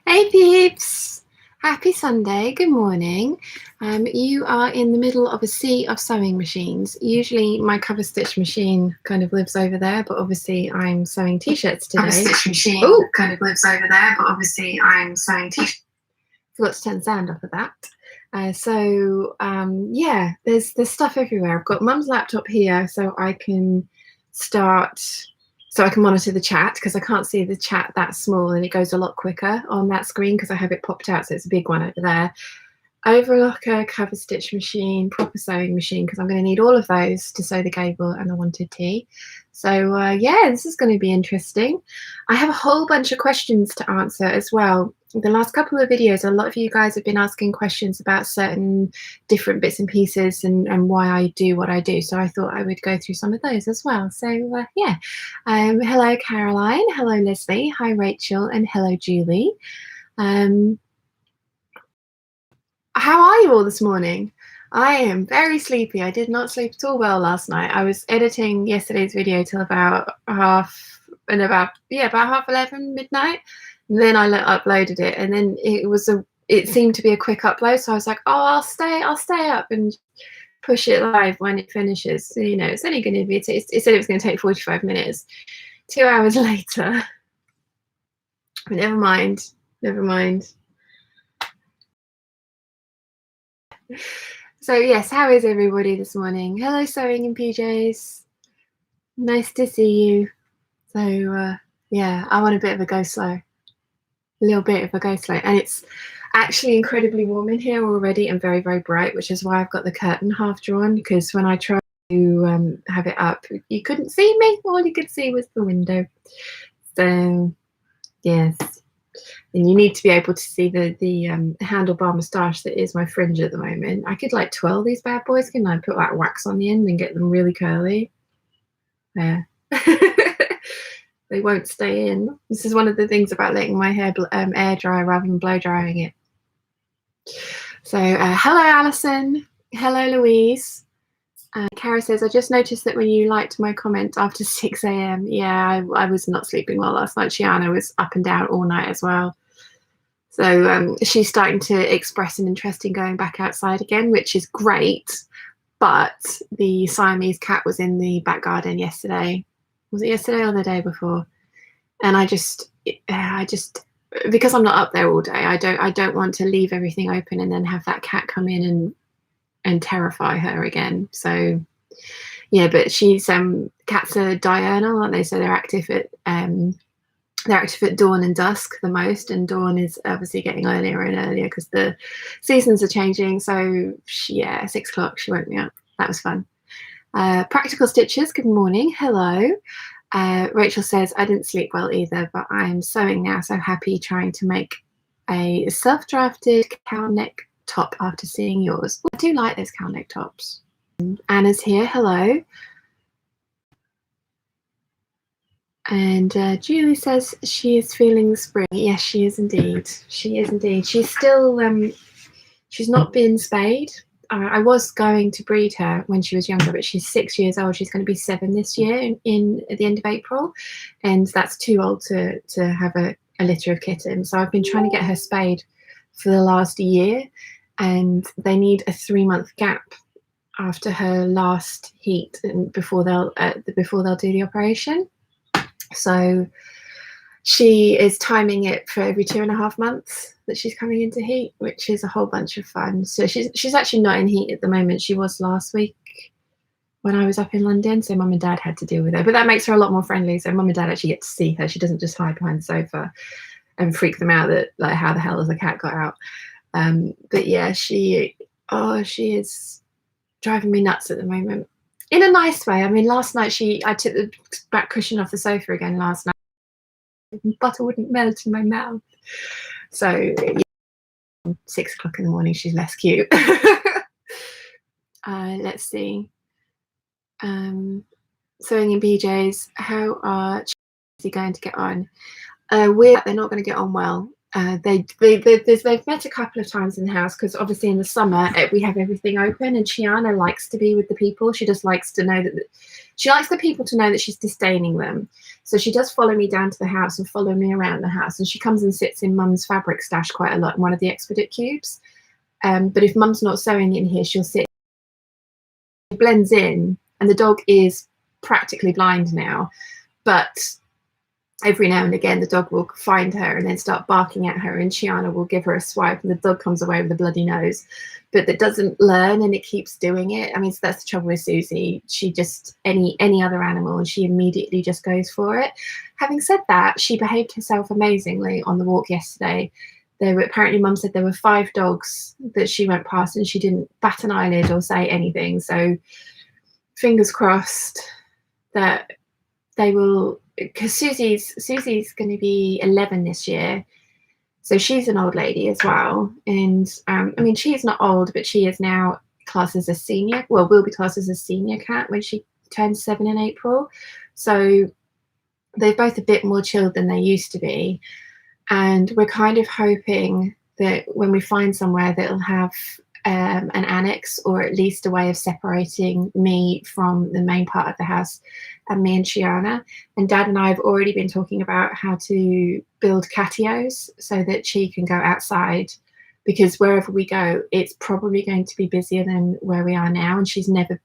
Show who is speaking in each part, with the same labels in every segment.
Speaker 1: Hey peeps! Happy Sunday, good morning. You are in the middle of a sea of sewing machines. Usually my cover stitch machine kind of lives over there, but obviously I'm sewing t-shirts today. Cover stitch machine kind of lives over there, but obviously I'm sewing t-shirts. Forgot to turn the sound off of that. Yeah, there's stuff everywhere. I've got Mum's laptop here so I can monitor the chat, because I can't see the chat that small and it goes a lot quicker on that screen because I have it popped out, so it's a big one over there. Overlocker, cover stitch machine, proper sewing machine, because I'm going to need all of those to sew the gable and the wanted tee. So yeah, this is going to be interesting. I have a whole bunch of questions to answer as well. The last couple of videos, a lot of you guys have been asking questions about certain different bits and pieces and why I do what I do. So I thought I would go through some of those as well. So yeah, hello Caroline, hello Leslie, hi Rachel, and hello Julie. How are you all this morning? I am very sleepy. I did not sleep at all well last night. I was editing yesterday's video till about half 11 midnight. And then I uploaded it, and then it seemed to be a quick upload. So I was like, oh, I'll stay up and push it live when it finishes. So, you know, it's only going to be, it said it was going to take 45 minutes. 2 hours later. But never mind. So yes, how is everybody this morning? Hello, sewing in PJs. Nice to see you. So yeah, I want a bit of a go slow. A little bit of a go slow. And it's actually incredibly warm in here already and very, very bright, which is why I've got the curtain half drawn, because when I tried to have it up, you couldn't see me. All you could see was the window. So yes. And you need to be able to see the handlebar moustache that is my fringe at the moment. I could like twirl these bad boys, can I? Put like wax on the end and get them really curly. Yeah. They won't stay in. This is one of the things about letting my hair air dry rather than blow drying it. So hello Alison, hello Louise. Kara says, I just noticed that when you liked my comment after 6 a.m. Yeah, I was not sleeping well last night. Shiana was up and down all night as well. So she's starting to express an interest in going back outside again, which is great. But the Siamese cat was in the back garden yesterday. Was it yesterday or the day before? And I just because I'm not up there all day, I don't want to leave everything open and then have that cat come in and terrify her again. So yeah, but she's cats are diurnal, aren't they? So they're active at dawn and dusk the most, and dawn is obviously getting earlier and earlier because the seasons are changing. So yeah, 6 o'clock she woke me up. That was fun. Practical Stitches, good morning, hello. Rachel says, I didn't sleep well either, but I'm sewing now, so happy trying to make a self-drafted cow neck top after seeing yours. I do like those cow neck tops. Anna's here, hello. And Julie says she is feeling the spring. Yes, she is indeed. She is indeed. She's still, she's not been spayed. I was going to breed her when she was younger, but she's 6 years old. She's going to be 7 this year at the end of April. And that's too old to have a litter of kittens. So I've been trying to get her spayed for the last year. And they need a 3-month gap after her last heat and before they'll do the operation. So she is timing it for every 2.5 months that she's coming into heat, which is a whole bunch of fun. So she's actually not in heat at the moment. She was last week when I was up in London, so Mum and Dad had to deal with her, but that makes her a lot more friendly. So Mum and Dad actually get to see her. She doesn't just hide behind the sofa and freak them out that like how the hell has the cat got out. But yeah, she is driving me nuts at the moment. In a nice way. I mean, last night I took the back cushion off the sofa again last night. Butter wouldn't melt in my mouth. So yeah, 6 o'clock in the morning, she's less cute. Let's see. Sewing in PJs, how are Chelsea going to get on? They're not going to get on well. they've met a couple of times in the house because obviously in the summer we have everything open, and Chiana likes to be with the people. She just likes to know that she likes the people to know that she's disdaining them. So she does follow me down to the house and follow me around the house, and she comes and sits in Mum's fabric stash quite a lot in one of the Expedit cubes. But if Mum's not sewing in here, she'll sit. She blends in, and the dog is practically blind now, but every now and again the dog will find her and then start barking at her, and Chiana will give her a swipe and the dog comes away with a bloody nose. But that doesn't learn, and it keeps doing it. I mean, so that's the trouble with Susie. She just, any other animal, and she immediately just goes for it. Having said that, she behaved herself amazingly on the walk yesterday. There were, apparently Mum said there were 5 dogs that she went past and she didn't bat an eyelid or say anything. So fingers crossed that they will, because Susie's going to be 11 this year, so she's an old lady as well. And I mean, she's not old, but she is now classed as a senior. Well, will be classed as a senior cat when she turns 7 in April. So they're both a bit more chilled than they used to be. And we're kind of hoping that when we find somewhere that will have an annex, or at least a way of separating me from the main part of the house and me and Chiana. And Dad and I have already been talking about how to build catios so that she can go outside, because wherever we go, it's probably going to be busier than where we are now. And she's never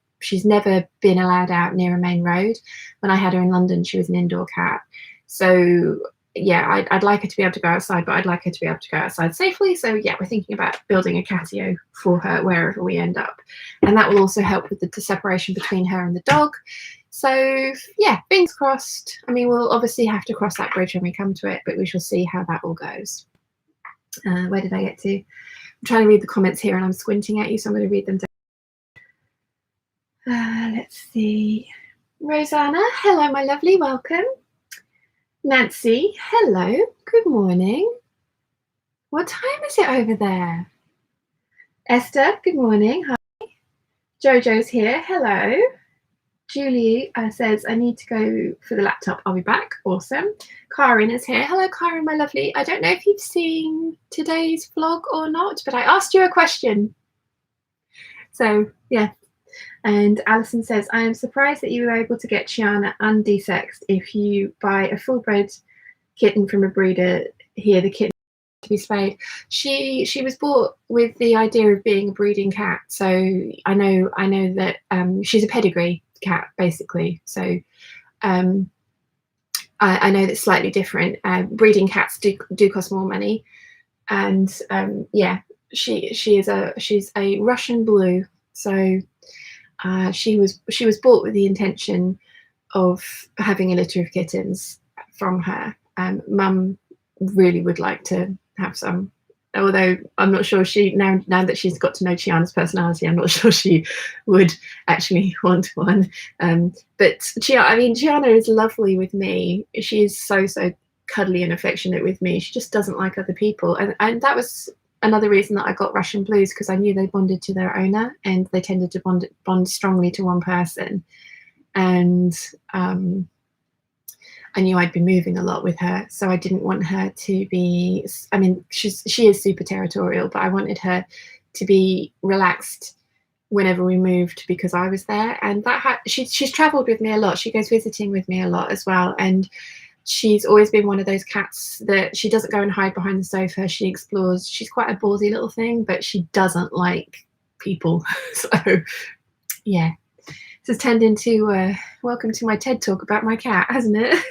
Speaker 1: been allowed out near a main road. When I had her in London, she was an indoor cat. So yeah, I'd like her to be able to go outside, but I'd like her to be able to go outside safely. So yeah, we're thinking about building a catio for her wherever we end up. And that will also help with the separation between her and the dog. So yeah, fingers crossed. I mean, we'll obviously have to cross that bridge when we come to it, but we shall see how that all goes. Where did I get to? I'm trying to read the comments here and I'm squinting at you, so I'm going to read them down. Let's see. Rosanna, hello, my lovely, welcome. Nancy, hello, good morning. What time is it over there? Esther, good morning. Hi. Jojo's here, hello. Julie says, I need to go for the laptop. I'll be back. Awesome. Karen is here. Hello, Karen, my lovely. I don't know if you've seen today's vlog or not, but I asked you a question. So, yeah. And Alison says, I am surprised that you were able to get Chiana undesexed. If you buy a full-bred kitten from a breeder here, the kitten to be spayed. She was bought with the idea of being a breeding cat. So I know that she's a pedigree cat, basically. So I know that's slightly different. Breeding cats do cost more money. And yeah, she's a Russian blue. So she was bought with the intention of having a litter of kittens from her. Mum really would like to have some, although I'm not sure now that she's got to know Chiana's personality, I'm not sure she would actually want one. But Chiana is lovely with me. She is so cuddly and affectionate with me. She just doesn't like other people, and that was another reason that I got Russian blues, because I knew they bonded to their owner and they tended to bond strongly to one person. And I knew I'd be moving a lot with her, so I didn't want her to be, I mean, she is super territorial, but I wanted her to be relaxed whenever we moved because I was there. And that she's traveled with me a lot. She goes visiting with me a lot as well. And she's always been one of those cats that she doesn't go and hide behind the sofa. She explores. She's quite a ballsy little thing, but she doesn't like people. So yeah, this has turned into welcome to my TED talk about my cat, hasn't it?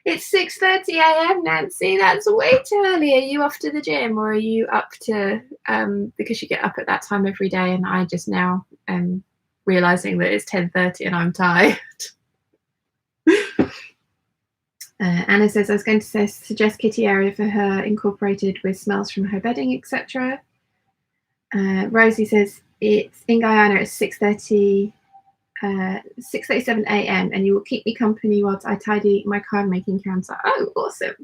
Speaker 1: It's 6:30 a.m. Nancy, that's way too early. Are you off to the gym, or are you up to because you get up at that time every day, and I just now am realizing that it's 10:30 and I'm tired. Anna says, I was going to suggest kitty area for her incorporated with smells from her bedding, etc. Rosie says, it's in Guyana at 6:37 a.m. and you will keep me company whilst I tidy my card making counter. Oh, awesome.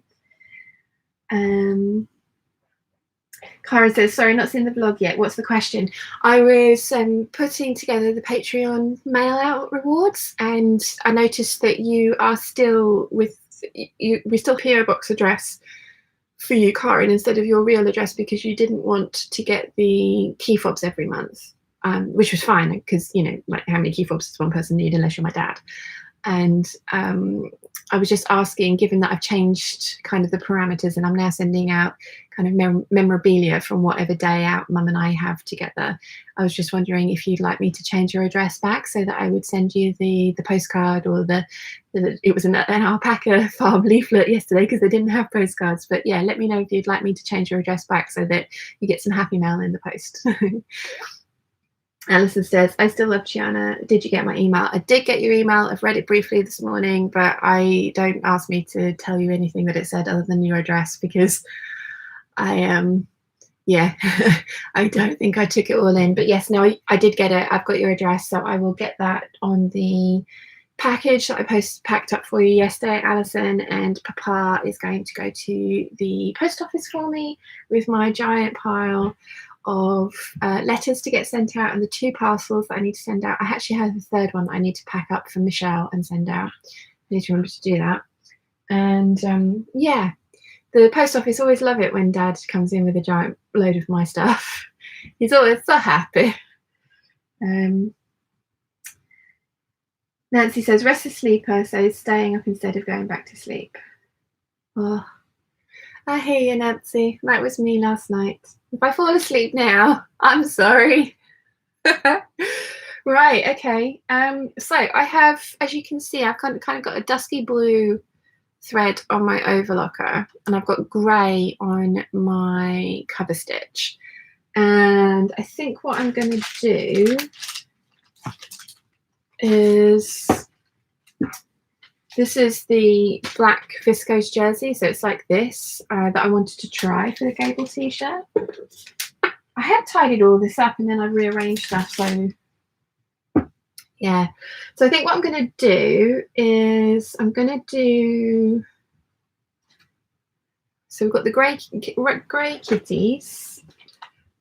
Speaker 1: Cara says, sorry, not seen the vlog yet. What's the question? I was putting together the Patreon mail out rewards, and I noticed that you are still with we still PO box address for you, Karen, instead of your real address because you didn't want to get the key fobs every month, which was fine because, you know, like how many key fobs does one person need unless you're my dad? And I was just asking, given that I've changed kind of the parameters and I'm now sending out kind of memorabilia from whatever day out Mum and I have together, I was just wondering if you'd like me to change your address back so that I would send you the postcard, or it was an alpaca farm leaflet yesterday because they didn't have postcards. But yeah, let me know if you'd like me to change your address back so that you get some happy mail in the post. Alison says, I still love Chiana. Did you get my email? I did get your email. I've read it briefly this morning, but don't ask me to tell you anything that it said other than your address, because yeah, I don't think I took it all in. But yes, no, I did get it. I've got your address, so I will get that on the package that I packed up for you yesterday, Alison. And Papa is going to go to the post office for me with my giant pile of letters to get sent out and the 2 parcels that I need to send out. I actually have the 3rd one that I need to pack up for Michelle and send out. I need to remember to do that. And yeah, the post office always love it when Dad comes in with a giant load of my stuff. He's always so happy. Nancy says, restless sleeper, so staying up instead of going back to sleep. Oh, I hear you, Nancy. That was me last night. If I fall asleep now, I'm sorry. Right, okay. So I have, as you can see, I've kind of got a dusky blue thread on my overlocker, and I've got grey on my cover stitch. And I think what I'm going to do is, this is the black viscose jersey, so it's like this, that I wanted to try for the Gable t-shirt. I had tidied all this up and then I rearranged stuff, so yeah. So I think what I'm going to do is so we've got the grey kitties,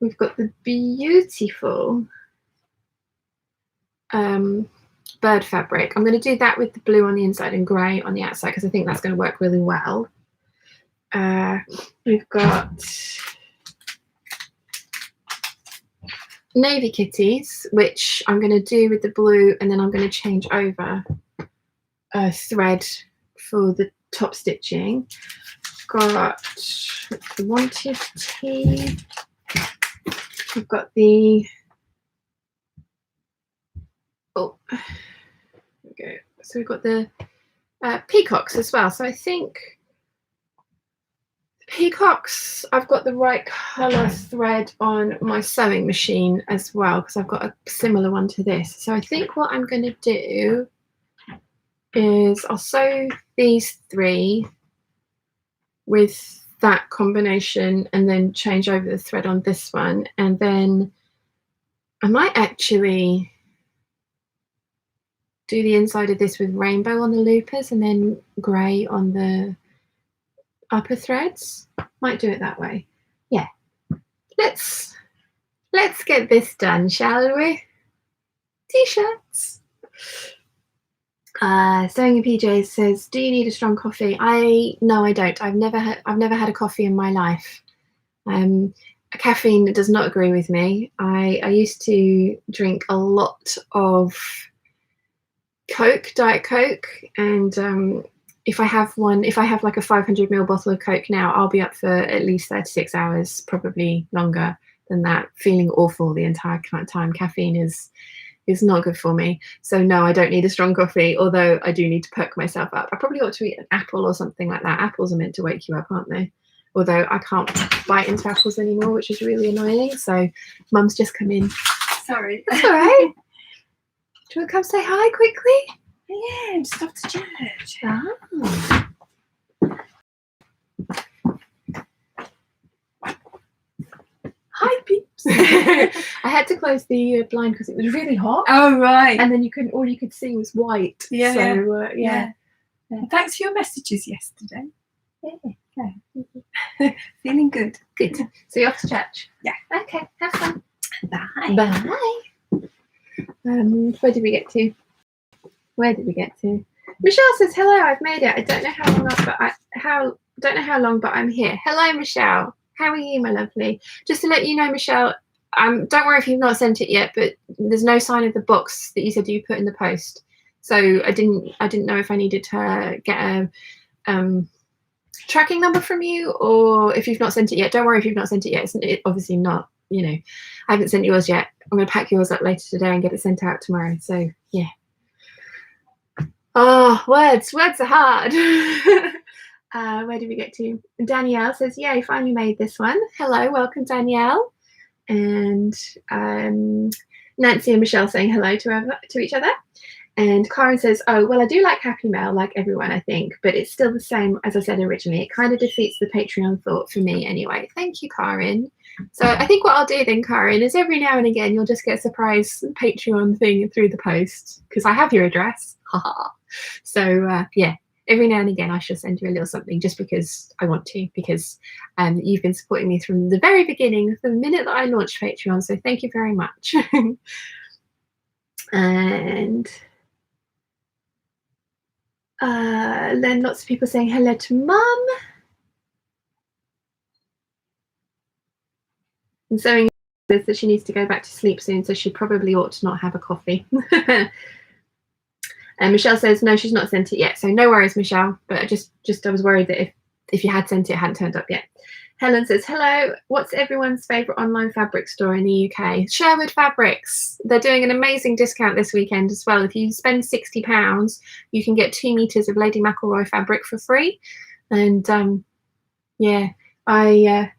Speaker 1: we've got the beautiful bird fabric. I'm going to do that with the blue on the inside and grey on the outside because I think that's going to work really well. We've got navy kitties, which I'm going to do with the blue, and then I'm going to change over a thread for the top stitching. Got the wanted tee. We've got the okay, so we've got the peacocks as well. So I think peacocks, I've got the right colour thread on my sewing machine as well, because I've got a similar one to this. So I think what I'm going to do is I'll sew these 3 with that combination and then change over the thread on this one, and then I might actually do the inside of this with rainbow on the loopers and then grey on the upper threads. Might do it that way. Yeah, let's get this done, shall we? T-shirts. Sewing in PJs says, do you need a strong coffee? No, I don't. I've never had a coffee in my life. Caffeine does not agree with me. I used to drink a lot of Coke, Diet Coke, and if I have like a 500ml bottle of Coke now, I'll be up for at least 36 hours, probably longer than that, feeling awful the entire time. Caffeine is not good for me. So no, I don't need a strong coffee, although I do need to perk myself up. I probably ought to eat an apple or something like that. Apples are meant to wake you up, aren't they? Although I can't bite into apples anymore, which is really annoying. So Mum's just come in. Sorry. That's all right. Do you want to come say hi quickly?
Speaker 2: Yeah, just off to church.
Speaker 1: Oh. Hi, Peeps. I had to close the blind because it was really hot.
Speaker 2: Oh, right.
Speaker 1: And then all you could see was white.
Speaker 2: Yeah.
Speaker 1: So, yeah.
Speaker 2: Well, thanks for your messages yesterday.
Speaker 1: Yeah.
Speaker 2: Feeling good.
Speaker 1: Good. So you're off to church?
Speaker 2: Yeah.
Speaker 1: Okay, have fun.
Speaker 2: Bye.
Speaker 1: Bye. Where did we get to? Michelle says, hello, I've made it. I don't know how long don't know how long, but I'm here. Hello, Michelle. How are you, my lovely? Just to let you know, Michelle, don't worry if you've not sent it yet, but there's no sign of the box that you said you put in the post. So I didn't know if I needed to get a tracking number from you, or if you've not sent it yet. Don't worry if you've not sent it yet. It's obviously not, you know, I haven't sent yours yet. I'm going to pack yours up later today and get it sent out tomorrow. So yeah. Oh, words are hard. Where did we get to? Danielle says, yay, finally made this one. Hello, welcome, Danielle. And Nancy and Michelle saying hello to each other. And Karen says, oh, well, I do like Happy Mail, like everyone, I think, but it's still the same as I said originally. It kind of defeats the Patreon thought for me anyway. Thank you, Karen. So I think what I'll do then, Karen, is every now and again you'll just get a surprise Patreon thing through the post, because I have your address. So yeah, every now and again I shall send you a little something, just because I want to, because you've been supporting me from the very beginning, the minute that I launched Patreon. So thank you very much. And then lots of people saying hello to Mum. And Zoe says that she needs to go back to sleep soon, so she probably ought to not have a coffee. And Michelle says no, she's not sent it yet. So no worries, Michelle. But I was worried that if you had sent it, it hadn't turned up yet. Helen says, hello, what's everyone's favourite online fabric store in the UK? Sherwood Fabrics. They're doing an amazing discount this weekend as well. If you spend £60, you can get 2 meters of Lady McElroy fabric for free. And yeah, I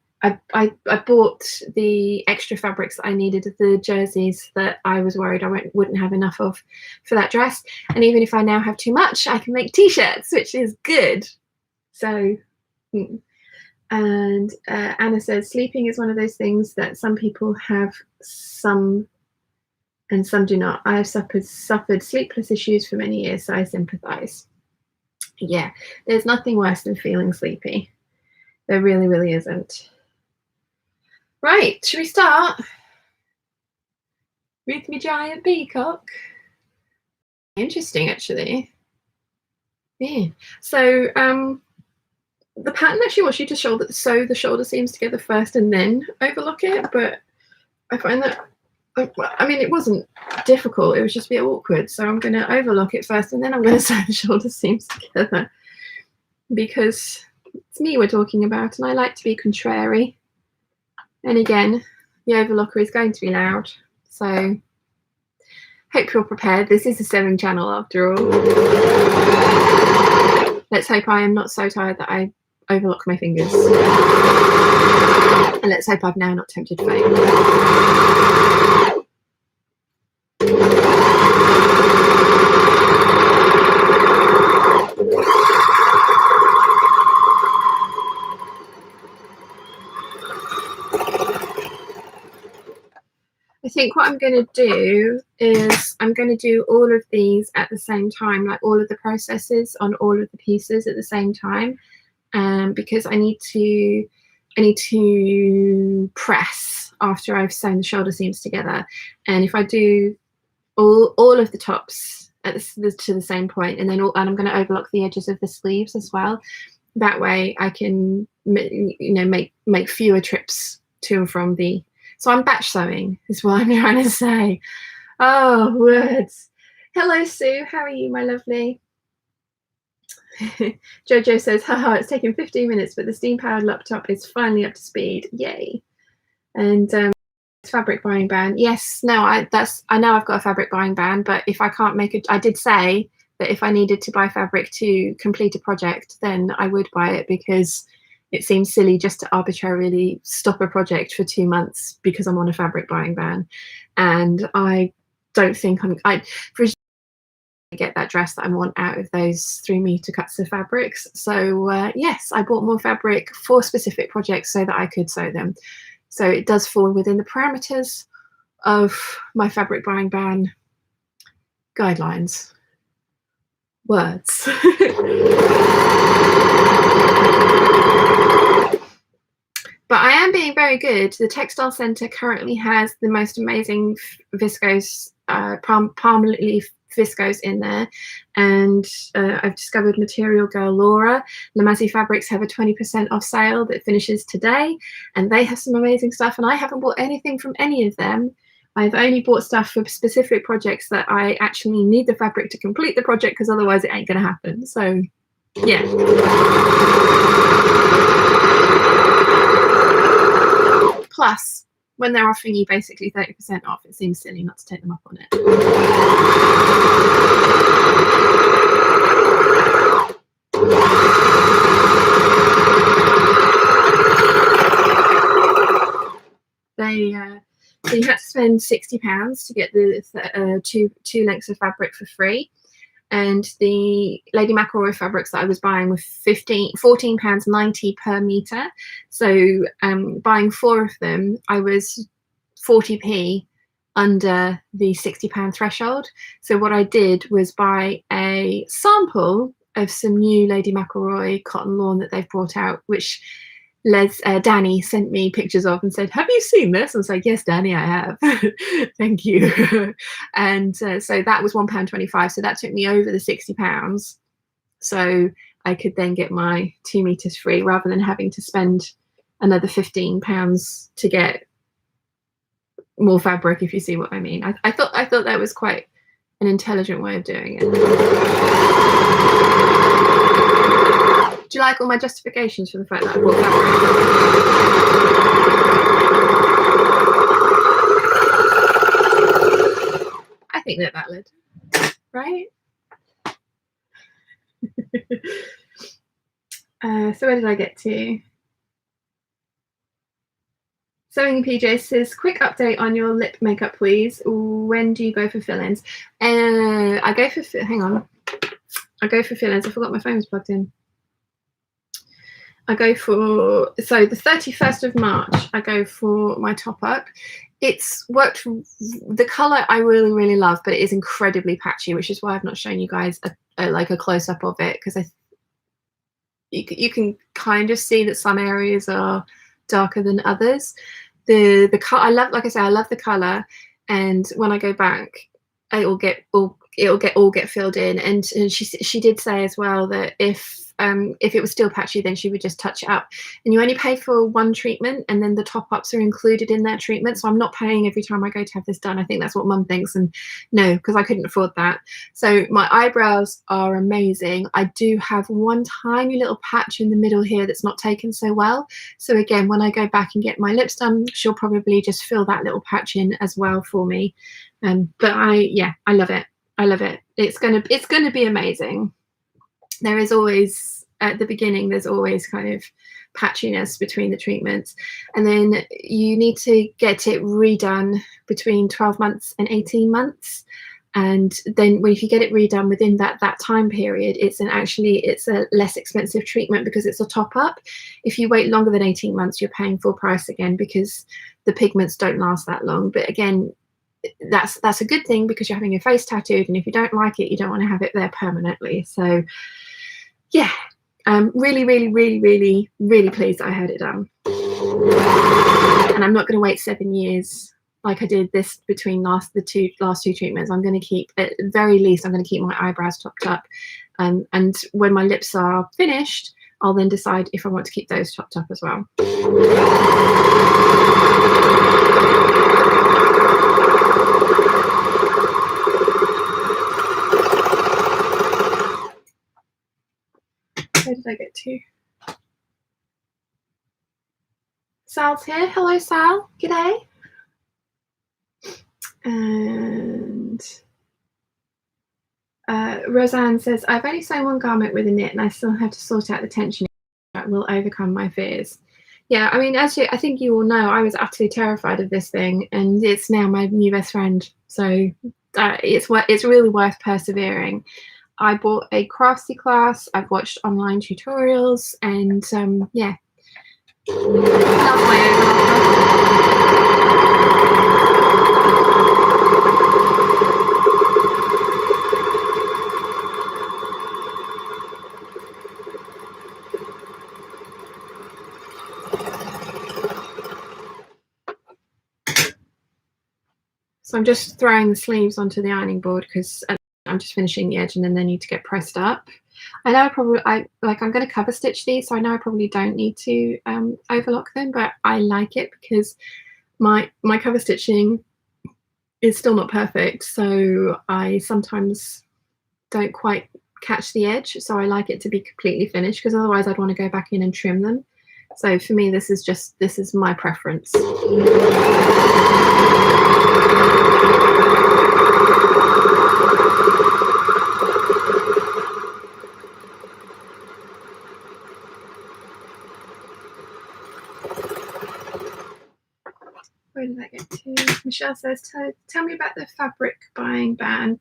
Speaker 1: bought the extra fabrics that I needed, the jerseys that I was worried I wouldn't have enough of for that dress. And even if I now have too much, I can make t-shirts, which is good. So, and Anna says, sleeping is one of those things that some people have some and some do not. I have suffered sleepless issues for many years, so I sympathise. Yeah, there's nothing worse than feeling sleepy. There really, really isn't. Right, should we start with my giant peacock? Interesting, actually. Yeah. So the pattern actually wants you to sew the shoulder seams together first and then overlock it, but I find that, I mean, it wasn't difficult, it was just a bit awkward. So I'm going to overlock it first and then I'm going to sew the shoulder seams together, because it's me we're talking about and I like to be contrary. And again, the overlocker is going to be loud, so hope you're prepared. This is a sewing channel after all. Let's hope I am not so tired that I overlock my fingers. And let's hope I've now not tempted fate. I think what I'm going to do is I'm going to do all of these at the same time, like all of the processes on all of the pieces at the same time, because I need to press after I've sewn the shoulder seams together. And if I do all of the tops to the same point, and I'm going to overlock the edges of the sleeves as well. That way I can make fewer trips to and from the. So I'm batch sewing is what I'm trying to say. Oh, words. Hello, Sue. How are you, my lovely? Jojo says, haha, it's taken 15 minutes, but the steam-powered laptop is finally up to speed. Yay. And fabric buying ban. Yes, no, I know I've got a fabric buying ban, but if I can't make it, I did say that if I needed to buy fabric to complete a project, then I would buy it, because it seems silly just to arbitrarily stop a project for 2 months because I'm on a fabric buying ban. And I don't think for get that dress that I want out of those 3 meter cuts of fabrics. So yes, I bought more fabric for specific projects so that I could sew them. So it does fall within the parameters of my fabric buying ban guidelines. Words. But I am being very good. The Textile Centre currently has the most amazing viscose palm leaf viscose in there, and I've discovered Material Girl Laura. Lamazzi Fabrics have a 20% off sale that finishes today, and they have some amazing stuff, and I haven't bought anything from any of them. I've only bought stuff for specific projects that I actually need the fabric to complete the project, because otherwise it ain't going to happen. So yeah. Plus, when they're offering you basically 30% off, it seems silly not to take them up on it. So you had to spend £60 to get the two lengths of fabric for free. And the Lady McElroy fabrics that I was buying were £14.90 per metre. So buying 4 of them, I was 40p under the £60 threshold. So what I did was buy a sample of some new Lady McElroy cotton lawn that they've brought out, which Danny sent me pictures of and said, "Have you seen this?" I was like, "Yes, Danny, I have." Thank you. And so that was £1.25. So that took me over the £60. So I could then get my 2 meters free, rather than having to spend another £15 to get more fabric, if you see what I mean. I thought that was quite an intelligent way of doing it. Do you like all my justifications for the fact that I bought fabric? I think they're valid, right? So where did I get to? Sewing in PJ says, quick update on your lip makeup, please. When do you go for fill-ins? I go for fill-ins. I forgot my phone was plugged in. I go for, so the 31st of March, I go for my top up. It's worked, the colour I really, really love, but it is incredibly patchy, which is why I've not shown you guys like a close-up of it, because you can kind of see that some areas are darker than others. The color, I love, like I say, I love the colour, and when I go back, it'll get filled in. And she did say as well that if it was still patchy, then she would just touch it up. And you only pay for one treatment, and then the top-ups are included in that treatment. So I'm not paying every time I go to have this done. I think that's what Mum thinks, and no, because I couldn't afford that. So my eyebrows are amazing. I do have one tiny little patch in the middle here that's not taken so well. So again, when I go back and get my lips done, she'll probably just fill that little patch in as well for me. But I love it. I love it. It's gonna be amazing. There is always, at the beginning, there's always kind of patchiness between the treatments, and then you need to get it redone between 12 months and 18 months. And then if you get it redone within that time period, it's a less expensive treatment because it's a top up. If you wait longer than 18 months, you're paying full price again, because the pigments don't last that long. But again, that's a good thing, because you're having your face tattooed, and if you don't like it, you don't want to have it there permanently. So yeah, really, really, really, really, really pleased that I had it done. And I'm not going to wait 7 years like I did this between last two treatments. I'm going to keep, at the very least, I'm going to keep my eyebrows topped up. And when my lips are finished, I'll then decide if I want to keep those topped up as well. Where did I get to? Sal's here. Hello, Sal. G'day. And Roseanne says, I've only sewn one garment with a knit, and I still have to sort out the tension. That will overcome my fears. Yeah, I mean, actually, I think you all know I was utterly terrified of this thing, and it's now my new best friend. So it's really worth persevering. I bought a craftsy class, I've watched online tutorials, and yeah. Love my So I'm just throwing the sleeves onto the ironing board, because I'm just finishing the edge and then they need to get pressed up. I know I'm going to cover stitch these, so I know I probably don't need to overlock them, but I like it because my cover stitching is still not perfect, so I sometimes don't quite catch the edge, so I like it to be completely finished, because otherwise I'd want to go back in and trim them. So for me, this is my preference. Where did I get to? Michelle says, tell me about the fabric buying ban.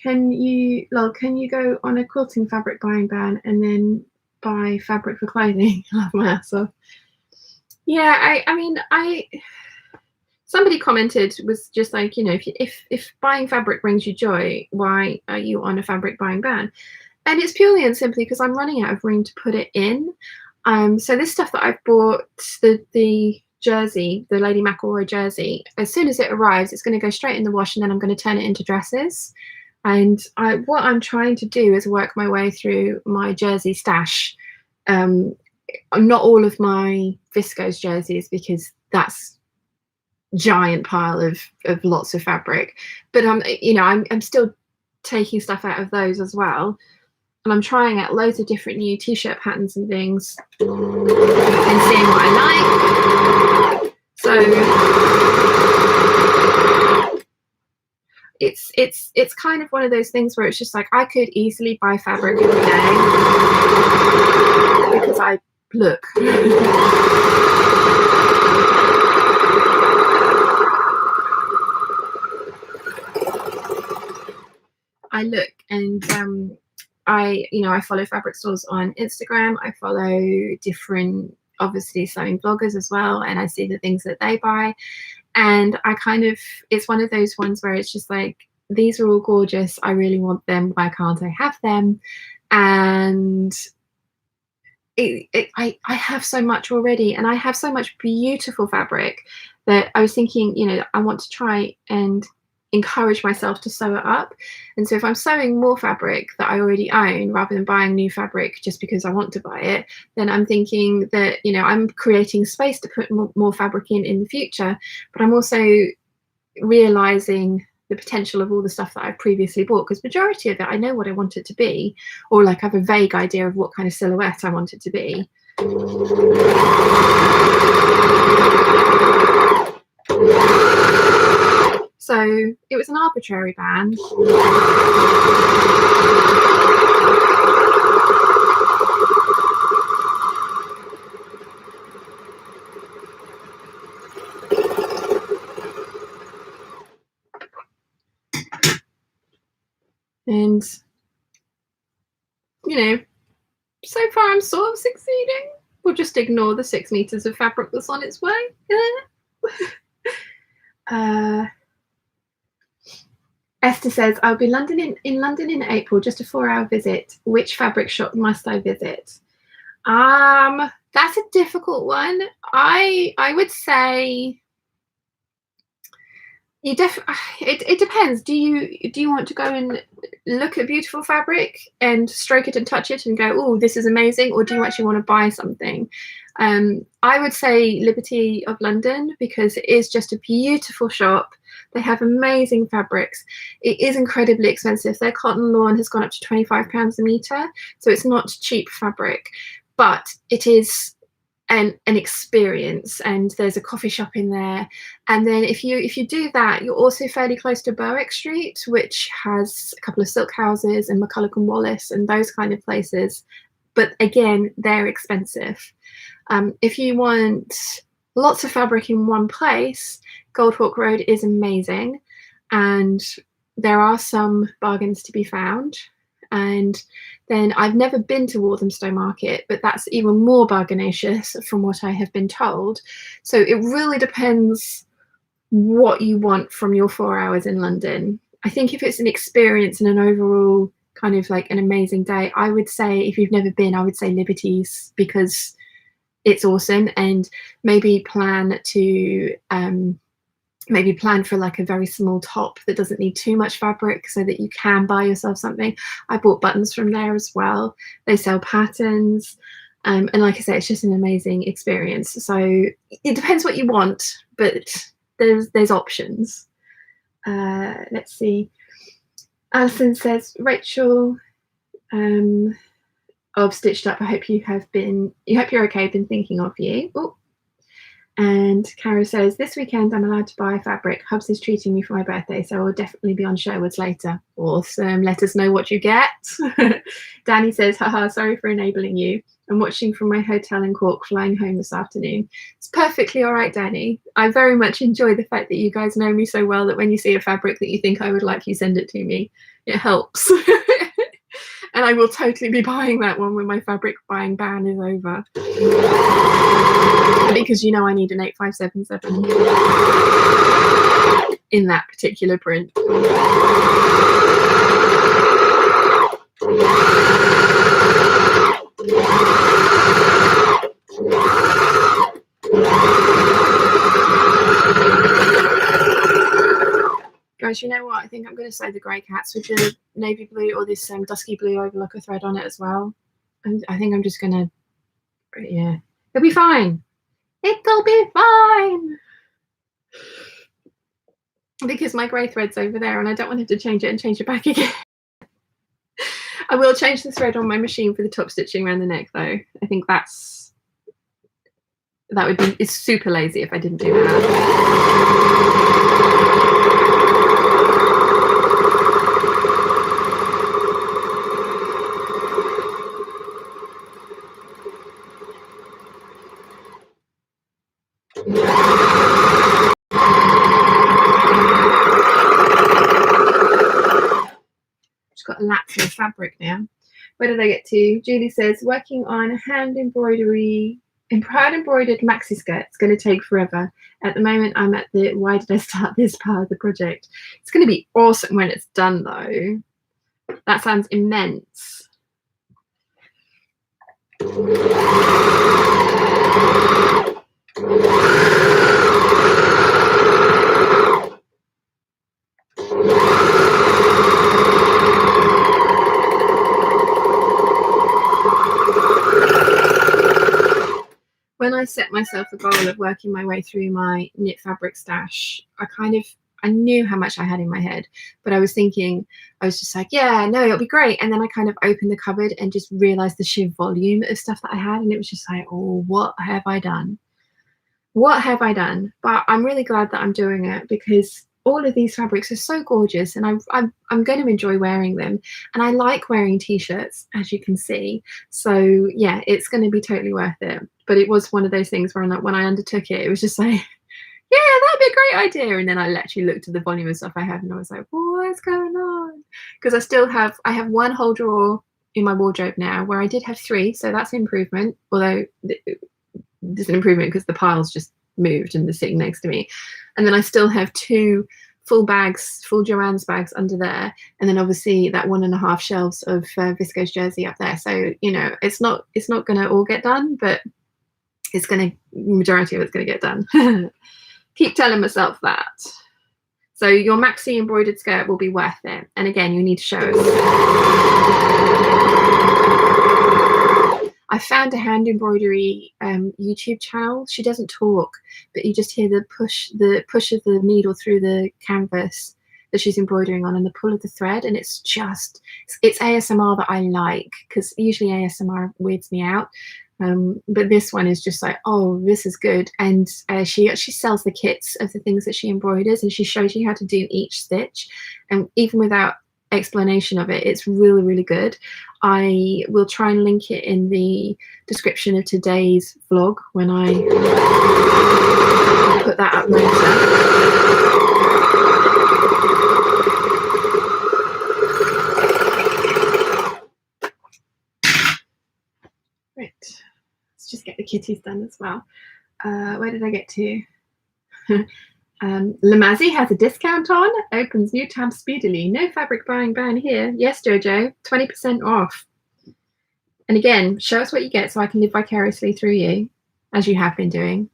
Speaker 1: Can you go on a quilting fabric buying ban and then buy fabric for clothing? I love my ass off. Yeah, I mean, somebody commented, was just like, you know, if buying fabric brings you joy, why are you on a fabric buying ban? And it's purely and simply because I'm running out of room to put it in. So this stuff that I've bought, the jersey, the Lady McElroy jersey, as soon as it arrives, it's going to go straight in the wash, and then I'm going to turn it into dresses. And what I'm trying to do is work my way through my jersey stash. Not all of my viscose jerseys, because that's giant pile of lots of fabric, but you know, I'm still taking stuff out of those as well, and I'm trying out loads of different new t-shirt patterns and things and seeing what I like. So it's kind of one of those things where it's just like, I could easily buy fabric every day because I look. I look, and I follow fabric stores on Instagram. I follow different, obviously, sewing bloggers as well, and I see the things that they buy, and it's one of those ones where it's just like, these are all gorgeous, I really want them, why can't I have them? And I have so much already, and I have so much beautiful fabric that I was thinking, you know, I want to try and encourage myself to sew it up. And so if I'm sewing more fabric that I already own rather than buying new fabric just because I want to buy it, then I'm thinking that, you know, I'm creating space to put more fabric in the future, but I'm also realizing the potential of all the stuff that I've previously bought, because majority of it I know what I want it to be, or like I have a vague idea of what kind of silhouette I want it to be. So it was an arbitrary ban. And, you know, so far I'm sort of succeeding. We'll just ignore the 6 meters of fabric that's on its way. Esther says, I'll be in London in April, just a 4-hour visit. Which fabric shop must I visit? That's a difficult one. I would say it depends. Do you want to go and look at beautiful fabric and stroke it and touch it and go, oh, this is amazing, or do you actually want to buy something? I would say Liberty of London, because it is just a beautiful shop. They have amazing fabrics. It is incredibly expensive. Their cotton lawn has gone up to £25 a metre, so it's not cheap fabric, but it is an experience, and there's a coffee shop in there. And then if you do that, you're also fairly close to Berwick Street, which has a couple of silk houses and McCulloch and Wallace and those kind of places, but again, they're expensive. If you want lots of fabric in one place, Goldhawk Road is amazing, and there are some bargains to be found. And then I've never been to Walthamstow Market, but that's even more bargainacious from what I have been told. So it really depends what you want from your 4 hours in London. I think if it's an experience and an overall kind of like an amazing day, I would say, if you've never been, I would say Liberties, because it's awesome. And maybe plan to maybe plan for like a very small top that doesn't need too much fabric so that you can buy yourself something. I bought buttons from there as well. They sell patterns. And like I say, it's just an amazing experience. So it depends what you want, but there's options. Let's see. Alison says, Rachel, of Stitched Up, I hope you're okay. Been thinking of you. Oh. And Cara says, this weekend I'm allowed to buy fabric. Hubs is treating me for my birthday, so I will definitely be on Sherwood's later. Awesome. Let us know what you get. Danny says, haha, sorry for enabling you. I'm watching from my hotel in Cork, flying home this afternoon. It's perfectly all right, Danny. I very much enjoy the fact that you guys know me so well that when you see a fabric that you think I would like, you send it to me. It helps. And I will totally be buying that one when my fabric buying ban is over. Because you know I need an 8577 in that particular print. Guys, you know what? I think I'm going to sew the grey cats with the navy blue or this dusky blue overlocker thread on it as well. And I think I'm just going to, yeah, it'll be fine. It'll be fine. Because my grey thread's over there and I don't want to change it and change it back again. I will change the thread on my machine for the top stitching around the neck though. I think that would be, it's super lazy if I didn't do that. Got a lap full of fabric now. Where did I get to? Julie says, working on hand embroidered maxi skirt. It's going to take forever. At the moment, I'm at the why did I start this part of the project? It's going to be awesome when it's done, though. That sounds immense. When I set myself a goal of working my way through my knit fabric stash, I knew how much I had in my head, but I was just like, yeah, no, it'll be great. And then I kind of opened the cupboard and just realized the sheer volume of stuff that I had. And it was just like, oh, what have I done? What have I done? But I'm really glad that I'm doing it because all of these fabrics are so gorgeous and I'm going to enjoy wearing them. And I like wearing t-shirts, as you can see. So yeah, it's going to be totally worth it. But it was one of those things where when I undertook it, it was just like, yeah, that'd be a great idea. And then I actually looked at the volume of stuff I had and I was like, what's going on? Because I have one whole drawer in my wardrobe now where I did have 3. So that's an improvement. Although there's an improvement because the pile's just moved and they're sitting next to me. And then I still have 2 full Joanne's bags under there. And then obviously that 1.5 shelves of viscose jersey up there. So, you know, it's not going to all get done, but majority of it's going to get done. Keep telling myself that. So your maxi embroidered skirt will be worth it. And again, you need to show us. I found a hand embroidery YouTube channel. She doesn't talk, but you just hear the push of the needle through the canvas that she's embroidering on and the pull of the thread. And it's ASMR that I like because usually ASMR weirds me out. But this one is just like, oh, this is good. And she actually sells the kits of the things that she embroiders and she shows you how to do each stitch. And even without explanation of it, it's really, really good. I will try and link it in the description of today's vlog when I put that up later. Right. Just get the kitties done as well. Where did I get to? Lamazzi has a discount on, opens new tab speedily. No fabric buying ban here. Yes, Jojo, 20% off. And again, show us what you get so I can live vicariously through you, as you have been doing.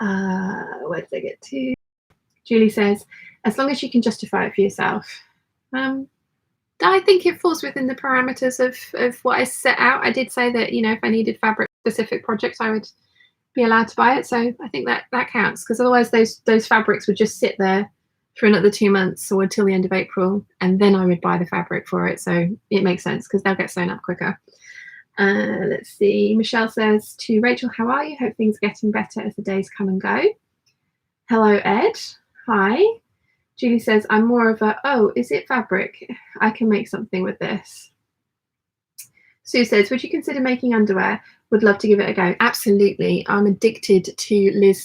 Speaker 1: Where did I get to? Julie says, as long as you can justify it for yourself. I think it falls within the parameters of what I set out. I did say that, you know, if I needed fabric specific projects, I would be allowed to buy it. So I think that counts, because otherwise those fabrics would just sit there for another 2 months or until the end of April, and then I would buy the fabric for it. So it makes sense because they'll get sewn up quicker. Let's see. Michelle says to Rachel, how are you? Hope things are getting better as the days come and go. Hello, Ed. Hi. Julie says, I'm more of a, oh, is it fabric? I can make something with this. Sue says, would you consider making underwear? Would love to give it a go. Absolutely. I'm addicted to Liz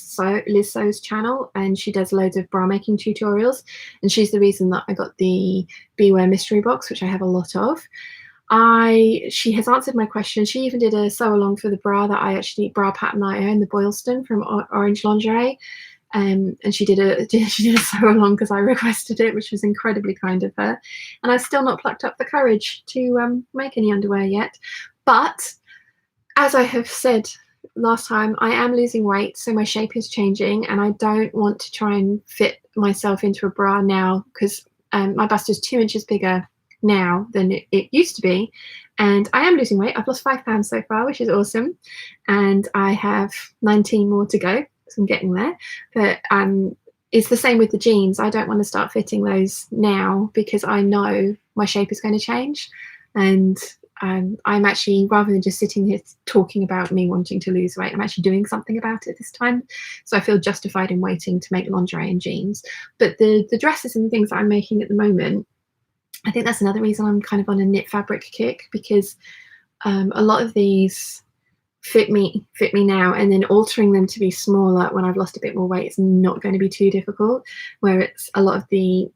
Speaker 1: So's channel, and she does loads of bra making tutorials, and she's the reason that I got the Beware mystery box, which I have a lot of. She has answered my question. She even did a sew along for the bra pattern that I own, the Boylston from Orange Lingerie. And she did a sew along because I requested it, which was incredibly kind of her. And I've still not plucked up the courage to make any underwear yet. But as I have said last time, I am losing weight, so my shape is changing, and I don't want to try and fit myself into a bra now, because my bust is 2 inches bigger now than it used to be, and I am losing weight. I've lost 5 pounds so far, which is awesome, and I have 19 more to go, so I'm getting there. But it's the same with the jeans. I don't want to start fitting those now because I know my shape is going to change, and I'm actually, rather than just sitting here talking about me wanting to lose weight, I'm actually doing something about it this time. So I feel justified in waiting to make lingerie and jeans. But the dresses and things that I'm making at the moment, I think that's another reason I'm kind of on a knit fabric kick, because a lot of these fit me now, and then altering them to be smaller when I've lost a bit more weight is not going to be too difficult, where it's a lot of the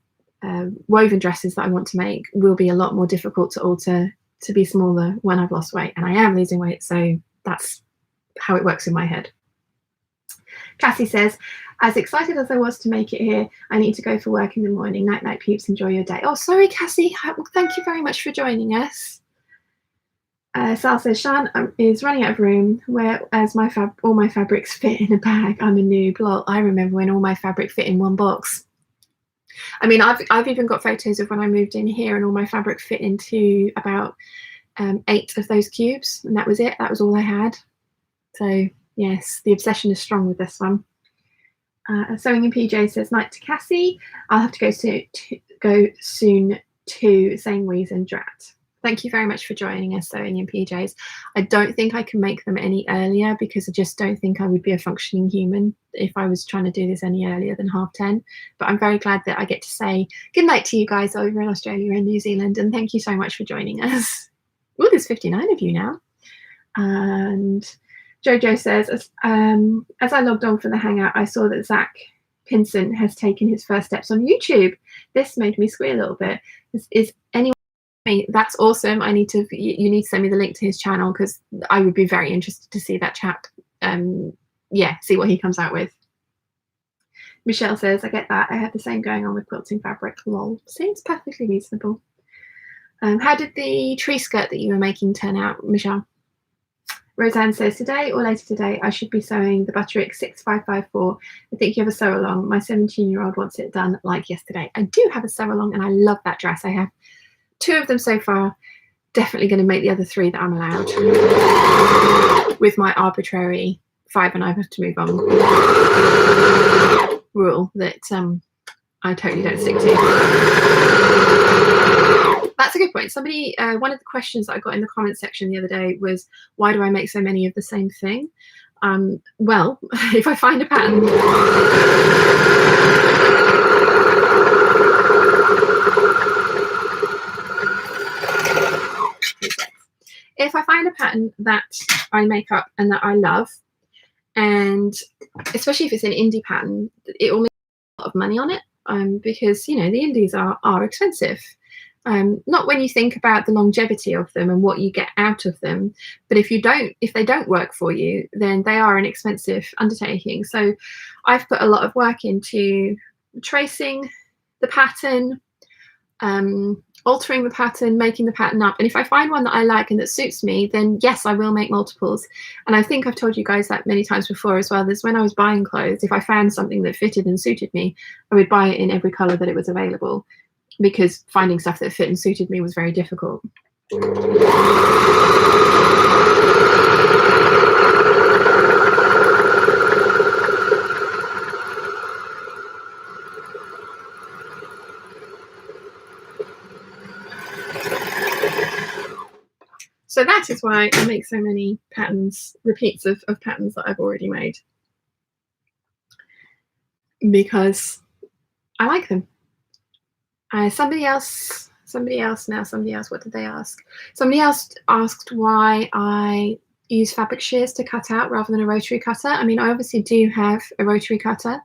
Speaker 1: woven dresses that I want to make will be a lot more difficult to alter to be smaller when I've lost weight, and I am losing weight, so that's how it works in my head. Cassie says, as excited as I was to make it here, I need to go for work in the morning. Night night peeps, enjoy your day. Oh, sorry, Cassie. Thank you very much for joining us. Sal says, Shan is running out of room, whereas all my fabrics fit in a bag. I'm a noob. Lol, I remember when all my fabric fit in one box. I mean, I've even got photos of when I moved in here and all my fabric fit into about 8 of those cubes, and that was it. That was all I had. So yes, the obsession is strong with this one. Sewing in PJ says, night to Cassie. I'll have to go soon too, saying wheeze and drat. Thank you very much for joining us, Sewing in PJs. I don't think I can make them any earlier, because I just don't think I would be a functioning human if I was trying to do this any earlier than 10:30. But I'm very glad that I get to say good night to you guys over in Australia and New Zealand, and thank you so much for joining us. Oh, there's 59 of you now. And Jojo says, as I logged on for the Hangout, I saw that Zach Pinson has taken his first steps on YouTube. This made me squeal a little bit. Is anyone? That's awesome. You need to send me the link to his channel, because I would be very interested to see that chap. See what he comes out with. Michelle says, I get that. I had the same going on with quilting fabric. Lol. Seems perfectly reasonable. How did the tree skirt that you were making turn out, Michelle? Roseanne says, today or later today, I should be sewing the Butterick 6554. I think you have a sew along. My 17-year-old wants it done like yesterday. I do have a sew along, and I love that dress. I have 2 of them so far. Definitely going to make the other 3 that I'm allowed, with my arbitrary 5 and I have to move on rule that I totally don't stick to. That's a good point. Somebody, one of the questions that I got in the comment section the other day was, why do I make so many of the same thing? Well, if I find a pattern, if I find a pattern that I make up and that I love, and especially if it's an indie pattern, it will make a lot of money on it, because, you know, the indies are expensive. Not when you think about the longevity of them and what you get out of them, but if they don't work for you, then they are an expensive undertaking. So I've put a lot of work into tracing the pattern, altering the pattern, making the pattern up. And if I find one that I like and that suits me, then yes, I will make multiples. And I think I've told you guys that many times before as well. There's when I was buying clothes, if I found something that fitted and suited me, I would buy it in every color that it was available, because finding stuff that fit and suited me was very difficult. So that is why I make so many patterns, repeats of patterns that I've already made, because I like them. Somebody else, what did they ask? Somebody else asked why I use fabric shears to cut out rather than a rotary cutter. I mean, I obviously do have a rotary cutter,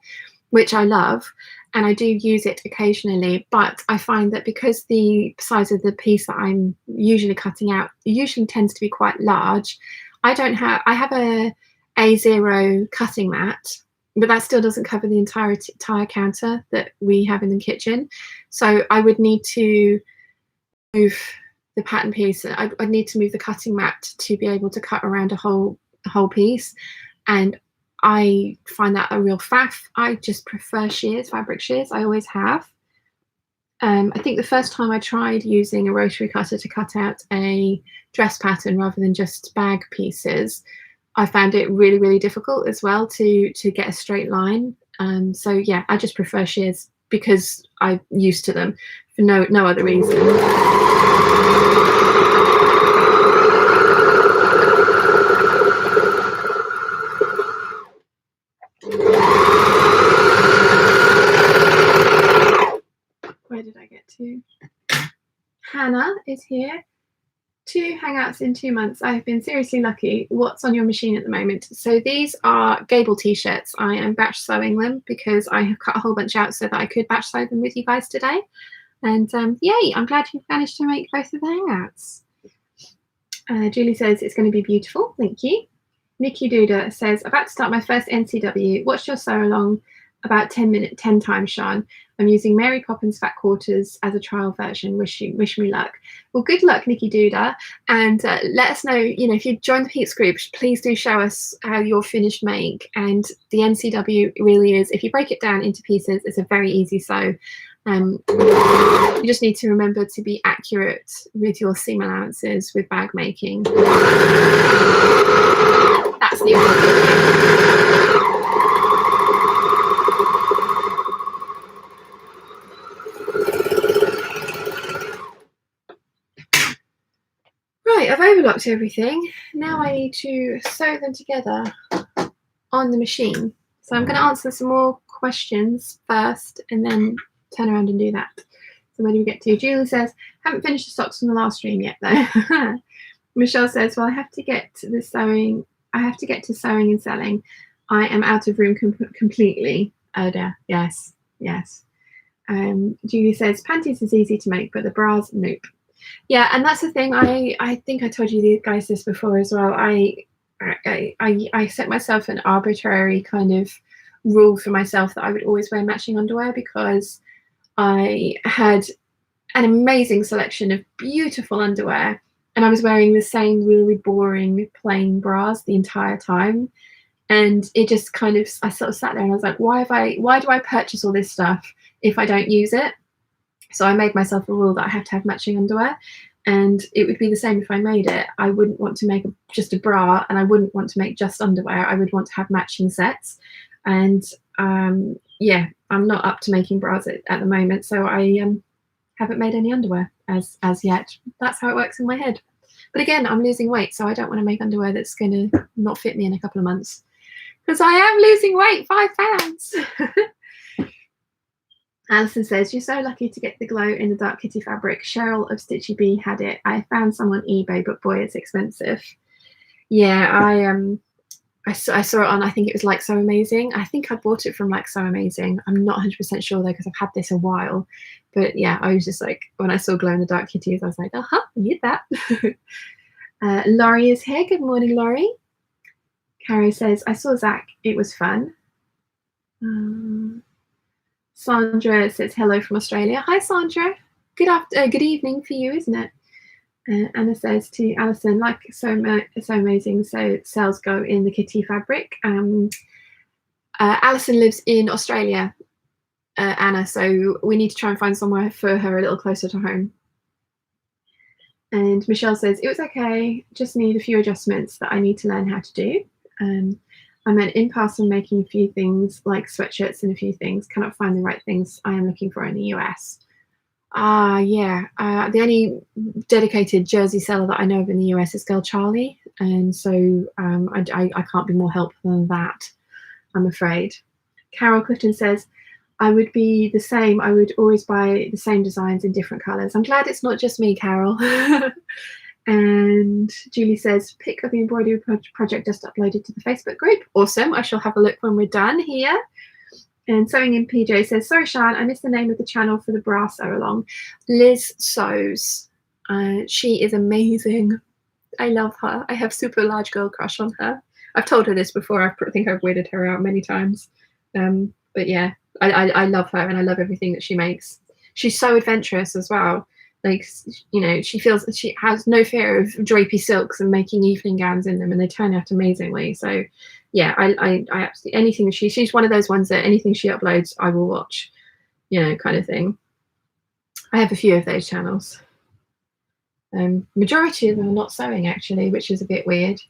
Speaker 1: which I love, and I do use it occasionally, but I find that because the size of the piece that I'm usually cutting out usually tends to be quite large, I have a A0 cutting mat, but that still doesn't cover the entire counter that we have in the kitchen. So I would need to move the pattern piece. I'd need to move the cutting mat to be able to cut around a whole piece, and I find that a real faff. I just prefer shears, fabric shears. I always have. I think the first time I tried using a rotary cutter to cut out a dress pattern rather than just bag pieces, I found it really, really difficult as well to get a straight line. So yeah, I just prefer shears because I'm used to them for no other reason. Where did I get to? Hannah is here. 2 hangouts in 2 months. I've been seriously lucky. What's on your machine at the moment? So these are Gable t-shirts. I am batch sewing them because I have cut a whole bunch out so that I could batch sew them with you guys today. And yay, I'm glad you've managed to make both of the hangouts. Julie says it's going to be beautiful. Thank you. Nikki Duda says, about to start my first NCW. Watched your sew along about 10 times, Sean. I'm using Mary Poppins Fat Quarters as a trial version. Wish me luck. Well, good luck, Nikki Duda, and let us know. You know, if you join the Peeps group, please do show us how your finished make. And the NCW really is, if you break it down into pieces, it's a very easy sew. You just need to remember to be accurate with your seam allowances with bag making. That's the important thing. Right, I've overlocked everything. Now I need to sew them together on the machine. So I'm going to answer some more questions first and then turn around and do that. So where do we get to? Julie says, haven't finished the socks from the last stream yet though. Michelle says, well, I have to get to sewing and selling. I am out of room completely. Oh dear. Yes. Julie says, panties is easy to make, but the bras, nope. Yeah, and that's the thing. I think I told you guys this before as well. I set myself an arbitrary kind of rule for myself that I would always wear matching underwear, because I had an amazing selection of beautiful underwear and I was wearing the same really boring plain bras the entire time. And it just kind of, I sort of sat there and I was like, why do I purchase all this stuff if I don't use it? So I made myself a rule that I have to have matching underwear, and it would be the same if I made it. I wouldn't want to make just a bra, and I wouldn't want to make just underwear. I would want to have matching sets. And yeah, I'm not up to making bras at the moment, so I haven't made any underwear as yet. That's how it works in my head. But again, I'm losing weight, so I don't want to make underwear that's going to not fit me in a couple of months, because I am losing weight, 5 pounds. Alison says, you're so lucky to get the glow in the dark kitty fabric. Cheryl of Stitchy Bee had it. I found some on eBay, but boy, it's expensive. Yeah, I saw it on, I think it was Like So Amazing. I think I bought it from Like So Amazing. I'm not 100% sure though, because I've had this a while. But yeah, I was just like, when I saw glow in the dark kitties, I was like, I need that. Laurie is here. Good morning, Laurie. Carrie says, I saw Zach. It was fun. Sandra says hello from Australia. Hi, Sandra. good evening for you, isn't it? Anna says to Alison, like so amazing. So sales go in the kitty fabric. Alison lives in Australia, Anna, so we need to try and find somewhere for her a little closer to home. And Michelle says, it was okay, just need a few adjustments that I need to learn how to do. I'm at impasse on making a few things like sweatshirts and a few things, cannot find the right things I am looking for in the US. The only dedicated jersey seller that I know of in the US is Girl Charlie, and so I can't be more helpful than that, I'm afraid. Carol Clifton says, I would be the same. I would always buy the same designs in different colours. I'm glad it's not just me, Carol. And Julie says, pic of the embroidery project just uploaded to the Facebook group. Awesome. I shall have a look when we're done here. And Sewing in PJ says, sorry, Shan, I missed the name of the channel for the bra sew along. Liz Sews. She is amazing. I love her. I have super large girl crush on her. I've told her this before. I think I've weirded her out many times. But yeah, I love her and I love everything that she makes. She's so adventurous as well. Like, you know, she has no fear of drapey silks and making evening gowns in them, and they turn out amazingly. So yeah, I absolutely, anything she's one of those ones that anything she uploads I will watch, you know, kind of thing. I have a few of those channels. Majority of them are not sewing actually, which is a bit weird,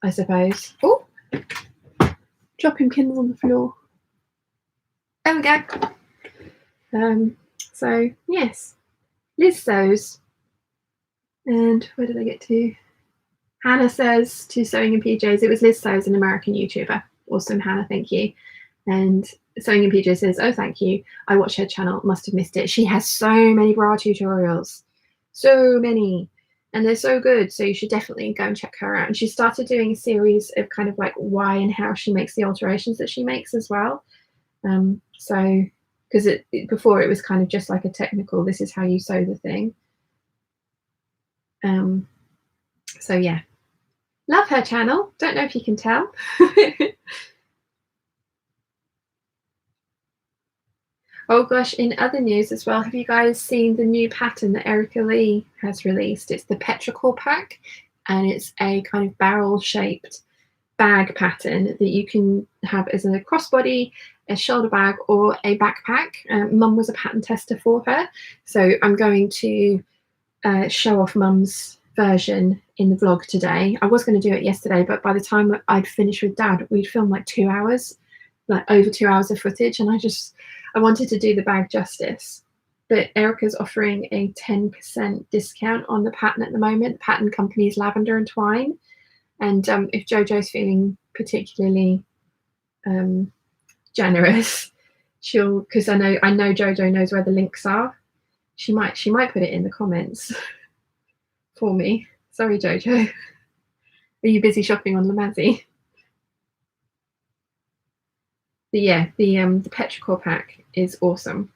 Speaker 1: I suppose. Oh, dropping pins on the floor. There we go. So yes, Liz sews. And where did I get to? Hannah says to Sewing in PJs, it was Liz Sews, an American YouTuber. Awesome, Hannah, thank you. And Sewing in PJ says, oh, thank you. I watch her channel, must have missed it. She has so many bra tutorials, so many, and they're so good. So you should definitely go and check her out. And she started doing a series of kind of like why and how she makes the alterations that she makes as well. So because before it was kind of just like a technical, this is how you sew the thing. So yeah, love her channel. Don't know if you can tell. Oh gosh, in other news as well, have you guys seen the new pattern that Erica Lee has released? It's the Petrichor pack, and it's a kind of barrel shaped bag pattern that you can have as a crossbody, a shoulder bag, or a backpack. Mum was a pattern tester for her, so I'm going to show off Mum's version in the vlog today. I was going to do it yesterday, but by the time I'd finished with Dad, we'd filmed like 2 hours, like over 2 hours of footage, and I wanted to do the bag justice. But Erica's offering a 10% discount on the pattern at the moment. The pattern company is Lavender and Twine. And if Jojo's feeling particularly generous, because I know Jojo knows where the links are. She might put it in the comments for me. Sorry, Jojo. Are you busy shopping on Lamazzi? But yeah, the Petrichor pack is awesome.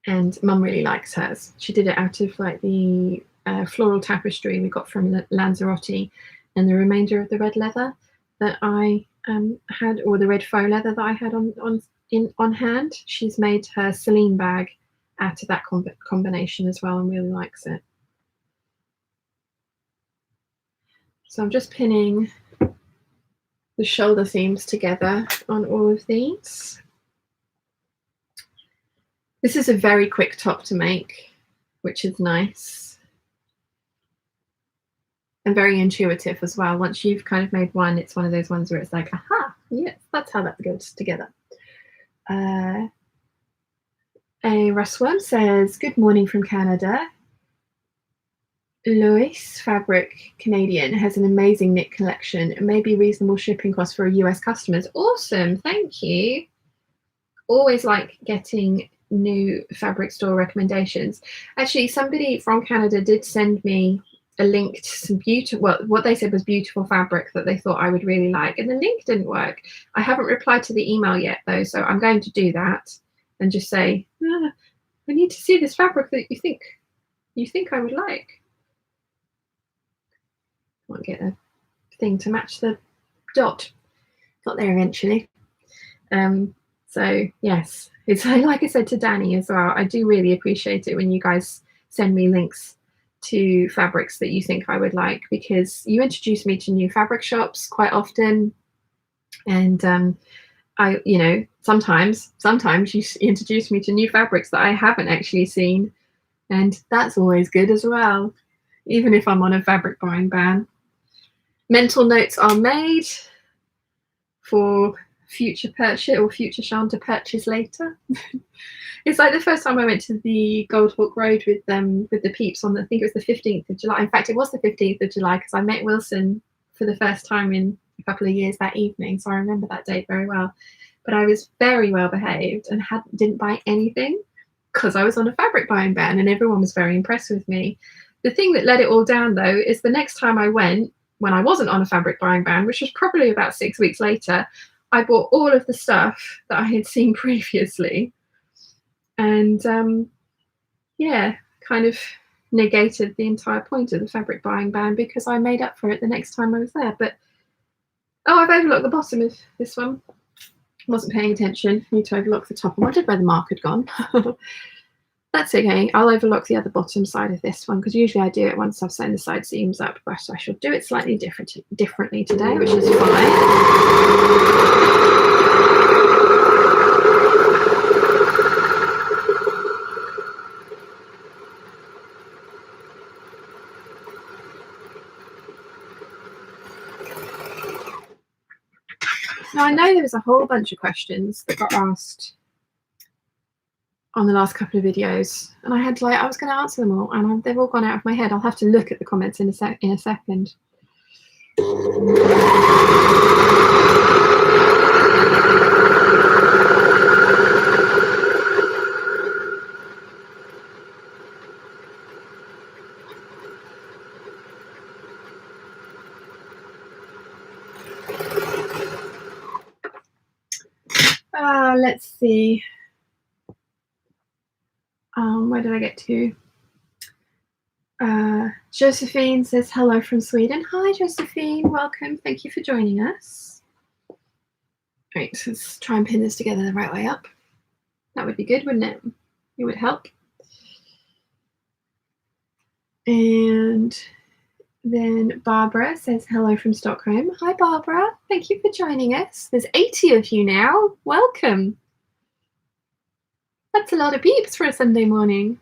Speaker 1: And Mum really likes hers. She did it out of like the floral tapestry we got from Lanzarote, and the remainder of the red leather that I had, or the red faux leather that I had on hand. She's made her Celine bag out of that combination as well, and really likes it. So I'm just pinning the shoulder seams together on all of these. This is a very quick top to make, which is nice. And very intuitive as well. Once you've kind of made one, it's one of those ones where it's like, aha, yes, that's how that goes together. A Russworm says, good morning from Canada. Lois Fabric Canadian has an amazing knit collection and maybe reasonable shipping costs for US customers. Awesome, thank you. Always like getting new fabric store recommendations. Actually, somebody from Canada did send me a link to some beautiful, well, what they said was beautiful fabric that they thought I would really like, and the link didn't work. I haven't replied to the email yet though, so I'm going to do that and just say, I need to see this fabric that you think I would like. Can't get a thing to match the dot. Got there eventually. So yes, it's like I said to Danny as well, I do really appreciate it when you guys send me links to fabrics that you think I would like, because you introduce me to new fabric shops quite often. And I, you know, sometimes you introduce me to new fabrics that I haven't actually seen, and that's always good as well, even if I'm on a fabric buying ban. Mental notes are made for future purchase or future Shan to purchase later. It's like the first time I went to the Goldhawk Road with the Peeps on I think it was the 15th of July. In fact, it was the 15th of July because I met Wilson for the first time in a couple of years that evening, so I remember that date very well. But I was very well behaved and didn't buy anything because I was on a fabric buying ban, and everyone was very impressed with me. The thing that let it all down, though, is the next time I went, when I wasn't on a fabric buying ban, which was probably about 6 weeks later, I bought all of the stuff that I had seen previously, and yeah, kind of negated the entire point of the fabric buying ban because I made up for it the next time I was there. But oh, I've overlooked the bottom of this one. Wasn't paying attention. Need to overlook the top. I wondered where the mark had gone. That's okay. I'll overlook the other bottom side of this one because usually I do it once I've sewn the side seams up, but I shall do it slightly differently today, which is fine. Now, I know there was a whole bunch of questions that got asked on the last couple of videos, and I was going to answer them all, and they've all gone out of my head. I'll have to look at the comments in a second. Let's see. Where did I get to? Josephine says hello from Sweden. Hi, Josephine. Welcome. Thank you for joining us. Right, let's try and pin this together the right way up. That would be good, wouldn't it? It would help. And then Barbara says hello from Stockholm. Hi, Barbara. Thank you for joining us. There's 80 of you now. Welcome. That's a lot of peeps for a Sunday morning.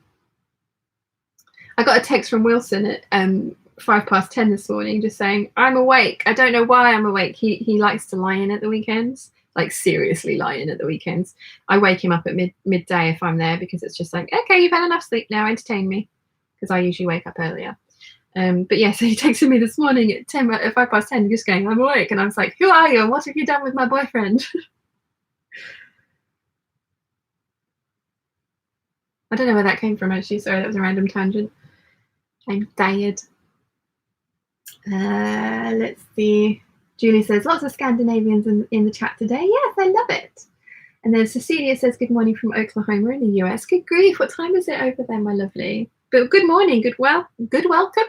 Speaker 1: I got a text from Wilson at 10:05 this morning just saying, I'm awake. I don't know why I'm awake. He likes to lie in at the weekends, like seriously lie in at the weekends. I wake him up at midday if I'm there because it's just like, okay, you've had enough sleep now, entertain me, because I usually wake up earlier. But yeah, so he texted me this morning at 10:05 just going, I'm awake. And I was like, who are you? And what have you done with my boyfriend? I don't know where that came from, actually. Sorry, that was a random tangent. I'm tired. Let's see. Julie says, lots of Scandinavians in the chat today. Yes, I love it. And then Cecilia says, good morning from Oklahoma in the US. Good grief, what time is it over there, my lovely? But good morning, good welcome.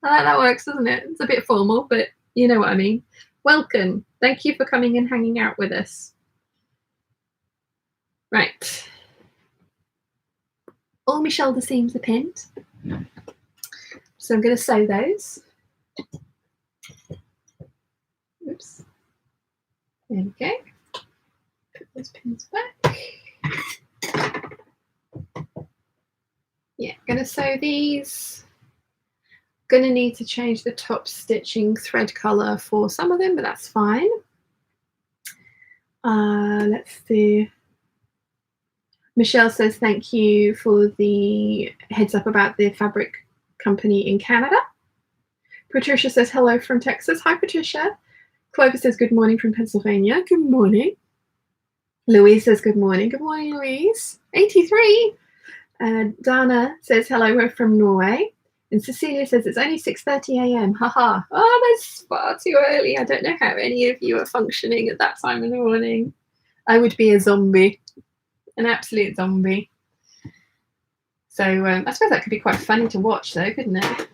Speaker 1: I like that works, doesn't it? It's a bit formal, but you know what I mean. Welcome. Thank you for coming and hanging out with us. Right. All my shoulder seams are pinned. So I'm going to sew those. Oops. There we go. Put those pins back. Yeah, going to sew these. Going to need to change the top stitching thread color for some of them, but that's fine. Let's see. Michelle says thank you for the heads up about the fabric company in Canada. Patricia says hello from Texas. Hi, Patricia. Clover says good morning from Pennsylvania. Good morning. Louise says good morning. Good morning, Louise. 83. Dana says hello, we're from Norway. And Cecilia says it's only 6:30 a.m. Haha. Oh, that's far too early. I don't know how any of you are functioning at that time in the morning. I would be a zombie. An absolute zombie. So I suppose that could be quite funny to watch though, couldn't it?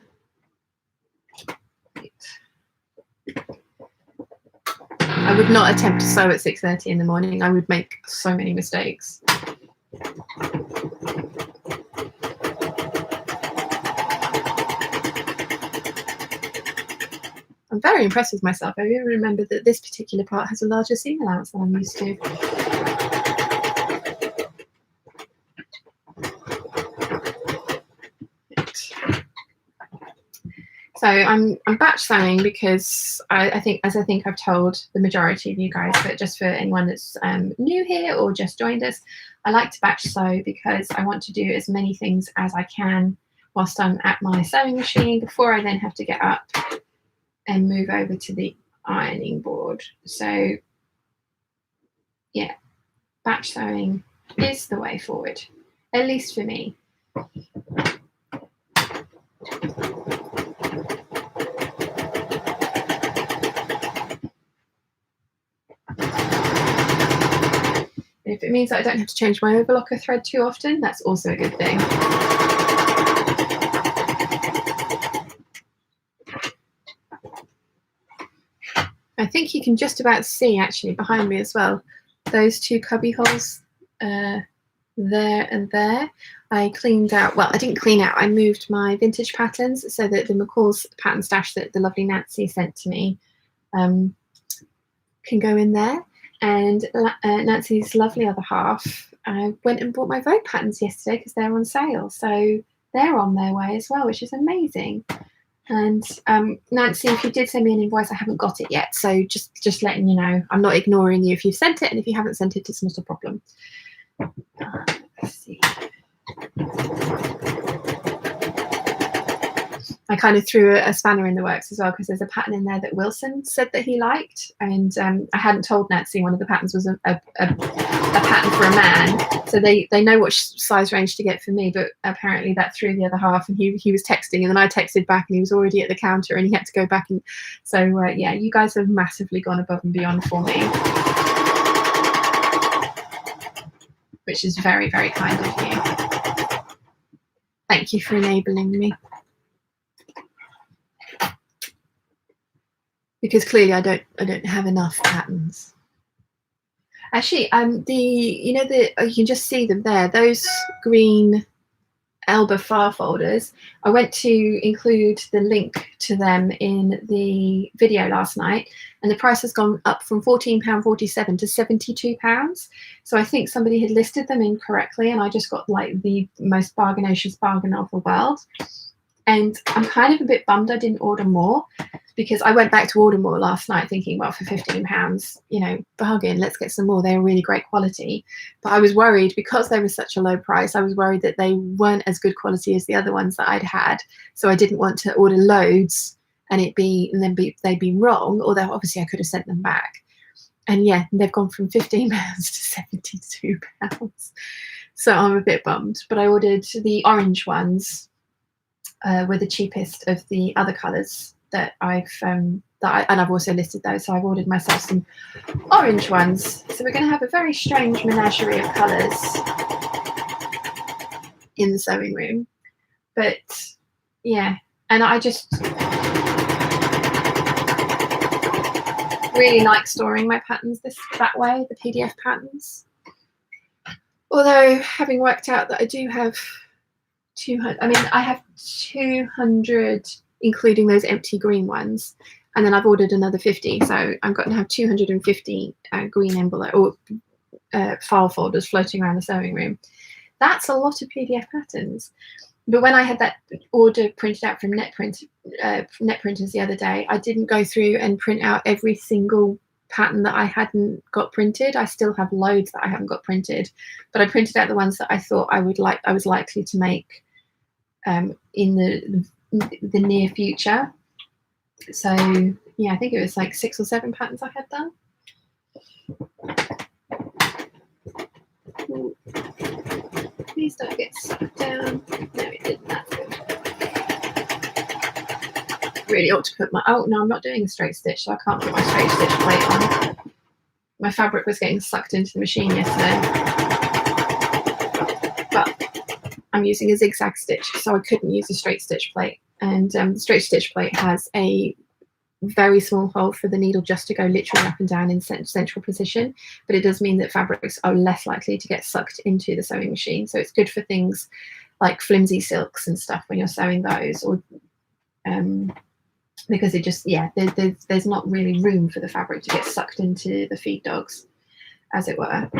Speaker 1: I I would not attempt to sew at 6:30 in the morning. I would make so many mistakes. I'm very impressed with myself. I really remember that this particular part has a larger seam allowance than I'm used to. So I'm batch sewing because I think I've told the majority of you guys, but just for anyone that's new here or just joined us, I like to batch sew because I want to do as many things as I can whilst I'm at my sewing machine before I then have to get up and move over to the ironing board. So yeah, batch sewing is the way forward, at least for me. If it means that I don't have to change my overlocker thread too often, that's also a good thing. I think you can just about see actually behind me as well, those two cubby holes there and there. I cleaned out, well, I didn't clean out, I moved my vintage patterns so that the McCall's pattern stash that the lovely Nancy sent to me can go in there. And Nancy's lovely other half, I went and bought my Vogue patterns yesterday because they're on sale. So they're on their way as well, which is amazing. And Nancy, if you did send me an invoice, I haven't got it yet. So just letting you know, I'm not ignoring you if you've sent it. And if you haven't sent it, it's not a problem. Let's see. I kind of threw a spanner in the works as well because there's a pattern in there that Wilson said that he liked, and I hadn't told Nancy one of the patterns was a pattern for a man, so they know what size range to get for me, but apparently that threw the other half, and he was texting, and then I texted back and he was already at the counter and he had to go back, and so yeah, you guys have massively gone above and beyond for me, which is very, very kind of you. Thank you for enabling me. Because clearly I don't have enough patterns. Actually, you can just see them there. Those green Elba file folders. I went to include the link to them in the video last night, and the price has gone up from £14.47 to £72. So I think somebody had listed them incorrectly, and I just got like the most bargainacious bargain of the world. And I'm kind of a bit bummed I didn't order more, because I went back to order more last night thinking, well, for £15, you know, bargain, let's get some more. They're really great quality. But I was worried because they were such a low price, I was worried that they weren't as good quality as the other ones that I'd had. So I didn't want to order loads and they'd be wrong, although obviously I could have sent them back. And yeah, they've gone from £15 to £72. So I'm a bit bummed. But I ordered the orange ones. Were the cheapest of the other colours that I've and I've also listed those, so I've ordered myself some orange ones. So we're going to have a very strange menagerie of colours in the sewing room. But yeah, and I just really like storing my patterns that way, the PDF patterns. Although having worked out that I do have 200, I mean, I have 200, including those empty green ones, and then I've ordered another 50, so I'm going to have 250 green envelope or file folders floating around the sewing room. That's a lot of PDF patterns. But when I had that order printed out from net printers the other day, I didn't go through and print out every single pattern that I hadn't got printed. I still have loads that I haven't got printed, but I printed out the ones that I thought I was likely to make in the near future. So yeah, I think it was like 6 or 7 patterns I had done. Ooh. Please don't get sucked down. No, it didn't. That's good. Really ought to put my, oh no, I'm not doing a straight stitch, so I can't put my straight stitch plate on. My fabric was getting sucked into the machine yesterday, but I'm using a zigzag stitch, so I couldn't use a straight stitch plate. And the straight stitch plate has a very small hole for the needle just to go literally up and down in central position, but it does mean that fabrics are less likely to get sucked into the sewing machine. So it's good for things like flimsy silks and stuff when you're sewing those, or because it just, yeah, there's not really room for the fabric to get sucked into the feed dogs, as it were.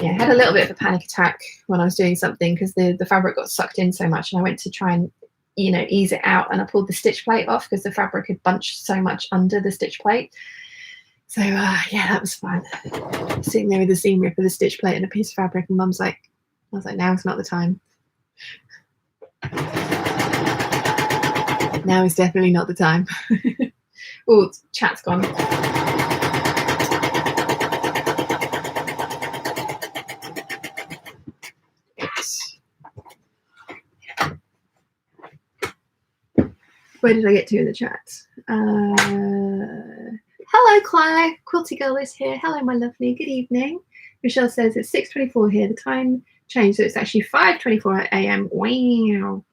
Speaker 1: Yeah, I had a little bit of a panic attack when I was doing something because the fabric got sucked in so much, and I went to try and, you know, ease it out, and I pulled the stitch plate off because the fabric had bunched so much under the stitch plate. So yeah, that was fun. Sitting there with the seam ripper, the stitch plate, and a piece of fabric, and Mum's like, I was like, now is not the time. Now is definitely not the time. Oh, chat's gone. Where did I get to in the chat? Hello, Claire. Quilty Girl is here. Hello, my lovely. Good evening. Michelle says it's 6:24 here. The time changed, so it's actually 5:24 a.m. Wow.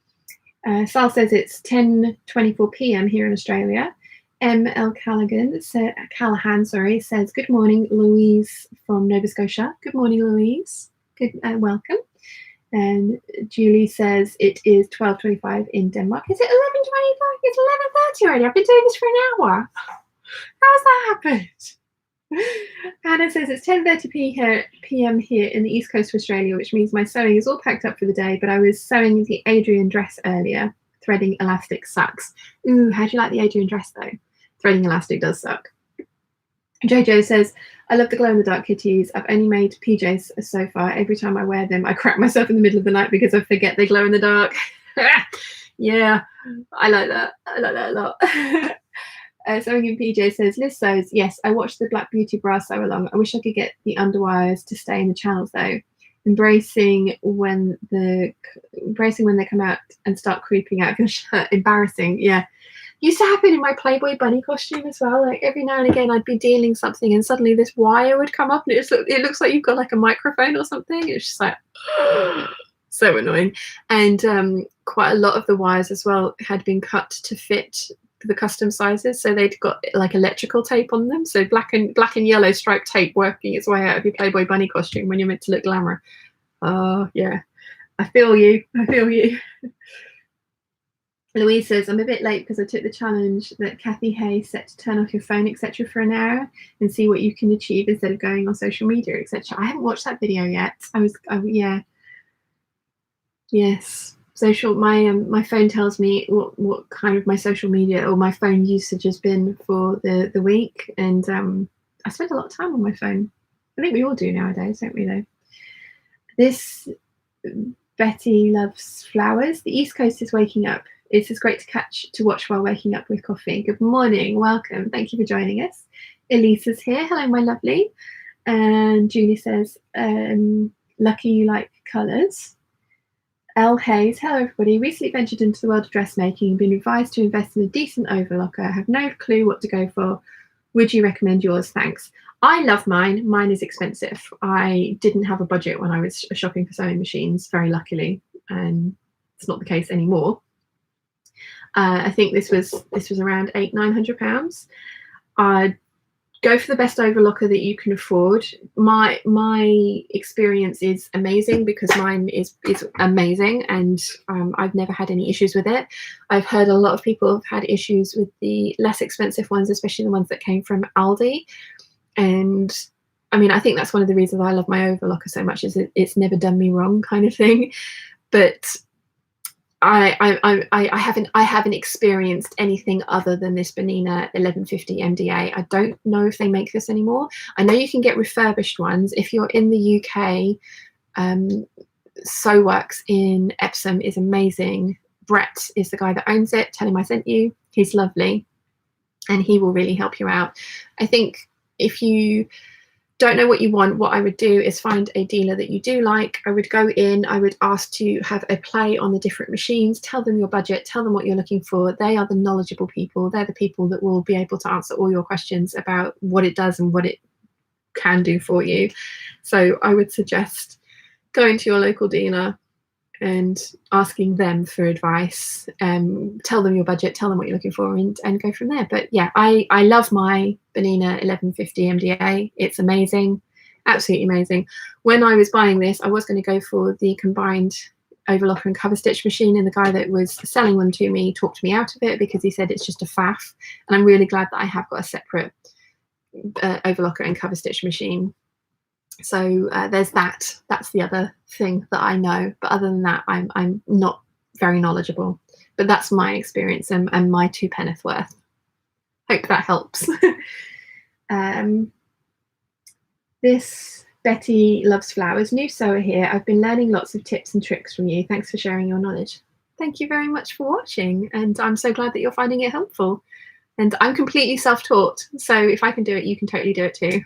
Speaker 1: Sal says it's 10:24 p.m. here in Australia. M.L. Callahan says, good morning, Louise from Nova Scotia. Good morning, Louise. Good, welcome. And Julie says it is 12:25 in Denmark. Is it 11:25? It's 11:30 already. I've been doing this for an hour. How's that happened? Hannah says it's 10:30 p.m. here in the east coast of Australia, which means my sewing is all packed up for the day, but I was sewing the Adrian dress earlier, threading elastic sucks. Ooh, how do you like the Adrian dress though? Threading elastic does suck. Jojo says, I love the glow-in-the-dark kitties. I've only made PJs so far. Every time I wear them, I crack myself in the middle of the night because I forget they glow in the dark. Yeah, I like that. I like that a lot. Sewing in PJ says, Liz sews, yes, I watched the Black Beauty bra sew along. I wish I could get the underwires to stay in the channels though. Embracing when they come out and start creeping out of your shirt. Embarrassing, yeah. Used to happen in my Playboy bunny costume as well. Like every now and again I'd be dealing something and suddenly this wire would come up and it looks like you've got like a microphone or something. It's just like so annoying. And quite a lot of the wires as well had been cut to fit the custom sizes, so they'd got like electrical tape on them, so black and yellow striped tape working its way out of your Playboy bunny costume when you're meant to look glamour. Oh yeah, I feel you. Louise says, I'm a bit late because I took the challenge that Kathy Hay set to turn off your phone, etc. for an hour and see what you can achieve instead of going on social media, etc. I haven't watched that video yet. Yeah. Yes. Social, my phone tells me what kind of my social media or my phone usage has been for the week, and I spend a lot of time on my phone. I think we all do nowadays, don't we though? This Betty loves flowers. The East Coast is waking up. It's just great to watch while waking up with coffee. Good morning, welcome. Thank you for joining us. Elisa's here. Hello, my lovely. And Julie says, lucky you like colours. L. Hayes, hello everybody. Recently ventured into the world of dressmaking and been advised to invest in a decent overlocker. I have no clue what to go for. Would you recommend yours? Thanks. I love mine. Mine is expensive. I didn't have a budget when I was shopping for sewing machines, very luckily, and it's not the case anymore. I think this was around £800–900. I'd go for the best overlocker that you can afford. My experience is amazing because mine is amazing, and I've never had any issues with it. I've heard a lot of people have had issues with the less expensive ones, especially the ones that came from Aldi. And I mean, I think that's one of the reasons I love my overlocker so much, is it's never done me wrong kind of thing. But I haven't experienced anything other than this Bernina 1150 MDA. I don't know if they make this anymore. I know you can get refurbished ones. If you're in the UK, Sew Works in Epsom is amazing. Brett is the guy that owns it. Tell him I sent you. He's lovely, and he will really help you out. I think if you don't know what you want, what I would do is find a dealer that you do like. I would go in, I would ask to have a play on the different machines, tell them your budget, tell them what you're looking for. They are the knowledgeable people. They're the people that will be able to answer all your questions about what it does and what it can do for you. So I would suggest going to your local dealer and asking them for advice. Tell them your budget, tell them what you're looking for, and go from there. But yeah, I love my Bernina 1150 MDA. It's amazing, absolutely amazing. When I was buying this, I was going to go for the combined overlocker and cover stitch machine, and the guy that was selling them to me talked me out of it because he said it's just a faff. And I'm really glad that I have got a separate overlocker and cover stitch machine. So there's that. That's the other thing that I know. But other than that, I'm not very knowledgeable. But that's my experience and my 2 penneth worth. Hope that helps. This Betty Loves Flowers, new sewer here. I've been learning lots of tips and tricks from you. Thanks for sharing your knowledge. Thank you very much for watching, and I'm so glad that you're finding it helpful. And I'm completely self-taught, so if I can do it, you can totally do it too.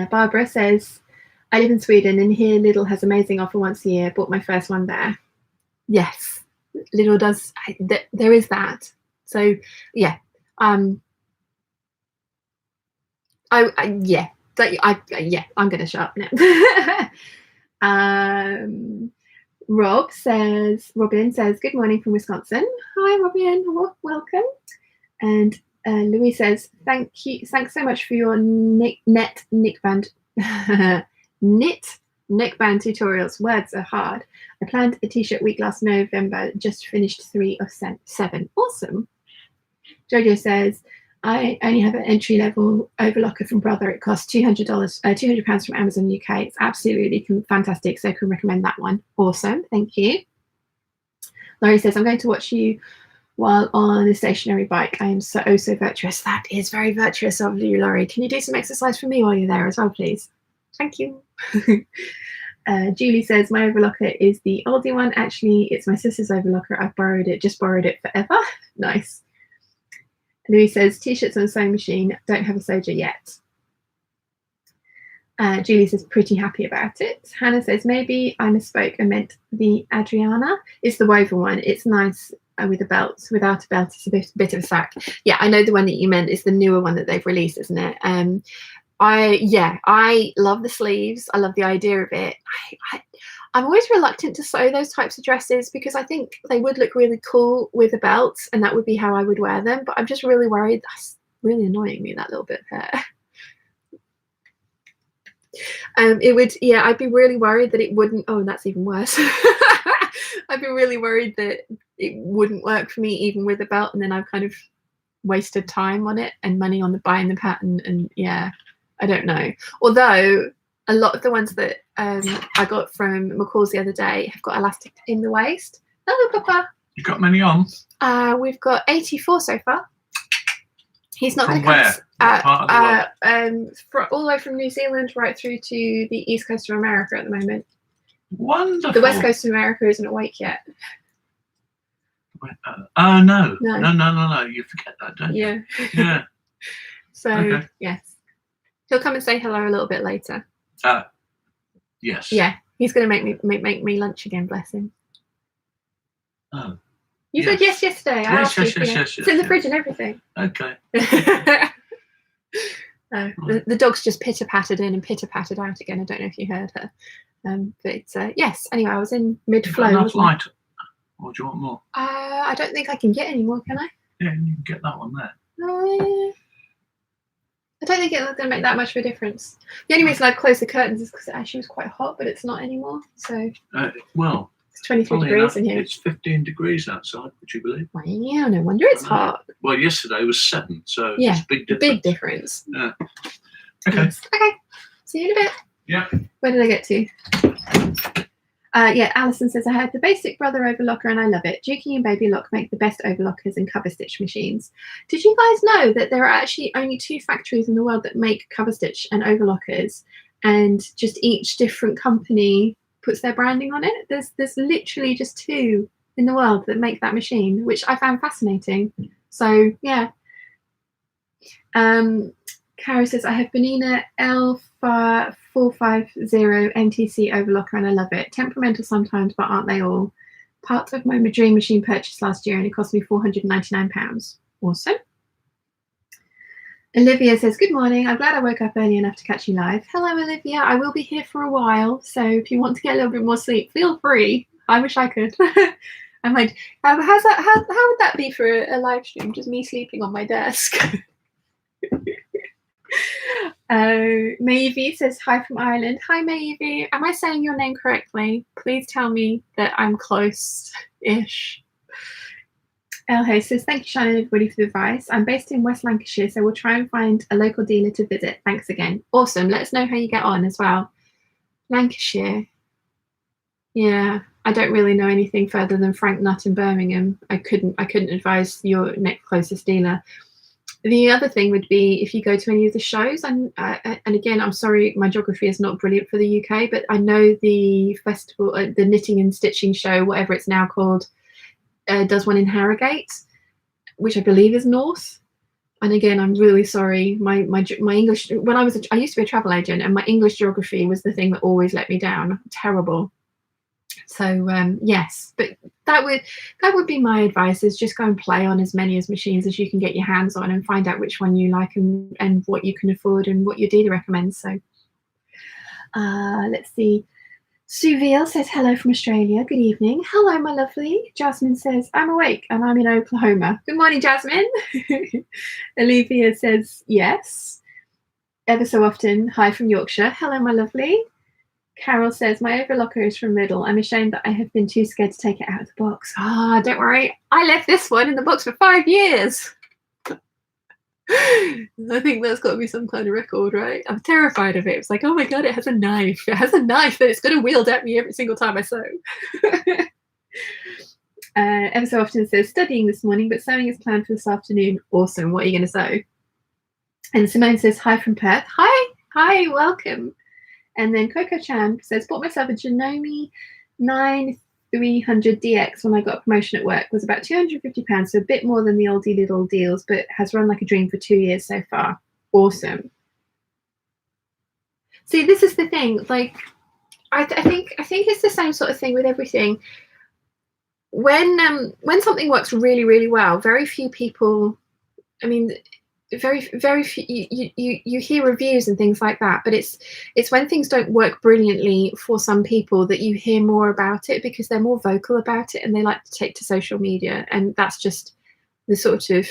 Speaker 1: Barbara says, I live in Sweden and here Lidl has amazing offer once a year. Bought my first one there. Yes, Lidl does. There is that. So yeah, I'm gonna shut up now. Robin says, good morning from Wisconsin. Hi Robin, welcome. And Louis says, thanks so much for your neckband tutorials. Words are hard. I planned a t-shirt week last November, just finished 3 of 7. Awesome. Jojo says, I only have an entry-level overlocker from Brother. It costs £200 from Amazon UK. It's absolutely fantastic, so I can recommend that one. Awesome, thank you. Laurie says, I'm going to watch you while on a stationary bike. I am so virtuous. That is very virtuous of you, Laurie. Can you do some exercise for me while you're there as well, please? Thank you. Julie says, my overlocker is the oldie one. Actually, it's my sister's overlocker. I've just borrowed it forever. Nice. Louis says, t-shirts on a sewing machine. Don't have a soja yet. Julie says, pretty happy about it. Hannah says, maybe I misspoke. I meant the Adriana. It's the woven one. It's nice with a belt. Without a belt, it's a bit of a sack. Yeah, I know the one that you meant is the newer one that they've released, isn't it? I love the sleeves. I love the idea of it. I'm always reluctant to sew those types of dresses because I think they would look really cool with a belt, and that would be how I would wear them. But I'm just really worried. That's really annoying me, that little bit of hair. It would, yeah, I'd be really worried that it wouldn't. Oh, that's even worse. I'd be really worried that it wouldn't work for me even with a belt, and then I've kind of wasted time on it and money on buying the pattern. And yeah, I don't know. Although a lot of the ones that I got from McCall's the other day have got elastic in the waist. Hello, Papa.
Speaker 3: You got many on?
Speaker 1: We've got 84 so far. He's not
Speaker 3: From
Speaker 1: going to
Speaker 3: where?
Speaker 1: all the way from New Zealand right through to the east coast of America at the moment.
Speaker 3: Wonderful.
Speaker 1: The west coast of America isn't awake yet.
Speaker 3: Oh no. No. You forget that, don't you?
Speaker 1: Yeah.
Speaker 3: Yeah.
Speaker 1: So
Speaker 3: okay.
Speaker 1: Yes, he'll come and say hello a little bit later.
Speaker 3: Yes.
Speaker 1: Yeah, he's going to make me lunch again. Bless him.
Speaker 3: Oh.
Speaker 1: You said yes yesterday.
Speaker 3: Yes.
Speaker 1: It's in the fridge and everything.
Speaker 3: Okay.
Speaker 1: The dog's just pitter-pattered in and pitter-pattered out again. I don't know if you heard her. But yes, anyway, I was in mid-flow.
Speaker 3: Enough light, or do you want more?
Speaker 1: I don't think I can get any more, can I?
Speaker 3: Yeah, you can get that one there.
Speaker 1: I don't think it's going to make that much of a difference. The only reason I'd close the curtains is because it actually was quite hot, but it's not anymore. So
Speaker 3: well,
Speaker 1: it's 23 degrees in here.
Speaker 3: It's 15 degrees outside, would you believe?
Speaker 1: Wow, no wonder it's hot.
Speaker 3: Well, yesterday was 7, so
Speaker 1: yeah,
Speaker 3: it's a big difference.
Speaker 1: Big difference.
Speaker 3: Yeah. Okay.
Speaker 1: Yes. Okay. See you in a bit.
Speaker 3: Yeah.
Speaker 1: Where did I get to? Yeah, Alison says, I had the basic Brother overlocker and I love it. Dukey and Baby Lock make the best overlockers and cover stitch machines. Did you guys know that there are actually only 2 factories in the world that make cover stitch and overlockers, and just each different company puts their branding on it? There's literally just 2 in the world that make that machine, which I found fascinating. So yeah. Cara says, I have Bernina L450 MTC overlocker and I love it. Temperamental sometimes, but aren't they all? Part of my dream machine purchase last year and it cost me £499. Awesome. Olivia says, good morning. I'm glad I woke up early enough to catch you live. Hello, Olivia. I will be here for a while. So if you want to get a little bit more sleep, feel free. I wish I could. I'm like, how would that be for a live stream? Just me sleeping on my desk. Maevie says, hi from Ireland. Hi, Maevie. Am I saying your name correctly? Please tell me that I'm close-ish. Elho says, thank you, Shannon, everybody, for the advice. I'm based in West Lancashire, so we'll try and find a local dealer to visit. Thanks again. Awesome. Let us know how you get on as well. Lancashire. Yeah, I don't really know anything further than Frank Nutt in Birmingham. I couldn't advise your next closest dealer. The other thing would be if you go to any of the shows, and again, I'm sorry, my geography is not brilliant for the UK, but I know the festival, the knitting and stitching show, whatever it's now called, does one in Harrogate, which I believe is north. And again, I'm really sorry. My English, when I used to be a travel agent, and my English geography was the thing that always let me down. Terrible. So yes, but that would be my advice, is just go and play on as many machines as you can get your hands on and find out which one you like and what you can afford and what your dealer recommends. So let's see. Sue Veal says, hello from Australia. Good evening. Hello, my lovely. Jasmine says, I'm awake and I'm in Oklahoma. Good morning, Jasmine. Olivia says, yes. Ever so often, hi from Yorkshire. Hello, my lovely. Carol says, my overlocker is from Riddle. I'm ashamed that I have been too scared to take it out of the box. Ah, don't worry. I left this one in the box for 5 years. I think that's got to be some kind of record, right? I'm terrified of it. It's like, oh my God, it has a knife. It has a knife that it's going to wield at me every single time I sew. Ever so often says, studying this morning, but sewing is planned for this afternoon. Awesome. What are you going to sew? And Simone says, hi from Perth. Hi, welcome. And then Coco Chan says, bought myself a Janome 9300 DX when I got a promotion at work. Was about £250, so a bit more than the oldie little deals, but has run like a dream for 2 years so far. Awesome. See, this is the thing. Like, I think it's the same sort of thing with everything. When something works really, really well, very few people. I mean, very few, you hear reviews and things like that, but it's when things don't work brilliantly for some people that you hear more about it, because they're more vocal about it and they like to take to social media, and that's just the sort of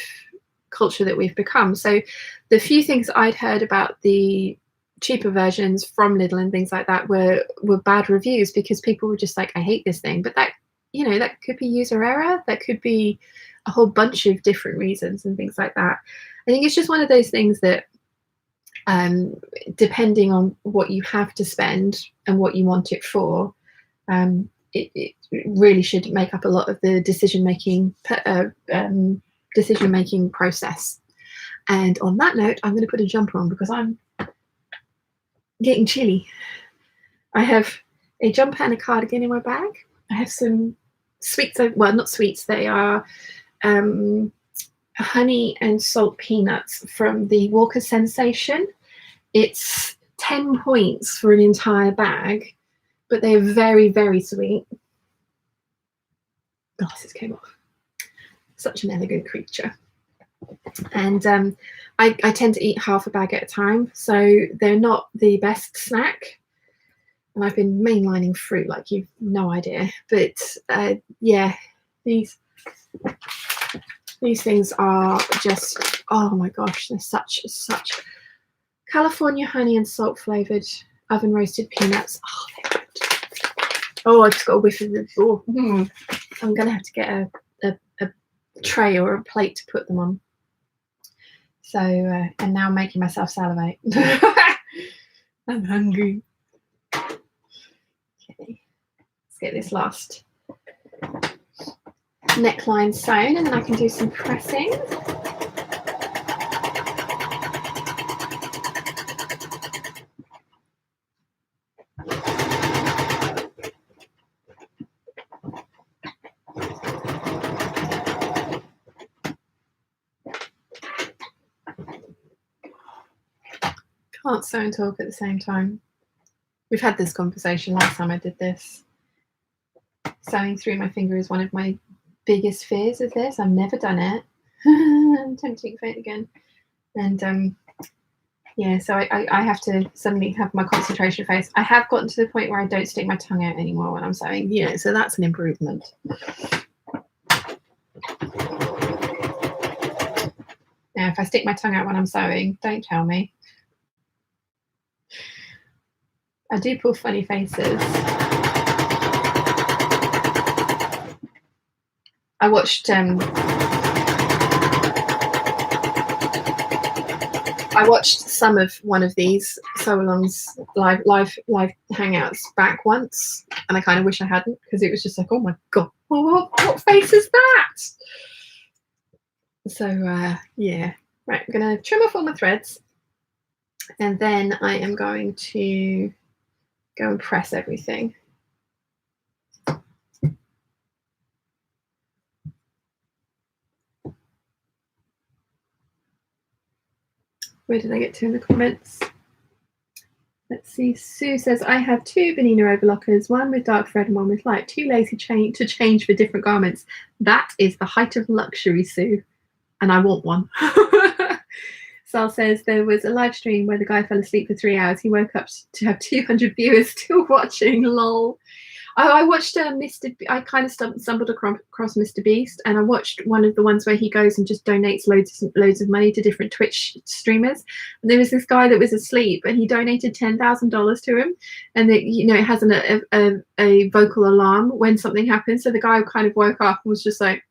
Speaker 1: culture that we've become. So the few things I'd heard about the cheaper versions from Lidl and things like that were bad reviews, because people were just like, I hate this thing. But that, you know, that could be user error, that could be a whole bunch of different reasons and things like that. I think it's just one of those things that depending on what you have to spend and what you want it for, it really should make up a lot of the decision-making process. And on that note, I'm going to put a jumper on because I'm getting chilly. I have a jumper and a cardigan in my bag. I have some sweets, well, not sweets, they are honey and salt peanuts from the Walker Sensation. It's 10 points for an entire bag, but they're very, very sweet. Glasses came off. Such an elegant creature. And I tend to eat half a bag at a time, so they're not the best snack. And I've been mainlining fruit like you've no idea. But yeah, these things are just, oh my gosh, they're such California honey and salt flavored oven roasted peanuts. Oh, they're good. Oh, I've just got a whiff of the door. I'm gonna have to get a tray or a plate to put them on. So and now I'm making myself salivate. I'm hungry. Okay, let's get this last neckline sewn and then I can do some pressing. Can't sew and talk at the same time. We've had this conversation last time I did this. Sewing through my finger is one of my biggest fears of this. I've never done it. I'm tempting to faint again. And yeah, so I have to suddenly have my concentration face. I have gotten to the point where I don't stick my tongue out anymore when I'm sewing, you know, so that's an improvement. Now, if I stick my tongue out when I'm sewing, don't tell me. I do pull funny faces. I watched some of one of these sew-alongs live hangouts back once, and I kind of wish I hadn't, because it was just like, oh my god, what face is that? So yeah, right, I'm gonna trim off all my threads, and then I am going to go and press everything. Where did I get to in the comments? Let's see. Sue says, I have 2 Bernina overlockers, one with dark thread and one with light. Too lazy to change for different garments. That is the height of luxury, Sue. And I want one. Sal says, there was a live stream where the guy fell asleep for 3 hours. He woke up to have 200 viewers still watching. Lol. I watched I kind of stumbled across Mr. Beast, and I watched one of the ones where he goes and just donates loads of money to different Twitch streamers. And there was this guy that was asleep, and he donated $10,000 to him, and it has a vocal alarm when something happens. So the guy kind of woke up and was just like,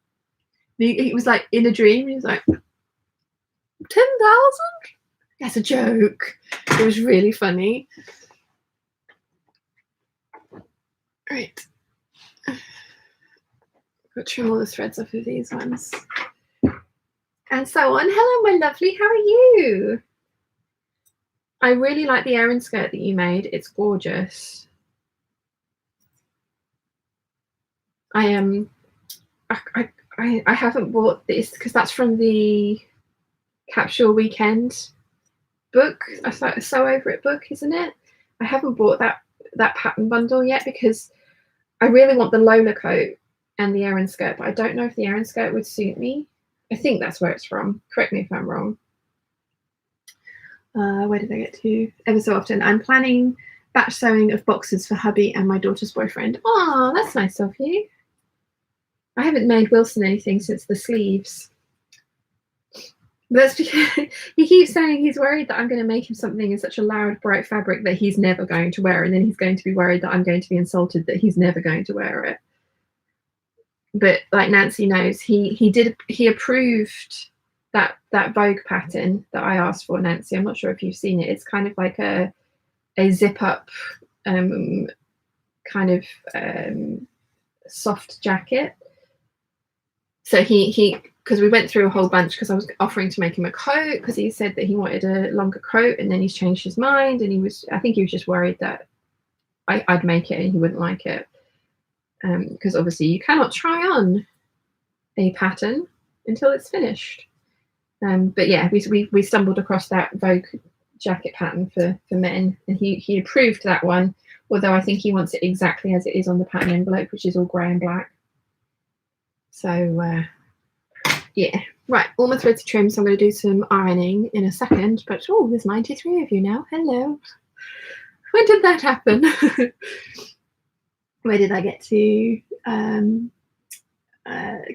Speaker 1: he was like in a dream. He was like, 10,000? That's a joke. It was really funny. Right. Got to trim all the threads off of these ones. And so on. Hello, my lovely. How are you? I really like the Erin skirt that you made. It's gorgeous. I haven't bought this because that's from the Capsule Weekend book. I thought Sew Over It book, isn't it? I haven't bought that pattern bundle yet because I really want the Lola coat and the Erin skirt, but I don't know if the Erin skirt would suit me. I think that's where it's from. Correct me if I'm wrong. Where did I get to? Ever so often. I'm planning batch sewing of boxes for hubby and my daughter's boyfriend. Oh, that's nice of you. I haven't made Wilson anything since the sleeves. That's because he keeps saying he's worried that I'm going to make him something in such a loud, bright fabric that he's never going to wear, and then he's going to be worried that I'm going to be insulted that he's never going to wear it. But like Nancy knows, he approved that Vogue pattern that I asked for, Nancy. I'm not sure if you've seen it. It's kind of like a zip up kind of soft jacket. So he because we went through a whole bunch, because I was offering to make him a coat because he said that he wanted a longer coat, and then he's changed his mind, and I think he was just worried that I'd make it and he wouldn't like it, because obviously you cannot try on a pattern until it's finished. But yeah, we stumbled across that Vogue jacket pattern for men, and he approved that one, although I think he wants it exactly as it is on the pattern envelope, which is all grey and black. So yeah, right, all my threads are trimmed, so I'm going to do some ironing in a second. But oh, there's 93 of you now. Hello. When did that happen? Where did I get to?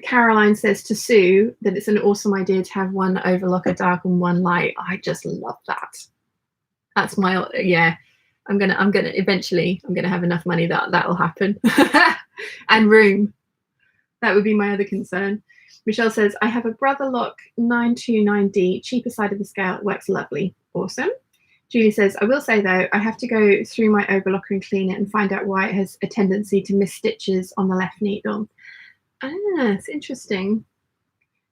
Speaker 1: Caroline says to Sue that it's an awesome idea to have one overlocker dark and one light. I just love that. That's my, yeah. I'm gonna eventually have enough money that'll happen. And room. That would be my other concern. Michelle says, I have a Brother Lock 929D, cheaper side of the scale. It works lovely. Awesome. Julie says, I will say though, I have to go through my overlocker and clean it and find out why it has a tendency to miss stitches on the left needle. Ah, it's interesting.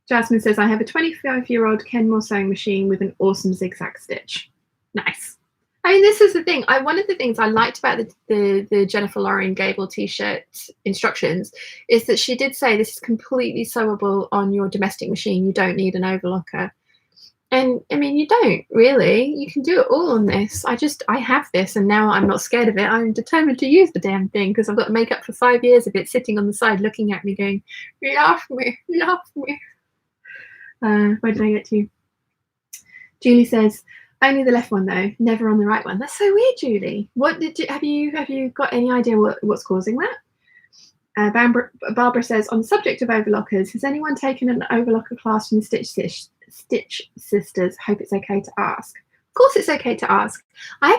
Speaker 1: Jasmine says, I have a 25-year-old Kenmore sewing machine with an awesome zigzag stitch. Nice. I mean, this is the thing. One of the things I liked about the Jennifer Lauren Gable t-shirt instructions is that she did say this is completely sewable on your domestic machine. You don't need an overlocker. And I mean, you don't really. You can do it all on this. I have this, and now I'm not scared of it. I'm determined to use the damn thing because I've got to make up for 5 years of it sitting on the side looking at me going, love me, love me. Where did I get to? Julie says, only the left one though, never on the right one. That's so weird, Julie. What did you have you got any idea what's causing that? Barbara says, on the subject of overlockers, has anyone taken an overlocker class from the Stitch Sisters? Hope it's okay to ask. Of course it's okay to ask. I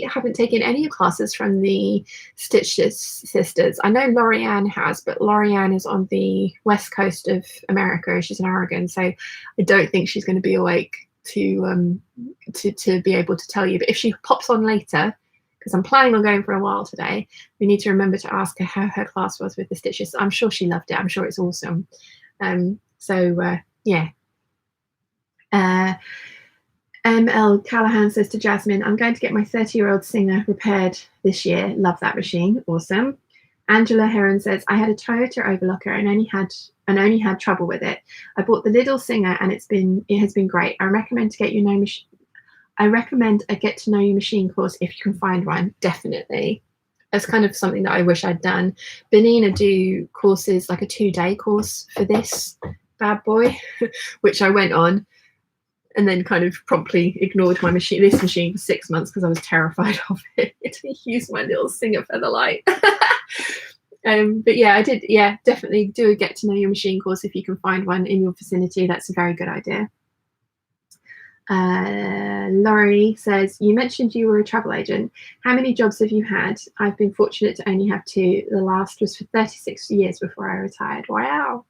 Speaker 1: haven't taken any classes from the Stitch Sisters. I know Lorianne has, but Lorianne is on the west coast of America. She's in Oregon, so I don't think she's going to be awake to be able to tell you. But if she pops on later, because I'm planning on going for a while today, we need to remember to ask her how her class was with the stitches. I'm sure she loved it. I'm sure it's awesome. Yeah. ML Callahan says to Jasmine, I'm going to get my 30-year-old Singer repaired this year. Love that machine. Awesome. Angela Heron says, I had a Toyota Overlocker and only had trouble with it. I bought the little Singer and it has been great. I recommend a get to know you machine course if you can find one. Definitely. That's kind of something that I wish I'd done. Benina do courses, like a 2-day course for this bad boy, which I went on and then kind of promptly ignored this machine for 6 months because I was terrified of it. To use my little Singer Featherlight. But yeah, I did. Yeah, definitely do a get to know your machine course if you can find one in your vicinity. That's a very good idea. Laurie says, you mentioned you were a travel agent. How many jobs have you had? I've been fortunate to only have 2. The last was for 36 years before I retired. Wow.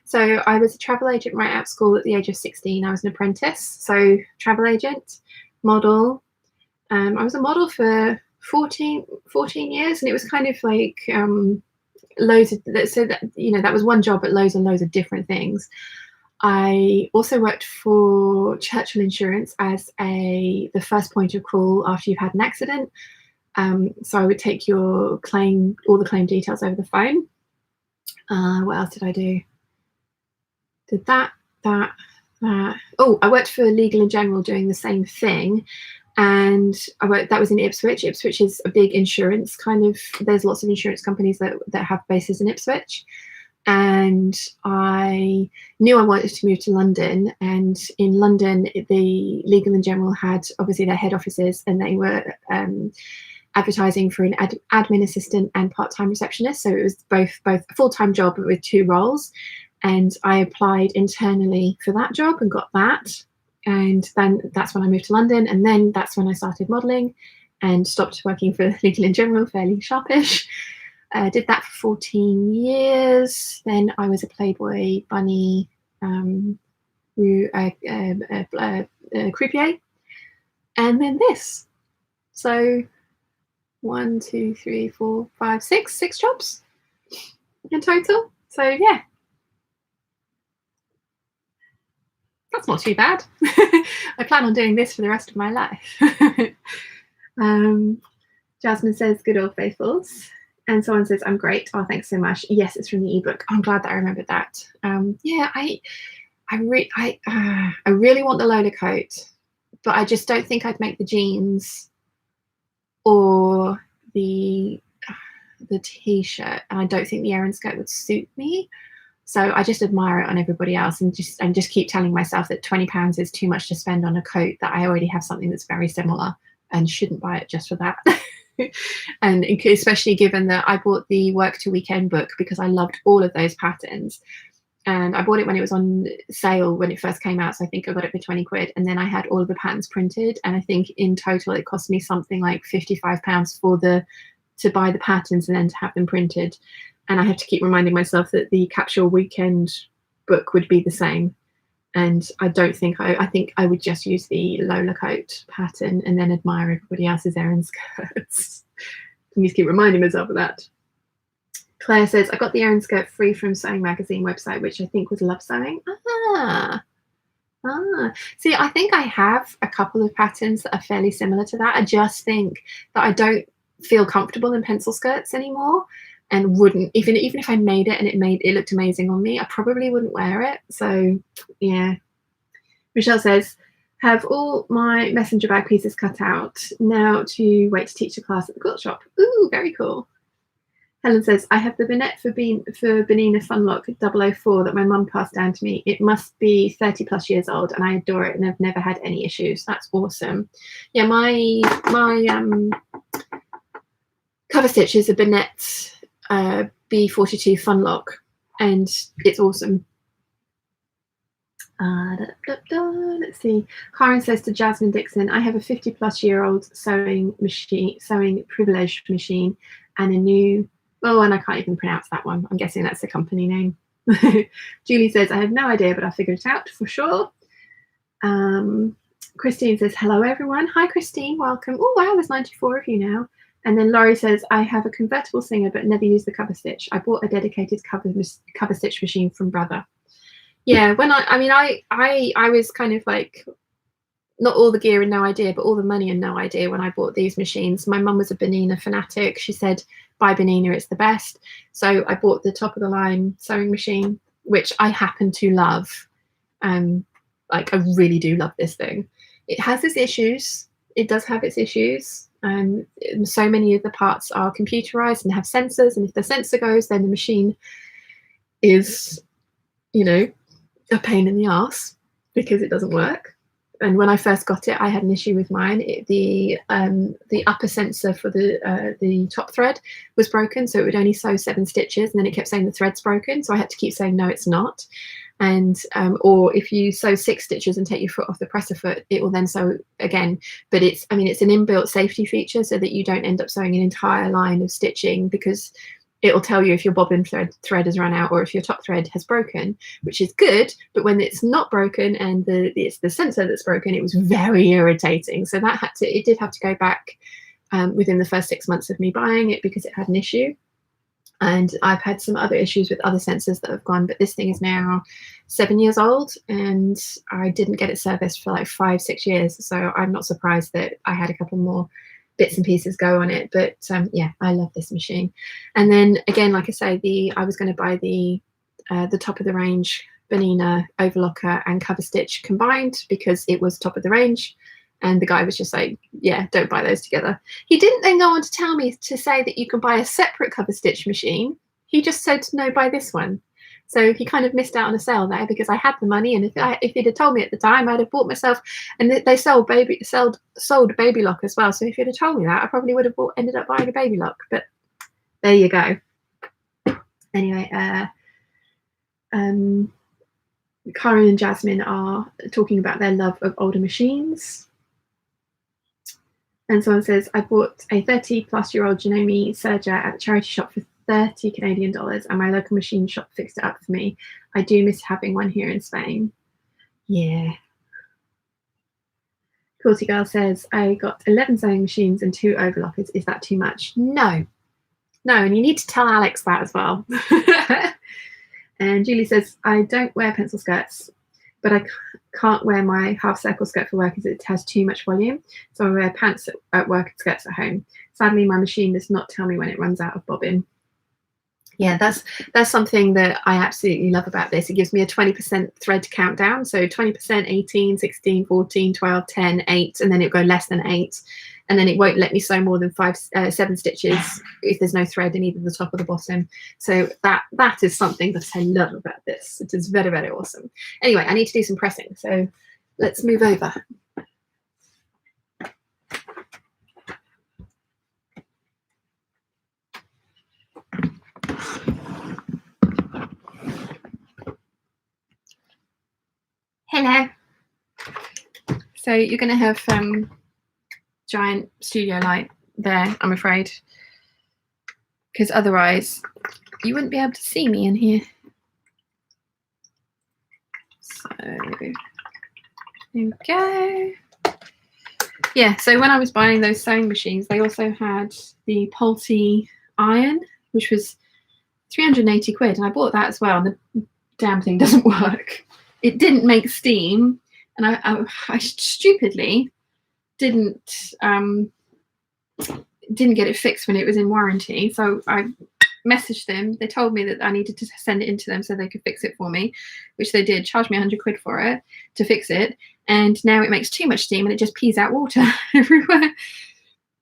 Speaker 1: So I was a travel agent right out of school at the age of 16. I was an apprentice. So travel agent, model. I was a model for 14 years, and it was kind of like loads of, so that, you know, that was one job, but loads and loads of different things. I also worked for Churchill Insurance as the first point of call after you've had an accident. So I would take your claim, all the claim details over the phone. What else did I do? Did that. Oh, I worked for Legal & General doing the same thing. And that was in Ipswich. Ipswich is a big insurance kind of, there's lots of insurance companies that have bases in Ipswich. And I knew I wanted to move to London, and in London the Legal & General had obviously their head offices, and they were advertising for an admin assistant and part-time receptionist, so it was both a full-time job with 2 roles. And I applied internally for that job and got that, and then that's when I moved to London, and then that's when I started modelling and stopped working for Legal & General, fairly sharpish. Did that for 14 years. Then I was a Playboy bunny croupier, and then this. So 1, 2, 3, 4, 5, 6 jobs in total. So yeah, that's not too bad. I plan on doing this for the rest of my life. Jasmine says, good old faithfuls. And someone says, I'm great. Oh, thanks so much. Yes, it's from the ebook. I'm glad that I remembered that. Yeah, I really want the Lola coat, but I just don't think I'd make the jeans or the t-shirt, and I don't think the Erin skirt would suit me. So I just admire it on everybody else, and just keep telling myself that £20 is too much to spend on a coat that I already have something that's very similar, and shouldn't buy it just for that. And especially given that I bought the Work to Weekend book because I loved all of those patterns, and I bought it when it was on sale when it first came out, so I think I got it for 20 quid, and then I had all of the patterns printed, and I think in total it cost me something like £55 to buy the patterns and then to have them printed. And I have to keep reminding myself that the Capsule Weekend book would be the same. And I don't think, I think I would just use the Lola coat pattern and then admire everybody else's Erin skirts. I need to keep reminding myself of that. Claire says, I got the Erin skirt free from Sewing Magazine website, which I think was Love Sewing. See, I think I have a couple of patterns that are fairly similar to that. I just think that I don't feel comfortable in pencil skirts anymore, and wouldn't, even if I made it and it looked amazing on me, I probably wouldn't wear it. So yeah. Michelle says, have all my messenger bag pieces cut out now to wait to teach a class at the quilt shop. Ooh, very cool. Helen says, I have the Binet for Benina Funlock 004 that my mum passed down to me. It must be 30 plus years old and I adore it and I've never had any issues. That's awesome. Yeah, my cover stitch is a Binet B42 Funlock and it's awesome. Let's see. Karen says to Jasmine Dixon, I have a 50-plus-year-old sewing privilege machine and a new, oh, and I can't even pronounce that one. I'm guessing that's the company name. Julie says, I have no idea, but I'll figure it out for sure. Christine says, hello, everyone. Hi, Christine. Welcome. Oh, wow, there's 94 of you now. And then Laurie says, I have a convertible Singer, but never use the cover stitch. I bought a dedicated cover stitch machine from Brother. Yeah, when I was kind of like, not all the gear and no idea, but all the money and no idea when I bought these machines. My mum was a Benina fanatic. She said, buy Benina, it's the best. So I bought the top of the line sewing machine, which I happen to love. Like, I really do love this thing. It has its issues. It does have its issues. So many of the parts are computerized and have sensors. And if the sensor goes, then the machine is, you know, a pain in the ass because it doesn't work. And when I first got it, I had an issue with mine. The upper sensor for the top thread was broken, so it would only sew 7 stitches, and then it kept saying the thread's broken. So I had to keep saying no, it's not. And or if you sew 6 stitches and take your foot off the presser foot, it will then sew again. But it's an inbuilt safety feature so that you don't end up sewing an entire line of stitching, because it will tell you if your bobbin thread has run out or if your top thread has broken, which is good. But when it's not broken and it's the sensor that's broken, it was very irritating. So that it did have to go back within the first 6 months of me buying it because it had an issue. And I've had some other issues with other sensors that have gone, but this thing is now 7 years old and I didn't get it serviced for like 5-6 years. So I'm not surprised that I had a couple more bits and pieces go on it. But yeah, I love this machine. And then again, like I say, I was going to buy the top of the range Benina Overlocker and cover stitch combined because it was top of the range. And the guy was just like, yeah, don't buy those together. He didn't then go on to tell me to say that you can buy a separate cover stitch machine. He just said, no, buy this one. So he kind of missed out on a sale there because I had the money. And if he'd have told me at the time, I'd have bought myself, and they sold baby lock as well. So if he'd have told me that, I probably would have ended up buying a baby lock. But there you go. Anyway, Karen and Jasmine are talking about their love of older machines. And someone says, I bought a 30-plus-year-old Janome serger at the charity shop for $30 Canadian, and my local machine shop fixed it up for me. I do miss having one here in Spain. Yeah. Quilty Girl says, I got 11 sewing machines and 2 overlockers. Is that too much? No. No, and you need to tell Alex that as well. And Julie says, I don't wear pencil skirts, but I can't wear my half circle skirt for work as it has too much volume. So I wear pants at work and skirts at home. Sadly, my machine does not tell me when it runs out of bobbin. Yeah, that's something that I absolutely love about this. It gives me a 20% thread countdown. So 20%, 18, 16, 14, 12, 10, 8, and then it'll go less than 8. And then it won't let me sew more than 7 stitches if there's no thread in either the top or the bottom. So that is something that I love about this. It is very, very awesome. Anyway, I need to do some pressing. So let's move over. Hello. So you're going to have giant studio light there, I'm afraid, because otherwise you wouldn't be able to see me in here. So there we go. Yeah, so when I was buying those sewing machines, they also had the Pulte iron, which was 380 quid, and I bought that as well, and the damn thing doesn't work. It didn't make steam, and I stupidly didn't get it fixed when it was in warranty. So I messaged them. They told me that I needed to send it into them so they could fix it for me, which they did. Charged me 100 quid for it to fix it, and now it makes too much steam and it just pees out water everywhere.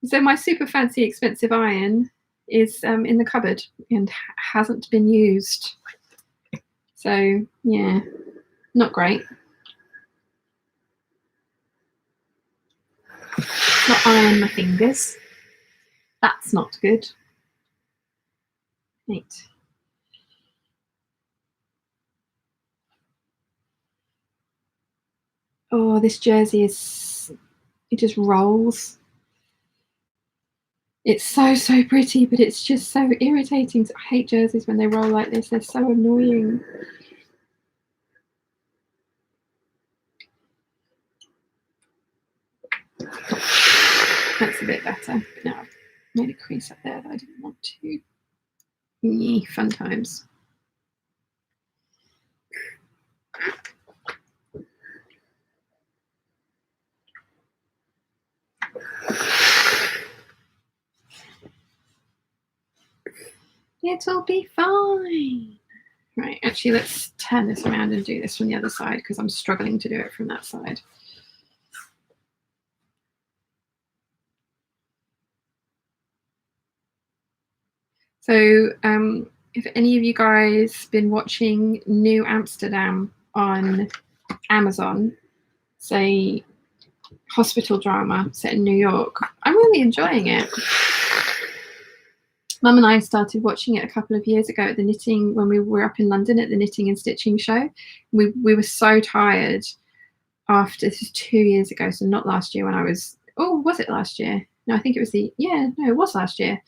Speaker 1: So my super fancy expensive iron is in the cupboard and hasn't been used. So yeah, not great. Not iron my fingers. That's not good. Right. Oh, this jersey it just rolls. It's so pretty, but it's just so irritating. I hate jerseys when they roll like this. They're so annoying. That's a bit better. No, I've made a crease up there that I didn't want to. Yee, fun times. It'll be fine. Right, actually, let's turn this around and do this from the other side because I'm struggling to do it from that side. So if any of you guys been watching New Amsterdam on Amazon, say hospital drama set in New York, I'm really enjoying it. Mum and I started watching it a couple of years ago at the knitting, when we were up in London at the knitting and stitching show. We were so tired after, this is 2 years ago, so not last year when I was, oh, was it last year? No, I think it was it was last year.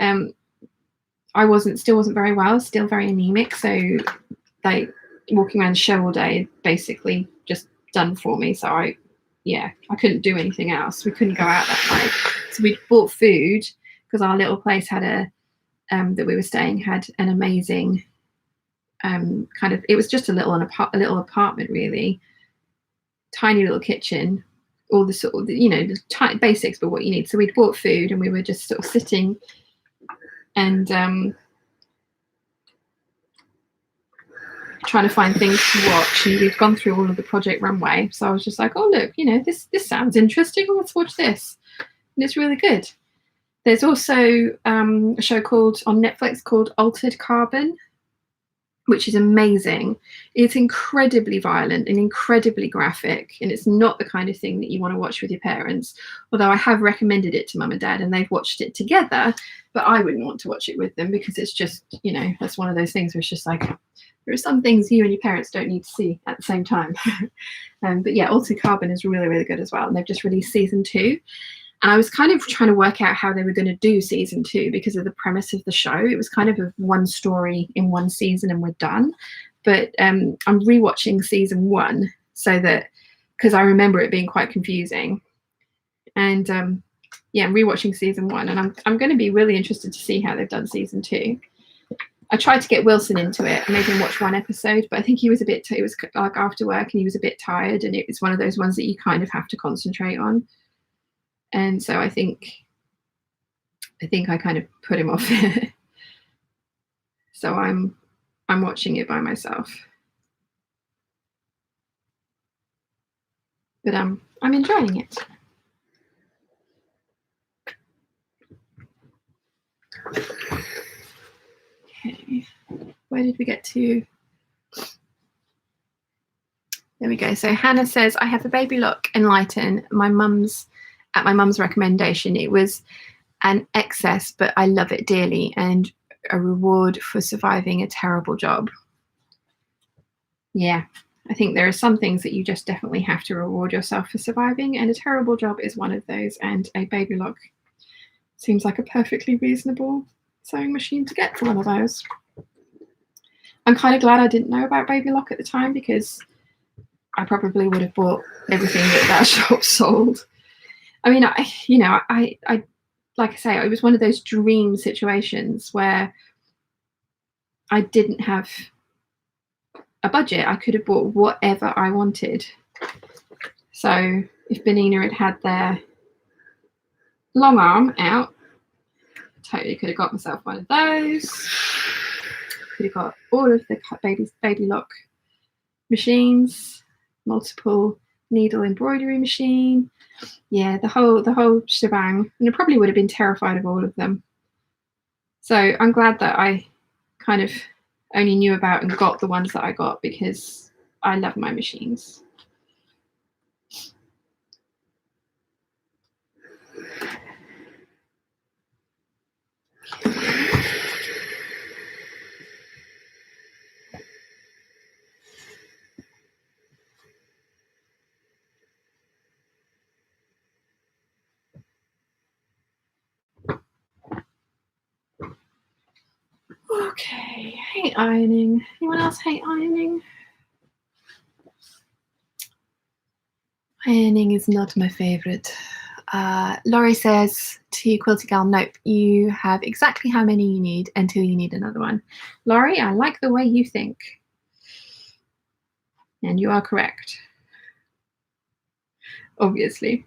Speaker 1: I still wasn't very well, still very anemic. So like walking around the show all day, basically just done for me. So I couldn't do anything else. We couldn't go out that night. So we bought food because our little place had that we were staying had an amazing kind of, it was just a little apartment really, tiny little kitchen, all the sort of, the basics, but what you need. So we'd bought food and we were just sort of sitting and trying to find things to watch, and we've gone through all of the Project Runway. So I was just like, oh look, this sounds interesting, let's watch this, and it's really good. There's also a show on Netflix called Altered Carbon, which is amazing. It's incredibly violent and incredibly graphic, and it's not the kind of thing that you want to watch with your parents. Although I have recommended it to Mum and Dad and they've watched it together, but I wouldn't want to watch it with them because it's just, that's one of those things where it's just like, there are some things you and your parents don't need to see at the same time. But yeah, Altered Carbon is really, really good as well. And they've just released season 2. And I was kind of trying to work out how they were going to do season 2 because of the premise of the show. It was kind of a one story in one season and we're done. But I'm rewatching season 1 so that, because I remember it being quite confusing. And I'm rewatching season 1, and I'm going to be really interested to see how they've done season 2. I tried to get Wilson into it. I made him watch 1 episode, but I think he was it was like after work and he was a bit tired, and it was one of those ones that you kind of have to concentrate on. And so I think I kind of put him off. So I'm watching it by myself. But I'm enjoying it. Okay, where did we get to? There we go. So Hannah says, I have a Baby Lock Enlighten, at my mum's recommendation. It was an excess, but I love it dearly, and a reward for surviving a terrible job. Yeah, I think there are some things that you just definitely have to reward yourself for surviving, and a terrible job is one of those, and a Baby Lock seems like a perfectly reasonable sewing machine to get for one of those. I'm kind of glad I didn't know about Baby Lock at the time, because I probably would have bought everything that shop sold. I mean, I like I say, it was one of those dream situations where I didn't have a budget. I could have bought whatever I wanted. So if Benina had their long arm out, totally could have got myself one of those. Could have got all of the Baby Lock machines, multiple needle embroidery machine. Yeah, the whole shebang. And I probably would have been terrified of all of them. So I'm glad that I kind of only knew about and got the ones that I got, because I love my machines. Okay, hate ironing. Anyone else hate ironing? Ironing is not my favourite. Laurie says to Quilty Gal, nope, you have exactly how many you need until you need another one. Laurie, I like the way you think. And you are correct. Obviously.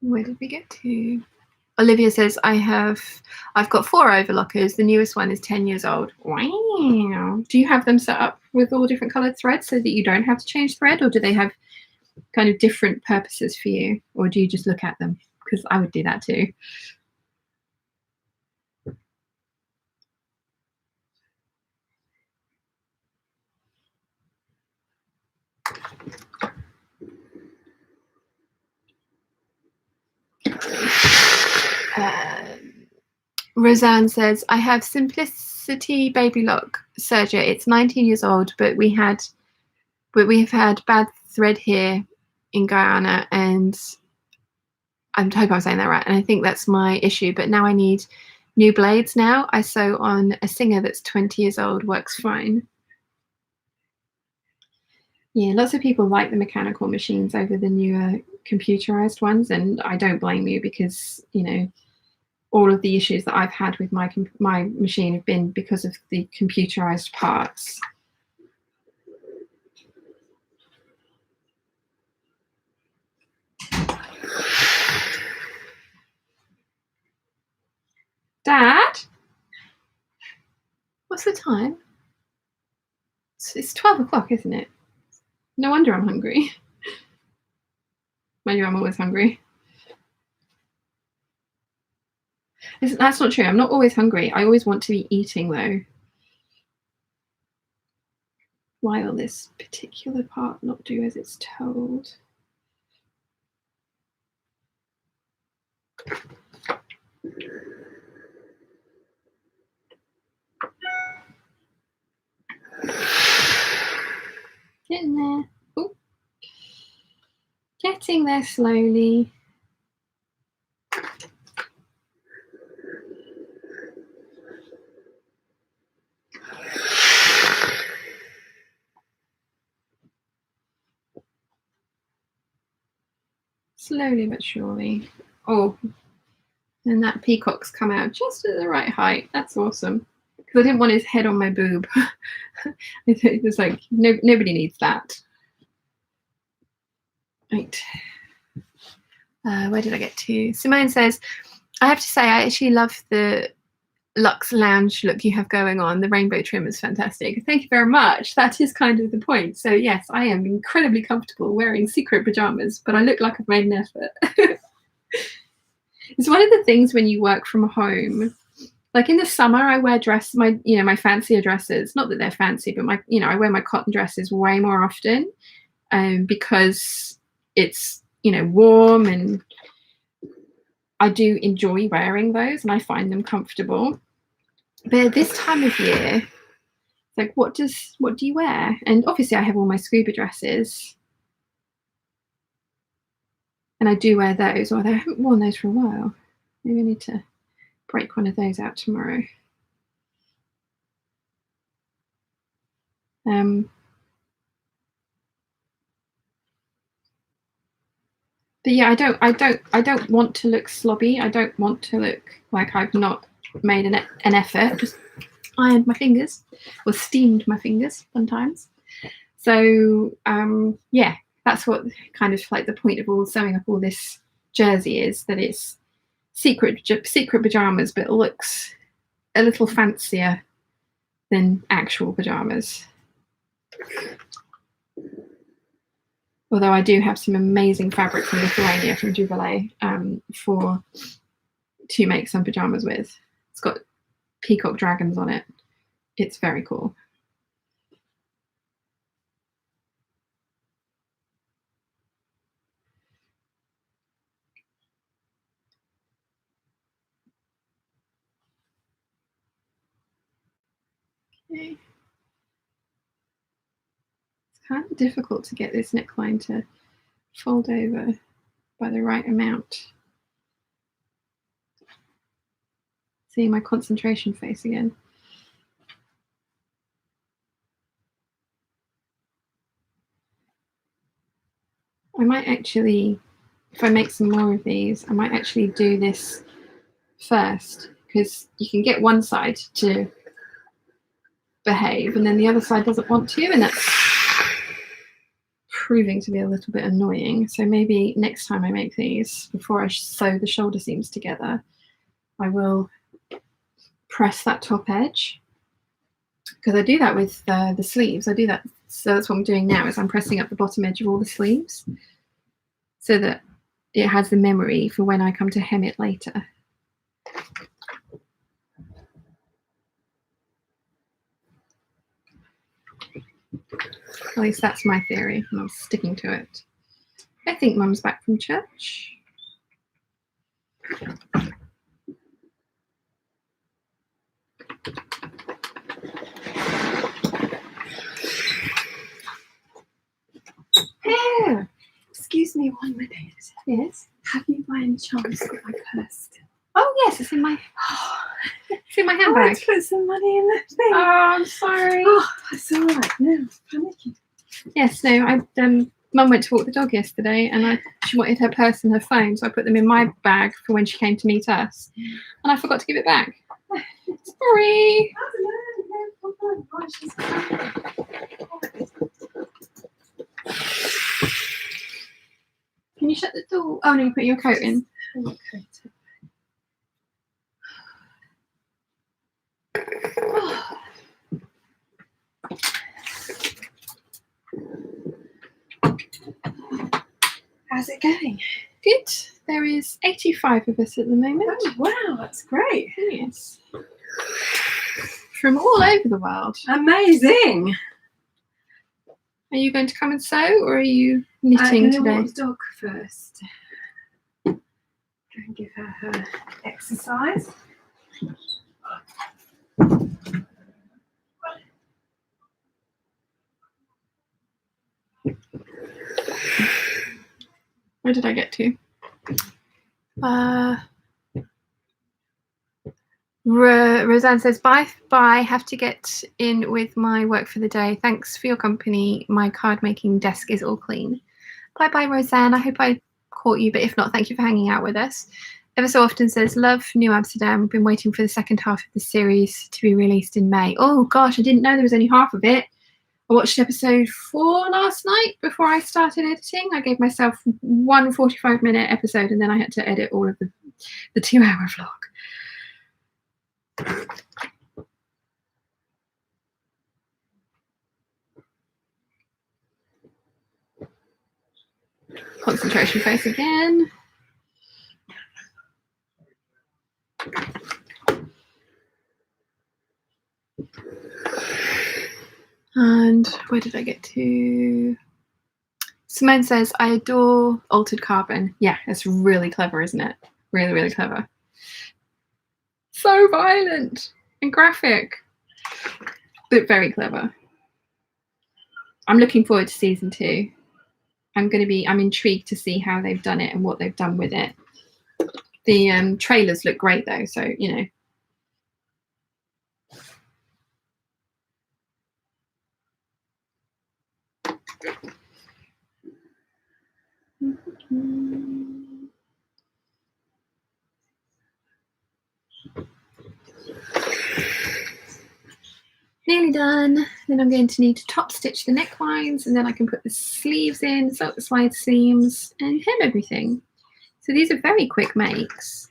Speaker 1: Where did we get to? Olivia says, I've got 4 overlockers. The newest one is 10 years old. Wow. Do you have them set up with all different coloured threads so that you don't have to change thread, or do they have kind of different purposes for you, or do you just look at them? Because I would do that too. Roseanne says, I have Simplicity Baby Lock Serger. It's 19 years old, but we've had bad thread here in Guyana, and I hope I'm saying that right, and I think that's my issue, but now I need new blades now. I sew on a Singer that's 20 years old, works fine. Yeah, lots of people like the mechanical machines over the newer computerized ones, and I don't blame you, because, you know, all of the issues that I've had with my machine have been because of the computerized parts. Dad? What's the time? It's 12 o'clock, isn't it? No wonder I'm hungry. Mind you, I'm always hungry. That's not true. I'm not always hungry. I always want to be eating, though. Why will this particular part not do as it's told? Getting there. Ooh. Getting there slowly. Slowly but surely. Oh, and that peacock's come out just at the right height. That's awesome. Because I didn't want his head on my boob. It was like, nobody needs that. Right. Where did I get to? Simone says, I have to say, I actually love the luxe lounge look you have going on. The rainbow trim is fantastic. Thank you very much. That is kind of the point. So yes, I am incredibly comfortable wearing secret pajamas, but I look like I've made an effort. It's one of the things when you work from home. Like in the summer, I wear my fancier dresses. Not that they're fancy, but I wear my cotton dresses way more often, because it's, warm, and I do enjoy wearing those, and I find them comfortable. But at this time of year, it's like, what do you wear? And obviously, I have all my scuba dresses, and I do wear those. Although I haven't worn those for a while. Maybe I need to break one of those out tomorrow. But yeah, I don't want to look slobby. I don't want to look like I've not made an effort. Just ironed my fingers, or steamed my fingers sometimes. So yeah, that's what kind of like the point of all sewing up all this jersey is, that it's secret pajamas, but it looks a little fancier than actual pajamas. Although I do have some amazing fabric from Lithuania, from Jubilee, to make some pajamas with. It's got peacock dragons on it. It's very cool. Okay. It's kind of difficult to get this neckline to fold over by the right amount. See my concentration face again. I might actually, if I make some more of these, I might actually do this first, because you can get one side to behave and then the other side doesn't want to, and that's proving to be a little bit annoying. So maybe next time I make these, before I sew the shoulder seams together, I will press that top edge, because I do that with the sleeves. I do that, so that's what I'm doing now, is I'm pressing up the bottom edge of all the sleeves so that it has the memory for when I come to hem it later. At least that's my theory, and I'm sticking to it. I think Mum's back from church.
Speaker 2: Yeah. Excuse me 1 minute.
Speaker 1: Yes.
Speaker 2: Have you by any chance got my purse still?
Speaker 1: Oh yes, it's in my
Speaker 2: I
Speaker 1: handbag.
Speaker 2: wanted to put some money in that thing.
Speaker 1: Oh, I'm sorry.
Speaker 2: Oh, that's all right. No, I was panicking.
Speaker 1: Yes, no, Mum went to walk the dog yesterday, and she wanted her purse and her phone, so I put them in my bag for when she came to meet us, and I forgot to give it back. Sorry.
Speaker 2: No problem. Oh, she's fine.
Speaker 1: Can you shut the door? Oh no, you put your coat in.
Speaker 2: Okay. How's it going?
Speaker 1: Good. There is 85 of us at the moment.
Speaker 2: Oh, wow, that's great.
Speaker 1: Yes. From all over the world.
Speaker 2: Amazing.
Speaker 1: Are you going to come and sew, or are you knitting today?
Speaker 2: Walk the dog first. Go and give her exercise.
Speaker 1: Where did I get to? Roseanne says, bye, have to get in with my work for the day. Thanks for your company. My card making desk is all clean. Bye, Roseanne. I hope I caught you, but if not, thank you for hanging out with us. Ever so often says, love New Amsterdam. Been waiting for the second half of the series to be released in May. Oh gosh, I didn't know there was only half of it. I watched episode 4 last night before I started editing. I gave myself one 45-minute episode, and then I had to edit all of the 2-hour vlog. Concentration face again. And where did I get to? Simone says, I adore altered carbon. Yeah, it's really clever, isn't it? Really, really clever. So violent and graphic, but very clever. I'm looking forward to season 2. I'm intrigued to see how they've done it and what they've done with it. The trailers look great though, so you know. Nearly done. Then I'm going to need to top stitch the necklines, and then I can put the sleeves in, sew the slide seams, and hem everything. So these are very quick makes.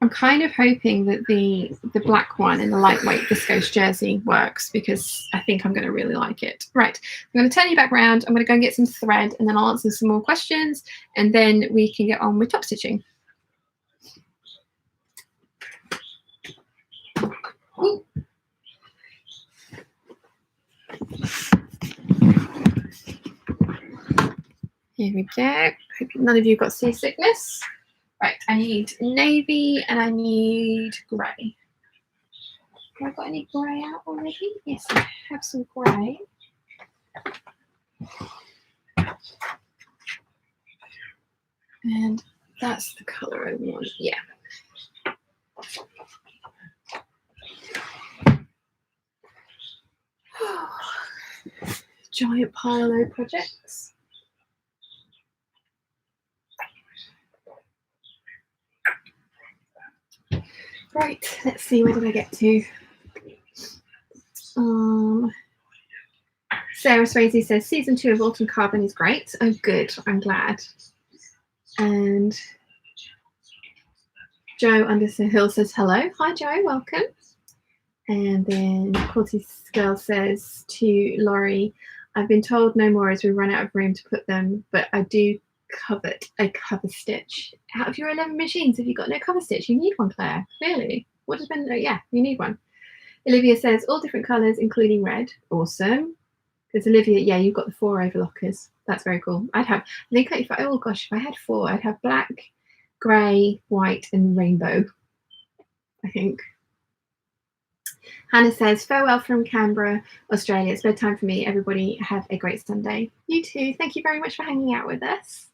Speaker 1: I'm kind of hoping that the black one in the lightweight viscose jersey works, because I think I'm going to really like it. Right, I'm going to turn you back around. I'm going to go and get some thread, and then I'll answer some more questions, and then we can get on with top stitching. Ooh. Here we go. Hope none of you got seasickness. Right, I need navy and I need grey. Have I got any grey out already? Yes, I have some grey. And that's the colour I want, yeah. Giant pile of projects. Right, let's see, where did I get to? Sarah Swayze says season 2 of Autumn Carbon is great. Oh, good, I'm glad. And Joe Underhill says hello. Hi, Joe, welcome. And then Quality Girl says to Laurie, I've been told no more as we run out of room to put them, but I do covet a cover stitch. Out of your 11 machines, have you got no cover stitch? You need one, Claire, clearly. What has been, yeah, you need one. Olivia says all different colours, including red. Awesome. Because Olivia, yeah, you've got the 4 overlockers. That's very cool. I'd have, I think, if I, oh gosh, if I had 4, I'd have black, grey, white, and rainbow, I think. Hannah says, farewell from Canberra, Australia. It's bedtime for me. Everybody have a great Sunday. You too. Thank you very much for hanging out with us.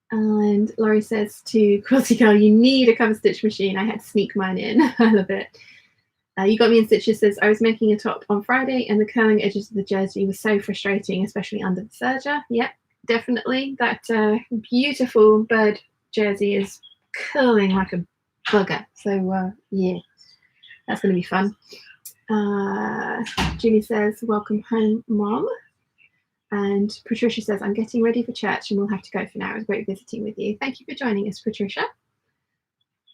Speaker 1: And Laurie says to Quilty Girl, you need a cover stitch machine. I had to sneak mine in. I love it. You got me in stitches says, I was making a top on Friday and the curling edges of the jersey was so frustrating, especially under the serger. Yep, definitely. That beautiful bird jersey is curling like a bugger. So, yeah. That's going to be fun. Julie says, welcome home, Mom. And Patricia says, I'm getting ready for church and we'll have to go for now. It was great visiting with you. Thank you for joining us, Patricia.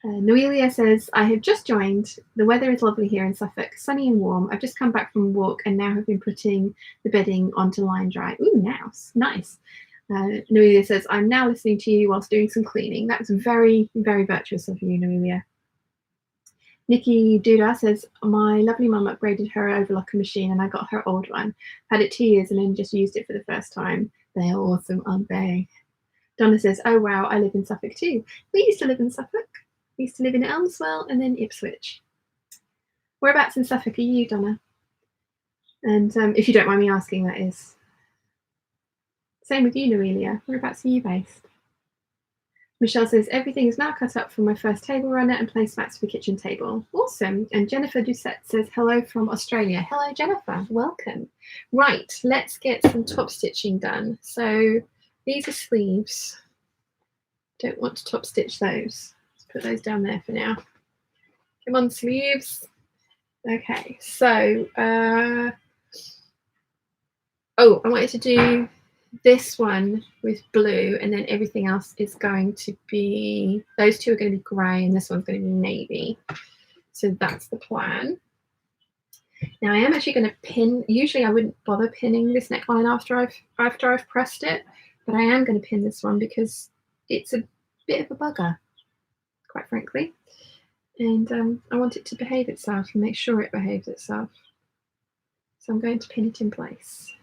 Speaker 1: Noelia says, I have just joined. The weather is lovely here in Suffolk, sunny and warm. I've just come back from a walk and now have been putting the bedding onto line dry. Ooh, nice. Noelia says, I'm now listening to you whilst doing some cleaning. That was very, very virtuous of you, Noelia. Nikki Duda says, my lovely mum upgraded her overlocker machine and I got her old one. Had it 2 years and then just used it for the first time. They're awesome, aren't they? Donna says, oh wow, I live in Suffolk too. We used to live in Suffolk. We used to live in Elmswell and then Ipswich. Whereabouts in Suffolk are you, Donna? And if you don't mind me asking, that is. Same with you, Noelia. Whereabouts are you based? Michelle says, everything is now cut up for my first table runner and placemats for kitchen table. Awesome. And Jennifer Doucette says, hello from Australia. Hello, Jennifer. Welcome. Right, let's get some top stitching done. So these are sleeves. Don't want to top stitch those. Let's put those down there for now. Come on, sleeves. Okay, so, I wanted to do this one with blue and then everything else is going to be, those two are going to be grey and this one's going to be navy. So that's the plan. Now I am actually going to pin, usually I wouldn't bother pinning this neckline after I've pressed it, but I am going to pin this one because it's a bit of a bugger, quite frankly. And I want it to behave itself and make sure it behaves itself. So I'm going to pin it in place.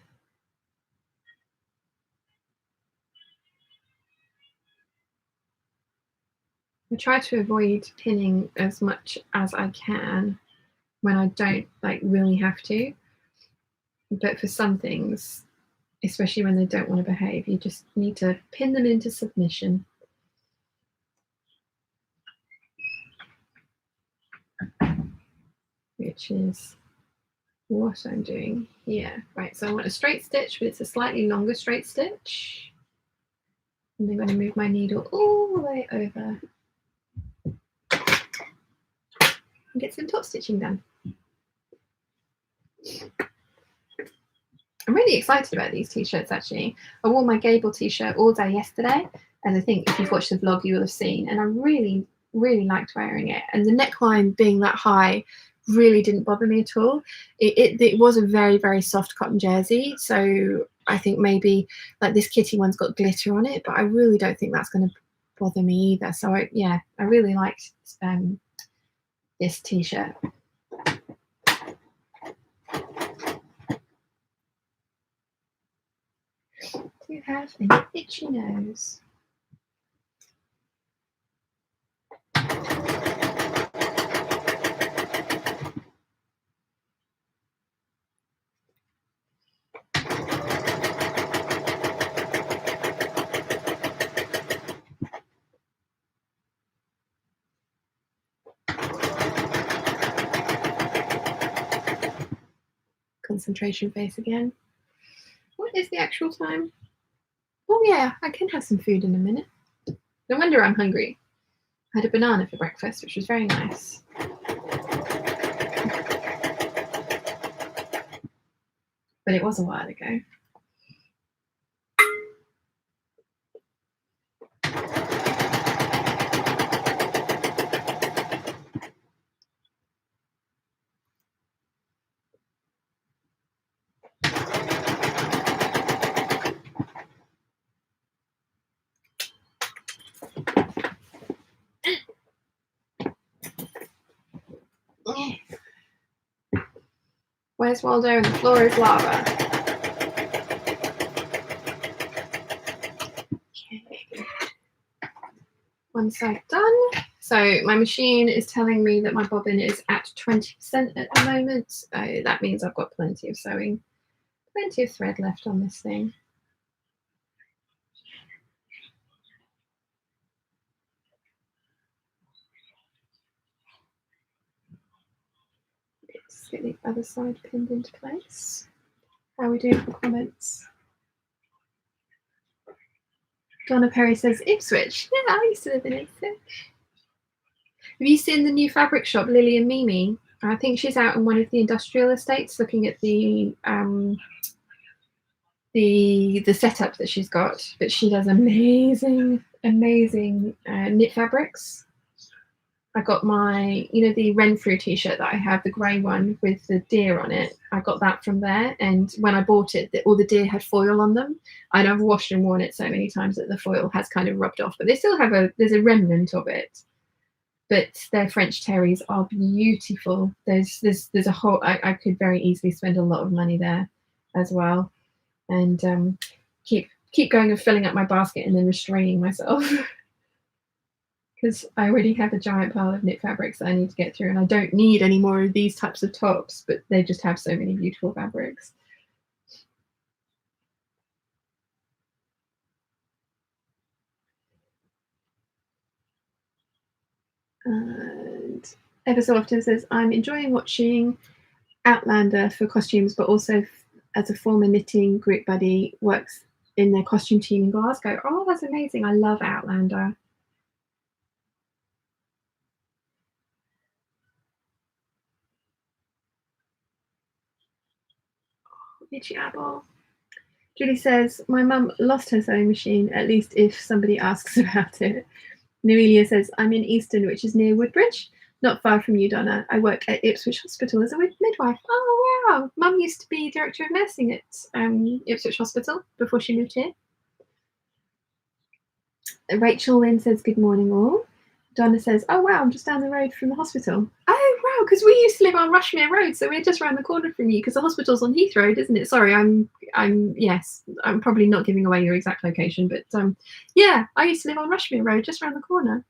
Speaker 1: I try to avoid pinning as much as I can when I don't really have to. But for some things, especially when they don't want to behave, you just need to pin them into submission. Which is what I'm doing here. Right, so I want a straight stitch, but it's a slightly longer straight stitch. And I'm going to move my needle all the way over. And get some top stitching done. I'm really excited about these t-shirts actually. I wore my Gable t-shirt all day yesterday, as I think if you've watched the vlog you will have seen, and I really really liked wearing it, and the neckline being that high really didn't bother me at all. It was a very, very soft cotton jersey, so I think maybe like this kitty one's got glitter on it, but I really don't think that's going to bother me either. So I really liked this t-shirt. Do you have an itchy nose? Concentration face again. What is the actual time? Oh yeah, I can have some food in a minute. No wonder I'm hungry. I had a banana for breakfast, which was very nice. But it was a while ago. Where's Waldo? And the floor is lava. Okay. One side done. So my machine is telling me that my bobbin is at 20% at the moment. That means I've got plenty of sewing, plenty of thread left on this thing. Let's get the other side pinned into place. How are we doing for comments? Donna Perry says Ipswich. Yeah, I used to live in Ipswich. Have you seen the new fabric shop, Lily and Mimi? I think she's out on one of the industrial estates looking at the setup that she's got. But she does amazing knit fabrics. I got my, the Renfrew t-shirt that I have, the grey one with the deer on it. I got that from there, and when I bought it, all the deer had foil on them. And I've washed and worn it so many times that the foil has kind of rubbed off, but they still have there's a remnant of it. But their French terries are beautiful. There's a whole, I could very easily spend a lot of money there as well, and keep going and filling up my basket and then restraining myself. Because I already have a giant pile of knit fabrics that I need to get through, and I don't need any more of these types of tops, but they just have so many beautiful fabrics. And ever so often says, I'm enjoying watching Outlander for costumes, but also as a former knitting group buddy, works in their costume team in Glasgow. Oh, that's amazing. I love Outlander. Itchy eyeball. Julie says, my mum lost her sewing machine, at least if somebody asks about it. Noelia says, I'm in Easton, which is near Woodbridge, not far from you, Donna. I work at Ipswich Hospital as a midwife. Oh, wow. Mum used to be Director of Nursing at Ipswich Hospital before she moved here. Rachel Lynn says, good morning, all. Donna says, oh, wow, I'm just down the road from the hospital. Oh, wow, because we used to live on Rushmere Road, so we're just around the corner from you, because the hospital's on Heath Road, isn't it? Sorry, I'm probably not giving away your exact location, but yeah, I used to live on Rushmere Road, just around the corner.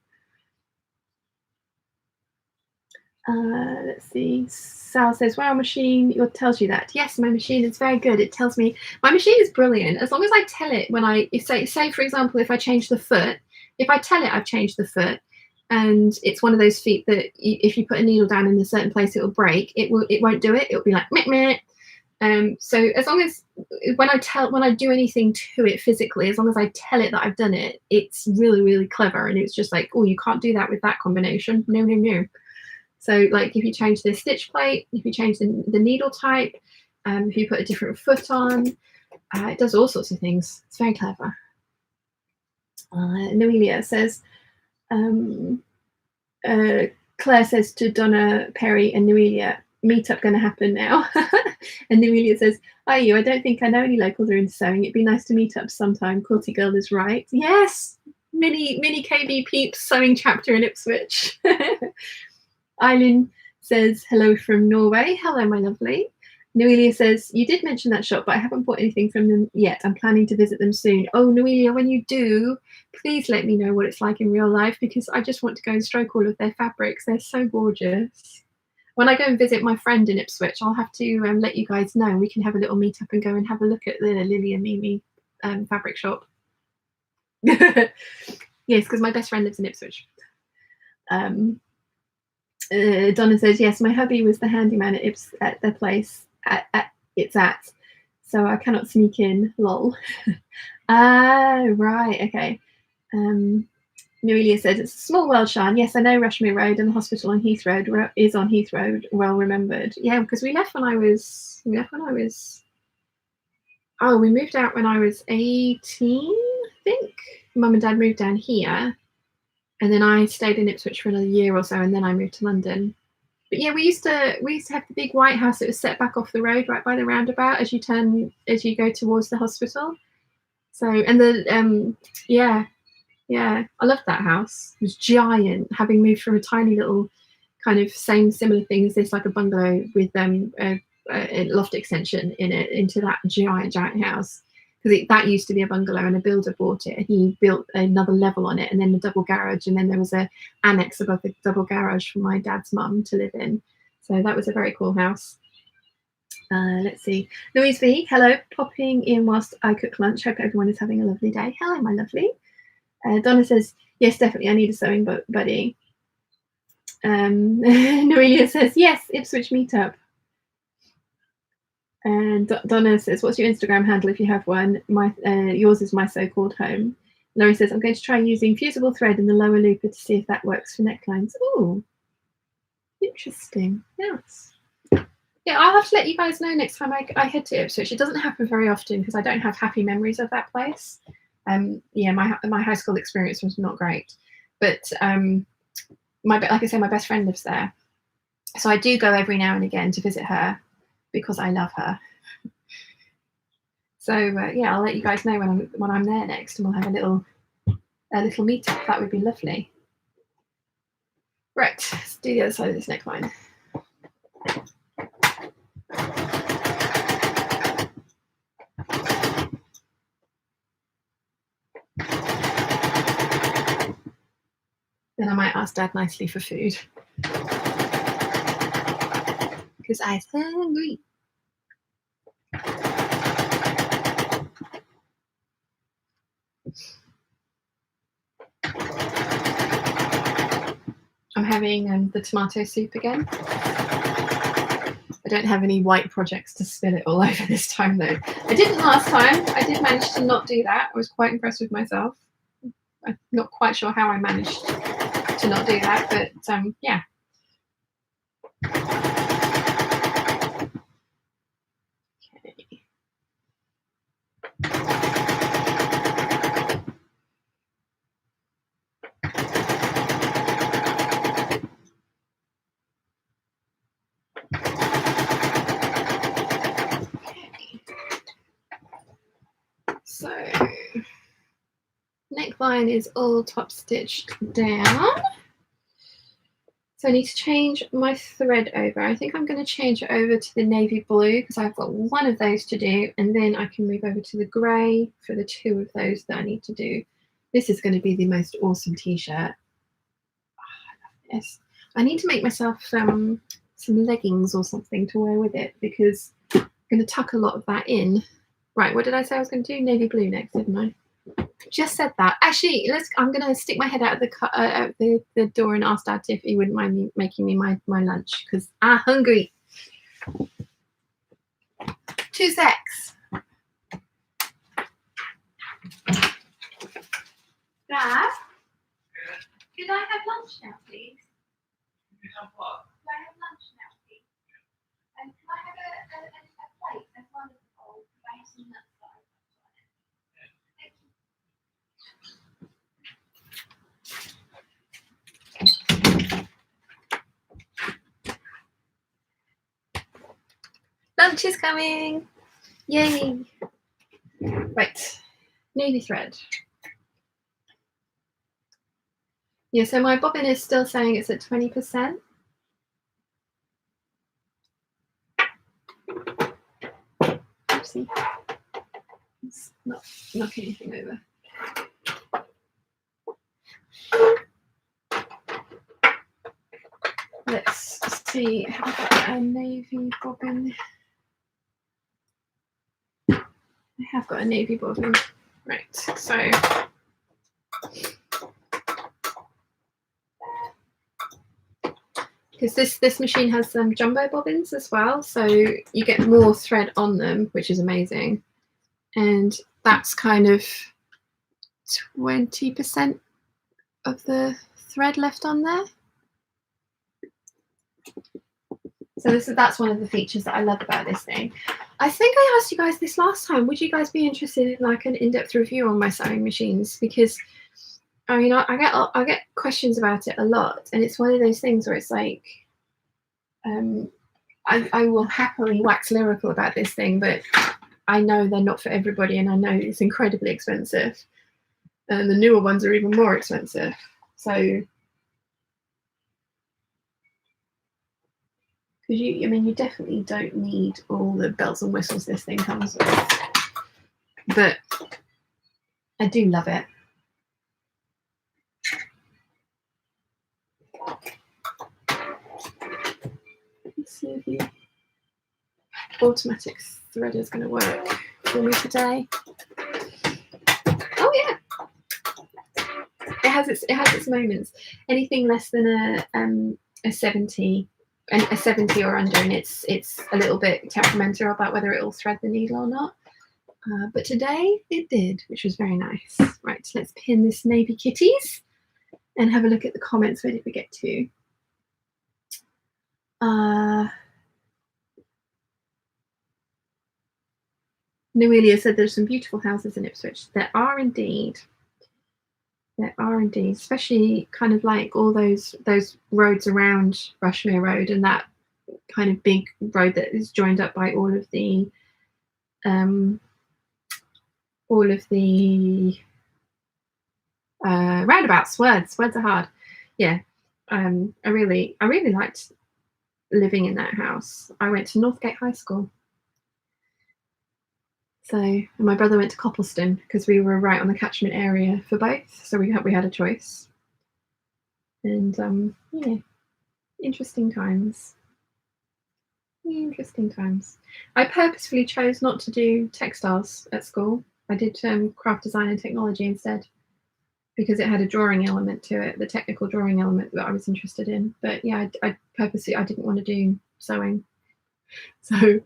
Speaker 1: Let's see. Sal says, wow, machine, it tells you that. Yes, my machine is very good. It tells me, my machine is brilliant. As long as I tell it when say for example, if I change the foot, if I tell it I've changed the foot, and it's one of those feet that if you put a needle down in a certain place, it will break. It won't do it. It'll be like, meh, meh. So as long as when I do anything to it physically, as long as I tell it that I've done it, it's really, really clever. And it's just like, oh, you can't do that with that combination. No, no, no. So like if you change the stitch plate, if you change the needle type, if you put a different foot on, it does all sorts of things. It's very clever. Noelia says, Claire says to Donna, Perry and Noelia, meetup going to happen now. And Noelia says, are you? I don't think I know any locals are into sewing. It'd be nice to meet up sometime. Quilty Girl is right. Yes, mini KB Peeps sewing chapter in Ipswich. Eileen says, hello from Norway. Hello, my lovely. Noelia says, you did mention that shop, but I haven't bought anything from them yet. I'm planning to visit them soon. Oh, Noelia, when you do, please let me know what it's like in real life, because I just want to go and stroke all of their fabrics. They're so gorgeous. When I go and visit my friend in Ipswich, I'll have to let you guys know. We can have a little meet up and go and have a look at the Lily and Mimi fabric shop. Yes, because my best friend lives in Ipswich. Donna says, yes, my hubby was the handyman at their place it's at, so I cannot sneak in, lol. Right, okay. Noelia says, it's a small world, Sean. Yes, I know Rushmere Road, and the hospital on Heath Road is on Heath Road, well remembered. Yeah, because we left when I was, oh, we moved out when I was 18, I think. Mum and Dad moved down here, and then I stayed in Ipswich for another year or so, and then I moved to London. But yeah, we used to have the big white house that was set back off the road right by the roundabout as you go towards the hospital. So, and the yeah, I loved that house. It was giant, having moved from a tiny little kind of similar thing as this, like a bungalow with a loft extension in it, into that giant house. Because that used to be a bungalow, and a builder bought it, and he built another level on it, and then a double garage, and then there was a annex above the double garage for my dad's mum to live in. So that was a very cool house. Let's see. Louise V, hello, popping in whilst I cook lunch. Hope everyone is having a lovely day. Hello, my lovely. Donna says, yes, definitely, I need a sewing buddy. Noelia says, yes, Ipswich meetup. And Donna says, what's your Instagram handle if you have one? Yours is my so-called home. Laurie says, I'm going to try using fusible thread in the lower looper to see if that works for necklines. Oh, interesting. Yes. Yeah, I'll have to let you guys know next time I head to Ipswich. It doesn't happen very often because I don't have happy memories of that place. Yeah, my high school experience was not great. But like I say, my best friend lives there. So I do go every now and again to visit her, because I love her. So yeah, I'll let you guys know when I'm there next, and we'll have a little meetup. That would be lovely. Right, let's do the other side of this neckline. Then I might ask Dad nicely for food, because I'm hungry. I'm having the tomato soup again. I don't have any white projects to spill it all over this time, though. I didn't last time. I did manage to not do that. I was quite impressed with myself. I'm not quite sure how I managed to not do that, but yeah. Okay. So neckline is all top stitched down. So I need to change my thread over. I think I'm going to change it over to the navy blue, because I've got one of those to do, and then I can move over to the grey for the two of those that I need to do. This is going to be the most awesome t-shirt. Oh, I love this. I need to make myself some leggings or something to wear with it, because I'm going to tuck a lot of that in. Right, what did I say I was going to do? Navy blue next, didn't I? Just said that. Actually, I'm going to stick my head out of the door and ask Dad if he wouldn't mind me making me my lunch, because I'm hungry. 2 secs. Dad, could I have lunch now, please?
Speaker 3: You have what?
Speaker 1: Could I have lunch now, please? And can I have a plate as well as a bowl? Because I have some nuts that I want on it. Thank you. lunch is coming. Yay. Right, navy thread. Yeah, so my bobbin is still saying it's at 20%. Oopsie. Let's not knock anything over. Let's see, have I got a navy bobbin? I have got a navy bobbin. Right, so because this machine has some jumbo bobbins as well, so you get more thread on them, which is amazing. And that's kind of 20% of the thread left on there. So that's one of the features that I love about this thing. I think I asked you guys this last time. Would you guys be interested in like an in-depth review on my sewing machines? Because I mean, I get questions about it a lot, and it's one of those things where it's like, I will happily wax lyrical about this thing, but I know they're not for everybody, and I know it's incredibly expensive, and the newer ones are even more expensive. So, because I mean, you definitely don't need all the bells and whistles this thing comes with, but I do love it. Let's see if the automatic thread is going to work for me today. Oh yeah, it has its moments. Anything less than a 70 or under, and it's a little bit temperamental about whether it will thread the needle or not. But today it did, which was very nice. Right, let's pin this navy kitties and have a look at the comments. Where did we get to? Noelia said there's some beautiful houses in Ipswich. There are indeed. There are indeed, especially kind of like all those roads around Rushmere Road, and that kind of big road that is joined up by all of the roundabouts. Words are hard. Yeah, I really liked living in that house. I went to Northgate High School. So my brother went to Coppleston because we were right on the catchment area for both. So we had a choice. And yeah, interesting times. Interesting times. I purposefully chose not to do textiles at school. I did craft design and technology instead, because it had a drawing element to it, the technical drawing element that I was interested in. But yeah, I purposely, I didn't want to do sewing. So if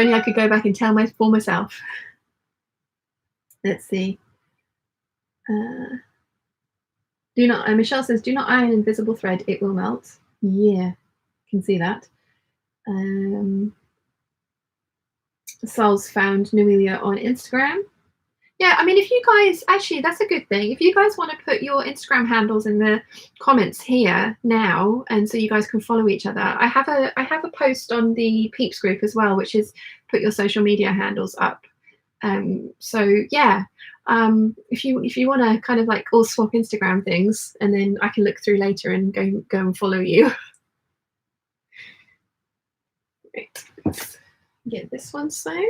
Speaker 1: only I could go back and tell for myself. Let's see. Michelle says, do not iron invisible thread, it will melt. Yeah, can see that. Sol's found Noelia on Instagram. Yeah, I mean, if you guys, actually, that's a good thing. If you guys want to put your Instagram handles in the comments here now, and so you guys can follow each other, I have a post on the Peeps group as well, which is put your social media handles up. So yeah, if you want to kind of like all swap Instagram things, and then I can look through later and go and follow you. Right, let's get this one sewn.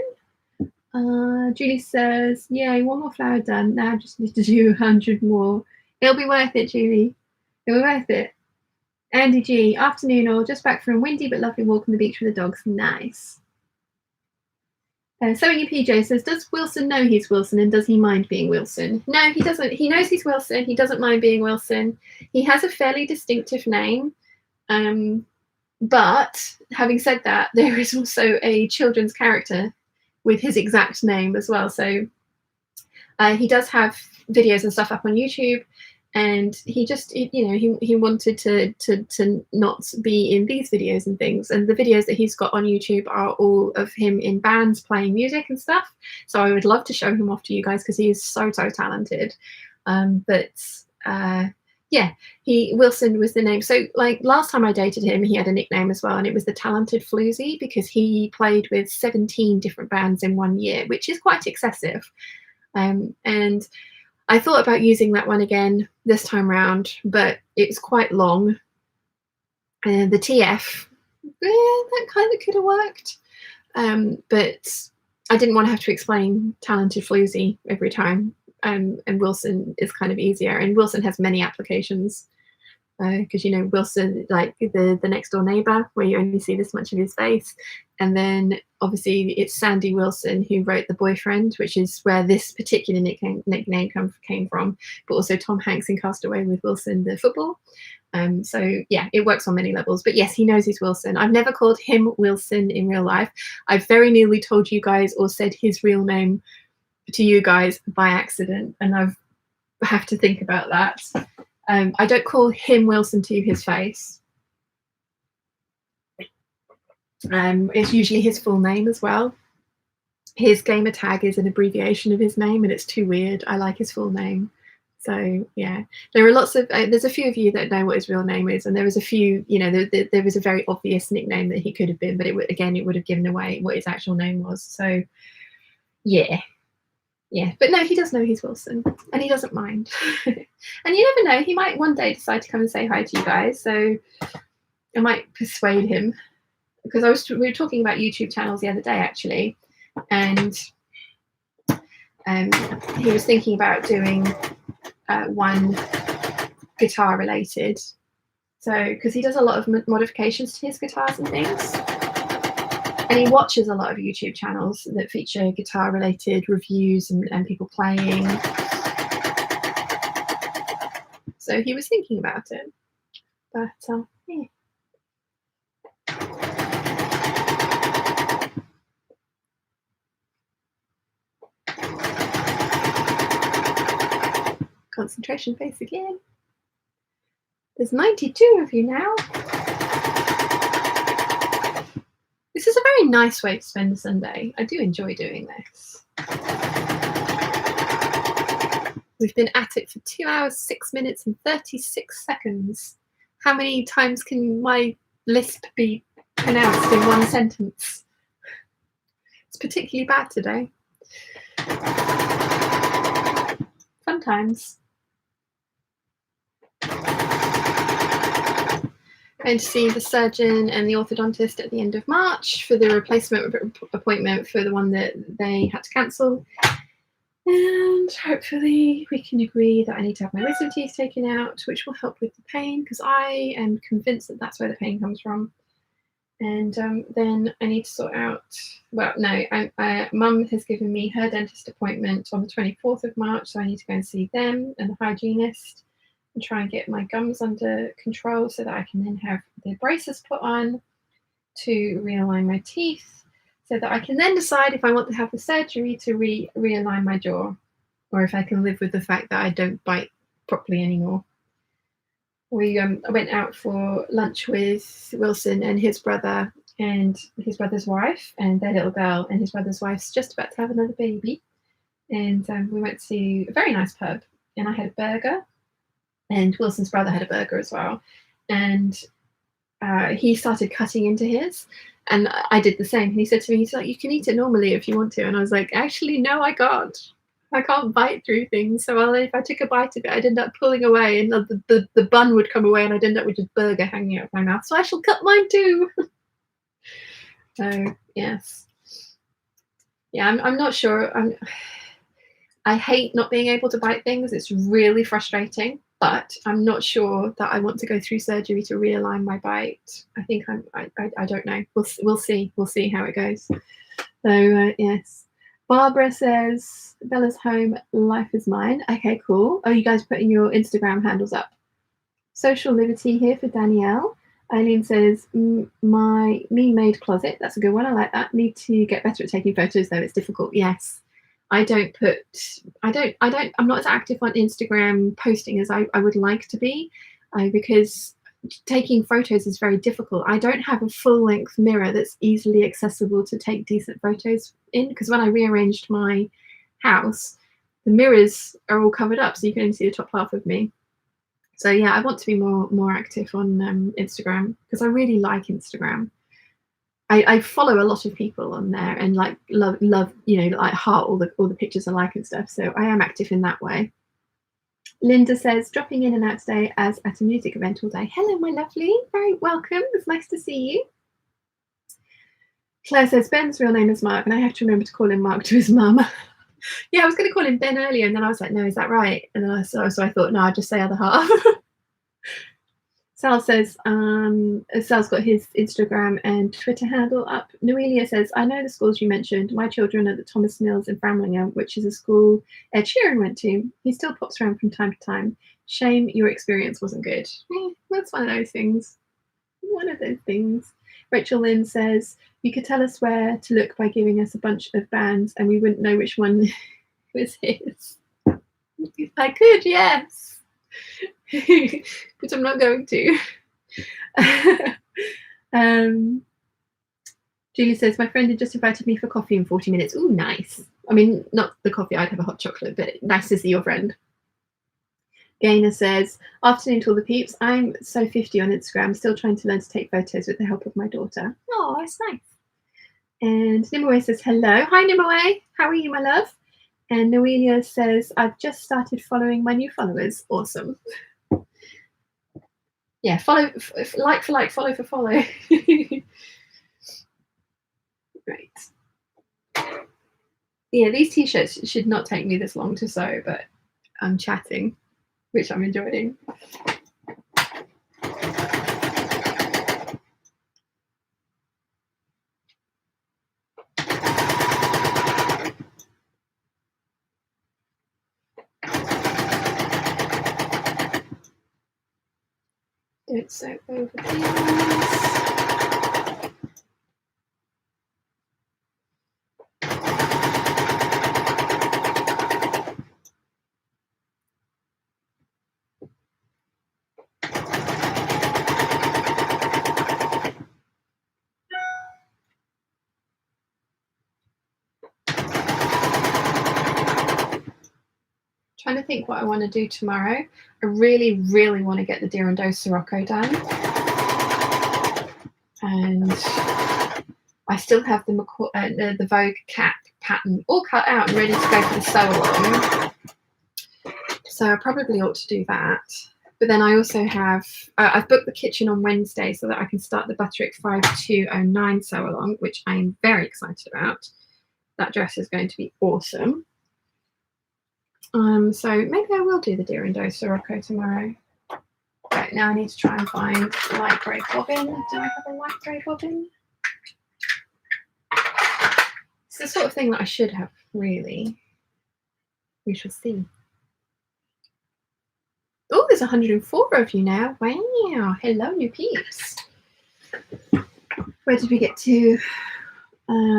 Speaker 1: Julie says, yay, one more flower done. Now I just need to do 100 more. It'll be worth it, Julie. It'll be worth it. Andy G, afternoon all, just back from a windy but lovely walk on the beach with the dogs. Nice. Sewing in PJ says, does Wilson know he's Wilson, and does he mind being Wilson? No, he doesn't. He knows he's Wilson. He doesn't mind being Wilson. He has a fairly distinctive name. But having said that, there is also a children's character with his exact name as well. So he does have videos and stuff up on YouTube, and he just, he wanted to not be in these videos and things. And the videos that he's got on YouTube are all of him in bands playing music and stuff. So I would love to show him off to you guys because he is so talented. But Yeah, Wilson was the name. So like last time I dated him, he had a nickname as well, and it was the Talented Floozy, because he played with 17 different bands in 1 year, which is quite excessive. And I thought about using that one again this time round, but it was quite long. And the TF, that kind of could have worked. But I didn't want to have to explain Talented Floozy every time. And Wilson is kind of easier, and Wilson has many applications, because you know Wilson, like the next door neighbor, where you only see this much of his face, and then obviously it's Sandy Wilson who wrote The Boyfriend, which is where this particular nickname came from, but also Tom Hanks in Castaway with Wilson the football. So yeah, it works on many levels. But yes, he knows he's Wilson. I've never called him Wilson in real life. I've very nearly told you guys or said his real name to you guys by accident, and I have to think about that. I don't call him Wilson to his face. It's usually his full name as well. His gamer tag is an abbreviation of his name, and it's too weird. I like his full name. So yeah, there are lots of there's a few of you that know what his real name is, and there was a few, you know, there was a very obvious nickname that he could have been, but it would have given away what his actual name was. So yeah. Yeah, but no, he does know he's Wilson, and he doesn't mind. And you never know, he might one day decide to come and say hi to you guys. So I might persuade him, because we were talking about YouTube channels the other day actually, and he was thinking about doing one guitar related. So because he does a lot of modifications to his guitars and things. And he watches a lot of YouTube channels that feature guitar-related reviews and people playing. So he was thinking about it. But, yeah. Concentration face again. There's 92 of you now. This is a very nice way to spend a Sunday. I do enjoy doing this. We've been at it for 2 hours, 6 minutes and 36 seconds. How many times can my lisp be pronounced in one sentence? It's particularly bad today. Fun times. Going to see the surgeon and the orthodontist at the end of March for the replacement appointment for the one that they had to cancel. And hopefully we can agree that I need to have my wisdom teeth taken out, which will help with the pain, because I am convinced that that's where the pain comes from. And then I need to sort out, well, no, Mum has given me her dentist appointment on the 24th of March, so I need to go and see them and the hygienist and try and get my gums under control so that I can then have the braces put on to realign my teeth, so that I can then decide if I want to have the surgery to realign my jaw, or if I can live with the fact that I don't bite properly anymore. We went out for lunch with Wilson and his brother and his brother's wife and their little girl, and his brother's wife's just about to have another baby. And we went to a very nice pub, and I had a burger, and Wilson's brother had a burger as well. And he started cutting into his, and I did the same. And he said to me, he's like, "You can eat it normally if you want to." And I was like, "Actually, no, I can't. I can't bite through things. So if I took a bite of it, I'd end up pulling away, and the bun would come away, and I'd end up with just burger hanging out of my mouth. So I shall cut mine too." So yes, yeah, I'm not sure. I hate not being able to bite things. It's really frustrating. But I'm not sure that I want to go through surgery to realign my bite. I think I don't know. We'll see. We'll see how it goes. So yes. Barbara says, "Bella's home, life is mine." Okay, cool. Oh, you guys putting your Instagram handles up. Social Liberty here for Danielle. Eileen says, "My me-made closet." That's a good one. I like that. Need to get better at taking photos though. It's difficult. Yes. I'm not as active on Instagram posting as I would like to be, because taking photos is very difficult. I don't have a full-length mirror that's easily accessible to take decent photos in, because when I rearranged my house, the mirrors are all covered up, so you can only see the top half of me. So yeah, I want to be more active on Instagram because I really like Instagram. I follow a lot of people on there and like love like heart all the pictures I like and stuff. So I am active in that way. Linda says, dropping in and out today as at a music event all day. Hello, my lovely. Very welcome. It's nice to see you. Claire says, Ben's real name is Mark, and I have to remember to call him Mark to his mum. Yeah, I was going to call him Ben earlier, and then I was like, no, is that right? And then so I thought, no, I'll just say other half. Sal says, Sal's got his Instagram and Twitter handle up. Noelia says, I know the schools you mentioned. My children are at the Thomas Mills in Framlingham, which is a school Ed Sheeran went to. He still pops around from time to time. Shame your experience wasn't good. That's one of those things. One of those things. Rachel Lynn says, you could tell us where to look by giving us a bunch of bands and we wouldn't know which one was his. I could, yes. But I'm not going to. Julie says, my friend had just invited me for coffee in 40 minutes. Ooh, nice. I mean, not the coffee, I'd have a hot chocolate, but nice to see your friend. Gaynor says, afternoon to all the peeps. I'm so 50 on Instagram, still trying to learn to take photos with the help of my daughter. Oh, that's nice. And Nimue says, hello. Hi, Nimue. How are you, my love? And Noelia says, I've just started following my new followers. Awesome. Yeah, follow, like for like, follow for follow. Right. Yeah, these t-shirts should not take me this long to sew, but I'm chatting, which I'm enjoying. Don't sew over these. Trying to think what I want to do tomorrow. I really, really want to get the Deer and Doe Sirocco done. And I still have the Vogue cap pattern all cut out and ready to go for the sew along. So I probably ought to do that. But then I also have, I've booked the kitchen on Wednesday so that I can start the Butterick 5209 sew along, which I'm very excited about. That dress is going to be awesome. So maybe I will do the Deer and Doe Sirocco tomorrow. Right, now I need to try and find a light grey bobbin. Do I have a light grey bobbin? It's the sort of thing that I should have, really. We shall see. Oh, there's 104 of you now. Wow. Hello, new peeps. Where did we get to?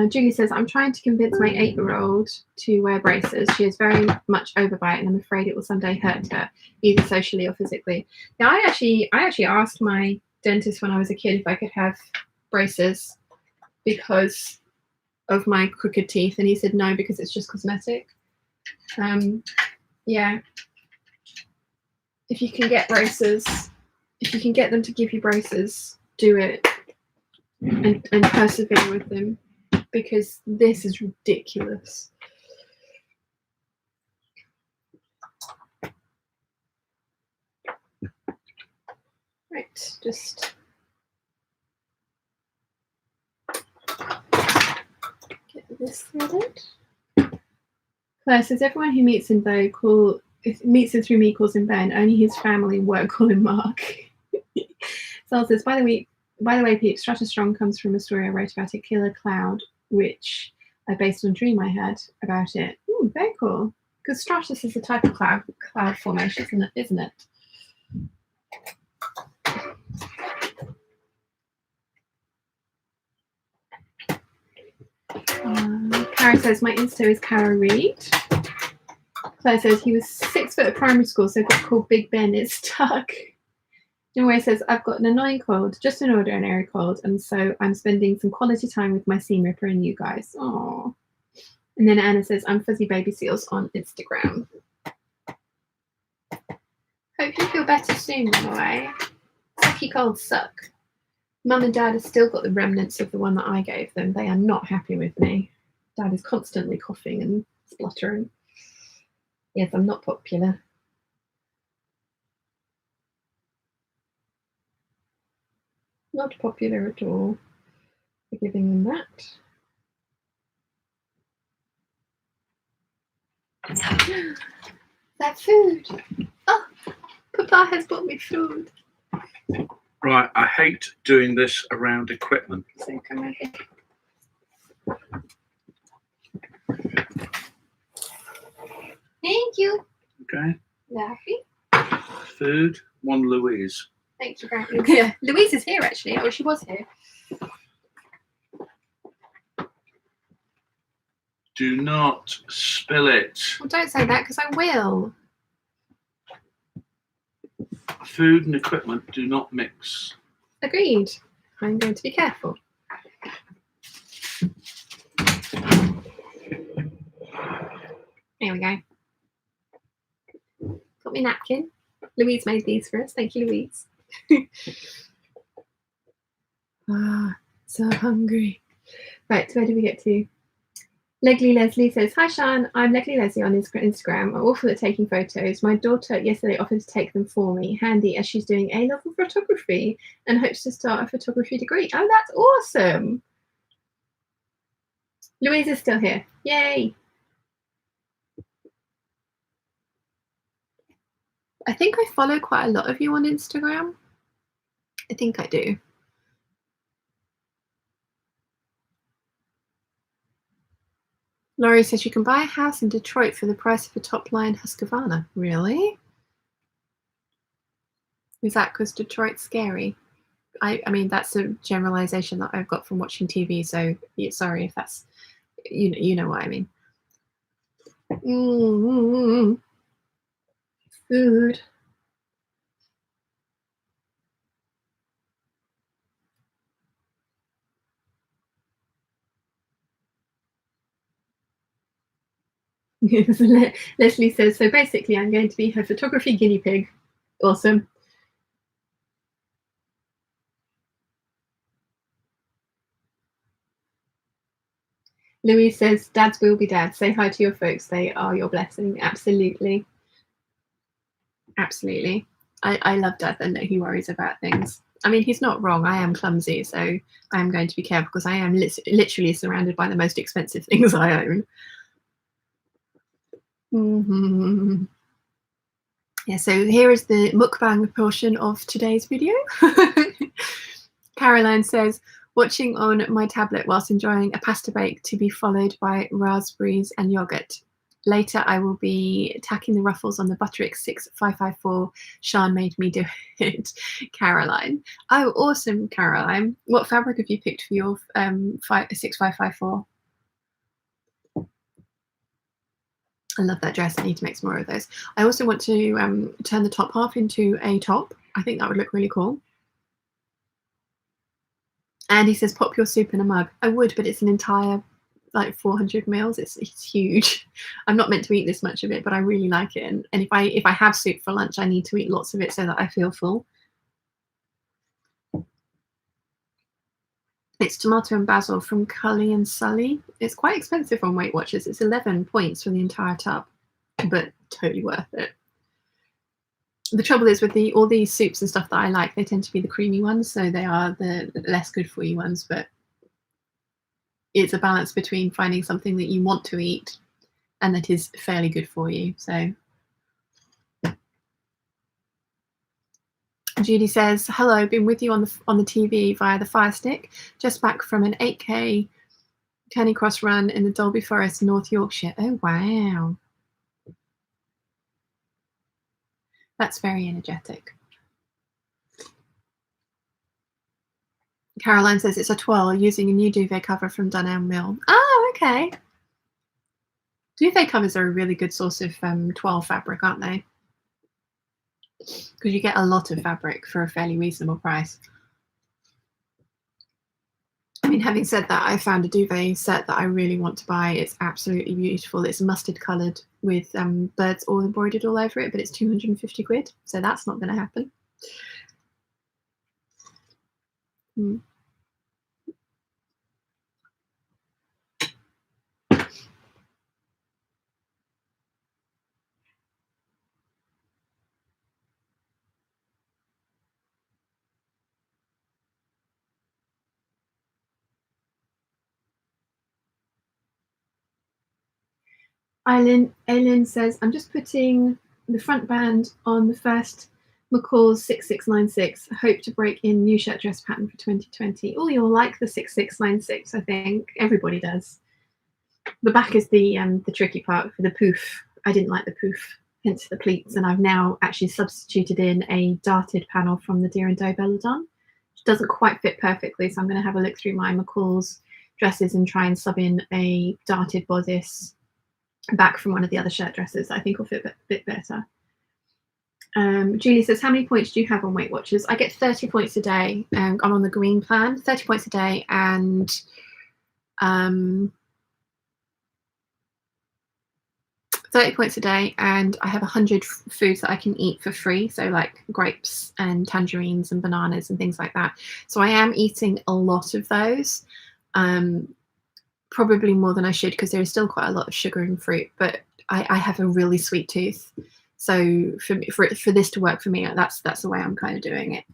Speaker 1: Julie says, I'm trying to convince my 8-year-old to wear braces. She is very much overbite and I'm afraid it will someday hurt her, either socially or physically. Now, I actually asked my dentist when I was a kid if I could have braces because of my crooked teeth, and he said no, because it's just cosmetic. Yeah. If you can get braces, if you can get them to give you braces, do it and persevere with them. Because this is ridiculous. Right, just get this threaded. Claire says everyone who meets him though meets him through me calls him Ben. Only his family and work call him Mark. Sal says, by the way, Peeps, Stratus Strong comes from a story I wrote about a killer cloud, which I based on a dream I had about it. Ooh, very cool. Because stratus is a type of cloud formation, isn't it? Cara says, my Insta is Cara Reed. Claire says, he was 6 foot at primary school, so got called Big Ben. It's stuck. Anyway, says, I've got an annoying cold, just an ordinary cold, and so I'm spending some quality time with my seam ripper and you guys. Aww. And then Anna says, I'm Fuzzy Baby Seals on Instagram. Hope you feel better soon, by the way. Sucky colds suck. Mum and Dad have still got the remnants of the one that I gave them. They are not happy with me. Dad is constantly coughing and spluttering. Yes, I'm not popular. Not popular at all. For giving them that. That food. Oh, Papa has bought me food.
Speaker 4: Right, I hate doing this around equipment.
Speaker 1: So come over here. Thank you.
Speaker 4: Okay.
Speaker 1: Lovely.
Speaker 4: Food, one Louise.
Speaker 1: Thank you very much. Yeah, Louise is here actually. Oh, she was here.
Speaker 4: Do not spill it.
Speaker 1: Well, don't say that because I will.
Speaker 4: Food and equipment do not mix.
Speaker 1: Agreed. I'm going to be careful. Here we go. Got me napkin. Louise made these for us. Thank you, Louise. Ah, so hungry. Right, where do we get to? Legly Leslie says, hi Sean, I'm Legly Leslie on Instagram. I'm awful at taking photos. My daughter yesterday offered to take them for me, handy as she's doing A-level photography and hopes to start a photography degree. Oh, that's awesome. Louise is still here. Yay. I think I follow quite a lot of you on Instagram. I think I do. Laurie says you can buy a house in Detroit for the price of a top-line Husqvarna. Really? Is that because Detroit's scary? I mean, that's a generalization that I've got from watching TV, so sorry if that's, you know what I mean. Food. Leslie says, so basically I'm going to be her photography guinea pig. Awesome. Louise says, dads will be dads. Say hi to your folks. They are your blessing. Absolutely. Absolutely. I love Dad and that he worries about things. I mean, he's not wrong. I am clumsy, so I am going to be careful because I am literally surrounded by the most expensive things I own. Yeah, so here is the mukbang portion of today's video. Caroline says, watching on my tablet whilst enjoying a pasta bake to be followed by raspberries and yogurt. Later, I will be tacking the ruffles on the Butterick 6554. Sean made me do it. Caroline. Oh, awesome, Caroline. What fabric have you picked for your 6554? I love that dress. I need to make some more of those. I also want to turn the top half into a top. I think that would look really cool. And he says, pop your soup in a mug. I would, but it's an entire like 400 mils. It's huge. I'm not meant to eat this much of it, but I really like it. And if I have soup for lunch, I need to eat lots of it so that I feel full. It's tomato and basil from Cully and Sully. It's quite expensive on Weight Watchers. It's 11 points for the entire tub, but totally worth it. The trouble is with all these soups and stuff that I like, they tend to be the creamy ones, so they are the less good for you ones, but it's a balance between finding something that you want to eat and that is fairly good for you. So Judy says, hello, been with you on the TV via the Fire Stick, just back from an 8K Turning Cross run in the Dolby Forest, North Yorkshire. Oh, wow. That's very energetic. Caroline says it's a twirl using a new duvet cover from Dunelm Mill. Oh, okay. Duvet covers are a really good source of twirl fabric, aren't they? Because you get a lot of fabric for a fairly reasonable price. I mean, mean, having said that, I found a duvet set that I really want to buy. It's absolutely beautiful. It's mustard coloured with birds all embroidered all over it, but it's 250 quid, so that's not going to happen. Aileen says, I'm just putting the front band on the first McCall's 6696. I hope to break in new shirt dress pattern for 2020. Oh, you'll like the 6696, I think. Everybody does. The back is the tricky part for the poof. I didn't like the poof, hence the pleats, and I've now actually substituted in a darted panel from the Deer and Doe Belladon, which doesn't quite fit perfectly, so I'm going to have a look through my McCall's dresses and try and sub in a darted bodice back from one of the other shirt dresses. I think will fit a bit better. Julie says, how many points do you have on Weight Watchers? I get 30 points a day. I'm on the green plan, 30 points a day, and 30 points a day, and I have 100 foods that I can eat for free, so like grapes and tangerines and bananas and things like that. So I am eating a lot of those, probably more than I should, because there is still quite a lot of sugar and fruit, but I have a really sweet tooth, so for this to work for me, that's the way I'm kind of doing it.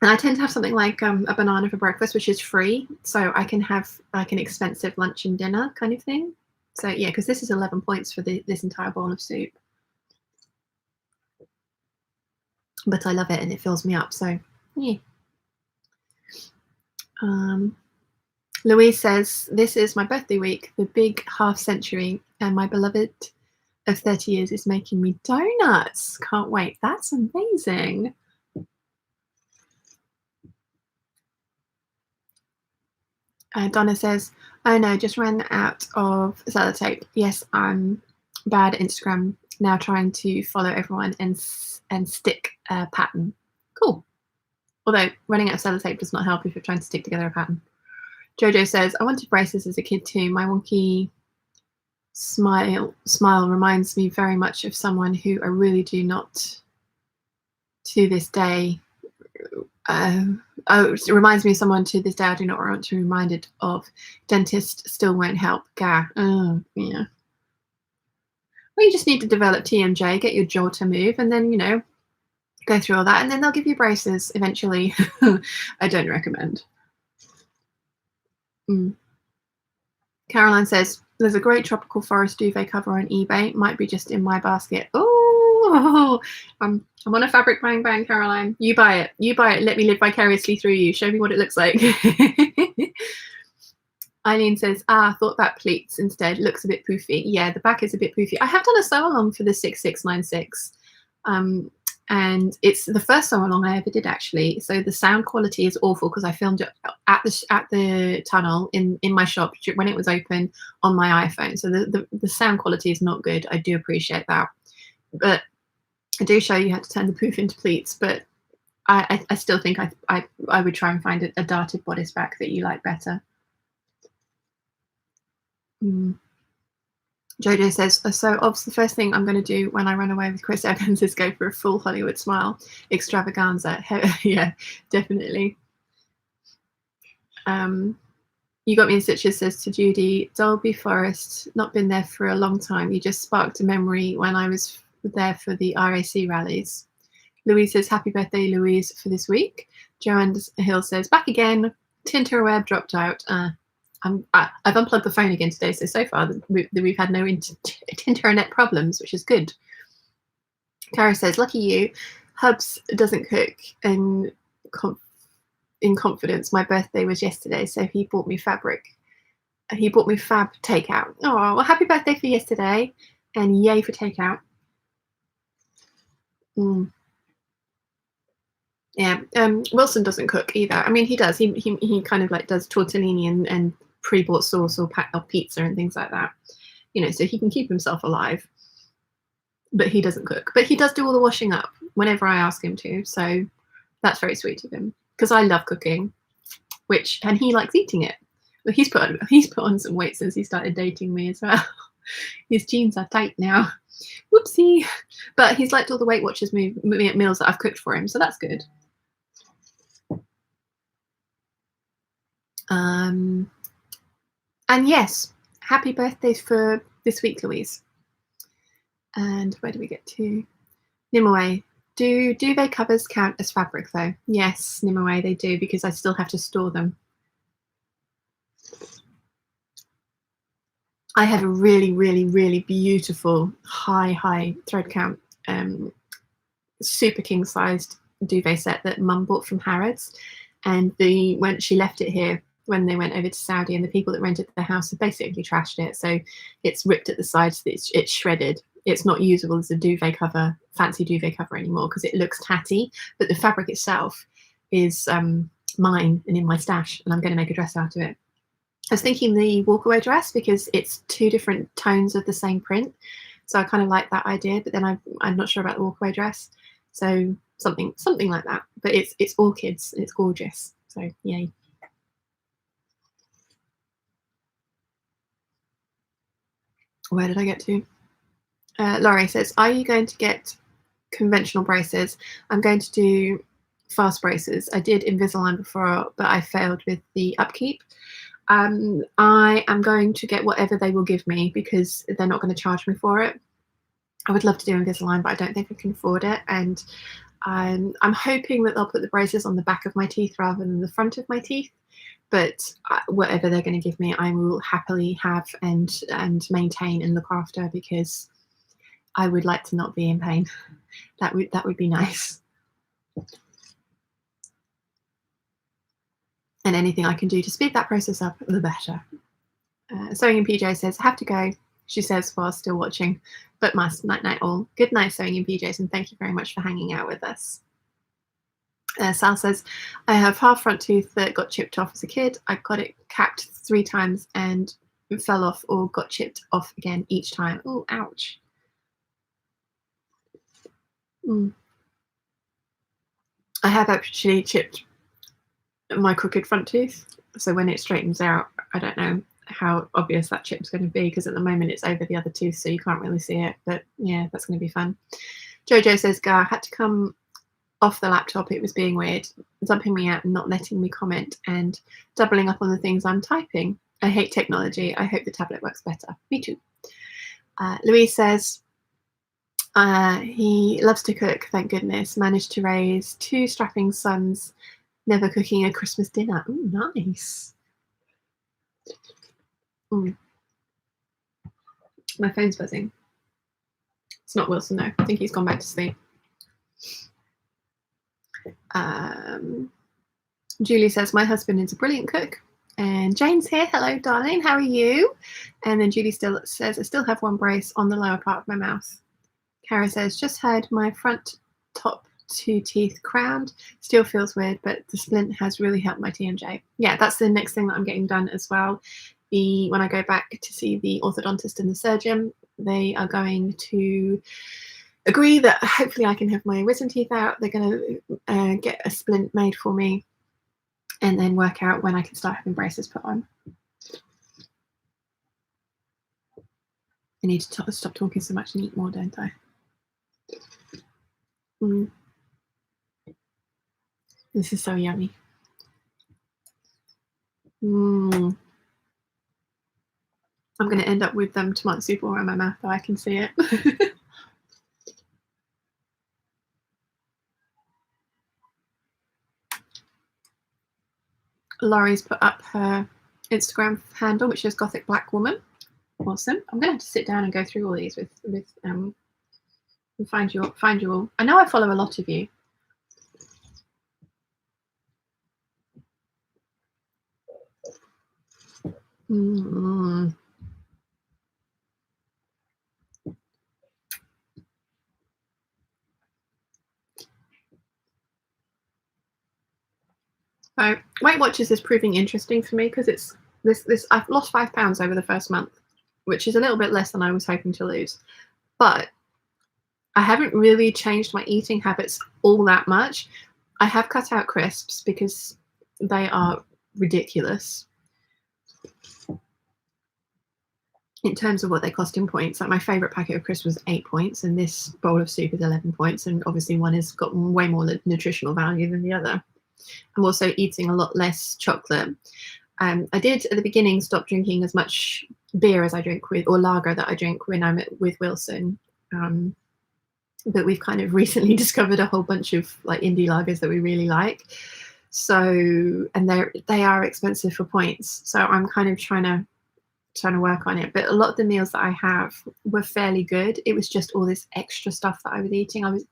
Speaker 1: And I tend to have something like a banana for breakfast, which is free, so I can have like an expensive lunch and dinner kind of thing. So yeah, because this is 11 points for this entire bowl of soup. But I love it and it fills me up, so yeah. Louise says, this is my birthday week, the big half century, and my beloved of 30 years is making me donuts. Can't wait. That's amazing. Donna says, oh no, just ran out of sellotape. Yes, I'm bad at Instagram, now trying to follow everyone and stick a pattern. Cool. Although running out of sellotape does not help if you're trying to stick together a pattern. Jojo says, I wanted braces as a kid too. My wonky smile reminds me very much of someone who I really do not, to this day, it reminds me of someone to this day I do not want to be reminded of. Dentist still won't help. Gah. Oh, yeah. Well, you just need to develop TMJ, get your jaw to move, and then, you know, go through all that, and then they'll give you braces eventually. I don't recommend. Caroline says, there's a great tropical forest duvet cover on eBay. Might be just in my basket. Oh, I'm on a fabric bang bang, Caroline. You buy it. You buy it. Let me live vicariously through you. Show me what it looks like. Eileen says, thought that pleats instead. Looks a bit poofy. Yeah, the back is a bit poofy. I have done a sew along for the 6696. And it's the first sew along I ever did, actually. So the sound quality is awful because I filmed it at the tunnel in my shop when it was open on my iPhone. So the sound quality is not good. I do appreciate that. But I do show you how to turn the poof into pleats, but I still think I would try and find a darted bodice back that you like better. Jojo says, so obviously the first thing I'm going to do when I run away with Chris Evans is go for a full Hollywood smile extravaganza. Yeah, definitely. You got me in stitches, says to Judy. Dolby Forest, not been there for a long time. You just sparked a memory when I was there for the RAC rallies. Louise says, happy birthday, Louise, for this week. Joanne Hill says, back again. Tinter Web dropped out. I've unplugged the phone again today, so far we've had no internet problems, which is good. Cara says, lucky you. Hubs doesn't cook, and in confidence, my birthday was yesterday, so he bought me fabric. He bought me fab takeout. Oh, well, happy birthday for yesterday, and yay for takeout. Yeah, Wilson doesn't cook either. I mean, he does. He kind of like does tortellini and pre-bought sauce or pizza and things like that, you know, so he can keep himself alive, but he doesn't cook. But he does do all the washing up whenever I ask him to, so that's very sweet of him. because I love cooking, and he likes eating it. But he's put on some weight since he started dating me as well. His jeans are tight now. Whoopsie. But he's liked all the Weight Watchers meals that I've cooked for him, so that's good. And yes, happy birthdays for this week, Louise. And where do we get to? Nimue. Do duvet covers count as fabric though? Yes, Nimue, they do, because I still have to store them. I have a really, really, really beautiful high thread count, super king sized duvet set that Mum bought from Harrods, and when she left it here when they went over to Saudi, and the people that rented the house have basically trashed it, so it's ripped at the sides, it's shredded. It's not usable as a duvet cover, fancy duvet cover anymore, because it looks tatty, but the fabric itself is mine and in my stash, and I'm going to make a dress out of it. I was thinking the walkaway dress, because it's 2 different tones of the same print, so I kind of like that idea, but then I'm not sure about the walkaway dress, so something like that. But it's all kids and it's gorgeous, so yay. Where did I get to? Laurie says, are you going to get conventional braces? I'm going to do fast braces. I did Invisalign before, but I failed with the upkeep. I am going to get whatever they will give me, because they're not going to charge me for it. I would love to do Invisalign, but I don't think I can afford it. And I'm hoping that they'll put the braces on the back of my teeth rather than the front of my teeth. But whatever they're going to give me, I will happily have and maintain and look after, because I would like to not be in pain. That would be nice. And anything I can do to speed that process up, the better. Sewing in PJ says, have to go, she says, while still watching, but must. Night night all. Good night, Sewing in PJs, and thank you very much for hanging out with us. Sal says, I have half front tooth that got chipped off as a kid. I got it capped 3 times and it fell off or got chipped off again each time. Oh, ouch. I have actually chipped my crooked front tooth, so when it straightens out, I don't know how obvious that chip's going to be, because at the moment it's over the other tooth, so you can't really see it. But yeah, that's going to be fun. Jojo says, Gar had to come off the laptop. It was being weird, dumping me out and not letting me comment, and doubling up on the things I'm typing. I hate technology. I hope the tablet works better. Me too. Louise says, he loves to cook, thank goodness. Managed to raise 2 strapping sons, never cooking a Christmas dinner. Ooh, nice. My phone's buzzing. It's not Wilson, though. I think he's gone back to sleep. Julie says, my husband is a brilliant cook. And Jane's here. Hello, darling. How are you? And then Julie still says, I still have 1 brace on the lower part of my mouth. Kara says, just had my front top 2 teeth crowned. Still feels weird, but the splint has really helped my TMJ. Yeah, that's the next thing that I'm getting done as well. When I go back to see the orthodontist and the surgeon, they are going to agree that hopefully I can have my wisdom teeth out. They're going to get a splint made for me, and then work out when I can start having braces put on. I need to stop talking so much and eat more, don't I? This is so yummy. I'm going to end up with tomato soup all around my mouth, though. I can see it. Laurie's put up her Instagram handle, which is Gothic Black Woman. Awesome. I'm going to have to sit down and go through all these and find you all. I know I follow a lot of you. So Weight Watchers is proving interesting for me, because it's this. I've lost 5 pounds over the first month, which is a little bit less than I was hoping to lose, but I haven't really changed my eating habits all that much. I have cut out crisps because they are ridiculous in terms of what they cost in points. Like my favorite packet of crisps was 8 points, and this bowl of soup is 11 points, and obviously one has got way more nutritional value than the other. I'm also eating a lot less chocolate. I did at the beginning stop drinking as much beer as I drink with, or lager that I drink when I'm with Wilson. But we've kind of recently discovered a whole bunch of like indie lagers that we really like. So, and they are expensive for points. So I'm kind of trying to work on it. But a lot of the meals that I have were fairly good. It was just all this extra stuff that I was eating.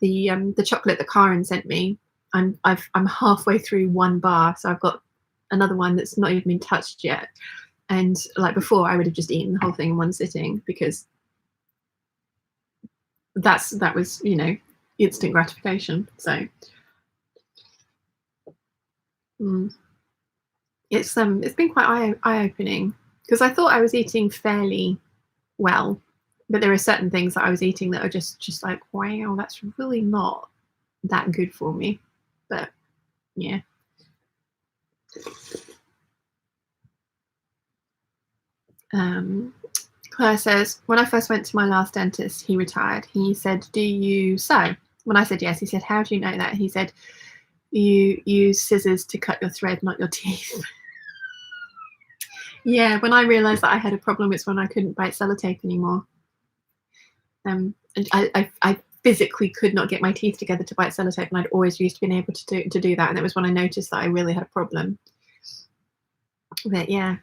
Speaker 1: The chocolate that Karen sent me, I'm halfway through one bar, so I've got another one that's not even been touched yet. And like before, I would have just eaten the whole thing in one sitting, because that was, you know, instant gratification. So it's been quite eye-opening, because I thought I was eating fairly well, but there are certain things that I was eating that are just like, wow, that's really not that good for me. But yeah. Claire says, when I first went to my last dentist, he retired. He said, do you sew? When I said yes, he said, how do you know that? He said, you use scissors to cut your thread, not your teeth. Yeah, when I realised that I had a problem, it's when I couldn't bite sellotape anymore. And I physically could not get my teeth together to bite sellotape, and I'd always used to being able to do that. And it was when I noticed that I really had a problem. But yeah,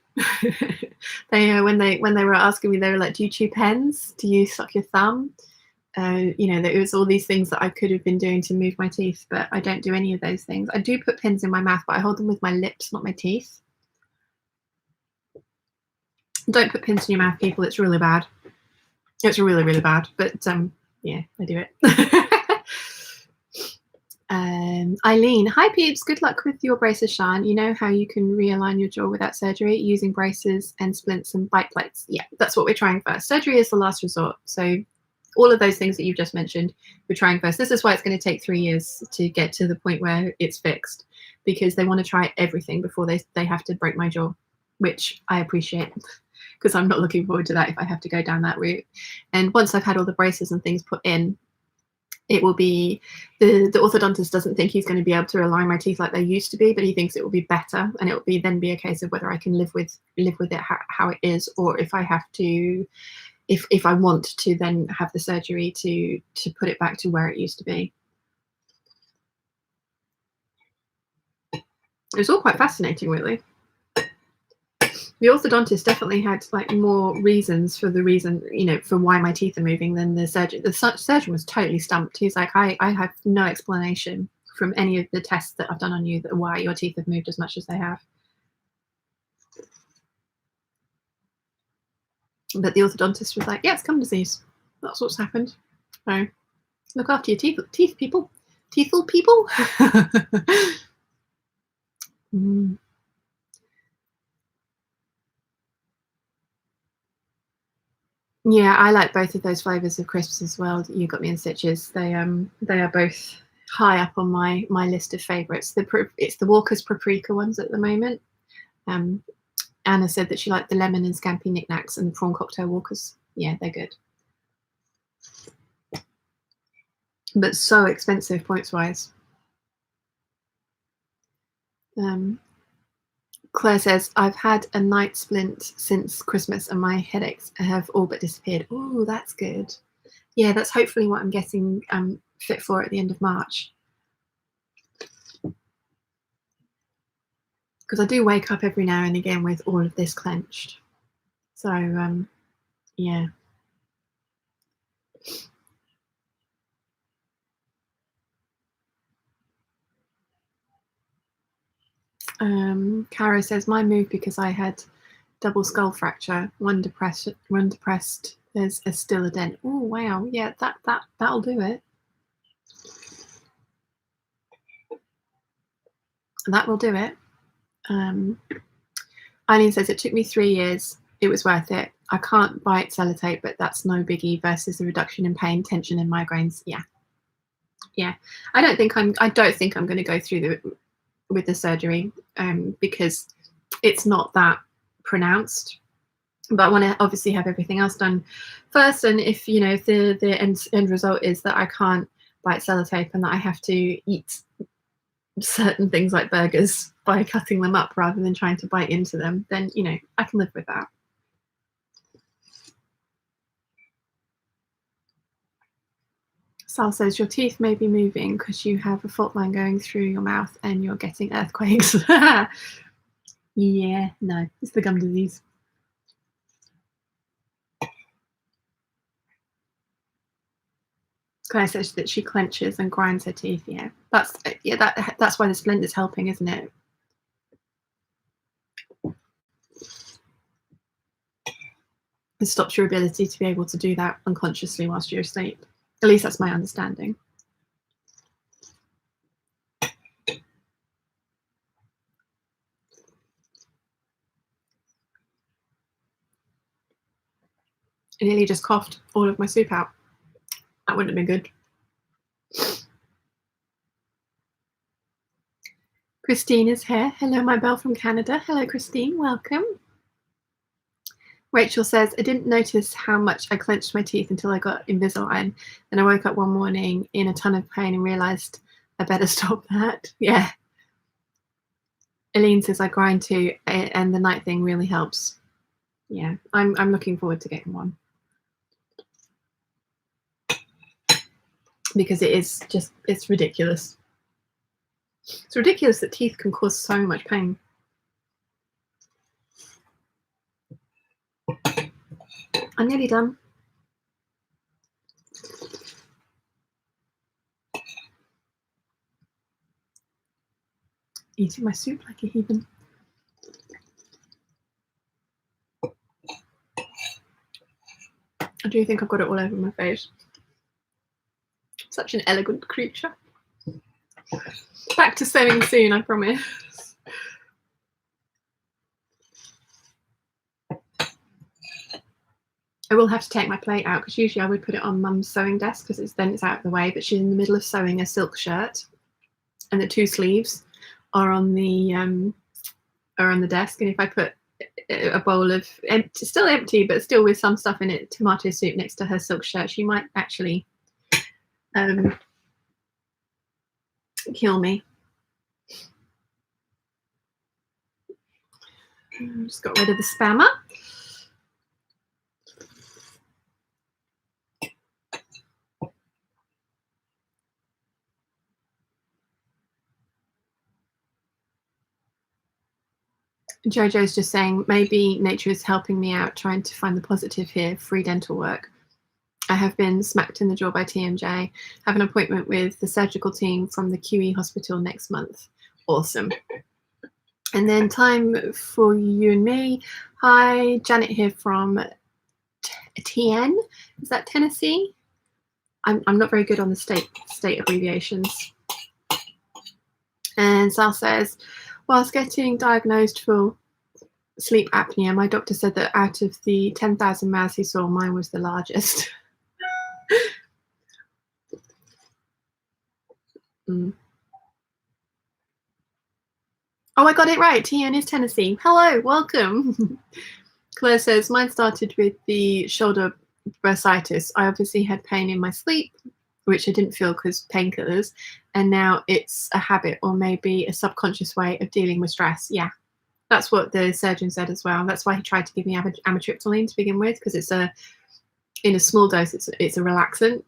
Speaker 1: they when they were asking me, they were like, do you chew pens? Do you suck your thumb? You know, it was all these things that I could have been doing to move my teeth, but I don't do any of those things. I do put pins in my mouth, but I hold them with my lips, not my teeth. Don't put pins in your mouth, people. It's really bad. It's really, really bad. But yeah, I do it. Eileen, hi Peeps, good luck with your braces, Sean. You know how you can realign your jaw without surgery using braces and splints and bite plates? Yeah, that's what we're trying first. Surgery is the last resort. So all of those things that you've just mentioned, we're trying first. This is why it's going to take 3 years to get to the point where it's fixed, because they want to try everything before they have to break my jaw, which I appreciate, because I'm not looking forward to that if I have to go down that route. And once I've had all the braces and things put in, it will be, the orthodontist doesn't think he's going to be able to align my teeth like they used to be, but he thinks it will be better, and it will then be a case of whether I can live with it how it is, or if I have to, if I want to then have the surgery to put it back to where it used to be. It was all quite fascinating, really. The orthodontist definitely had like more reasons for the reason, you know, for why my teeth are moving than the surgeon. The surgeon was totally stumped. He's like, I have no explanation from any of the tests that I've done on you that why your teeth have moved as much as they have. But the orthodontist was like, yeah, it's gum disease. That's what's happened. So look after your teeth people. Teethful people. Yeah, I like both of those flavours of crisps as well. You got me in stitches. They are both high up on my list of favourites. It's the Walker's paprika ones at the moment. Anna said that she liked the lemon and scampi knickknacks and the prawn cocktail Walkers. Yeah, they're good, but so expensive points wise. Claire says, I've had a night splint since Christmas and my headaches have all but disappeared. Oh, that's good. Yeah, that's hopefully what I'm getting fit for at the end of March. Because I do wake up every now and again with all of this clenched. So, yeah. Cara says, mine moved because I had double skull fracture, one depressed, there's still a dent. Oh wow, yeah, that'll do it. That will do it. Eileen says, it took me 3 years, it was worth it. I can't bite sellotape, but that's no biggie versus the reduction in pain, tension and migraines. Yeah, Yeah, I don't think I'm going to go through with the surgery because it's not that pronounced. But I want to obviously have everything else done first. And if the end result is that I can't bite sellotape and that I have to eat certain things like burgers by cutting them up rather than trying to bite into them, then I can live with that. Sal says your teeth may be moving because you have a fault line going through your mouth and you're getting earthquakes. Yeah, no, it's the gum disease. Claire says that she clenches and grinds her teeth. Yeah, that's why the Splendor's helping, isn't it? It stops your ability to be able to do that unconsciously whilst you're asleep. At least that's my understanding. I nearly just coughed all of my soup out. That wouldn't have been good. Christine is here. Hello, my belle from Canada. Hello, Christine. Welcome. Rachel says, I didn't notice how much I clenched my teeth until I got Invisalign. Then I woke up one morning in a ton of pain and realised I better stop that. Yeah. Eileen says, I grind too, and the night thing really helps. Yeah, I'm looking forward to getting one. Because it's ridiculous. It's ridiculous that teeth can cause so much pain. I'm nearly done. Eating my soup like a heathen. I do think I've got it all over my face. Such an elegant creature. Back to sewing soon, I promise. I will have to take my plate out because usually I would put it on Mum's sewing desk because then it's out of the way, but she's in the middle of sewing a silk shirt and the two sleeves are on the desk, and if I put a bowl of still empty but still with some stuff in it, tomato soup next to her silk shirt, she might actually kill me. Just got rid of the spammer. Jojo's just saying, maybe nature is helping me out, trying to find the positive here, free dental work. I have been smacked in the jaw by TMJ, have an appointment with the surgical team from the QE hospital next month. Awesome. And then time for you and me. Hi, Janet here from TN. Is that Tennessee? I'm not very good on the state abbreviations. And Sal says, whilst getting diagnosed for sleep apnea, my doctor said that out of the 10,000 mouths he saw, mine was the largest. Oh, I got it right. TN is Tennessee. Hello, welcome. Claire says, mine started with the shoulder bursitis. I obviously had pain in my sleep, which I didn't feel because painkillers, and now it's a habit or maybe a subconscious way of dealing with stress. Yeah, that's what the surgeon said as well. That's why he tried to give me amitriptyline to begin with, because in a small dose, it's a relaxant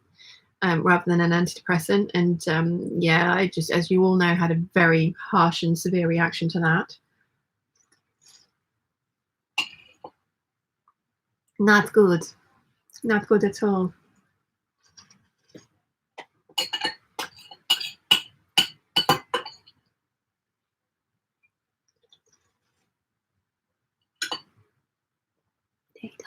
Speaker 1: rather than an antidepressant. And yeah, I just, as you all know, had a very harsh and severe reaction to that. Not good. Not good at all. There you go.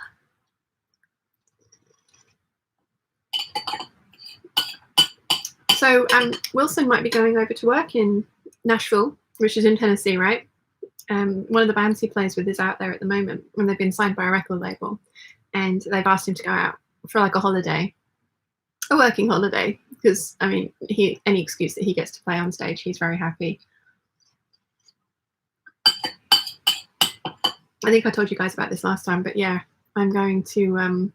Speaker 1: So Wilson might be going over to work in Nashville, which is in Tennessee, right? One of the bands he plays with is out there at the moment, and they've been signed by a record label, and they've asked him to go out for like a holiday, a working holiday, because I mean, any excuse that he gets to play on stage, he's very happy. I think I told you guys about this last time, but yeah, I'm going to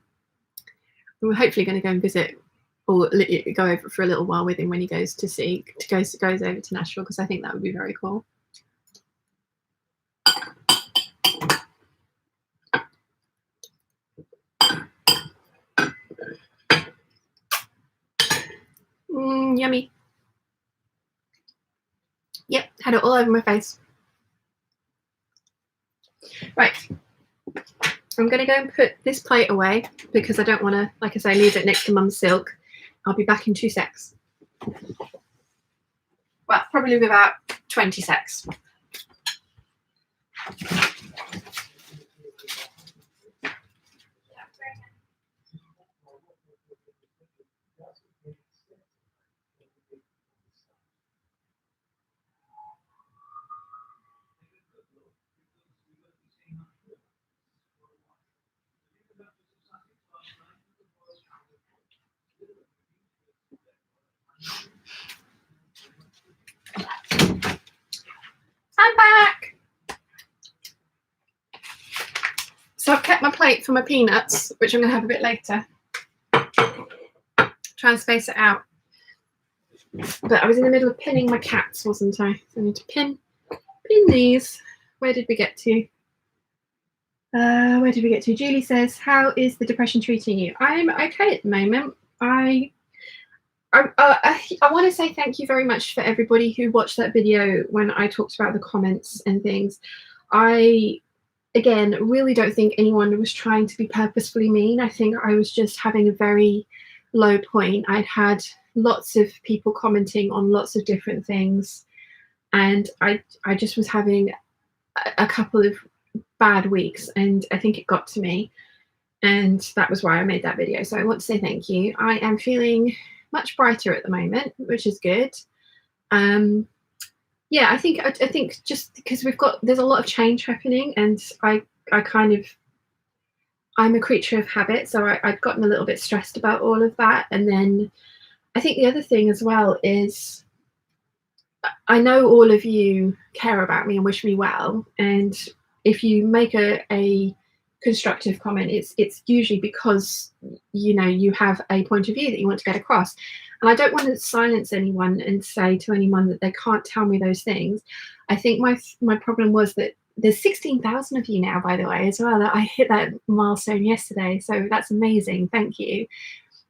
Speaker 1: we're hopefully going to go and visit or go over for a little while with him when he goes to goes over to Nashville, because I think that would be very cool. Yummy. Yep, had it all over my face. Right, I'm going to go and put this plate away because I don't want to, like I say, leave it next to Mum's silk. I'll be back in 2 secs. Well, probably about 20 secs. I'm back. So I've kept my plate for my peanuts, which I'm going to have a bit later. Try and space it out. But I was in the middle of pinning my cats, wasn't I? So I need to pin these. Where did we get to? Where did we get to? Julie says, how is the depression treating you? I'm okay at the moment. I want to say thank you very much for everybody who watched that video when I talked about the comments and things. I, again, really don't think anyone was trying to be purposefully mean. I think I was just having a very low point. I'd had lots of people commenting on lots of different things, and I just was having a couple of bad weeks, and I think it got to me, and that was why I made that video. So I want to say thank you. I am feeling much brighter at the moment, which is good. Yeah, I think just because there's a lot of change happening, and I'm a creature of habit, so I'd gotten a little bit stressed about all of that. And then I think the other thing as well is I know all of you care about me and wish me well, and if you make a constructive comment, it's usually because you have a point of view that you want to get across. And I don't want to silence anyone and say to anyone that they can't tell me those things. I think my problem was that there's 16,000 of you now, by the way, as well. I hit that milestone yesterday, so that's amazing. Thank you.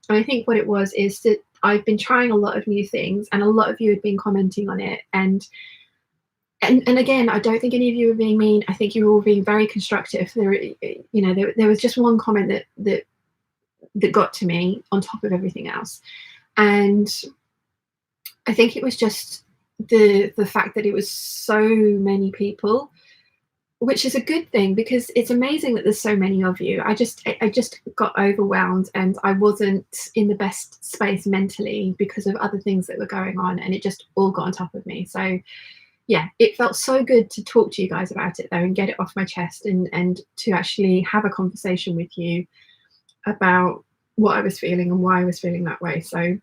Speaker 1: And I think what it was is that I've been trying a lot of new things, and a lot of you have been commenting on it. And again, I don't think any of you were being mean. I think you were all being very constructive. There was just one comment that got to me on top of everything else, and I think it was just the fact that it was so many people, which is a good thing because it's amazing that there's so many of you. I just got overwhelmed, and I wasn't in the best space mentally because of other things that were going on, and it just all got on top of me. So yeah, it felt so good to talk to you guys about it though, and get it off my chest, and to actually have a conversation with you about what I was feeling and why I was feeling that way. So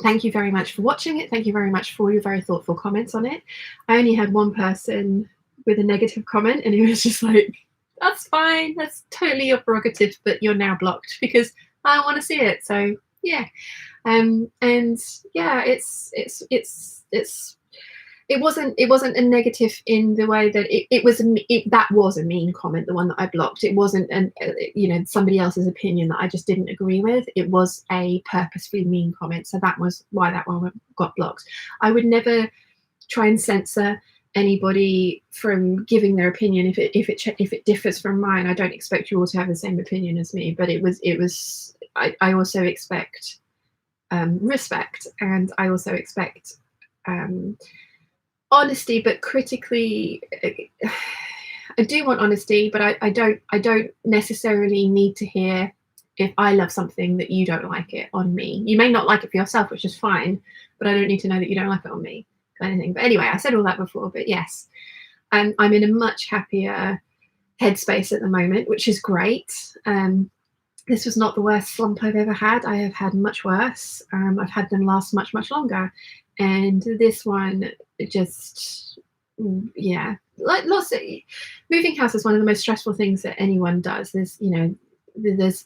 Speaker 1: thank you very much for watching it. Thank you very much for your very thoughtful comments on it. I only had one person with a negative comment, and he was just like, that's fine, that's totally your prerogative, but you're now blocked because I don't want to see it. So yeah, and yeah, it wasn't a negative in the way that that was a mean comment, the one that I blocked. It wasn't somebody else's opinion that I just didn't agree with. It was a purposefully mean comment, so that was why that one got blocked. I would never try and censor anybody from giving their opinion if it differs from mine. I don't expect you all to have the same opinion as me, but I also expect respect, and I also expect honesty, but critically. I do want honesty, but I don't necessarily need to hear if I love something that you don't like it on me. You may not like it for yourself, which is fine, but I don't need to know that you don't like it on me, kind of thing. But anyway, I said all that before, but yes, I'm in a much happier headspace at the moment, which is great. this was not the worst slump I've ever had. I have had much worse. I've had them last much, much longer. And this one just, yeah, like lots of, moving house is one of the most stressful things that anyone does. There's, you know, there's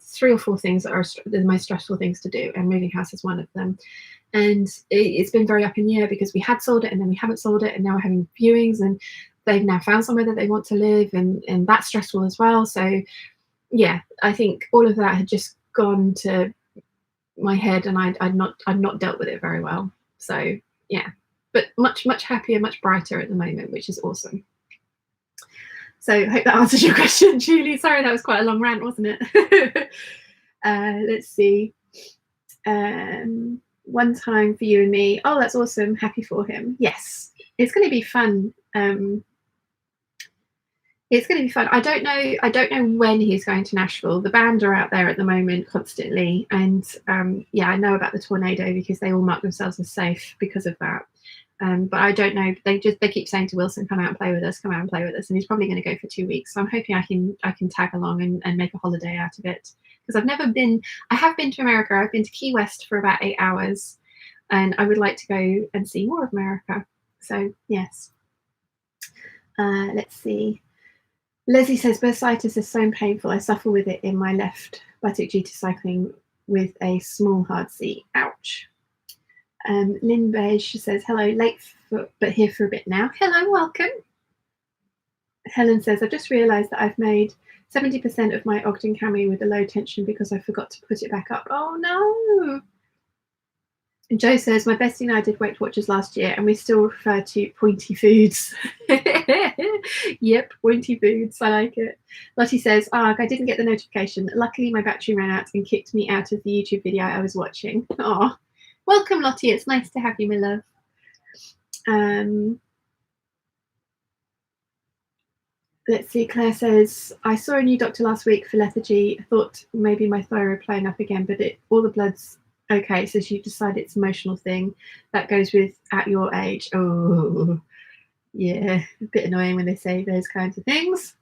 Speaker 1: 3 or 4 things that are the most stressful things to do, and moving house is one of them. And it's been very up in the air because we had sold it and then we haven't sold it, and now we're having viewings and they've now found somewhere that they want to live, and that's stressful as well. So yeah, I think all of that had just gone to my head, and I'd not dealt with it very well. So yeah, but much happier, much brighter at the moment, which is awesome. So I hope that answers your question, Julie. Sorry, that was quite a long rant, wasn't it? Let's see. One time for you and me. Oh, that's awesome. Happy for him. Yes, it's going to be fun. It's going to be fun. I don't know when he's going to Nashville. The band are out there at the moment constantly, and yeah, I know about the tornado because they all mark themselves as safe because of that. But I don't know. They keep saying to Wilson, "Come out and play with us. Come out and play with us," and he's probably going to go for 2 weeks. So I'm hoping I can tag along and make a holiday out of it, because I've never been. I have been to America. I've been to Key West for about 8 hours, and I would like to go and see more of America. So yes. Let's see. Leslie says, bursitis is so painful. I suffer with it in my left buttock due to cycling with a small hard seat. Ouch. Lynn Beige says, hello, late but here for a bit now. Hello, welcome. Helen says, I've just realised that I've made 70% of my Ogden cami with a low tension because I forgot to put it back up. Oh no. And Joe says, my bestie and I did Weight Watchers last year and we still refer to pointy foods. Yep, pointy foods. I like it. Lottie says, I didn't get the notification. Luckily, my battery ran out and kicked me out of the YouTube video I was watching. Oh, welcome, Lottie. It's nice to have you, my love. Let's see. Claire says, I saw a new doctor last week for lethargy. I thought maybe my thyroid playing up again, but all the blood's okay. So she decided it's an emotional thing that goes with at your age. Oh, yeah, a bit annoying when they say those kinds of things.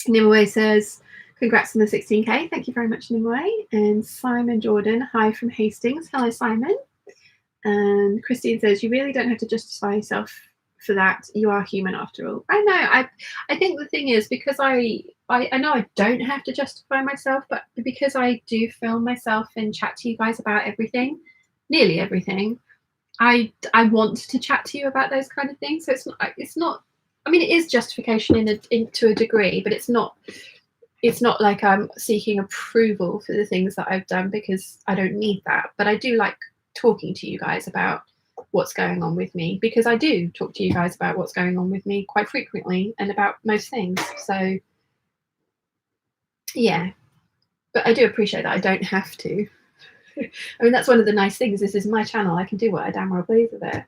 Speaker 1: Nimue says, congrats on the 16K. Thank you very much, Nimue. And Simon Jordan, hi from Hastings. Hello, Simon. And Christine says, you really don't have to justify yourself for that. You are human after all. I know. I think the thing is, because I know I don't have to justify myself, but because I do film myself and chat to you guys about everything, nearly everything, I want to chat to you about those kind of things. So it's not. I mean, it is justification to a degree, but it's not like I'm seeking approval for the things that I've done, because I don't need that. But I do like talking to you guys about what's going on with me, because I do talk to you guys about what's going on with me quite frequently and about most things. So yeah, but I do appreciate that I don't have to. I mean, that's one of the nice things. This is my channel. I can do what I damn well please with it.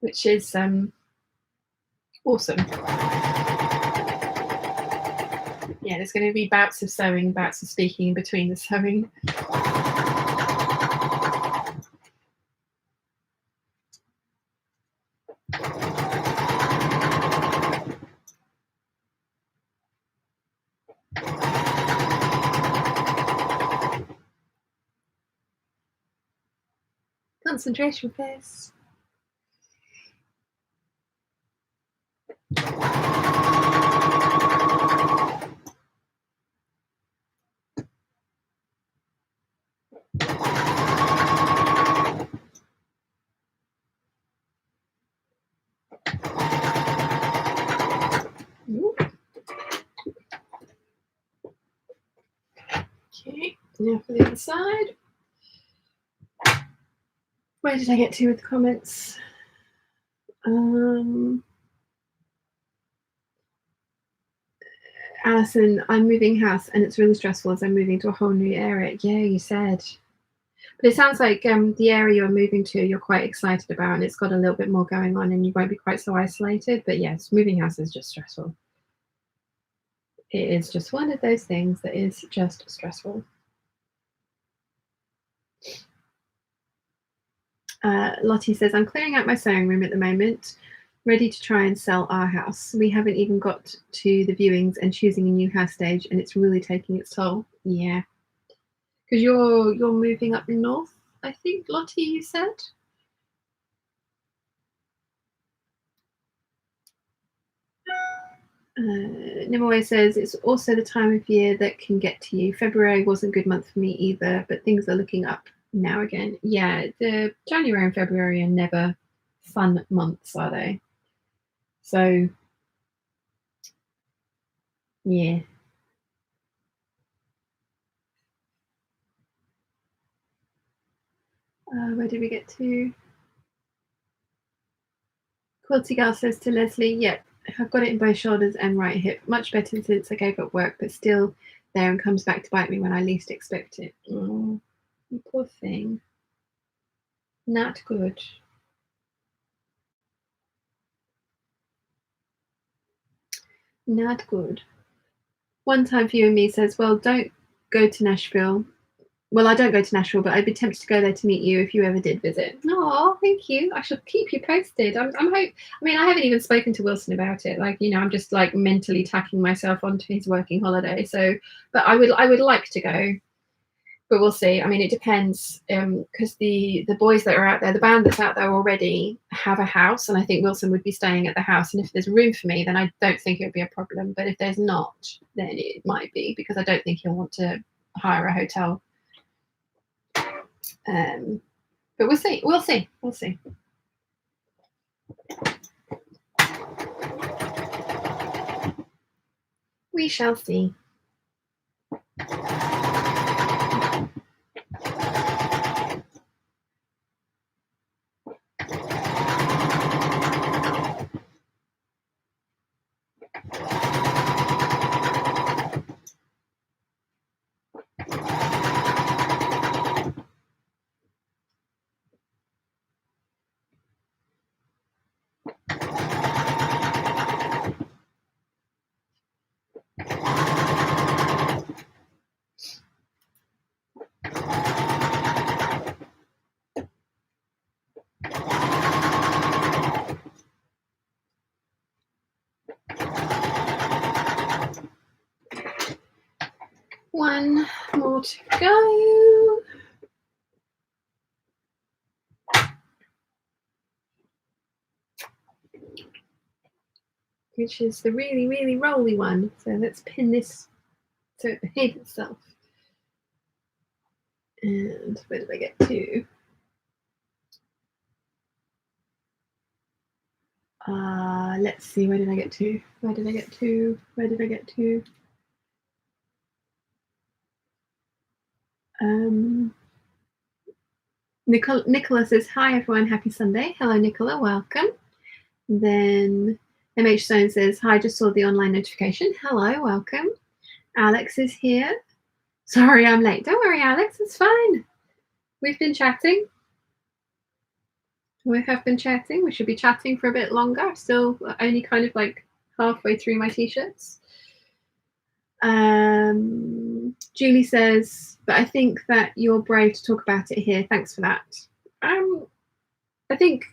Speaker 1: Which is awesome. Yeah, there's going to be bouts of sewing, bouts of speaking in between the sewing. Concentration, please. Okay, now for the other side. Where did I get to with the comments? Alison, I'm moving house and it's really stressful as I'm moving to a whole new area. Yeah, you said. But it sounds like the area you're moving to, you're quite excited about, and it's got a little bit more going on and you won't be quite so isolated. But yes, moving house is just stressful. It is just one of those things that is just stressful. Lottie says, I'm clearing out my sewing room at the moment. ready to try and sell our house. We haven't even got to the viewings and choosing a new house stage, and it's really taking its toll. Yeah, because you're moving up north, I think, Lottie, you said. Nimue says it's also the time of year that can get to you. February wasn't a good month for me either, but things are looking up now again. Yeah, the January and February are never fun months, are they? So, yeah. Where did we get to? Quilty Girl says to Leslie, yep, I've got it in both shoulders and right hip. Much better since I gave up work, but still there and comes back to bite me when I least expect it. Oh, you poor thing. Not good. Not good. One time for you and me says, well, don't go to Nashville. Well, I don't go to Nashville, but I'd be tempted to go there to meet you if you ever did visit. Oh, thank you. I shall keep you posted. I mean, I haven't even spoken to Wilson about it. Like, you know, I'm just like mentally tacking myself onto his working holiday. So, but I would like to go, but we'll see. I mean, it depends, because the boys that are out there, the band that's out there already have a house, and I think Wilson would be staying at the house. And if there's room for me, then I don't think it would be a problem. But if there's not, then it might be, because I don't think he'll want to hire a hotel. But we'll see. We'll see. We'll see. We shall see. One more to go. Which is the really, really rolly one. So let's pin this so it behaves itself. And where did I get to? Let's see, where did I get to? Where did I get to? Where did I get to? Nicola says, hi everyone, happy Sunday. Hello Nicola, welcome. Then MH Stone says, hi, just saw the online notification. Hello, welcome. Alex is here. Sorry I'm late. Don't worry, Alex, it's fine. We've been chatting. We have been chatting. We should be chatting for a bit longer. Still only kind of like halfway through my t-shirts. Julie says, but I think that you're brave to talk about it here. Thanks for that. I think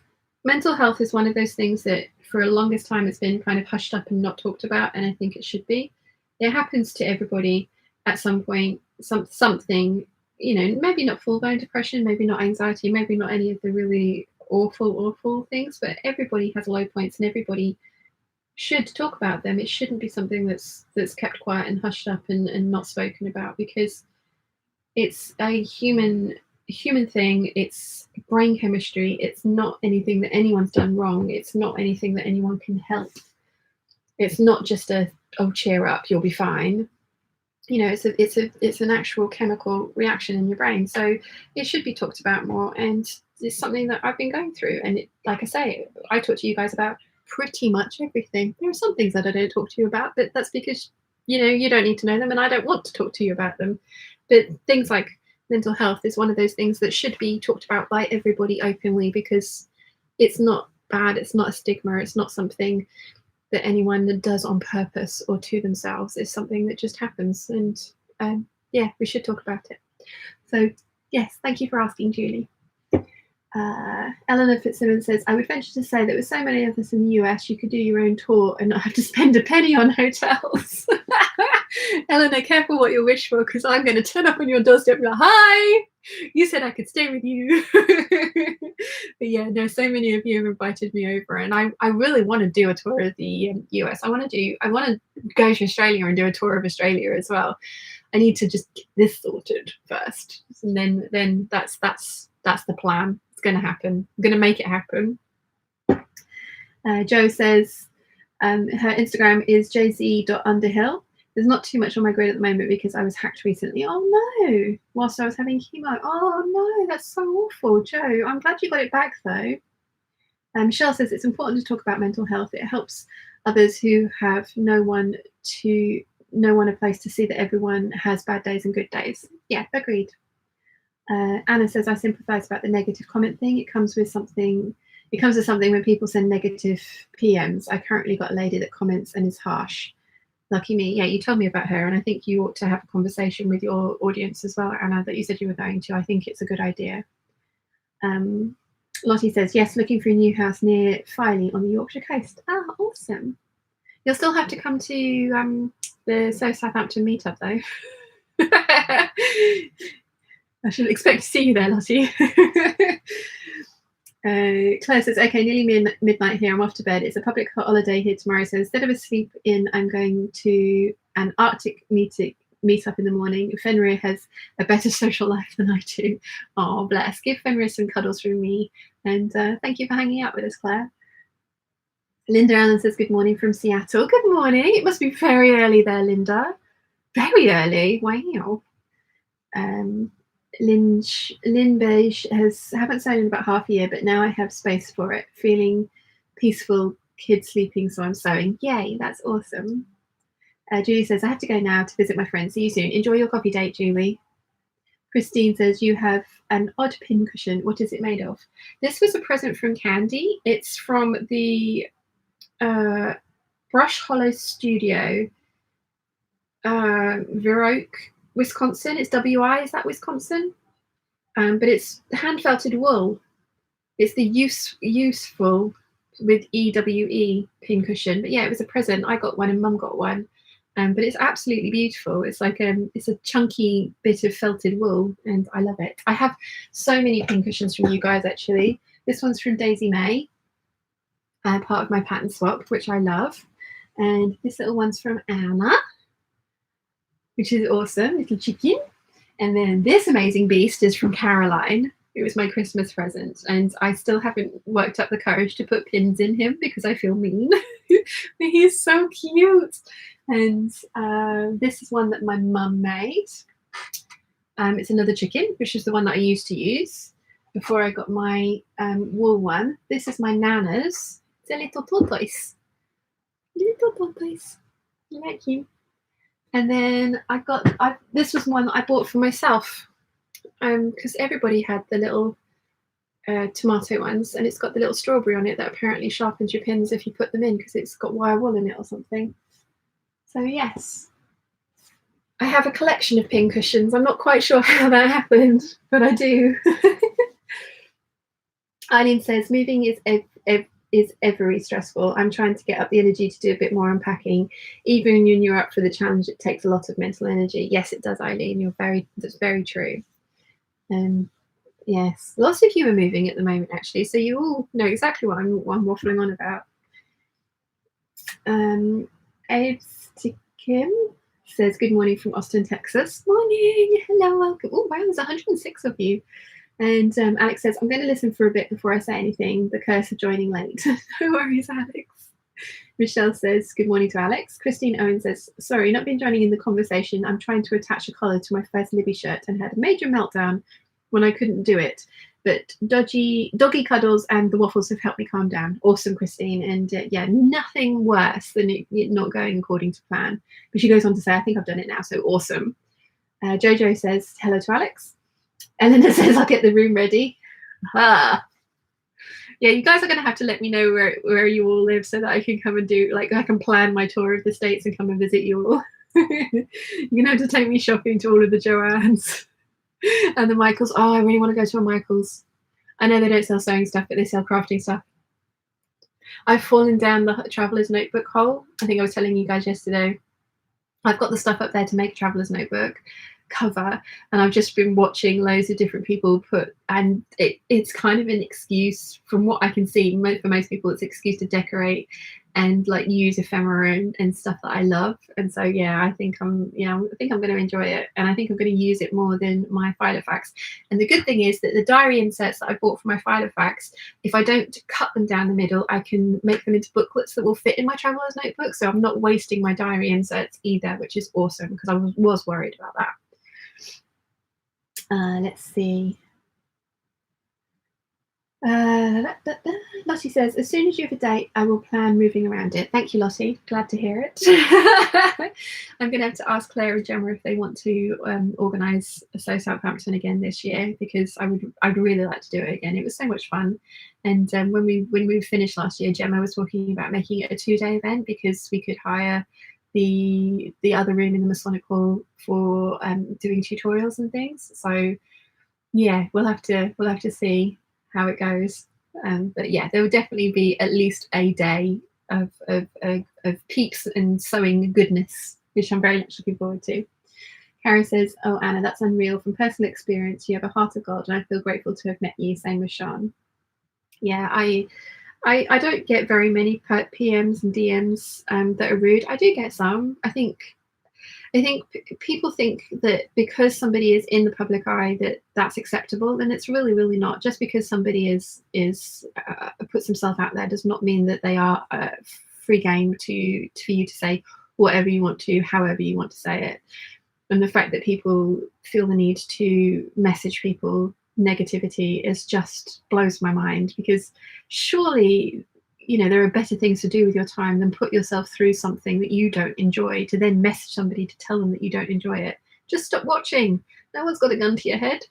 Speaker 1: mental health is one of those things that for the longest time it's been kind of hushed up and not talked about, and I think it should be. It happens to everybody at some point, something, you know, maybe not full-blown depression, maybe not anxiety, maybe not any of the really awful things, but everybody has low points and everybody should talk about them. It shouldn't be something that's kept quiet and hushed up and not spoken about, because it's a human thing. It's brain chemistry. It's not anything that anyone's done wrong. It's not anything that anyone can help. It's not just oh, cheer up, you'll be fine. You know, it's an actual chemical reaction in your brain. So it should be talked about more, and it's something that I've been going through. And like I say, I talk to you guys about pretty much everything. There are some things that I don't talk to you about, but that's because, you know, you don't need to know them and I don't want to talk to you about them. But things like mental health is one of those things that should be talked about by everybody openly, because it's not bad, it's not a stigma, it's not something that anyone does on purpose or to themselves. It's something that just happens, and yeah, we should talk about it. So yes, thank you for asking, Julie. Eleanor Fitzsimmons says, I would venture to say that with so many of us in the US, you could do your own tour and not have to spend a penny on hotels. Eleanor, careful what you wish for, because I'm going to turn up on your doorstep and be like, hi, you said I could stay with you. But yeah, no, so many of you have invited me over, and I really want to do a tour of the US. I want to go to Australia and do a tour of Australia as well. I need to just get this sorted first, and then that's the plan. It's going to happen. I'm going to make it happen. Jo says her Instagram is jz.underhill. There's not too much on my grid at the moment because I was hacked recently. Oh no, whilst I was having chemo. Oh no, that's so awful, Jo. I'm glad you got it back though. Michelle says it's important to talk about mental health. It helps others who have no one a place to see that everyone has bad days and good days. Yeah, agreed. Anna says I sympathise about the negative comment thing. It comes with something when people send negative PMs. I currently got a lady that comments and is harsh. Lucky me. Yeah, you told me about her, and I think you ought to have a conversation with your audience as well, Anna, that you said you were going to. I think it's a good idea. Lottie says, yes, looking for a new house near Filey on the Yorkshire coast. Ah, awesome. You'll still have to come to the Southampton meetup, though. I should expect to see you there, Lottie. Claire says, okay, nearly midnight here. I'm off to bed. It's a public holiday here tomorrow, so instead of a sleep in, I'm going to an Arctic meetup in the morning. Fenrir has a better social life than I do. Oh, bless. Give Fenrir some cuddles from me. And thank you for hanging out with us, Claire. Linda Allen says, good morning from Seattle. Good morning. It must be very early there, Linda. Very early. Wow. Lynn Beige haven't sown in about half a year, but now I have space for it. Feeling peaceful, kids sleeping, so I'm sewing. Yay, that's awesome. Julie says, I have to go now to visit my friends. See you soon. Enjoy your coffee date, Julie. Christine says, you have an odd pin cushion. What is it made of? This was a present from Candy. It's from the Brush Hollow Studio, Viroque, Wisconsin. It's WI, is that Wisconsin? But it's hand felted wool. It's the useful with EWE pin cushion. But yeah, it was a present. I got one and Mum got one. But it's absolutely beautiful. It's like it's a chunky bit of felted wool, and I love it. I have so many pin cushions from you guys actually. This one's from Daisy May, part of my pattern swap, which I love. And this little one's from Anna, which is awesome, little chicken. And then this amazing beast is from Caroline. It was my Christmas present, and I still haven't worked up the courage to put pins in him because I feel mean. He's so cute. And this is one that my mum made. It's another chicken, which is the one that I used to use before I got my wool one. This is my Nana's. It's a little tortoise. Little tortoise. I like you. And then this was one that I bought for myself because everybody had the little tomato ones, and it's got the little strawberry on it that apparently sharpens your pins if you put them in because it's got wire wool in it or something. So yes, I have a collection of pin cushions. I'm not quite sure how that happened, but I do. Eileen says, moving is very stressful. I'm trying to get up the energy to do a bit more unpacking. Even when you're up for the challenge, it takes a lot of mental energy. Yes, it does, Eileen. That's very true. Yes, lots of you are moving at the moment, actually. So you all know exactly what I'm waffling on about. Abe's to Kim says, good morning from Austin, Texas. Morning. Hello, welcome. Oh, wow, there's 106 of you. And Alex says, I'm going to listen for a bit before I say anything. The curse of joining late. No worries, Alex. Michelle says, good morning to Alex. Christine Owen says, sorry, not been joining in the conversation. I'm trying to attach a collar to my first Libby shirt and had a major meltdown when I couldn't do it. But doggy cuddles and the waffles have helped me calm down. Awesome, Christine. And yeah, nothing worse than it not going according to plan. But she goes on to say, I think I've done it now. So awesome. Jojo says, hello to Alex. Eleanor says, I'll get the room ready. Ah. Yeah, you guys are going to have to let me know where you all live so that I can come and I can plan my tour of the States and come and visit you all. You're going to have to take me shopping to all of the Joannes and the Michaels. Oh, I really want to go to a Michaels. I know they don't sell sewing stuff, but they sell crafting stuff. I've fallen down the traveler's notebook hole. I think I was telling you guys yesterday. I've got the stuff up there to make a traveler's notebook cover, and I've just been watching loads of different people put, and it's kind of an excuse, from what I can see, for most people it's an excuse to decorate and like use ephemera and stuff that I love. And so yeah, I think I'm going to enjoy it, and I think I'm going to use it more than my Filofax. And the good thing is that the diary inserts that I bought for my Filofax, if I don't cut them down the middle, I can make them into booklets that will fit in my traveler's notebook, so I'm not wasting my diary inserts either, which is awesome, because I was worried about that. Let's see. Lottie says, as soon as you have a date, I will plan moving around it. Thank you, Lottie. Glad to hear it. I'm going to have to ask Claire and Gemma if they want to organise a Sew Southampton again this year, because I'd really like to do it again. It was so much fun. And when we finished last year, Gemma was talking about making it a 2-day event, because we could hire the other room in the Masonic Hall for doing tutorials and things. So yeah, we'll have to see how it goes. But yeah, there will definitely be at least a day of peeps and sewing goodness, which I'm very much looking forward to. Karen says, oh, Anna, that's unreal. From personal experience, you have a heart of gold, and I feel grateful to have met you. Same with Sean. Yeah, I don't get very many PMs and DMs that are rude. I do get some. I think people think that because somebody is in the public eye that's acceptable, and it's really, really not. Just because somebody puts themselves out there does not mean that they are free game for you to say whatever you want to, however you want to say it. And the fact that people feel the need to message people negativity just blows my mind, because surely, you know, there are better things to do with your time than put yourself through something that you don't enjoy to then message somebody to tell them that you don't enjoy it. Just stop watching. No one's got a gun to your head.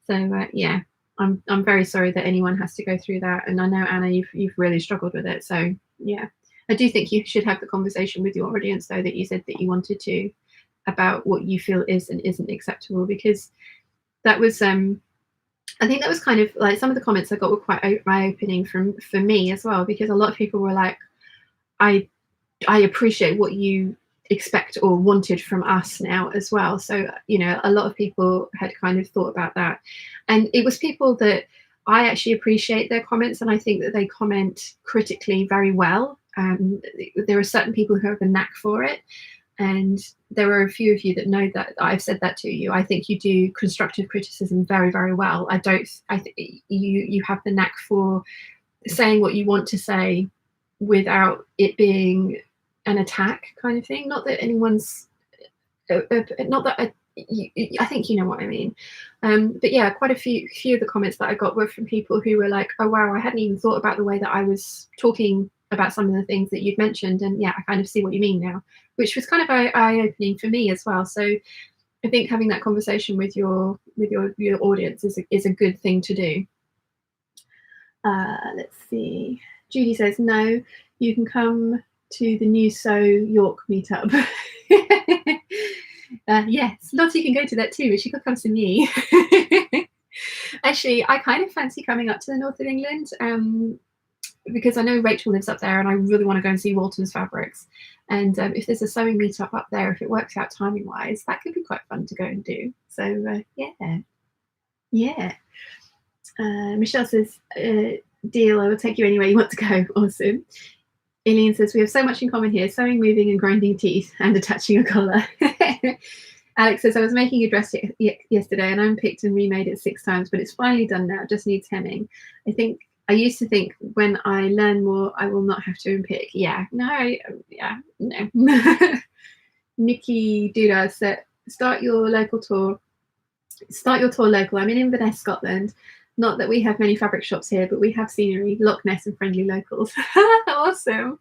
Speaker 1: So yeah, I'm very sorry that anyone has to go through that, and I know, Anna, you've really struggled with it. So yeah, I do think you should have the conversation with your audience, though, that you said that you wanted to, about what you feel is and isn't acceptable, because that was I think that was kind of like, some of the comments I got were quite eye-opening for me as well, because a lot of people were like, I appreciate what you expect or wanted from us now as well. So, you know, a lot of people had kind of thought about that, and it was people that I actually appreciate their comments, and I think that they comment critically very well. There are certain people who have a knack for it, and there are a few of you that know that I've said that to you. I think you do constructive criticism very, very well. I think you have the knack for saying what you want to say without it being an attack kind of thing. Not that anyone's, not that I think you know what I mean. But yeah, quite a few of the comments that I got were from people who were like, oh wow, I hadn't even thought about the way that I was talking about some of the things that you'd mentioned, and yeah, I kind of see what you mean now, which was kind of eye-opening for me as well. So I think having that conversation with your audience is a good thing to do. Let's see. Judy says, no, you can come to the new Sew York meetup. Yes, Lottie can go to that too, but she could come to me. Actually, I kind of fancy coming up to the north of England, because I know Rachel lives up there, and I really want to go and see Walton's Fabrics. And if there's a sewing meetup up there, if it works out timing wise, that could be quite fun to go and do. So yeah. Michelle says, deal, I will take you anywhere you want to go. Awesome. Aileen says, we have so much in common here: sewing, moving, and grinding teeth, and attaching a collar. Alex says, I was making a dress yesterday and I unpicked and remade it 6 times, but it's finally done now. It just needs hemming. I used to think when I learn more, I will not have to unpick. Yeah, no. Nikki Duda said, start your tour local. I'm in Inverness, Scotland. Not that we have many fabric shops here, but we have scenery, Loch Ness, and friendly locals. Awesome.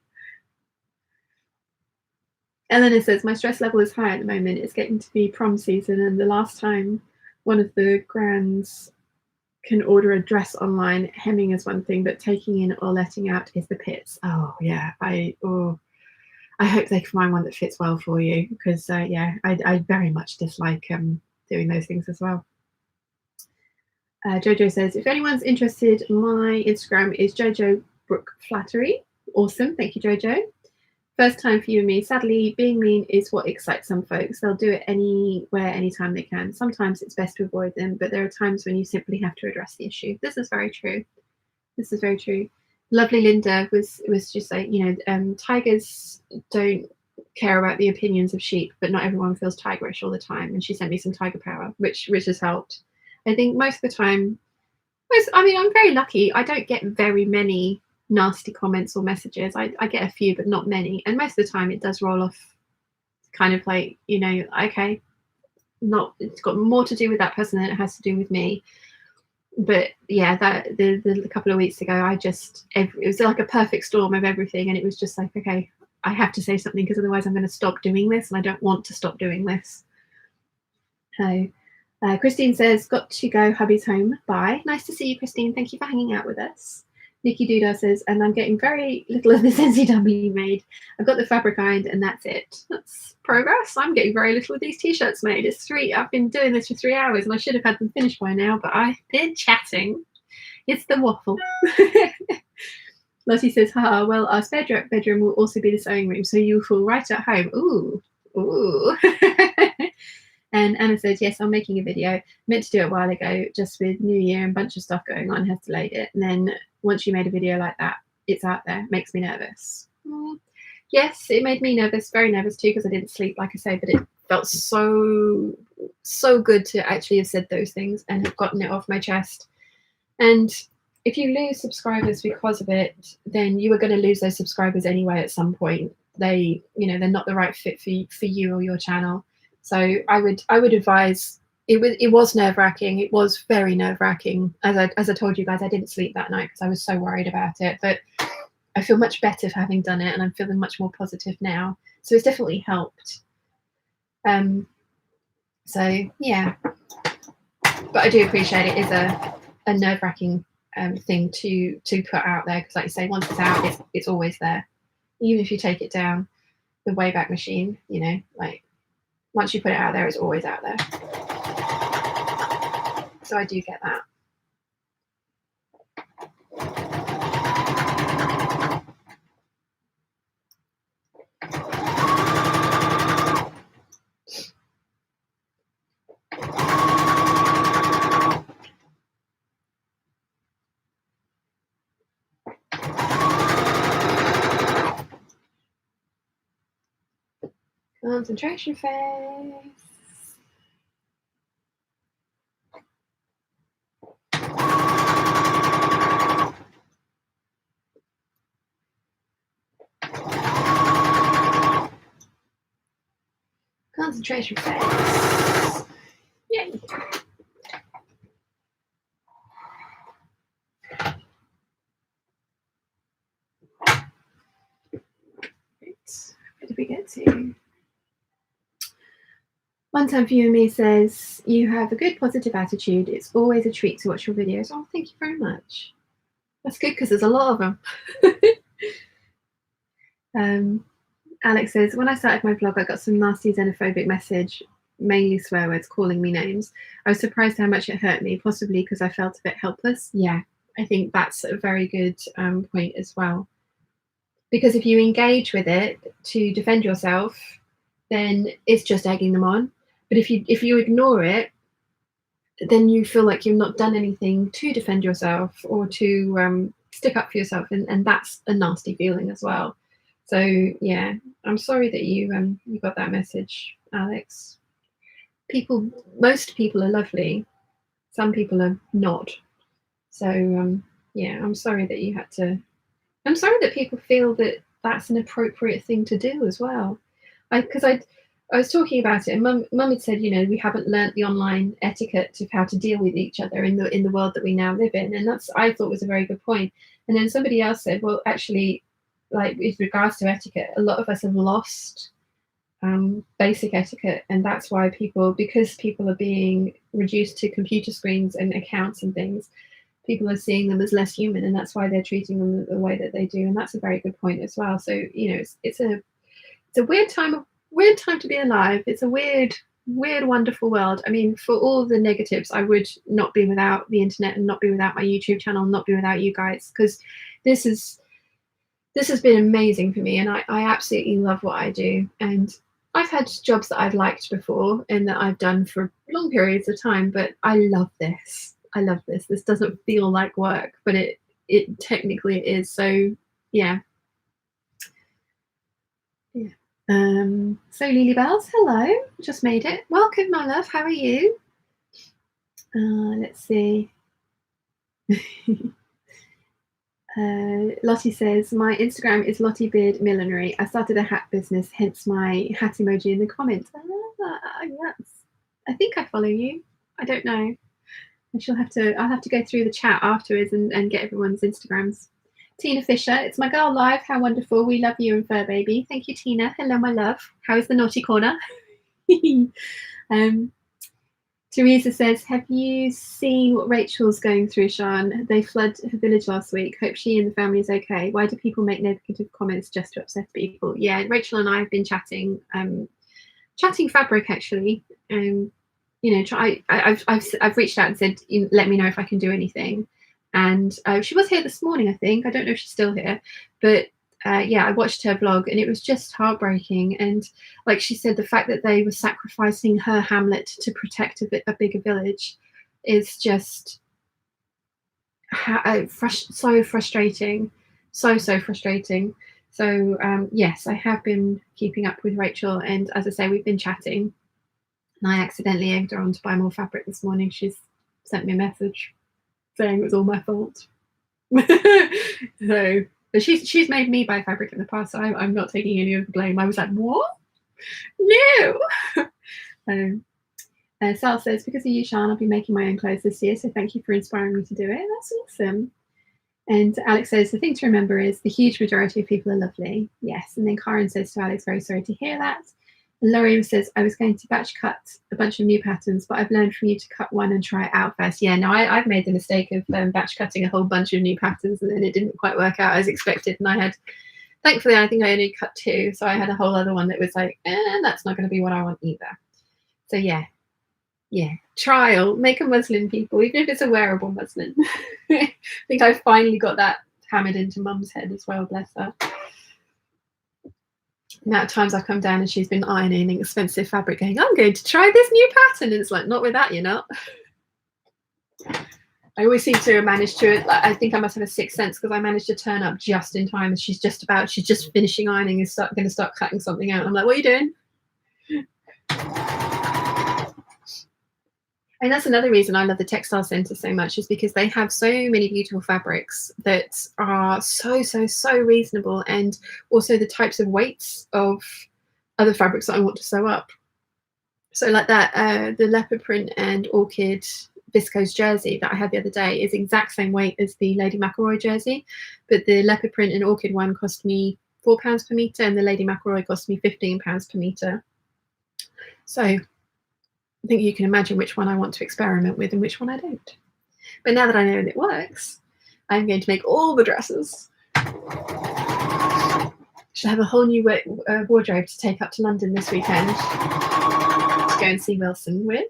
Speaker 1: Eleanor says, my stress level is high at the moment. It's getting to be prom season, and the last time one of the grands can order a dress online, hemming is one thing, but taking in or letting out is the pits. Oh yeah, I hope they can find one that fits well for you, because yeah, I very much dislike doing those things as well. Jojo says, if anyone's interested, my Instagram is Jojo Brook Flattery. Awesome. Thank you, Jojo. First time for you and me. Sadly, being mean is what excites some folks. They'll do it anywhere, anytime they can. Sometimes it's best to avoid them, but there are times when you simply have to address the issue. This is very true. This is very true. Lovely Linda was just like, you know, tigers don't care about the opinions of sheep, but not everyone feels tigerish all the time. And she sent me some tiger power, which has helped. I think most of the time, I mean, I'm very lucky. I don't get very many nasty comments or messages. I get a few, but not many. And most of the time it does roll off kind of like, you know, okay, it's got more to do with that person than it has to do with me. But yeah, that the couple of weeks ago, it was like a perfect storm of everything. And it was just like, okay, I have to say something because otherwise I'm going to stop doing this. And I don't want to stop doing this. So Christine says, got to go, hubby's home. Bye. Nice to see you, Christine. Thank you for hanging out with us. Nikki Doodah says, and I'm getting very little of this NCW made. I've got the fabric ironed and that's it. That's progress. I'm getting very little of these t-shirts made. I've been doing this for 3 hours and I should have had them finished by now, but I've been chatting. It's the waffle. Lottie says, haha, well, our spare bedroom will also be the sewing room, so you feel right at home. Ooh. And Anna says, yes, I'm making a video. Meant to do it a while ago, just with New Year and a bunch of stuff going on, has delayed it. And then once you made a video like that, it's out there. Makes me nervous. Yes, it made me nervous, very nervous too, because I didn't sleep, like I say, but it felt so good to actually have said those things and have gotten it off my chest. And if you lose subscribers because of it, then you are going to lose those subscribers anyway at some point. They're not the right fit for you or your channel. So I would advise. It was nerve-wracking. It was very nerve-wracking. As I told you guys, I didn't sleep that night because I was so worried about it. But I feel much better for having done it, and I'm feeling much more positive now. So it's definitely helped. So yeah, but I do appreciate it is a nerve-wracking thing to put out there, because like you say, once it's out, it's always there. Even if you take it down the Wayback Machine, you know, like once you put it out there, it's always out there. So I do get that. Concentration phase. Concentration phase. Yay. Right. Where did we get to? One Time for You and Me says, you have a good positive attitude. It's always a treat to watch your videos. Oh, thank you very much. That's good because there's a lot of them. Alex says, when I started my blog, I got some nasty xenophobic message, mainly swear words, calling me names. I was surprised how much it hurt me, possibly because I felt a bit helpless. Yeah, I think that's a very good point as well. Because if you engage with it to defend yourself, then it's just egging them on. But if you ignore it, then you feel like you've not done anything to defend yourself or to stick up for yourself, and that's a nasty feeling as well. So yeah, I'm sorry that you got that message, Alex. Most people are lovely. Some people are not. So yeah, I'm sorry that you had to. I'm sorry that people feel that that's an appropriate thing to do as well. Because I was talking about it, and Mum had said, you know, we haven't learnt the online etiquette of how to deal with each other in the world that we now live in, and that's, I thought, was a very good point. And then somebody else said, well, actually, like with regards to etiquette, a lot of us have lost basic etiquette, and that's why because people are being reduced to computer screens and accounts and things, people are seeing them as less human, and that's why they're treating them the way that they do. And that's a very good point as well. So, you know, it's a weird time to be alive. It's a weird weird, wonderful world. I mean, for all the negatives, I would not be without the internet and not be without my YouTube channel, not be without you guys, because this has been amazing for me, and I absolutely love what I do. And I've had jobs that I've liked before and that I've done for long periods of time, but I love this. I love this. This doesn't feel like work, but it technically is. So yeah. So Lily Bells, hello, just made it. Welcome, my love. How are you? Let's see. Lottie says, my Instagram is Lottie Beard Millinery. I started a hat business, hence my hat emoji in the comments. Yes. I think I follow you. I don't know. I'll have to go through the chat afterwards and get everyone's Instagrams. Tina Fisher, it's my girl live. How wonderful. We love you and Fur Baby. Thank you, Tina. Hello, my love. How is the naughty corner? Teresa says, have you seen what Rachel's going through, Sean? They flooded her village last week. Hope she and the family is okay. Why do people make negative comments just to upset people? Yeah, Rachel and I have been chatting fabric, actually. You know, I've reached out and said, let me know if I can do anything. And she was here this morning, I think. I don't know if she's still here, but yeah, I watched her vlog and it was just heartbreaking. And like she said, the fact that they were sacrificing her hamlet to protect a bigger village is just so frustrating, so frustrating. So yes, I have been keeping up with Rachel, and as I say, we've been chatting, and I accidentally egged her on to buy more fabric this morning. She's sent me a message saying it was all my fault. So, but she's made me buy fabric in the past, so I'm not taking any of the blame. I was like, what? No. Sal says, because of you, Sean, I'll be making my own clothes this year, so thank you for inspiring me to do it. That's awesome. And Alex says, the thing to remember is the huge majority of people are lovely. Yes. And then Karen says to Alex, very sorry to hear that. And Laurie says, I was going to batch cut a bunch of new patterns, but I've learned from you to cut one and try it out first. Yeah, no, I've made the mistake of batch cutting a whole bunch of new patterns, and then it didn't quite work out as expected. And I had, thankfully, I think I only cut 2. So I had a whole other one that was like, that's not going to be what I want either. So yeah, trial, make a muslin, people, even if it's a wearable muslin. I think I finally got that hammered into Mum's head as well, bless her. The amount of times I come down and she's been ironing expensive fabric going, I'm going to try this new pattern. And it's like, not with that, you're not. I always seem to manage to, like, I think I must have a sixth sense, because I managed to turn up just in time and she's just finishing ironing and going to start cutting something out. I'm like, what are you doing? And that's another reason I love the textile centre so much, is because they have so many beautiful fabrics that are so reasonable, and also the types of weights of other fabrics that I want to sew up. So like that, the leopard print and orchid viscose jersey that I had the other day is exact same weight as the Lady McElroy jersey, but the leopard print and orchid one cost me £4 per metre, and the Lady McElroy cost me £15 per metre. So I think you can imagine which one I want to experiment with and which one I don't. But now that I know that it works, I'm going to make all the dresses. Should have a whole new wardrobe to take up to London this weekend to go and see Wilson with,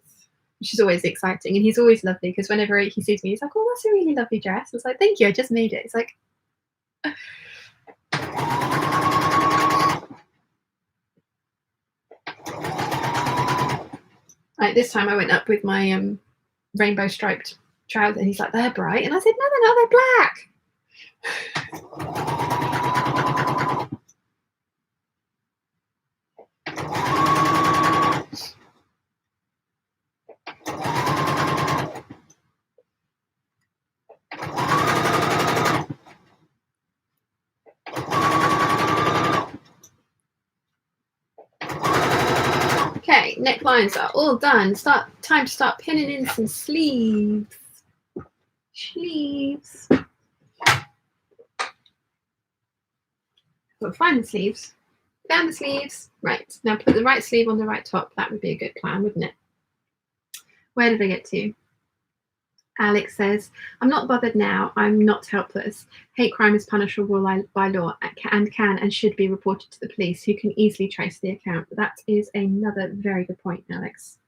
Speaker 1: which is always exciting. And he's always lovely, because whenever he sees me, he's like, oh, that's a really lovely dress. I was like, thank you, I just made it. It's like... Like this time I went up with my rainbow striped trousers, and he's like, they're bright. And I said, no, they're black. Okay, necklines are all done. Time to start pinning in some sleeves. Well, find the sleeves. Found the sleeves. Right, now put the right sleeve on the right top. That would be a good plan, wouldn't it? Where did I get to? Alex says, I'm not bothered now. I'm not helpless. Hate crime is punishable by law and can and should be reported to the police, who can easily trace the account. That is another very good point, Alex.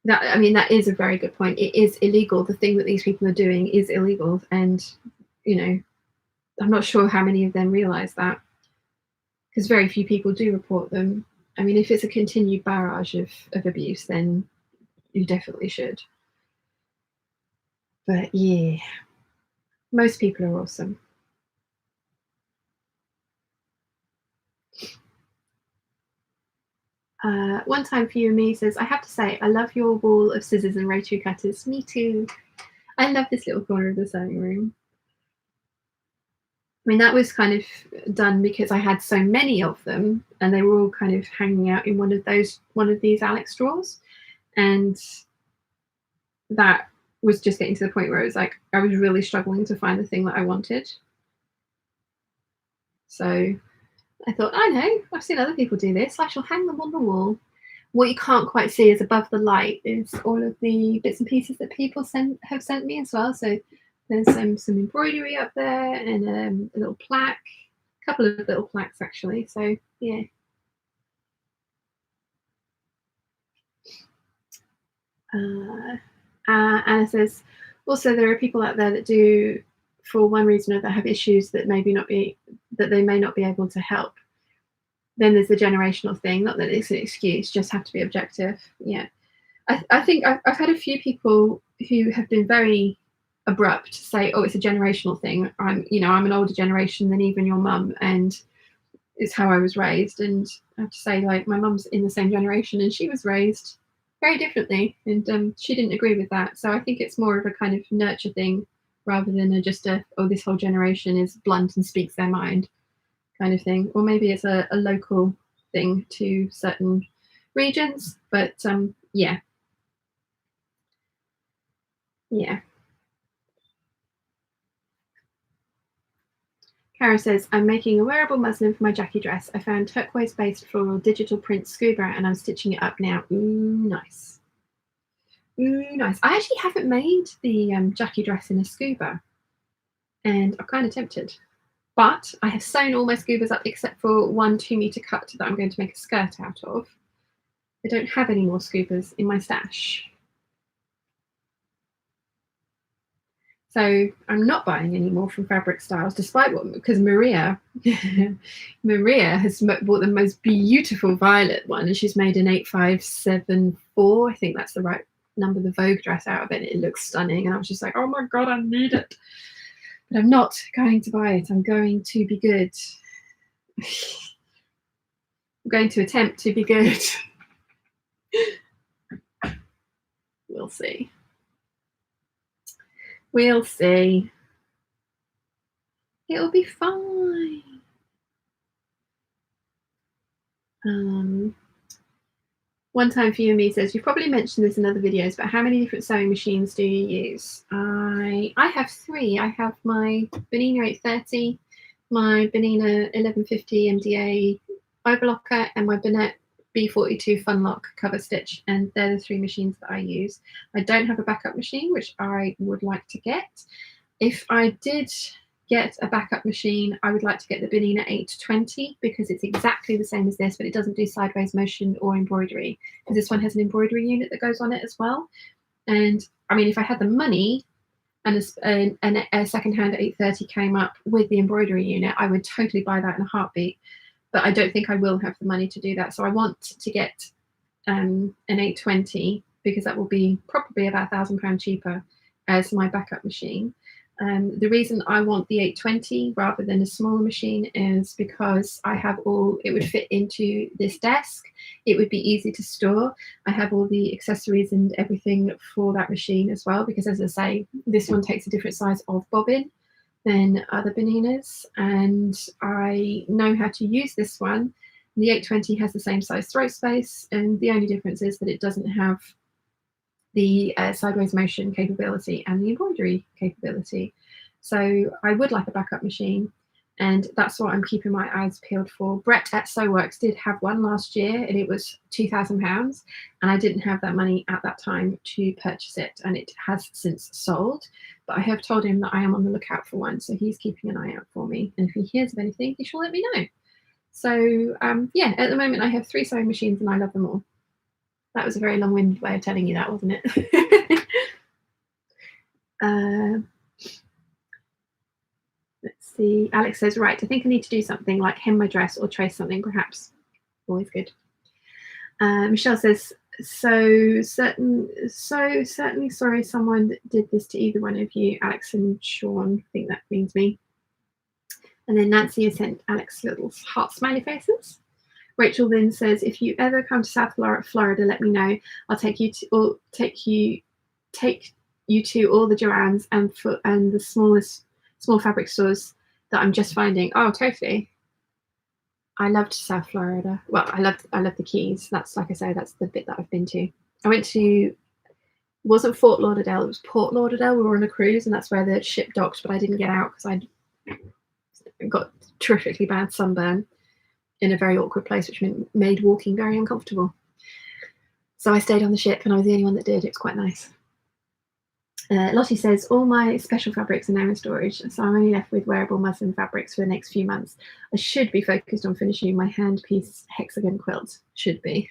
Speaker 1: That is a very good point. It is illegal. The thing that these people are doing is illegal. And, you know, I'm not sure how many of them realise that, because very few people do report them. I mean, if it's a continued barrage of abuse, then you definitely should. But yeah, most people are awesome. One time for you and me says, I have to say, I love your wall of scissors and rotary cutters. Me too. I love this little corner of the sewing room. I mean, that was kind of done because I had so many of them, and they were all kind of hanging out in one of these Alex drawers, and that was just getting to the point where it was like I was really struggling to find the thing that I wanted. So I thought, I know, I've seen other people do this. I shall hang them on the wall. What you can't quite see is above the light is all of the bits and pieces that people have sent me as well. So there's some embroidery up there, and a little plaque, a couple of little plaques actually. So yeah. Anna says, also there are people out there that do, for one reason or another, have issues that they may not be able to help. Then there's the generational thing, not that it's an excuse, just have to be objective. Yeah, I think I've had a few people who have been very abrupt to say, oh, it's a generational thing. I'm an older generation than even your mum, and it's how I was raised. And I have to say, like, my mum's in the same generation, and she was raised very differently, and she didn't agree with that. So I think it's more of a kind of nurture thing rather than this whole generation is blunt and speaks their mind kind of thing. Or maybe it's a local thing to certain regions, but yeah. Kara says, I'm making a wearable muslin for my Jackie dress. I found turquoise-based floral digital print scuba, and I'm stitching it up now. Ooh, nice. Ooh, nice. I actually haven't made the Jackie dress in a scuba, and I'm kind of tempted. But I have sewn all my scubas up except for one 2-meter cut that I'm going to make a skirt out of. I don't have any more scubas in my stash. So I'm not buying any more from Fabric Styles, because Maria has bought the most beautiful violet one, and she's made an 8574. I think that's the right number, the Vogue dress out of it. It looks stunning, and I was just like, oh my god, I need it. But I'm not going to buy it. I'm going to be good. I'm going to attempt to be good. We'll see. We'll see. It'll be fine. One time for you and me says, you've probably mentioned this in other videos, but how many different sewing machines do you use? I have 3. I have my Bernina 830, my Bernina 1150 MDA Overlocker, and my Bernina B42 Funlock cover stitch, and they're the 3 machines that I use. I don't have a backup machine, which I would like to get. If I did get a backup machine, I would like to get the Bernina 820, because it's exactly the same as this, but it doesn't do sideways motion or embroidery, because this one has an embroidery unit that goes on it as well. And I mean, if I had the money and a second-hand 830 came up with the embroidery unit, I would totally buy that in a heartbeat. But I don't think I will have the money to do that. So I want to get an 820, because that will be probably about £1,000 cheaper as my backup machine. The reason I want the 820 rather than a smaller machine is because it would fit into this desk. It would be easy to store. I have all the accessories and everything for that machine as well, because as I say, this one takes a different size of bobbin than other Berninas, and I know how to use this one. The 820 has the same size throat space, and the only difference is that it doesn't have the sideways motion capability and the embroidery capability. So I would like a backup machine. and that's what I'm keeping my eyes peeled for. Brett at Sewworks did have one last year, and it was £2,000, and I didn't have that money at that time to purchase it, and it has since sold. But I have told him that I am on the lookout for one, so he's keeping an eye out for me, and if he hears of anything, he shall let me know. So yeah, at the moment I have 3 sewing machines and I love them all. That was a very long-winded way of telling you that, wasn't it? Let's see. Alex says, right, I think I need to do something like hem my dress or trace something, perhaps. Always good. Michelle says, certainly sorry someone did this to either one of you, Alex and Sean. I think that means me. And then Nancy has sent Alex little heart smiley faces. Rachel then says, if you ever come to South Florida, let me know. I'll take you to all the Joann's and the small fabric stores that I'm just finding. Oh, totally. I loved South Florida. Well, I love the Keys. That's, like I say, that's the bit that I've been to. I went to, it wasn't Fort Lauderdale, it was Port Lauderdale. We were on a cruise, and that's where the ship docked, but I didn't get out because I got terrifically bad sunburn in a very awkward place, which made walking very uncomfortable. So I stayed on the ship, and I was the only one that did. It's quite nice. Lottie says, all my special fabrics are now in storage, so I'm only left with wearable muslin fabrics for the next few months. I should be focused on finishing my hand piece hexagon quilt. Should be.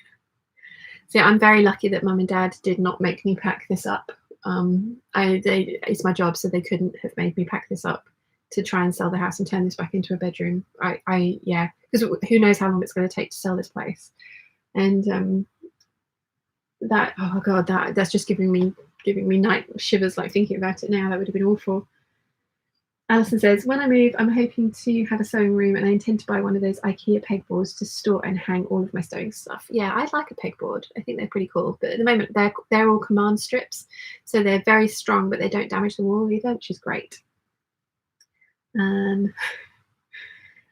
Speaker 1: So yeah, I'm very lucky that Mum and Dad did not make me pack this up. It's my job, so they couldn't have made me pack this up to try and sell the house and turn this back into a bedroom. Yeah, because who knows how long it's going to take to sell this place. And that, oh god, that's just giving me night shivers, like thinking about it now. That would have been awful. Alison says, when I move, I'm hoping to have a sewing room, and I intend to buy one of those IKEA pegboards to store and hang all of my sewing stuff. Yeah, I'd like a pegboard. I think they're pretty cool. But at the moment, they're all command strips, so they're very strong, but they don't damage the wall either, which is great.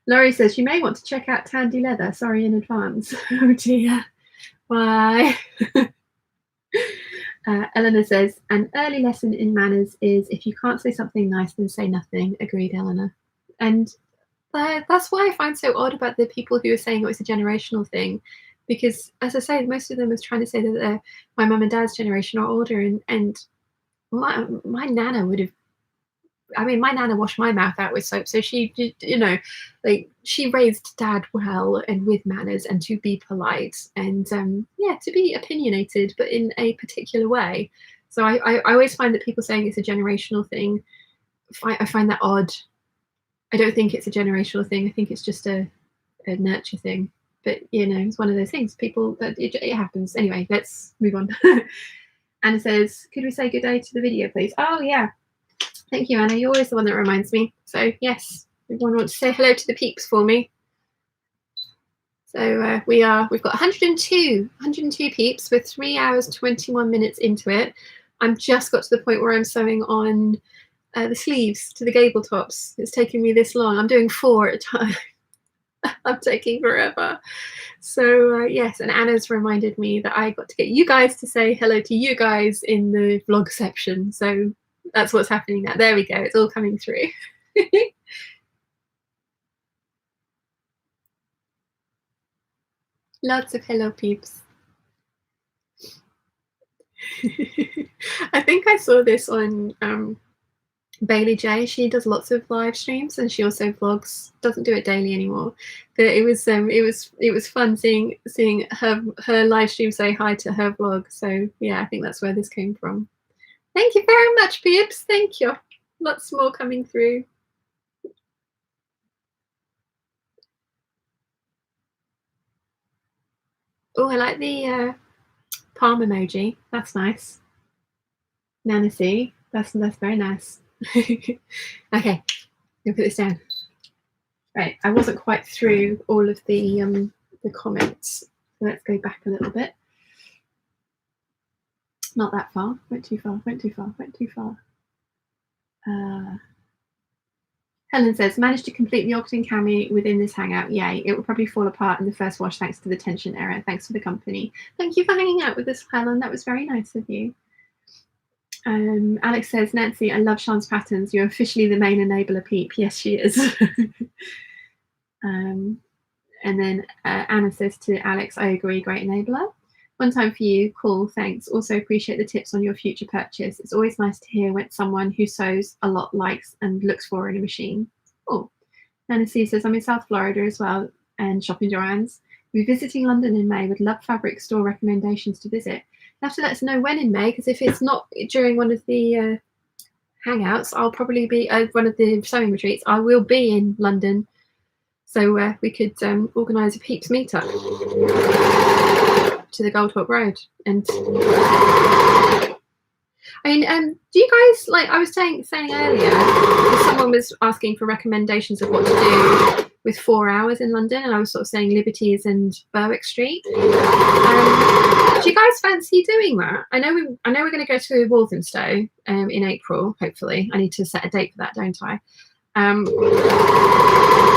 Speaker 1: Laurie says, you may want to check out Tandy Leather. Sorry in advance. Oh dear. Why? Eleanor says, an early lesson in manners is if you can't say something nice, then say nothing. Agreed, Eleanor. And that's why I find so odd about the people who are saying it's a generational thing, because, as I say, most of them are trying to say that they're my mum and dad's generation or older, and my nana would have. I mean, my nana washed my mouth out with soap, so she, you know, like she raised Dad well and with manners and to be polite and yeah, to be opinionated, but in a particular way. So I always find that people saying it's a generational thing, I find that odd. I don't think it's a generational thing. I think it's just a nurture thing. But you know, it's one of those things. People that it happens. Anyway, let's move on. Anna says, could we say good day to the video, please? Oh yeah. Thank you, Anna. You're always the one that reminds me. So yes, everyone wants to say hello to the peeps for me. So we've got 102 peeps. We're 3 hours 21 minutes into it. I'm just got to the point where I'm sewing on the sleeves to the gable tops. It's taking me this long. I'm doing 4 at a time. I'm taking forever. So yes, and Anna's reminded me that I got to get you guys to say hello to you guys in the vlog section. So that's what's happening now. There we go. It's all coming through. Lots of hello peeps. I think I saw this on Bailey J. She does lots of live streams and she also vlogs. Doesn't do it daily anymore. But it was fun seeing her live stream say hi to her vlog. So yeah, I think that's where this came from. Thank you very much, peeps. Thank you. Lots more coming through. Oh, I like the palm emoji. That's nice. Nana C. That's very nice. Okay, I'll put this down. Right, I wasn't quite through all of the comments. So let's go back a little bit. Not that far. Went too far. Helen says, managed to complete the Ogden cami within this hangout. Yay. It will probably fall apart in the first wash thanks to the tension error. Thanks for the company. Thank you for hanging out with us, Helen. That was very nice of you. Alex says, Nancy, I love Sean's patterns. You're officially the main enabler, Peep. Yes, she is. And then Anna says to Alex, I agree, great enabler. One time for you, cool, thanks. Also appreciate the tips on your future purchase. It's always nice to hear what someone who sews a lot likes and looks for in a machine. Oh, Anna C says, I'm in South Florida as well and shopping Joann's. We're visiting London in May. Would love fabric store recommendations to visit. You have to let us know when in May, because if it's not during one of the hangouts, I'll probably be one of the sewing retreats. I will be in London, so we could organise a Peeps meetup to the Goldhawk Road. And I mean, do you guys like? I was saying earlier, someone was asking for recommendations of what to do with 4 hours in London, and I was sort of saying Liberties and Berwick Street. Do you guys fancy doing that? I know we're going to go to Walthamstow in April. Hopefully, I need to set a date for that, don't I?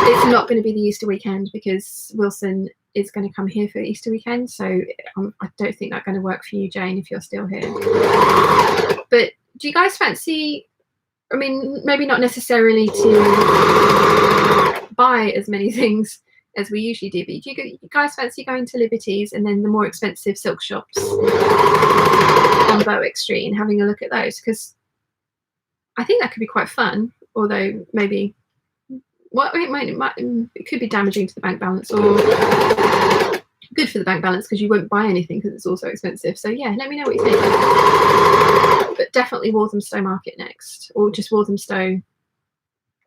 Speaker 1: It's not going to be the Easter weekend because Wilson is going to come here for Easter weekend, so I don't think that's going to work for you, Jane, if you're still here. But do you guys fancy? I mean, maybe not necessarily to buy as many things as we usually do, but do you guys fancy going to Liberties and then the more expensive silk shops on Berwick Street and having a look at those? Because I think that could be quite fun, although maybe it could be damaging to the bank balance, or good for the bank balance because you won't buy anything because it's also expensive. So yeah, let me know what you think. But definitely Walthamstow Market next, or just Walthamstow,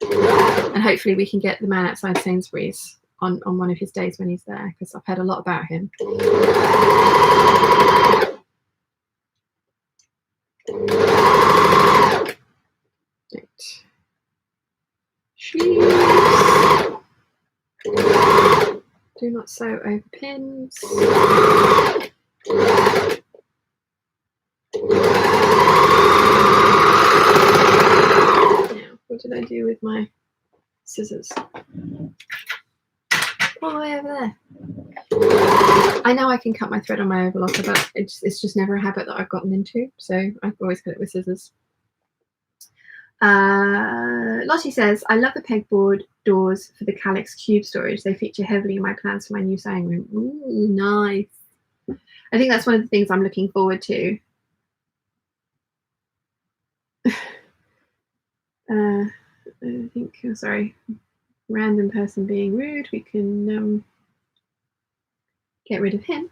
Speaker 1: and hopefully we can get the man outside Sainsbury's on one of his days when he's there, because I've heard a lot about him. Right. Shoes. Do not sew over pins. Now, what did I do with my scissors? All the way over there. I know I can cut my thread on my overlocker, but it's just never a habit that I've gotten into, so I've always cut it with scissors. Lottie says, I love the pegboard doors for the Calyx cube storage. They feature heavily in my plans for my new sewing room. Ooh, nice. I think that's one of the things I'm looking forward to. I think, sorry, random person being rude. We can get rid of him.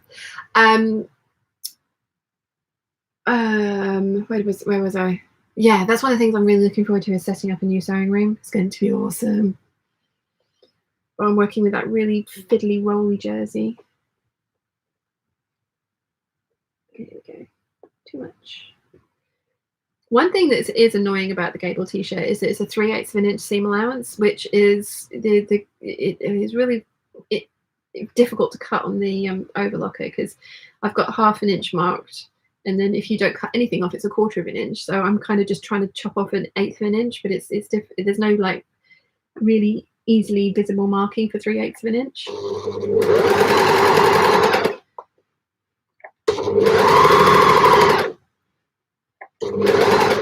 Speaker 1: Where was I? Yeah, that's one of the things I'm really looking forward to, is setting up a new sewing room. It's going to be awesome. But I'm working with that really fiddly rolly jersey. There we go. Too much. One thing that is annoying about the Gable t-shirt is that it's a 3/8 of an inch seam allowance, which is it is really difficult to cut on the overlocker, because I've got 1/2 an inch marked, and then if you don't cut anything off, it's 1/4 of an inch. So I'm kind of just trying to chop off 1/8 of an inch, but it's there's no like really easily visible marking for 3/8 of an inch.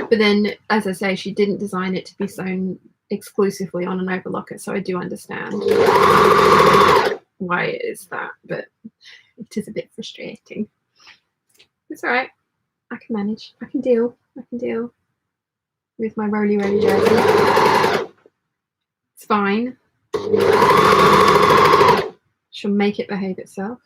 Speaker 1: But then, as I say, she didn't design it to be sewn exclusively on an overlocker, so I do understand why it is that, but it is a bit frustrating. It's all right. I can manage. I can deal with my roly jersey. It's fine. She'll make it behave itself.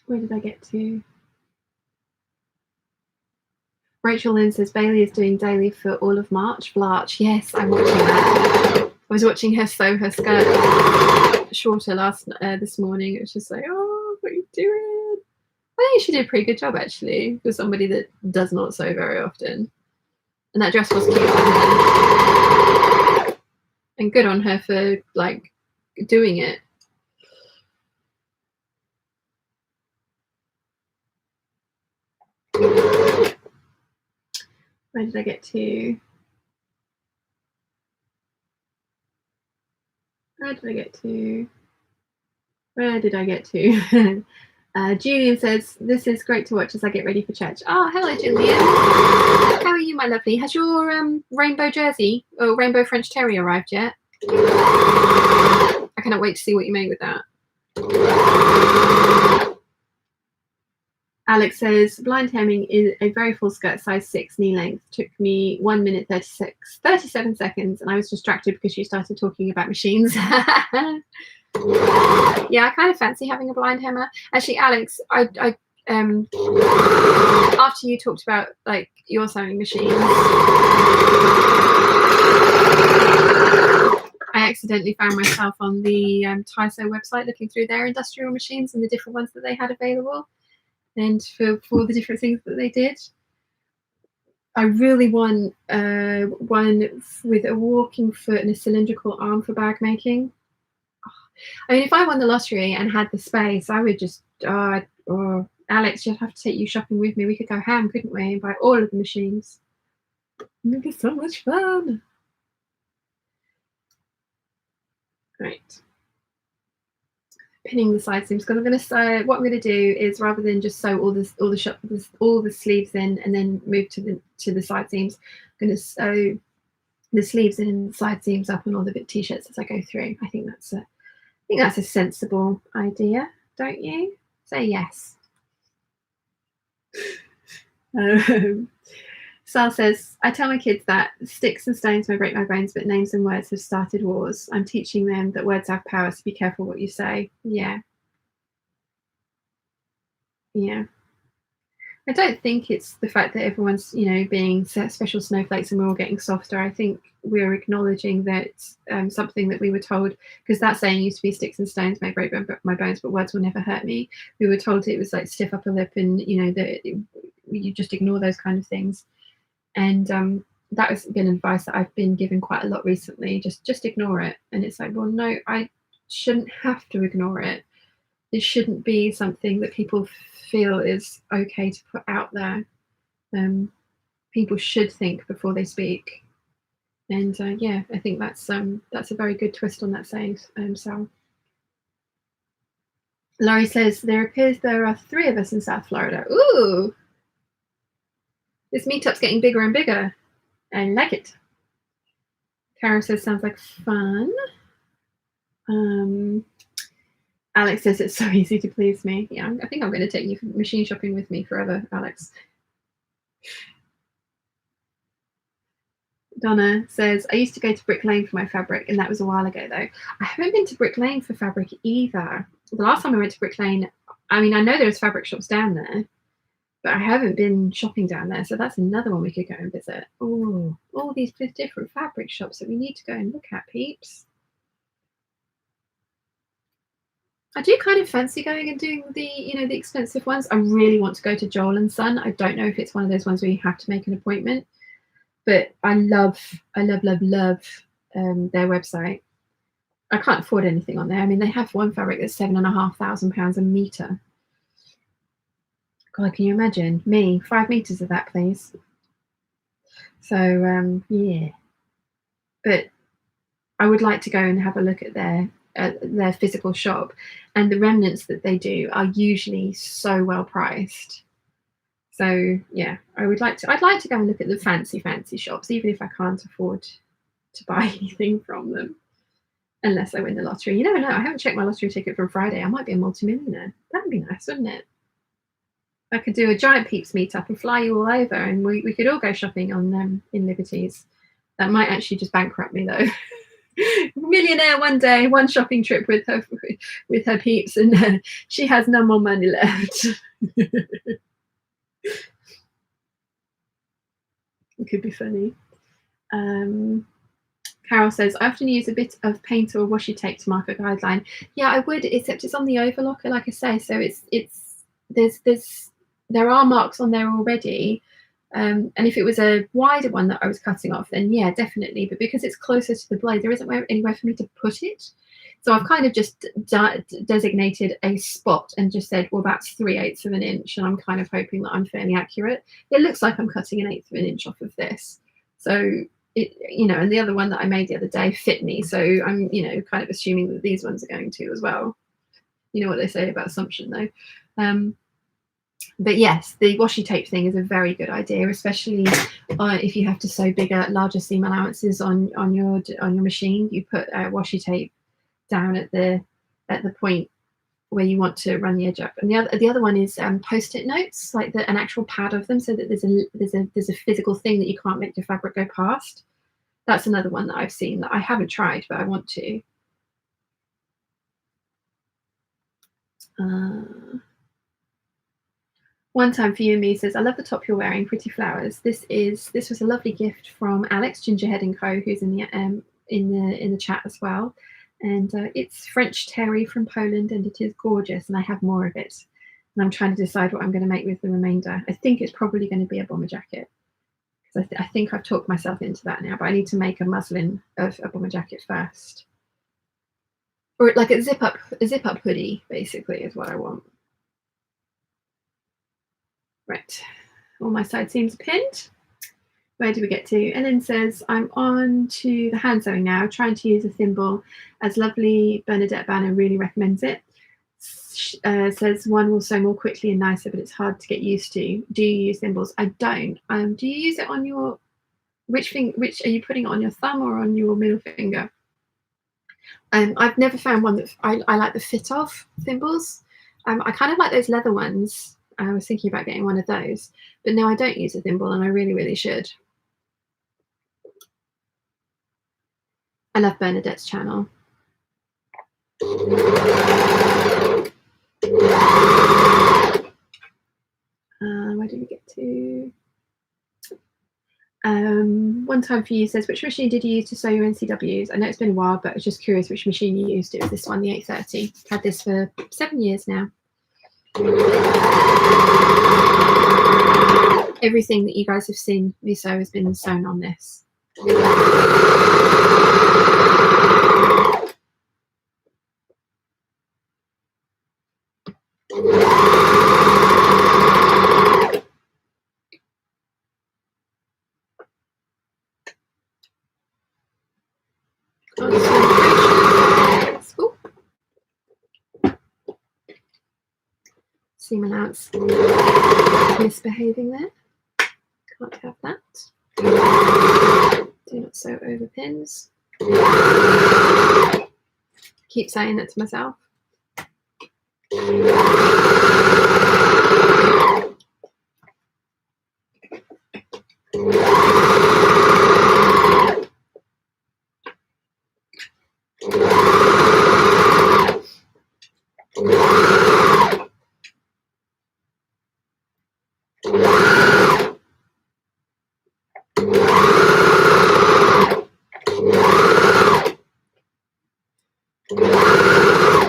Speaker 1: Where did I get to? Rachel Lynn says Bailey is doing daily for all of March. Blarch, yes, I'm watching that. I was watching her sew her skirt shorter this morning. It was just like, oh, what are you doing? I think she did a pretty good job, actually, for somebody that does not sew very often. And that dress was cute on her. And good on her for like doing it. Where did I get to? Where did I get to? Where did I get to? Julian says, this is great to watch as I get ready for church. Oh, hello, Julian. How are you, my lovely? Has your rainbow jersey or rainbow French terrier arrived yet? I cannot wait to see what you make with that. Alex says, blind hemming is a very full skirt, size 6, knee length. Took me 1 minute 37 seconds, and I was distracted because she started talking about machines. Yeah, I kind of fancy having a blind hemmer. Actually, Alex, I after you talked about like your sewing machines, I accidentally found myself on the Tyso website looking through their industrial machines and the different ones that they had available, and for the different things that they did. I really want one with a walking foot and a cylindrical arm for bag making. I mean, if I won the lottery and had the space, I would just, Alex, you'd have to take you shopping with me. We could go ham, couldn't we, and buy all of the machines. It would be so much fun. Right. Pinning the side seams, because I'm going to sew. What I'm going to do is, rather than just sew all the sleeves in and then move to the side seams, I'm going to sew the sleeves in and the side seams up on all the bit t-shirts as I go through. I think that's a sensible idea, don't you? Say yes. Sal says, I tell my kids that sticks and stones may break my bones, but names and words have started wars. I'm teaching them that words have power, so be careful what you say. Yeah. Yeah. I don't think it's the fact that everyone's, being special snowflakes and we're all getting softer. I think we're acknowledging that something that we were told, because that saying used to be sticks and stones may break my bones, but words will never hurt me. We were told it was like stiff upper lip and, that you just ignore those kind of things. And that has been advice that I've been given quite a lot recently. Just ignore it. And it's like, well, no, I shouldn't have to ignore it. It shouldn't be something that people feel is okay to put out there. People should think before they speak. And yeah, I think that's a very good twist on that saying. So Laurie says, there appears there are 3 of us in South Florida. Ooh, this meetup's getting bigger and bigger. I like it. Kara says, sounds like fun. Alex says, it's so easy to please me. Yeah, I think I'm going to take you machine shopping with me forever, Alex. Donna says, I used to go to Brick Lane for my fabric, and that was a while ago, though. I haven't been to Brick Lane for fabric either. The last time I went to Brick Lane, I mean, I know there's fabric shops down there, but I haven't been shopping down there, so that's another one we could go and visit. Oh, all these different fabric shops that we need to go and look at, peeps. I do kind of fancy going and doing the, the expensive ones. I really want to go to Joel & Son. I don't know if it's one of those ones where you have to make an appointment, but I love their website. I can't afford anything on there. I mean, they have one fabric that's £7,500 a metre. God, can you imagine? Me, 5 meters of that, please. So, yeah. But I would like to go and have a look at their physical shop, and the remnants that they do are usually so well priced. So yeah, I'd like to go and look at the fancy shops, even if I can't afford to buy anything from them, unless I win the lottery. You never know. I haven't checked my lottery ticket from Friday. I might be a multimillionaire. That'd be nice, wouldn't it? I could do a giant Peeps meetup and fly you all over, and we could all go shopping on in Liberties. That might actually just bankrupt me though. Millionaire one day, one shopping trip with her Peeps, and she has no more money left. It could be funny. Carol says, I often use a bit of paint or washi tape to mark a guideline. Yeah, I would, except it's on the overlocker, like I say, so there are marks on there already. And if it was a wider one that I was cutting off, then yeah, definitely. But because it's closer to the blade, there isn't anywhere for me to put it. So I've kind of just designated a spot and just said, well, that's 3/8 of an inch, and I'm kind of hoping that I'm fairly accurate. It looks like I'm cutting 1/8 of an inch off of this, so it, you know, and the other one that I made the other day fit me, so I'm, you know, kind of assuming that these ones are going to as well. You know what they say about assumption, though. But yes, the washi tape thing is a very good idea, especially if you have to sew bigger, larger seam allowances on your machine. You put washi tape down at the point where you want to run the edge up. And the other one is post-it notes, like an actual pad of them, so that there's a physical thing that you can't make your fabric go past. That's another one that I've seen that I haven't tried, but I want to. One time for you and me says, I love the top you're wearing, pretty flowers. This was a lovely gift from Alex Gingerhead & Co, who's in the chat as well. And it's French terry from Poland, and it is gorgeous, and I have more of it. And I'm trying to decide what I'm going to make with the remainder. I think it's probably going to be a bomber jacket, because I think I've talked myself into that now, but I need to make a muslin of a bomber jacket first. Or like a zip up hoodie, basically, is what I want. Right, all my side seams are pinned. Where do we get to? Ellen says, I'm on to the hand sewing now, trying to use a thimble, as lovely Bernadette Banner really recommends it. Says one will sew more quickly and nicer, but it's hard to get used to. Do you use thimbles? I don't. Do you use it on your, which are you putting it on your thumb or on your middle finger? I've never found one that I like the fit of thimbles. I kind of like those leather ones. I was thinking about getting one of those, but no, I don't use a thimble, and I really, really should. I love Bernadette's channel. Where did we get to? One time for you says, which machine did you use to sew your NCWs? I know it's been a while, but I was just curious which machine you used. It was this one, the 830. Had this for 7 years now. Everything that you guys have seen me sew has been sewn on this. Seam allowance misbehaving there. Can't have that. Do not sew over pins. Keep saying that to myself.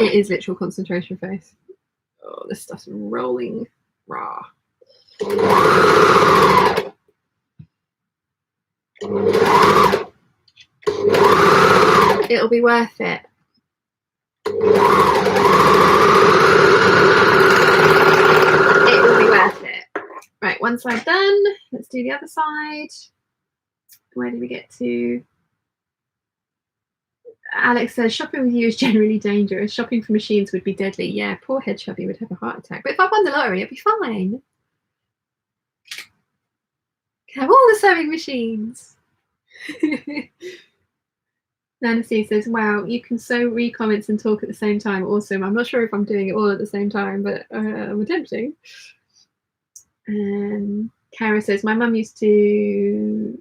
Speaker 1: It is literal concentration phase. Oh, this stuff's rolling raw. It'll be worth it. It will be worth it. Right, one side done. Let's do the other side. Where do we get to? Alex says, shopping with you is generally dangerous. Shopping for machines would be deadly. Yeah, poor head chubby would have a heart attack. But if I won the lottery, it'd be fine. Can have all the sewing machines. Nana C says, wow, you can sew, read comments and talk at the same time. Awesome. I'm not sure if I'm doing it all at the same time, but I'm attempting. And Kara says, my mum used to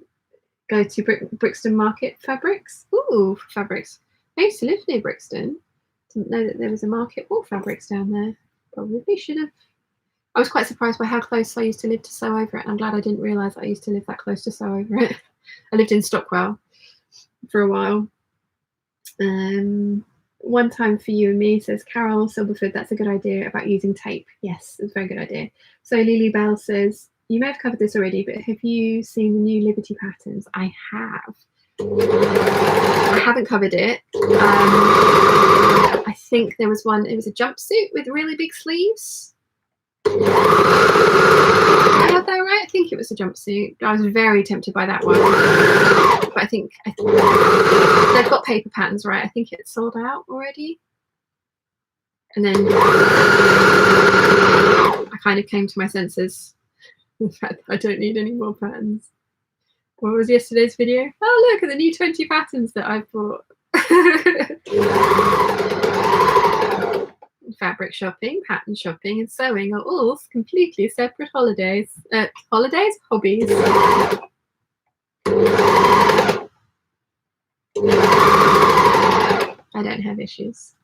Speaker 1: go to Brixton Market Fabrics. Ooh, fabrics. I used to live near Brixton. Didn't know that there was a market for fabrics down there. Probably should have. I was quite surprised by how close I used to live to sew over it. I'm glad I didn't realise I used to live that close to sew over it. I lived in Stockwell for a while. One time for you and me, says Carol Silverford, that's a good idea about using tape. Yes, it's a very good idea. So Lily Bell says, you may have covered this already, but have you seen the new Liberty patterns? I have. I haven't covered it. think there was one, it was a jumpsuit with really big sleeves. Did I have that right? I think it was a jumpsuit. I was very tempted by that one. But I think they've got paper patterns, right? I think it's sold out already. And then I kind of came to my senses. In fact, I don't need any more patterns. What was yesterday's video? Oh, look at the new 20 patterns that I've bought. Fabric shopping, pattern shopping, and sewing are all completely separate holidays. Hobbies. I don't have issues.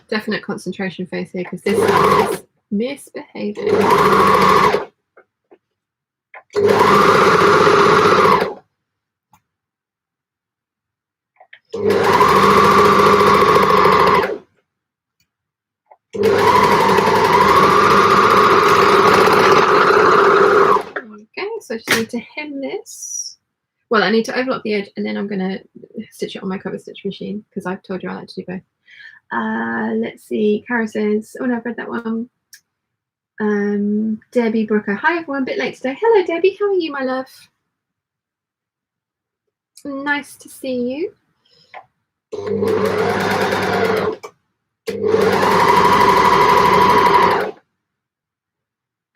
Speaker 1: Definite concentration phase here because this is misbehaving. Okay, so I just need to hem this. Well, I need to overlock the edge and then I'm going to stitch it on my cover stitch machine because I've told you I like to do both. Let's see, Cara says, oh no, I've read that one. Debbie Brooker, hi everyone, a bit late today. Hello Debbie, how are you, my love? Nice to see you.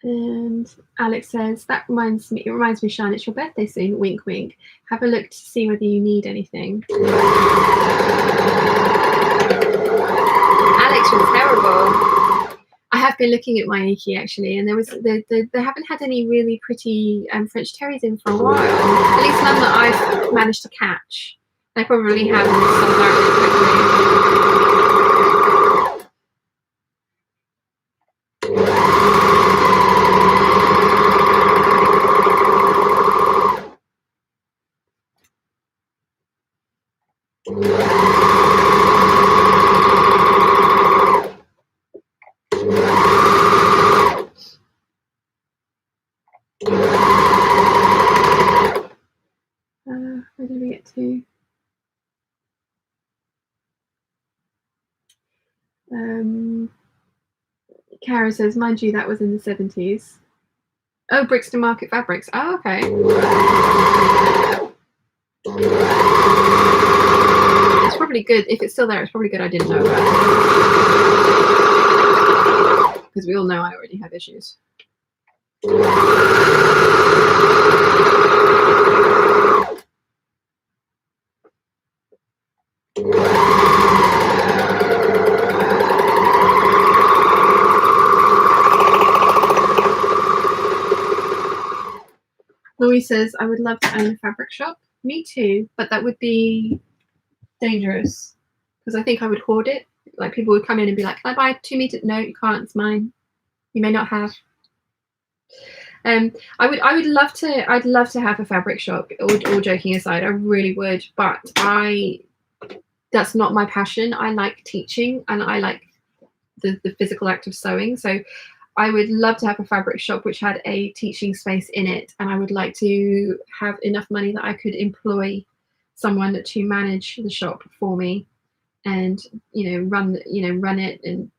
Speaker 1: And Alex says, that reminds me, Shine, it's your birthday soon, wink wink. Have a look to see whether you need anything. Alex, you're terrible. I have been looking at my Iki actually, and there was they haven't had any really pretty French terries in for a while. At least none that I've managed to catch. They probably haven't sold out really where did we get to? Cara says, mind you, that was in the 70s. Oh, Brixton Market Fabrics. Oh, okay. It's probably good. If it's still there, it's probably good I didn't know about it. Because we all know I already have issues. Louis says, I would love to own a fabric shop. Me too, but that would be dangerous because I think I would hoard it. Like people would come in and be like, can I buy 2 meters? No, you can't, it's mine. You may not have. I'd love to have a fabric shop, all joking aside, I really would, but that's not my passion. I like teaching and I like the physical act of sewing. So I would love to have a fabric shop which had a teaching space in it, and I would like to have enough money that I could employ someone to manage the shop for me and run it and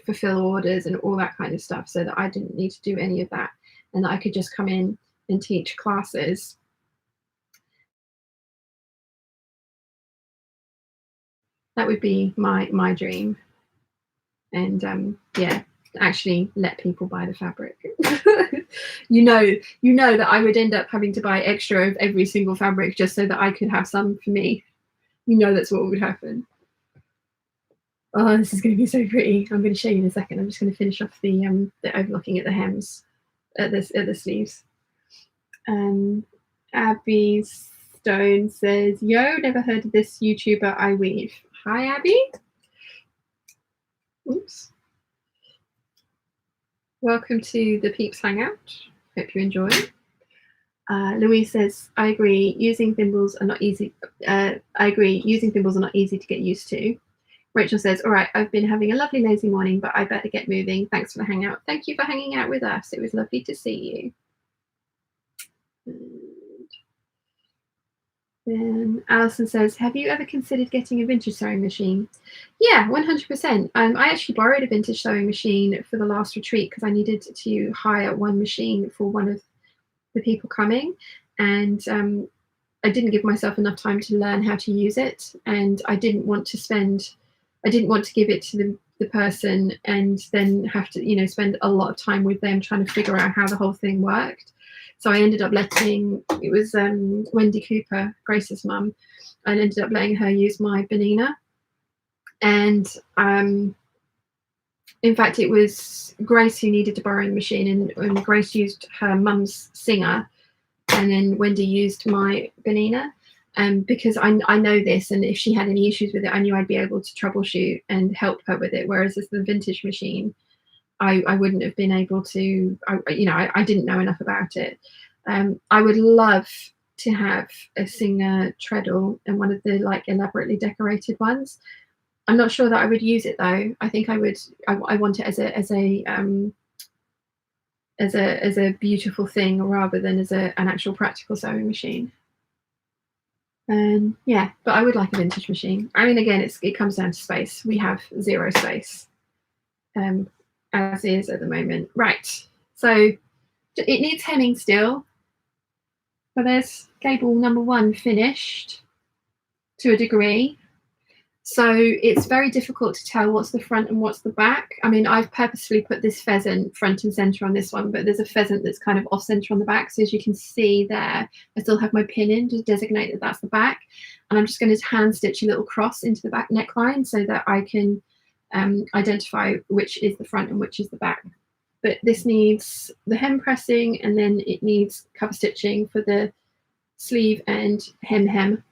Speaker 1: fulfill orders and all that kind of stuff, so that I didn't need to do any of that and that I could just come in and teach classes. That would be my dream. And yeah, actually let people buy the fabric. you know that I would end up having to buy extra of every single fabric just so that I could have some for me. That's what would happen. Oh, this is going to be so pretty. I'm going to show you in a second. I'm just going to finish off the overlocking at the hems, at the sleeves. Abby Stone says, yo, never heard of this YouTuber I weave. Hi Abby. Oops. Welcome to the Peeps Hangout. Hope you enjoy. Louise says, I agree, using thimbles are not easy. Using thimbles are not easy to get used to. Rachel says, all right, I've been having a lovely lazy morning, but I better get moving. Thanks for the hangout. Thank you for hanging out with us. It was lovely to see you. Then Alison says, have you ever considered getting a vintage sewing machine? Yeah, 100%. I actually borrowed a vintage sewing machine for the last retreat because I needed to hire one machine for one of the people coming, and I didn't give myself enough time to learn how to use it, and I didn't want to give it to the person and then have to spend a lot of time with them trying to figure out how the whole thing worked. So I ended up letting, it was Wendy Cooper, Grace's mum, I ended up letting her use my Benina. And in fact, it was Grace who needed to borrow the machine, and Grace used her mum's Singer, and then Wendy used my Benina. Because I know this, and if she had any issues with it, I knew I'd be able to troubleshoot and help her with it. Whereas as the vintage machine, I wouldn't have been able to, I didn't know enough about it. I would love to have a Singer treadle and one of the like elaborately decorated ones. I'm not sure that I would use it though. I think I would. I want it as a beautiful thing rather than as an actual practical sewing machine. Yeah, but I would like a vintage machine. I mean, again, it comes down to space. We have zero space, as is at the moment. Right, so it needs hemming still. But there's gable number 1 finished to a degree. So it's very difficult to tell what's the front and what's the back. I mean, I've purposefully put this pheasant front and center on this one, but there's a pheasant that's kind of off center on the back. So as you can see there, I still have my pin in to designate that that's the back. And I'm just going to hand stitch a little cross into the back neckline so that I can identify which is the front and which is the back. But this needs the hem pressing, and then it needs cover stitching for the sleeve and hem.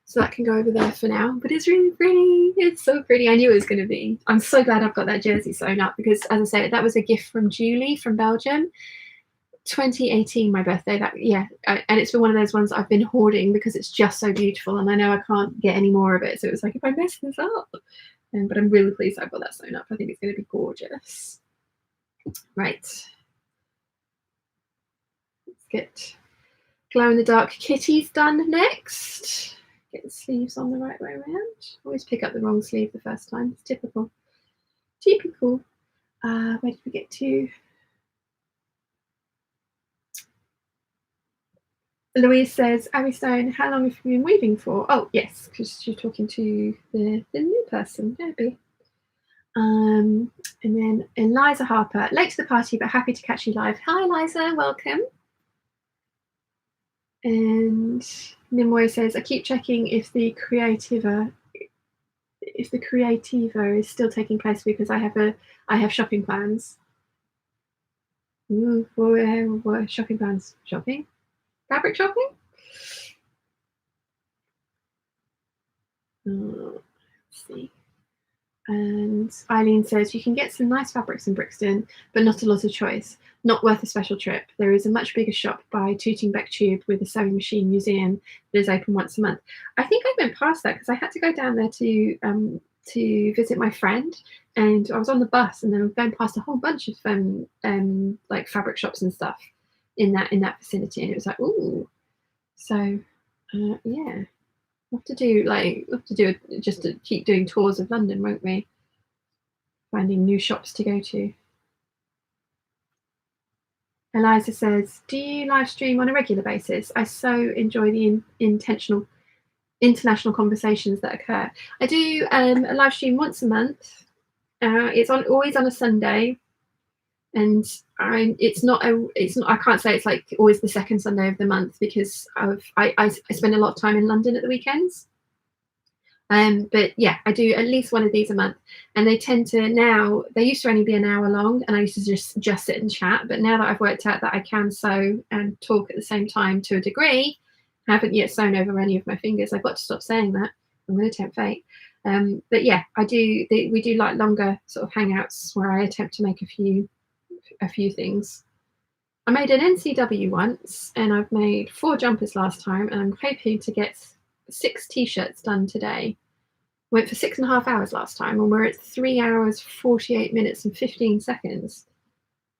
Speaker 1: So that can go over there for now, but it's really pretty. It's so pretty. I knew it was going to be. I'm so glad I've got that jersey sewn up because, as I say, that was a gift from Julie from Belgium. 2018, my birthday. And it's been one of those ones I've been hoarding because it's just so beautiful, and I know I can't get any more of it. So it was like, if I mess this up, but I'm really pleased I've got that sewn up. I think it's going to be gorgeous. Right. Let's get glow in the dark kitties done next. Get the sleeves on the right way around. Always pick up the wrong sleeve the first time. It's typical. Where did we get to? Louise says, Abby Stone, how long have you been weaving for? Oh, yes, because she's talking to the new person, Abby. And then Eliza Harper, late to the party, but happy to catch you live. Hi, Eliza, welcome. And Nimoy says, I keep checking if the Creativa is still taking place because I have shopping plans. Ooh, what shopping plans? Shopping? Fabric shopping? Let's see. And Eileen says, you can get some nice fabrics in Brixton, but not a lot of choice. Not worth a special trip. There is a much bigger shop by Tooting Bec Tube with a sewing machine museum that is open once a month. I think I went past that because I had to go down there to visit my friend, and I was on the bus and then I was going past a whole bunch of like fabric shops and stuff in that vicinity, and it was like, ooh. So yeah. We'll have to do just to keep doing tours of London, won't we? Finding new shops to go to. Eliza says, do you live stream on a regular basis? I so enjoy the international conversations that occur. I do a live stream once a month. It's always on a Sunday, and I can't say it's like always the second Sunday of the month because I spend a lot of time in London at the weekends. But yeah, I do at least one of these a month, and they tend to now. They used to only be an hour long, and I used to just sit and chat. But now that I've worked out that I can sew and talk at the same time to a degree, I haven't yet sewn over any of my fingers. I've got to stop saying that. I'm going to tempt fate. But yeah, I do. We do like longer sort of hangouts where I attempt to make a few a few things. I made an NCW once, and I've made 4 jumpers last time, and I'm hoping to get 6 t-shirts done today. Went for 6.5 hours last time, and we're at 3 hours 48 minutes and 15 seconds.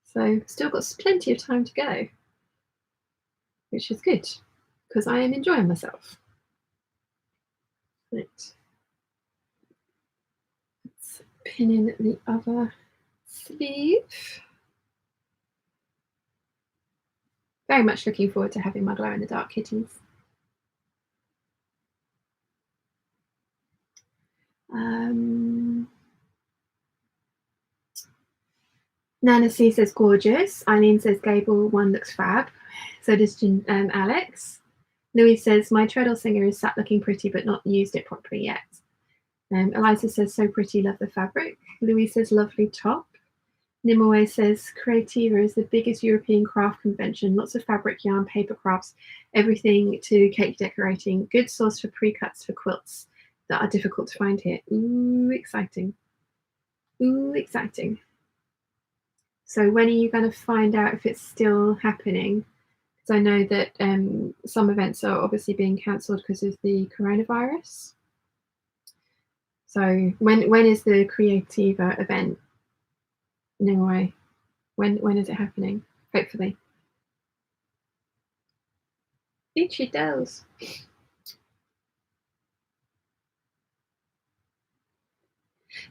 Speaker 1: So still got plenty of time to go, which is good because I am enjoying myself. Right. Let's pin in the other sleeve. Very much looking forward to having my glow in the dark kitties. Nana C says gorgeous. Eileen says Gable one looks fab. So does Alex. Louis says my treadle singer is sat looking pretty but not used it properly yet. Eliza says so pretty, love the fabric. Louis says lovely top. Nimue says Creativa is the biggest European craft convention. Lots of fabric, yarn, paper crafts, everything to cake decorating. Good source for pre-cuts for quilts that are difficult to find here. Ooh, exciting. Ooh, exciting. So when are you going to find out if it's still happening? Because I know that some events are obviously being cancelled because of the coronavirus. So when is the Creativa event? No way. When is it happening? Hopefully. Itchy toes.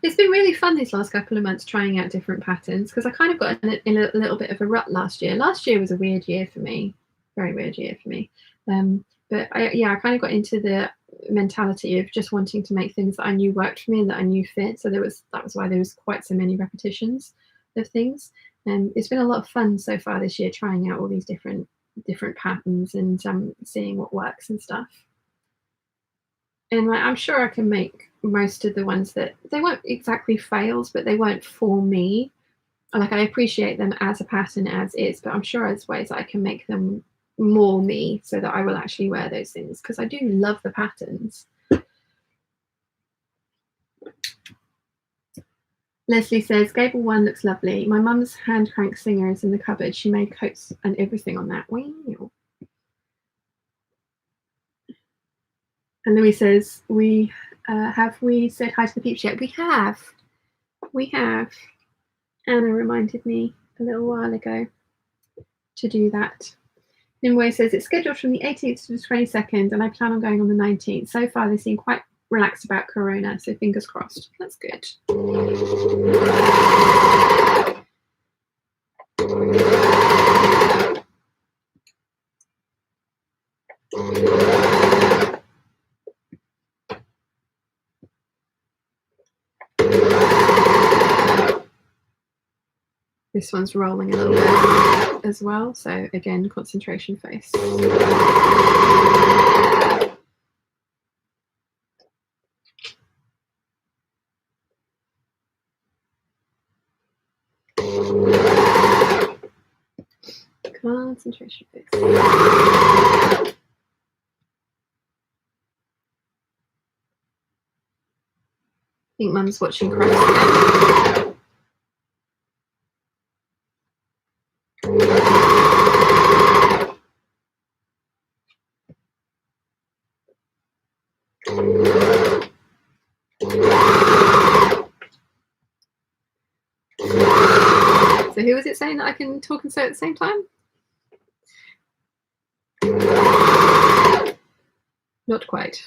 Speaker 1: It's been really fun these last couple of months trying out different patterns because I kind of got in a little bit of a rut last year. Last year was a weird year for me, very weird year for me. But I kind of got into the mentality of just wanting to make things that I knew worked for me and that I knew fit. So that was why there was quite so many repetitions of things. And it's been a lot of fun so far this year trying out all these different patterns and seeing what works and stuff. And I'm sure I can make most of the ones that they weren't exactly fails, but they weren't for me. Like I appreciate them as a pattern as is, but I'm sure there's ways that I can make them more me so that I will actually wear those things because I do love the patterns. Leslie says, Gable one looks lovely. My mum's hand crank singer is in the cupboard. She made coats and everything on that. Wow. And Louis says, have we said hi to the peeps yet? We have. Anna reminded me a little while ago to do that. Nimue says it's scheduled from the 18th to the 22nd and I plan on going on the 19th. So far they seem quite relaxed about Corona, so fingers crossed. That's good. This one's rolling a little bit as well, so again, concentration face. Concentration face. I think Mum's watching Cross. So who was it saying that I can talk and sew at the same time? Not quite.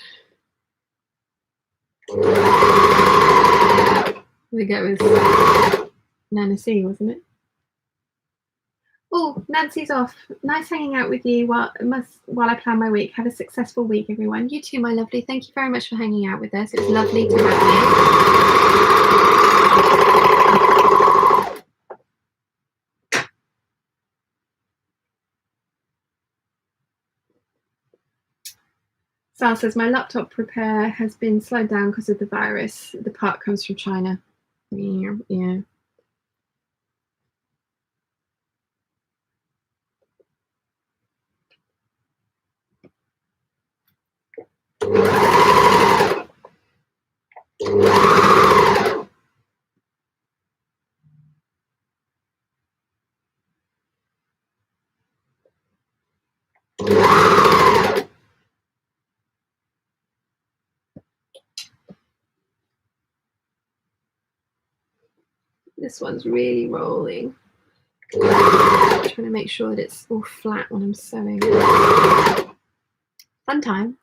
Speaker 1: I think it was Nana C, wasn't it? Oh, Nancy's off. Nice hanging out with you while I plan my week. Have a successful week, everyone. You too, my lovely. Thank you very much for hanging out with us. It was lovely to have you. Sal says, my laptop repair has been slowed down because of the virus. The part comes from China. Yeah. This one's really rolling. I'm trying to make sure that it's all flat when I'm sewing. Fun times.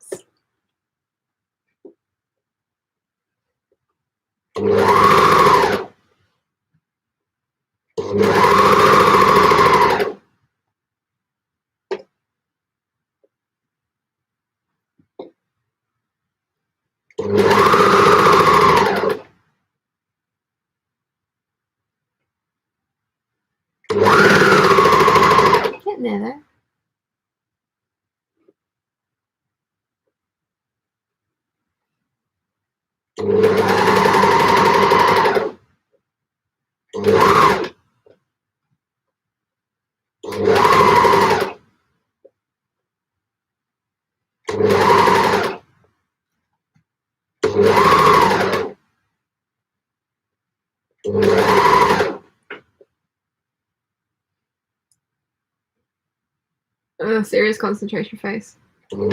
Speaker 1: Getting there though. Serious concentration face. Okay,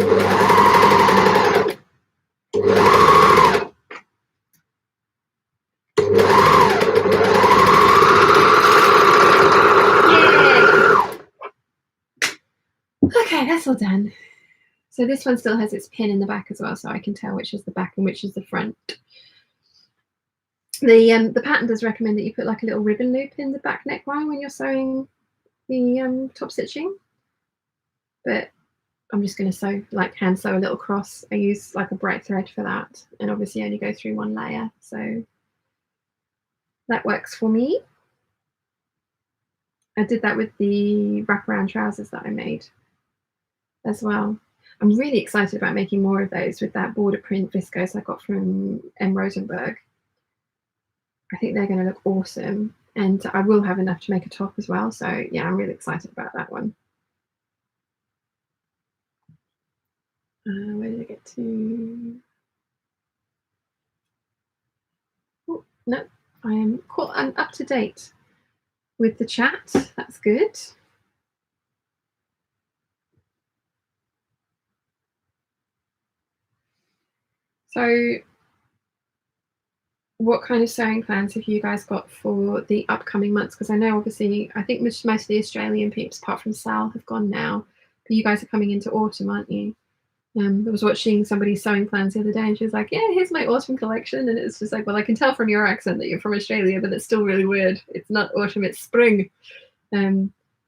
Speaker 1: that's all done. So this one still has its pin in the back as well, so I can tell which is the back and which is the front. The pattern does recommend that you put like a little ribbon loop in the back neckline when you're sewing the top stitching, but I'm just going to sew, like hand sew a little cross. I use like a bright thread for that, and obviously only go through one layer, so that works for me. I did that with the wraparound trousers that I made as well. I'm really excited about making more of those with that border print viscose I got from M. Rosenberg. I think they're going to look awesome, and I will have enough to make a top as well. So yeah, I'm really excited about that one. Where did I get to? Oh, no, I'm up to date with the chat. That's good. So what kind of sewing plans have you guys got for the upcoming months? Because I know obviously I think most of the Australian peeps apart from Sal have gone now, but you guys are coming into autumn, aren't you? I was watching somebody's sewing plans the other day and she was like, yeah, here's my autumn collection, and it's just like, well, I can tell from your accent that you're from Australia, but it's still really weird. It's not autumn, it's spring.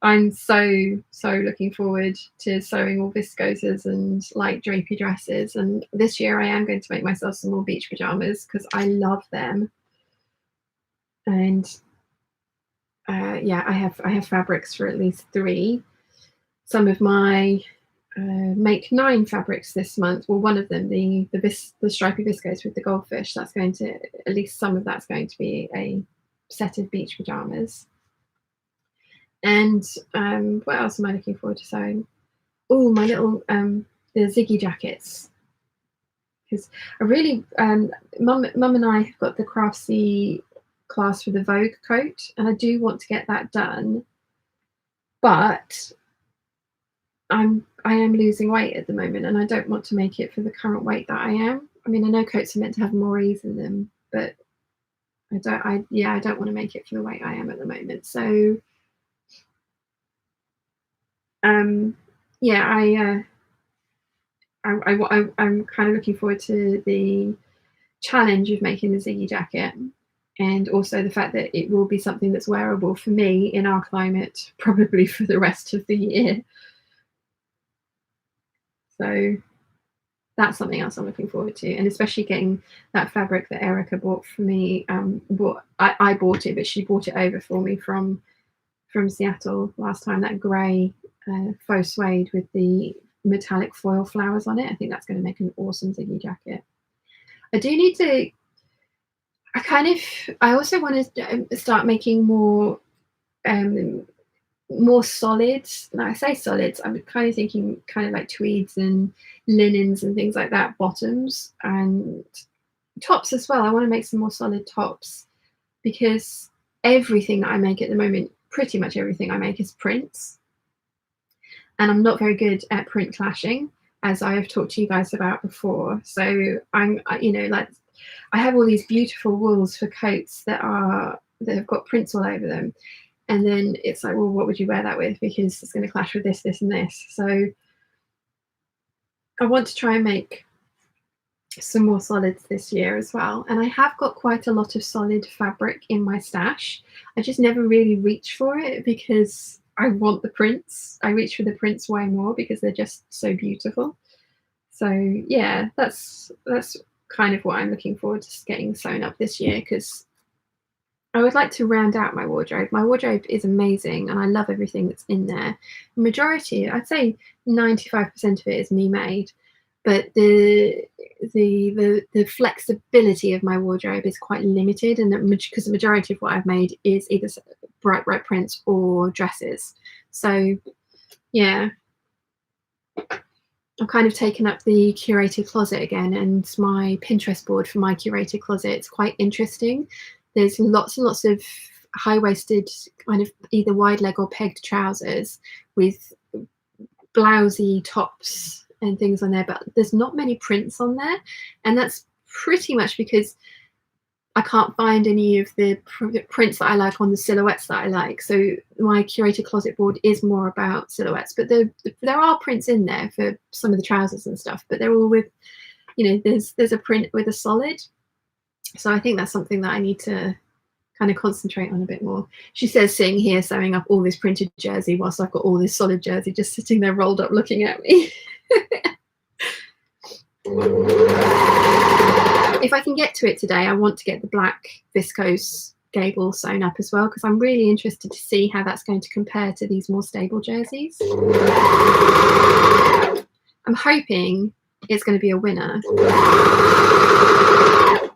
Speaker 1: I'm so looking forward to sewing all viscoses and light drapey dresses, and this year I am going to make myself some more beach pajamas because I love them. And yeah, I have fabrics for at least 3. Some of my make 9 fabrics this month. Well, one of them, the stripy viscose with the goldfish, that's going to, at least some of that's going to be a set of beach pajamas. And what else am I looking forward to sewing? Oh, my little the Ziggy jackets, because I really mum and I have got the Craftsy class for the Vogue coat, and I do want to get that done, but I am losing weight at the moment, and I don't want to make it for the current weight that I am. I mean, I know coats are meant to have more ease in them, but I don't want to make it for the weight I am at the moment. So yeah, I'm kind of looking forward to the challenge of making the Ziggy jacket, and also the fact that it will be something that's wearable for me in our climate probably for the rest of the year. So that's something else I'm looking forward to, and especially getting that fabric that Erica bought for me. I bought it, but she bought it over for me from Seattle last time. That grey faux suede with the metallic foil flowers on it. I think that's going to make an awesome Ziggy jacket. I do need to. I also want to start making more solids. Now I say solids, I'm kind of thinking kind of like tweeds and linens and things like that, bottoms and tops as well. I want to make some more solid tops, because everything that I make at the moment, pretty much everything I make, is prints, and I'm not very good at print clashing, as I have talked to you guys about before. So I'm, like, I have all these beautiful wools for coats that are that have got prints all over them. And then it's like, well, what would you wear that with? Because it's going to clash with this, this, and this. So I want to try and make some more solids this year as well. And I have got quite a lot of solid fabric in my stash. I just never really reach for it because I want the prints. I reach for the prints way more because they're just so beautiful. So yeah, that's kind of what I'm looking forward to getting sewn up this year, because I would like to round out my wardrobe. My wardrobe is amazing and I love everything that's in there. The majority, I'd say 95% of it is me made, but the flexibility of my wardrobe is quite limited, and because the majority of what I've made is either bright prints or dresses. So yeah, I've kind of taken up the curated closet again, and my Pinterest board for my curated closet, it's quite interesting. There's lots and lots of high-waisted kind of either wide leg or pegged trousers with blousey tops and things on there, but there's not many prints on there, and that's pretty much because I can't find any of the prints that I like on the silhouettes that I like. So my curated closet board is more about silhouettes, but there are prints in there for some of the trousers and stuff, but they're all with, you know, there's a print with a solid. So I think that's something that I need to kind of concentrate on a bit more. She says, sitting here sewing up all this printed jersey whilst I've got all this solid jersey just sitting there rolled up looking at me. If I can get to it today, I want to get the black viscose gable sewn up as well, because I'm really interested to see how that's going to compare to these more stable jerseys. I'm hoping it's going to be a winner,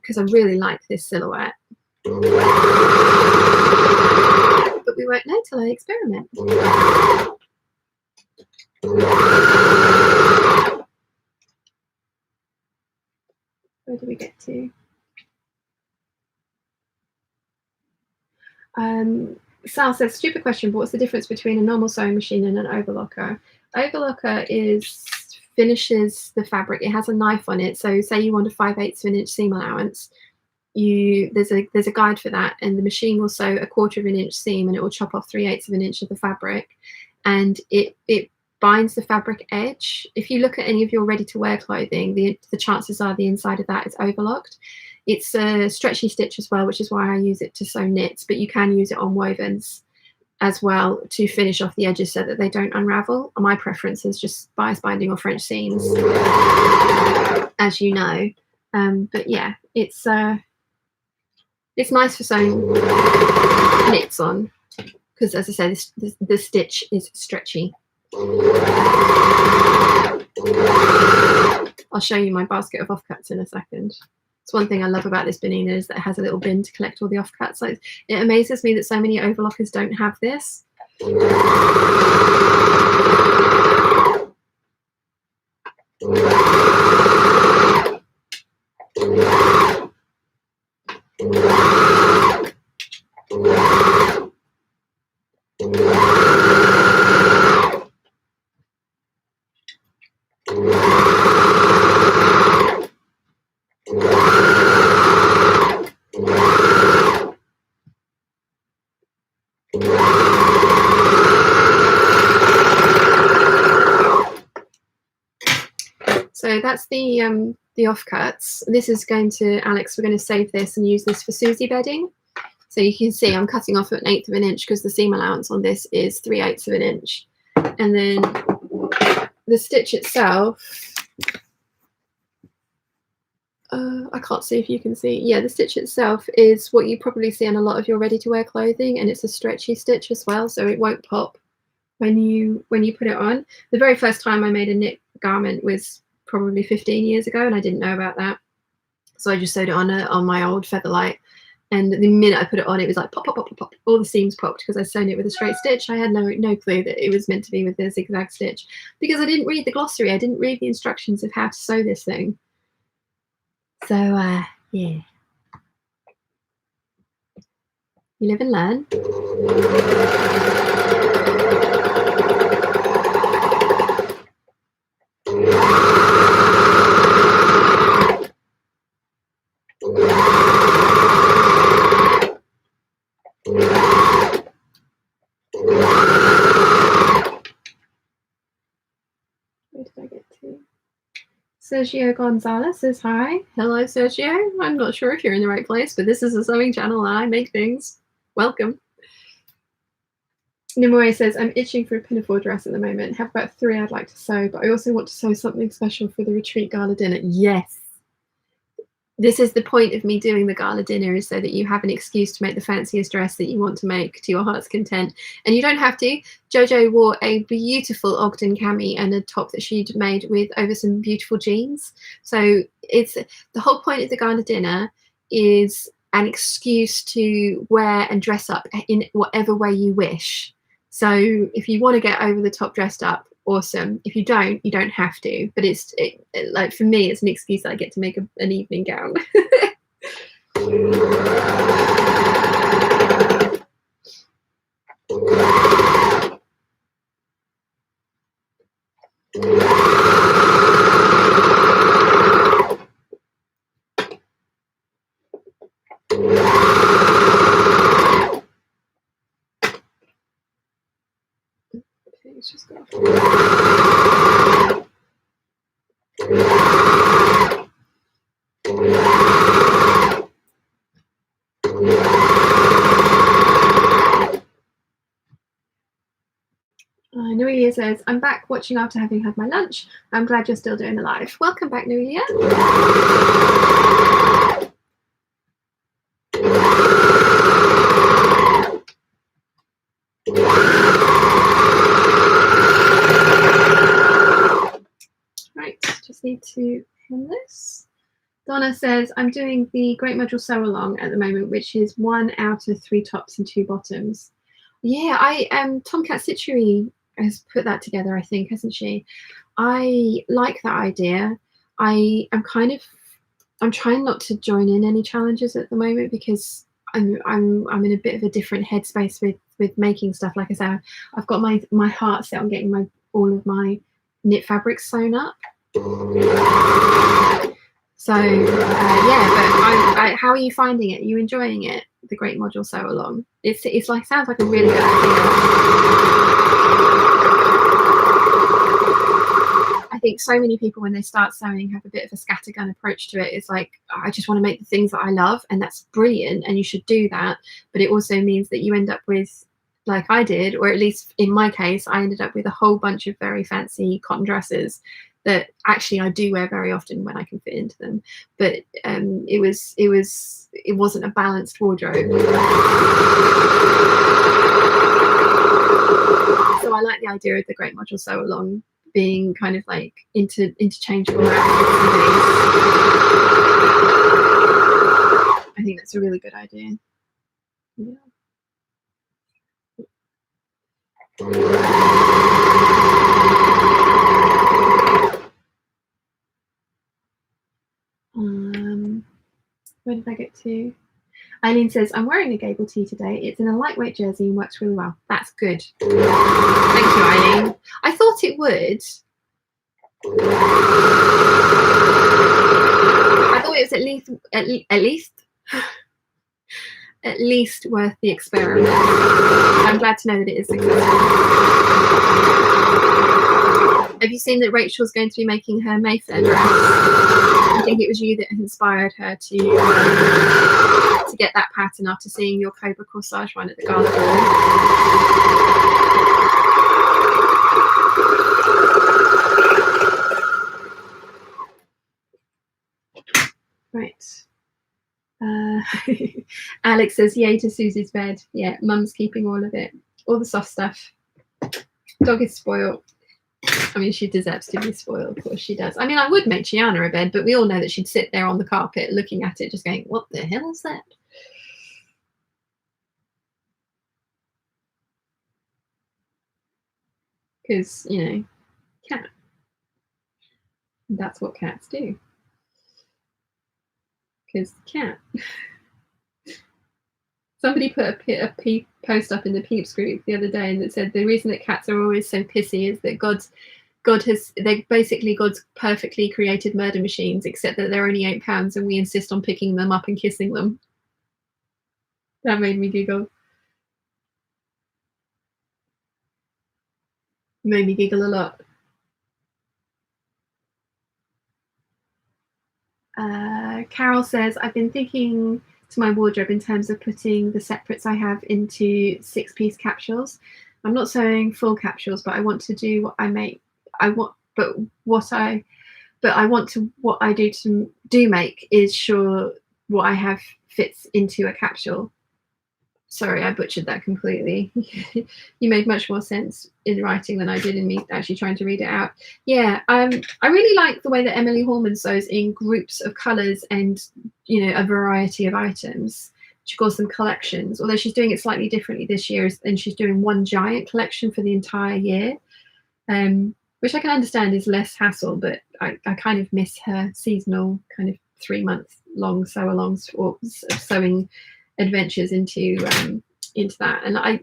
Speaker 1: because I really like this silhouette. But we won't know till I experiment. Where do we get to? Sal says, stupid question, but what's the difference between a normal sewing machine and an overlocker? Overlocker finishes the fabric. It has a knife on it. So say you want a 5/8 of an inch seam allowance, there's a guide for that, and the machine will sew a 1/4 of an inch seam, and it will chop off 3/8 of an inch of the fabric, and it binds the fabric edge. If you look at any of your ready-to-wear clothing, the chances are the inside of that is overlocked. It's a stretchy stitch as well, which is why I use it to sew knits, but you can use it on wovens as well to finish off the edges so that they don't unravel. My preference is just bias binding or French seams, as you know. But yeah, it's nice for sewing knits on, because as I said, the stitch is stretchy. I'll show you my basket of offcuts in a second. It's one thing I love about this Benina is that it has a little bin to collect all the offcuts. So it amazes me that so many overlockers don't have this. So that's the offcuts. This is going to, Alex, we're going to save this and use this for Susie bedding. So you can see I'm cutting off 1/8 of an inch because the seam allowance on this is 3/8 of an inch. And then the stitch itself, I can't see if you can see. Yeah, the stitch itself is what you probably see on a lot of your ready-to-wear clothing, and it's a stretchy stitch as well, so it won't pop when you put it on. The very first time I made a knit garment was probably 15 years ago, and I didn't know about that, so I just sewed it on my old Featherlight, and the minute I put it on, it was like pop, pop, pop, pop, pop. All the seams popped because I sewn it with a straight stitch. I had no clue that it was meant to be with a zigzag stitch because I didn't read the glossary. I didn't read the instructions of how to sew this thing. So yeah, you live and learn. Sergio Gonzalez says hi. Hello, Sergio. I'm not sure if you're in the right place, but this is a sewing channel and I make things. Welcome. Nimue says, I'm itching for a pinafore dress at the moment. Have about 3 I'd like to sew, but I also want to sew something special for the retreat gala dinner. Yes. This is the point of me doing the gala dinner, is so that you have an excuse to make the fanciest dress that you want to make to your heart's content. And you don't have to. Jojo wore a beautiful Ogden cami and a top that she'd made with over some beautiful jeans. So it's the whole point of the gala dinner is an excuse to wear and dress up in whatever way you wish. So if you want to get over the top dressed up, awesome. If you don't, you don't have to. But it's like, for me, it's an excuse that I get to make an evening gown. It's just got Nuria says, I'm back watching after having had my lunch. I'm glad you're still doing the live. Welcome back, Nuria. Right, just need to hem this. Donna says, I'm doing the Great Module Sew Along at the moment, which is 1 out of 3 tops and 2 bottoms. Yeah, Tomcat Stitchery has put that together, I think, hasn't she? I like that idea. I'm trying not to join in any challenges at the moment, because I'm in a bit of a different headspace with making stuff. Like I said, I've got my heart set on getting all of my knit fabrics sewn up. So yeah, but how are you finding it? Are you enjoying it? The Great Module Sew Along. It's like, sounds like a really good idea. I think so many people, when they start sewing, have a bit of a scattergun approach to it. It's like, I just want to make the things that I love, and that's brilliant, and you should do that. But it also means that you end up with, like I did, or at least in my case, I ended up with a whole bunch of very fancy cotton dresses that actually I do wear very often when I can fit into them. But it wasn't a balanced wardrobe. So I like the idea of the Great Module Sew Along being kind of like interchangeable outfits and things. I think that's a really good idea. Yeah. Where did I get to? Eileen says, I'm wearing a Gable tee today. It's in a lightweight jersey and works really well. That's good. Thank you, Eileen. I thought it would. I thought it was at least worth the experiment. I'm glad to know that it is successful. Have you seen that Rachel's going to be making her Mayfair dress? I think it was you that inspired her to get that pattern after seeing your Cobra corsage one at the gala ball. Right. Alex says, yay to Susie's bed. Yeah, Mum's keeping all of it. All the soft stuff. Dog is spoiled. I mean, she deserves to be spoiled, of course she does. I mean, I would make Gianna a bed, but we all know that she'd sit there on the carpet looking at it, just going, what the hell is that? Because, you know, cat. That's what cats do. Because cat. Somebody put a post up in the Peeps group the other day, and it said the reason that cats are always so pissy is that God's perfectly created murder machines, except that they're only £8 and we insist on picking them up and kissing them. That made me giggle. Made me giggle a lot. Carol says, I've been thinking to my wardrobe in terms of putting the separates I have into 6-piece capsules. I'm not sewing full capsules, but I want to do what I make. What I do make is sure what I have fits into a capsule. Sorry, I butchered that completely. You made much more sense in writing than I did in me actually trying to read it out. Yeah, I really like the way that Emily Hallman sews in groups of colours and, you know, a variety of items. She calls them collections, although she's doing it slightly differently this year, and she's doing one giant collection for the entire year, which I can understand is less hassle, but I kind of miss her seasonal kind of 3-month-long sew-alongs or sewing adventures into that. And I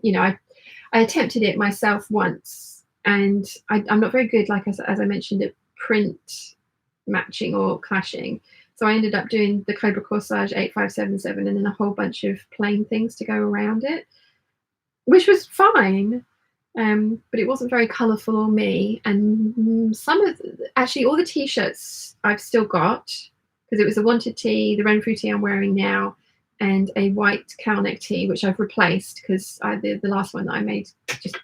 Speaker 1: attempted it myself once, and I'm not very good, like as I mentioned, at print matching or clashing. So I ended up doing the Cobra Corsage 8577 and then a whole bunch of plain things to go around it, which was fine. But it wasn't very colourful or me. And actually all the t-shirts I've still got, because it was the wanted tee, the Renfrew tee I'm wearing now, and a white cowl neck tee, which I've replaced because the last one that I made just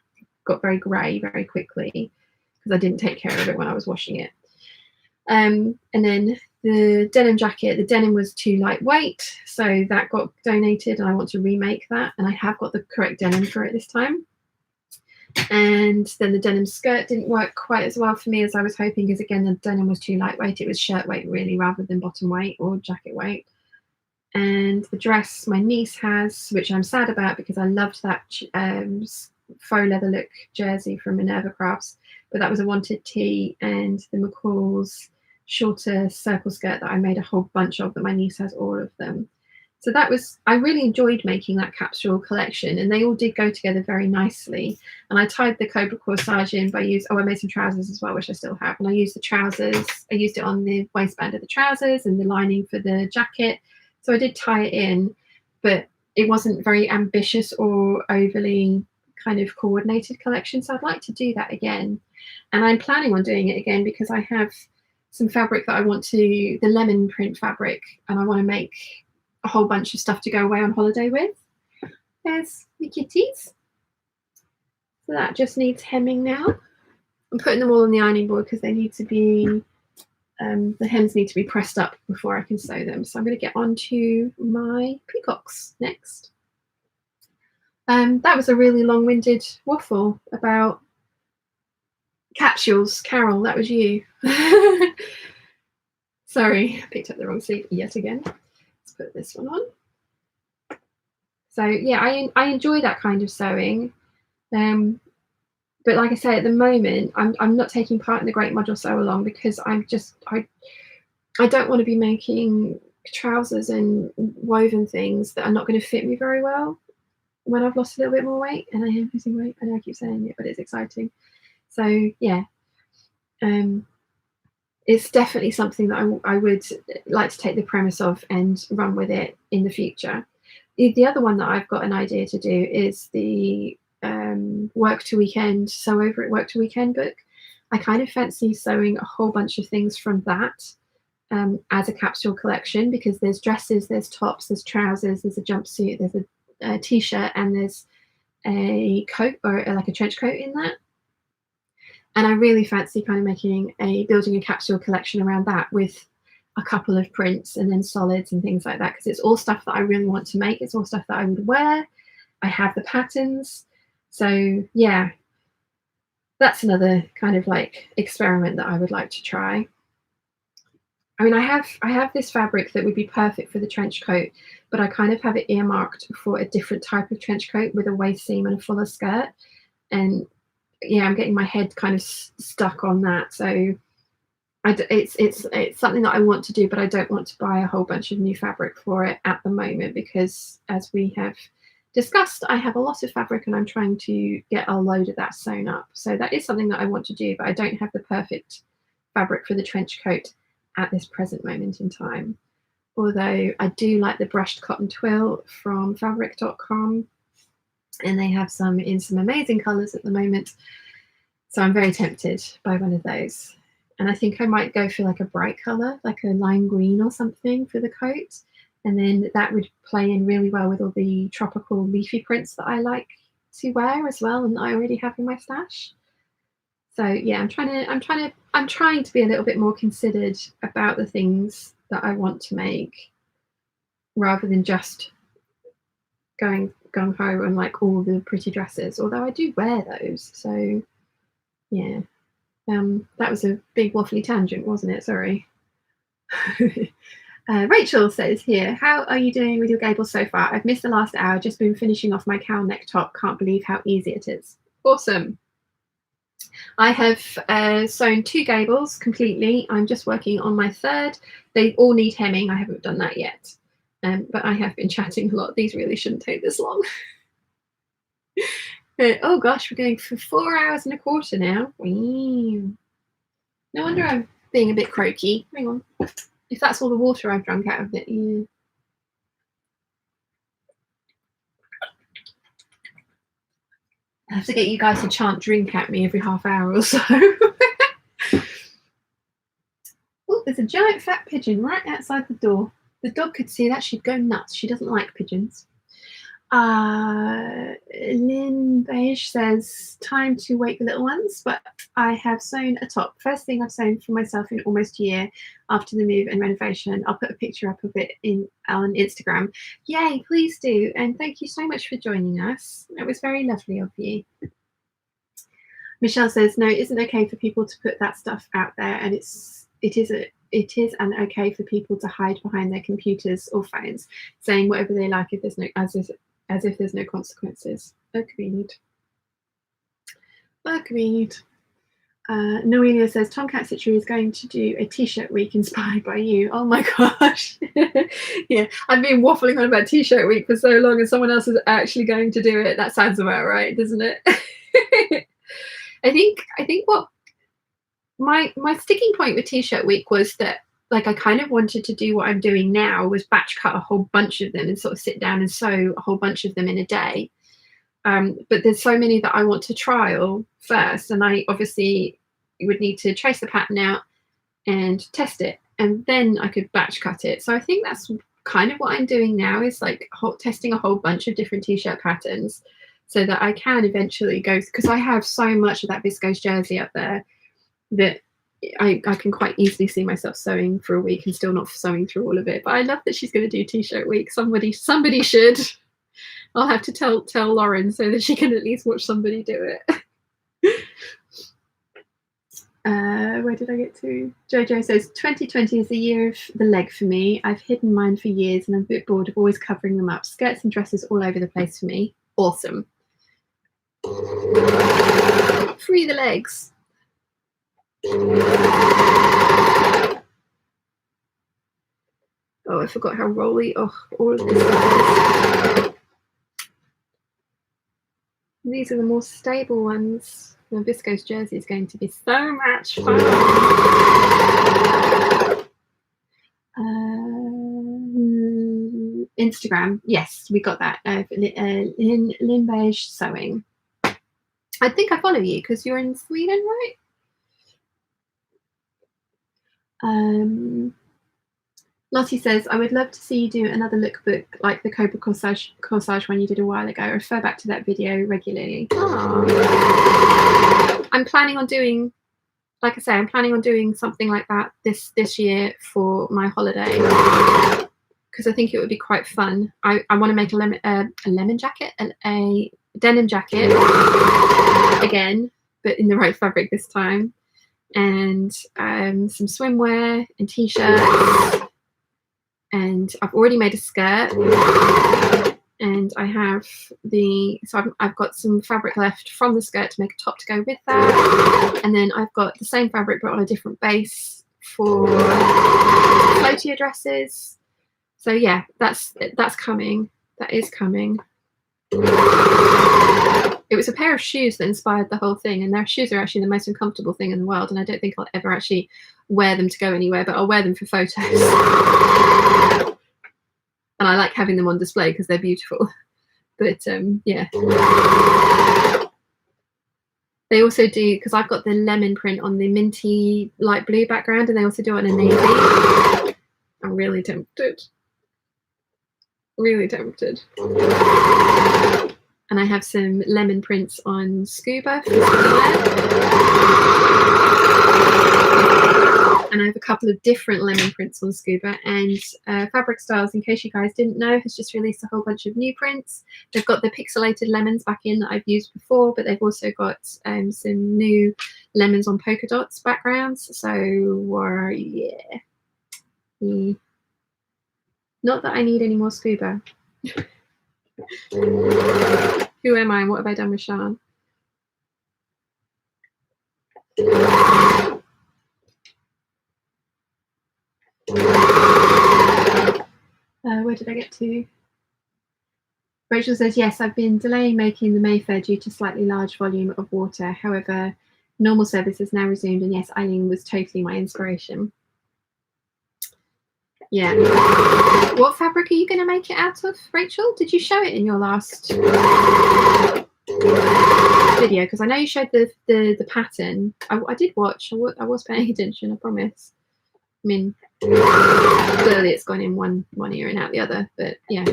Speaker 1: got very grey very quickly because I didn't take care of it when I was washing it. And then the denim jacket, the denim was too lightweight, so that got donated, and I want to remake that, and I have got the correct denim for it this time. And then the denim skirt didn't work quite as well for me as I was hoping, because again the denim was too lightweight. It was shirt weight really rather than bottom weight or jacket weight. And the dress my niece has, which I'm sad about because I loved that faux leather look jersey from Minerva Crafts, but that was a wanted tee, and the McCall's shorter circle skirt that I made a whole bunch of, that my niece has all of them. So I really enjoyed making that capsule collection, and they all did go together very nicely. And I tied the Cobra Corsage in by I made some trousers as well, which I still have. And I used the trousers, I used it on the waistband of the trousers and the lining for the jacket. So I did tie it in, but it wasn't very ambitious or overly kind of coordinated collection. So I'd like to do that again. And I'm planning on doing it again because I have some fabric that I want the lemon print fabric, and I want to make a whole bunch of stuff to go away on holiday with. There's the kitties. So that just needs hemming now. I'm putting them all on the ironing board because they need to be, the hems need to be pressed up before I can sew them. So I'm going to get on to my peacocks next. That was a really long-winded waffle about capsules. Carol, that was you. Sorry, I picked up the wrong sleeve yet again. Let's put this one on. So yeah, I enjoy that kind of sewing. But like I say, at the moment, I'm not taking part in the Great Module Sew Along because I don't want to be making trousers and woven things that are not going to fit me very well when I've lost a little bit more weight, and I am losing weight. I know I keep saying it, but it's exciting. So yeah, it's definitely something that I would like to take the premise of and run with it in the future. The other one that I've got an idea to do is the Work to Weekend, Sew Over It Work to Weekend book. I kind of fancy sewing a whole bunch of things from that as a capsule collection, because there's dresses, there's tops, there's trousers, there's a jumpsuit, there's a t-shirt, and there's a coat, or like a trench coat in that. And I really fancy kind of building a capsule collection around that with a couple of prints and then solids and things like that, because it's all stuff that I really want to make. It's all stuff that I would wear. I have the patterns. So yeah, that's another kind of like experiment that I would like to try. I mean, I have this fabric that would be perfect for the trench coat, but I kind of have it earmarked for a different type of trench coat with a waist seam and a fuller skirt. And yeah, I'm getting my head kind of stuck on that. So it's something that I want to do, but I don't want to buy a whole bunch of new fabric for it at the moment, because as we have discussed, I have a lot of fabric and I'm trying to get a load of that sewn up. So that is something that I want to do, but I don't have the perfect fabric for the trench coat at this present moment in time. Although I do like the brushed cotton twill from fabric.com, and they have some in some amazing colours at the moment. So I'm very tempted by one of those. And I think I might go for like a bright colour, like a lime green or something for the coat. And then that would play in really well with all the tropical leafy prints that I like to wear as well, and I already have in my stash. So yeah, I'm trying to be a little bit more considered about the things that I want to make, rather than just going gung ho and like all the pretty dresses. Although I do wear those, so yeah. That was a big waffly tangent, wasn't it? Sorry. Rachel says here, how are you doing with your gables so far? I've missed the last hour, just been finishing off my cowl neck top. Can't believe how easy it is. Awesome. I have sewn 2 gables completely. I'm just working on my 3rd. They all need hemming. I haven't done that yet. But I have been chatting a lot. These really shouldn't take this long. Oh gosh, we're going for 4 hours and a quarter now. No wonder I'm being a bit croaky. Hang on. If that's all the water I've drunk out of it, yeah. I have to get you guys to chant drink at me every half hour or so. Oh, there's a giant fat pigeon right outside the door. The dog could see that, she'd go nuts. She doesn't like pigeons. Lynn Beige says, time to wake the little ones, but I have sewn a top. First thing I've sewn for myself in almost a year after the move and renovation. I'll put a picture up of it on Instagram. Yay, please do. And thank you so much for joining us. It was very lovely of you. Michelle says, no, it isn't okay for people to put that stuff out there, and it is and okay for people to hide behind their computers or phones, saying whatever they like if there's no as if there's no consequences. Agreed. Agreed. Noelia says, Tomcat Stitchery is going to do a t-shirt week inspired by you. Oh my gosh. Yeah, I've been waffling on about t-shirt week for so long, and someone else is actually going to do it. That sounds about right, doesn't it? I think what my sticking point with t-shirt week was that, like, I kind of wanted to do what I'm doing now, was batch cut a whole bunch of them and sort of sit down and sew a whole bunch of them in a day. But there's so many that I want to trial first, and I obviously would need to trace the pattern out and test it, and then I could batch cut it. So I think that's kind of what I'm doing now, is like testing a whole bunch of different t-shirt patterns so that I can eventually go, because I have so much of that viscose jersey up there that I can quite easily see myself sewing for a week and still not sewing through all of it. But I love that she's going to do t-shirt week. Somebody should. I'll have to tell Lauren so that she can at least watch somebody do it. Where did I get to? Jojo says, 2020 is the year of the leg for me. I've hidden mine for years and I'm a bit bored of always covering them up. Skirts and dresses all over the place for me. Awesome. Free the legs. Oh, I forgot how rolly. Oh, all of this stuff is. These are the more stable ones. The viscose jersey is going to be so much fun. Instagram, yes, we got that. Lynn Beige Sewing. I think I follow you because you're in Sweden, right? Lottie says, I would love to see you do another lookbook like the Cobra corsage one you did a while ago. I refer back to that video regularly. Aww. I'm planning on doing, like I say, I'm planning on doing something like that this year for my holiday, because I think it would be quite fun. I want to make a lemon jacket, a denim jacket again, but in the right fabric this time, and some swimwear and t-shirts. And I've already made a skirt, and I have I've got some fabric left from the skirt to make a top to go with that, and then I've got the same fabric but on a different base for floatier dresses. So yeah, that's coming. That is coming. It was a pair of shoes that inspired the whole thing, and their shoes are actually the most uncomfortable thing in the world, and I don't think I'll ever actually wear them to go anywhere, but I'll wear them for photos. And I like having them on display because they're beautiful. But yeah. They also do, because I've got the lemon print on the minty light blue background, and they also do it on a navy. I'm really tempted. Really tempted. And I have some lemon prints on scuba for and I have a couple of different lemon prints on scuba. And Fabric Styles, in case you guys didn't know, has just released a whole bunch of new prints. They've got the pixelated lemons back in that I've used before, but they've also got some new lemons on polka dots backgrounds. So yeah. Not that I need any more scuba. Who am I and what have I done with Sean? Where did I get to? Rachel says, yes, I've been delaying making the Mayfair due to slightly large volume of water. However, normal service has now resumed, and yes, Eileen was totally my inspiration. Yeah. What fabric are you going to make it out of, Rachel? Did you show it in your last video? Because I know you showed the pattern. I did watch. I was paying attention, I promise. I mean, clearly it's gone in one ear and out the other, but yeah.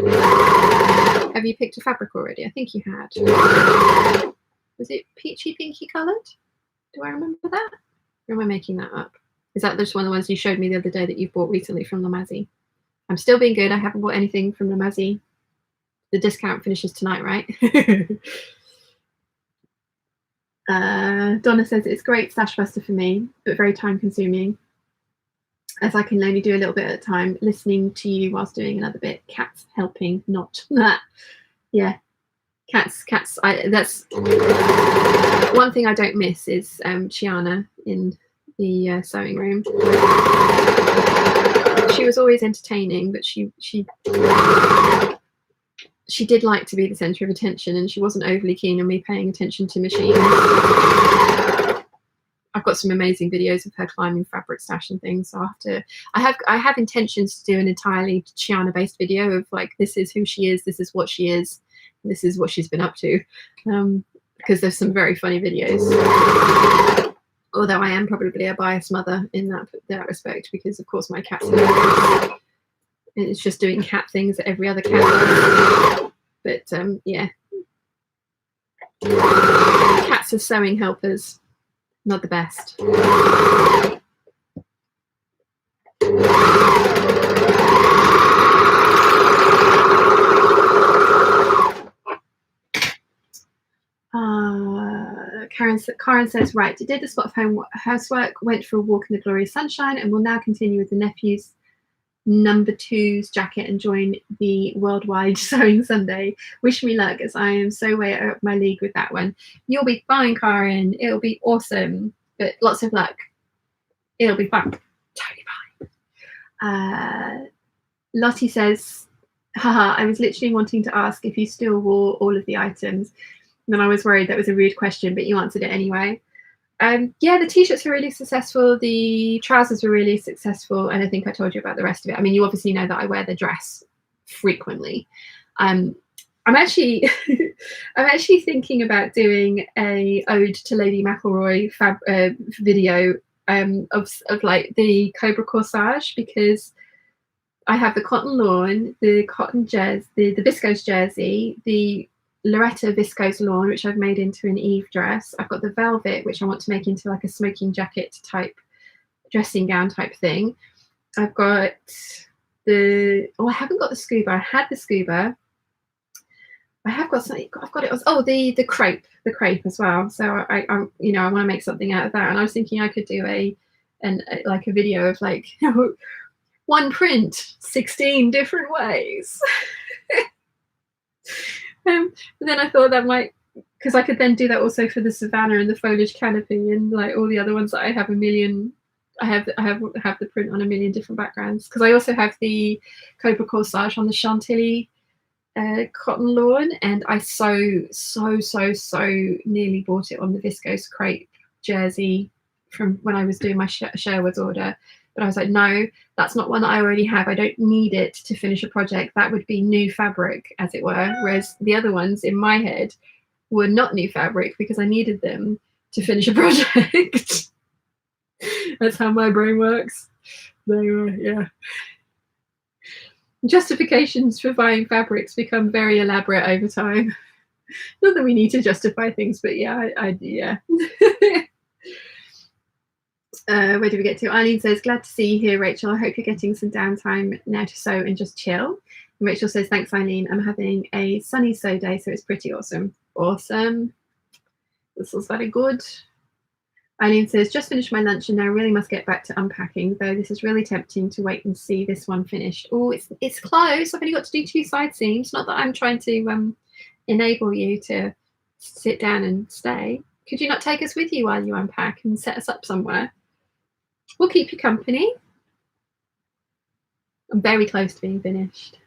Speaker 1: Have you picked a fabric already? I think you had. Was it peachy pinky coloured? Do I remember that? Or am I making that up? Is that just one of the ones you showed me the other day that you've bought recently from Lamazi? I'm still being good. I haven't bought anything from Lamazi. The discount finishes tonight, right? Donna says it's great stash buster for me, but very time consuming, as I can only do a little bit at a time, listening to you whilst doing another bit. Cats helping, not that. Yeah, cats. That's one thing I don't miss is Chiana in the sewing room. She was always entertaining, but she did like to be the centre of attention, and she wasn't overly keen on me paying attention to machines. I've got some amazing videos of her climbing fabric stash and things, so I have intentions to do an entirely Chiana based video of like, this is who she is, this is what she is, this is what she's been up to, because there's some very funny videos. Although I am probably a biased mother in that respect, because of course my cat's hilarious. And it's just doing cat things that every other cat does. But yeah, cats as sewing helpers, not the best. Karen says, right, did the spot of housework, went for a walk in the glorious sunshine, and will now continue with the nephew's number 2's jacket and join the worldwide sewing Sunday. Wish me luck, as I am so way out of my league with that one. You'll be fine, Karen. It'll be awesome, but lots of luck. It'll be fun. Totally fine. Lottie says, haha, I was literally wanting to ask if you still wore all of the items. And then I was worried that was a rude question, but you answered it anyway. Yeah, the t-shirts were really successful, the trousers were really successful, and I think I told you about the rest of it. I mean, you obviously know that I wear the dress frequently. I'm actually thinking about doing a ode to Lady McElroy video of like the Cobra corsage, because I have the cotton lawn, the cotton jersey, the viscose jersey, the Loretta viscose lawn, which I've made into an Eve dress. I've got the velvet, which I want to make into like a smoking jacket type dressing gown type thing. I've got I haven't got the scuba. I had the scuba. I have got something. I've got it. The crepe as well. So I want to make something out of that. And I was thinking I could do a video of like one print, 16 different ways. But then I thought that might, because I could then do that also for the Savannah and the foliage canopy and like all the other ones that I have I have the print on a million different backgrounds, because I also have the Cobra corsage on the Chantilly cotton lawn, and I so nearly bought it on the viscose crepe jersey from when I was doing my Sherwood's order. But I was like, no, that's not one that I already have. I don't need it to finish a project. That would be new fabric, as it were. Whereas the other ones in my head were not new fabric, because I needed them to finish a project. That's how my brain works. So, yeah. Justifications for buying fabrics become very elaborate over time. Not that we need to justify things, but yeah, yeah. Where do we get to? Eileen says, glad to see you here, Rachel. I hope you're getting some downtime now to sew and just chill. And Rachel says, thanks, Eileen. I'm having a sunny sew day, so it's pretty awesome. Awesome. This was very good. Eileen says, just finished my lunch and now really must get back to unpacking, though this is really tempting to wait and see this one finished. Oh, it's close. I've only got to do 2 side seams. Not that I'm trying to enable you to sit down and stay. Could you not take us with you while you unpack and set us up somewhere? We'll keep you company. I'm very close to being finished.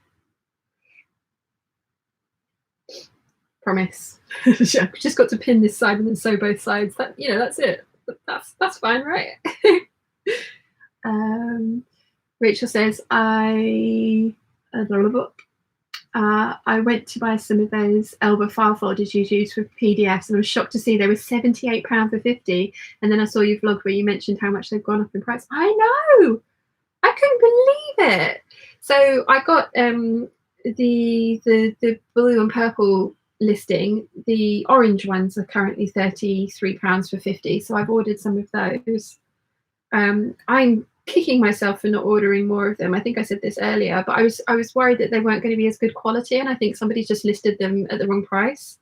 Speaker 1: Promise. I've just got to pin this side and then sew both sides. That, you know, that's it. That's fine, right? Rachel says, I went to buy some of those Elba file folders you use for PDFs, and I was shocked to see they were £78 for 50. And then I saw your vlog where you mentioned how much they've gone up in price. I know, I couldn't believe it. So I got the blue and purple listing. The orange ones are currently £33 for 50. So I've ordered some of those. I'm kicking myself for not ordering more of them. I think I said this earlier, but I was worried that they weren't going to be as good quality, and I think somebody just listed them at the wrong price.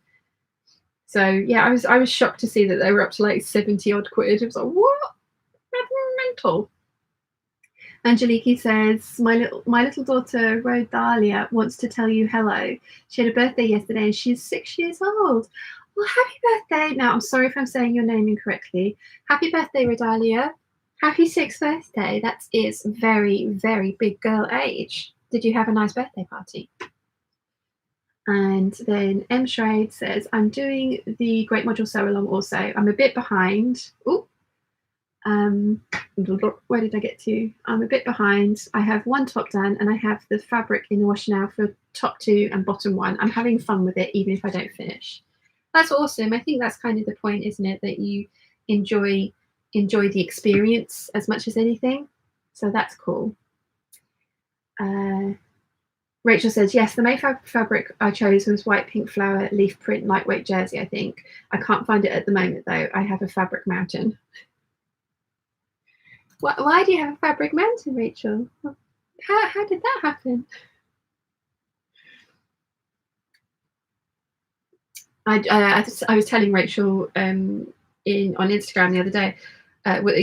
Speaker 1: So yeah, I was shocked to see that they were up to like 70 odd quid. It was like, what? That's mental. Angelique says, my little daughter Rodalia wants to tell you hello. She had a birthday yesterday and she's 6 years old. Well, happy birthday. Now, I'm sorry if I'm saying your name incorrectly. Happy birthday, Rodalia. Happy 6th birthday. That is very, very big girl age. Did you have a nice birthday party? And then M. Shrade says, I'm doing the Great Module Sew Along also. I'm a bit behind. Ooh. Where did I get to? I'm a bit behind. I have 1 top done and I have the fabric in the wash now for top 2 and bottom 1. I'm having fun with it even if I don't finish. That's awesome. I think that's kind of the point, isn't it? That you enjoy the experience as much as anything. So that's cool. Rachel says, yes, the May fabric I chose was white pink flower leaf print lightweight jersey, I think. I can't find it at the moment though. I have a fabric mountain. Why do you have a fabric mountain, Rachel? How did that happen? I was telling Rachel on Instagram the other day,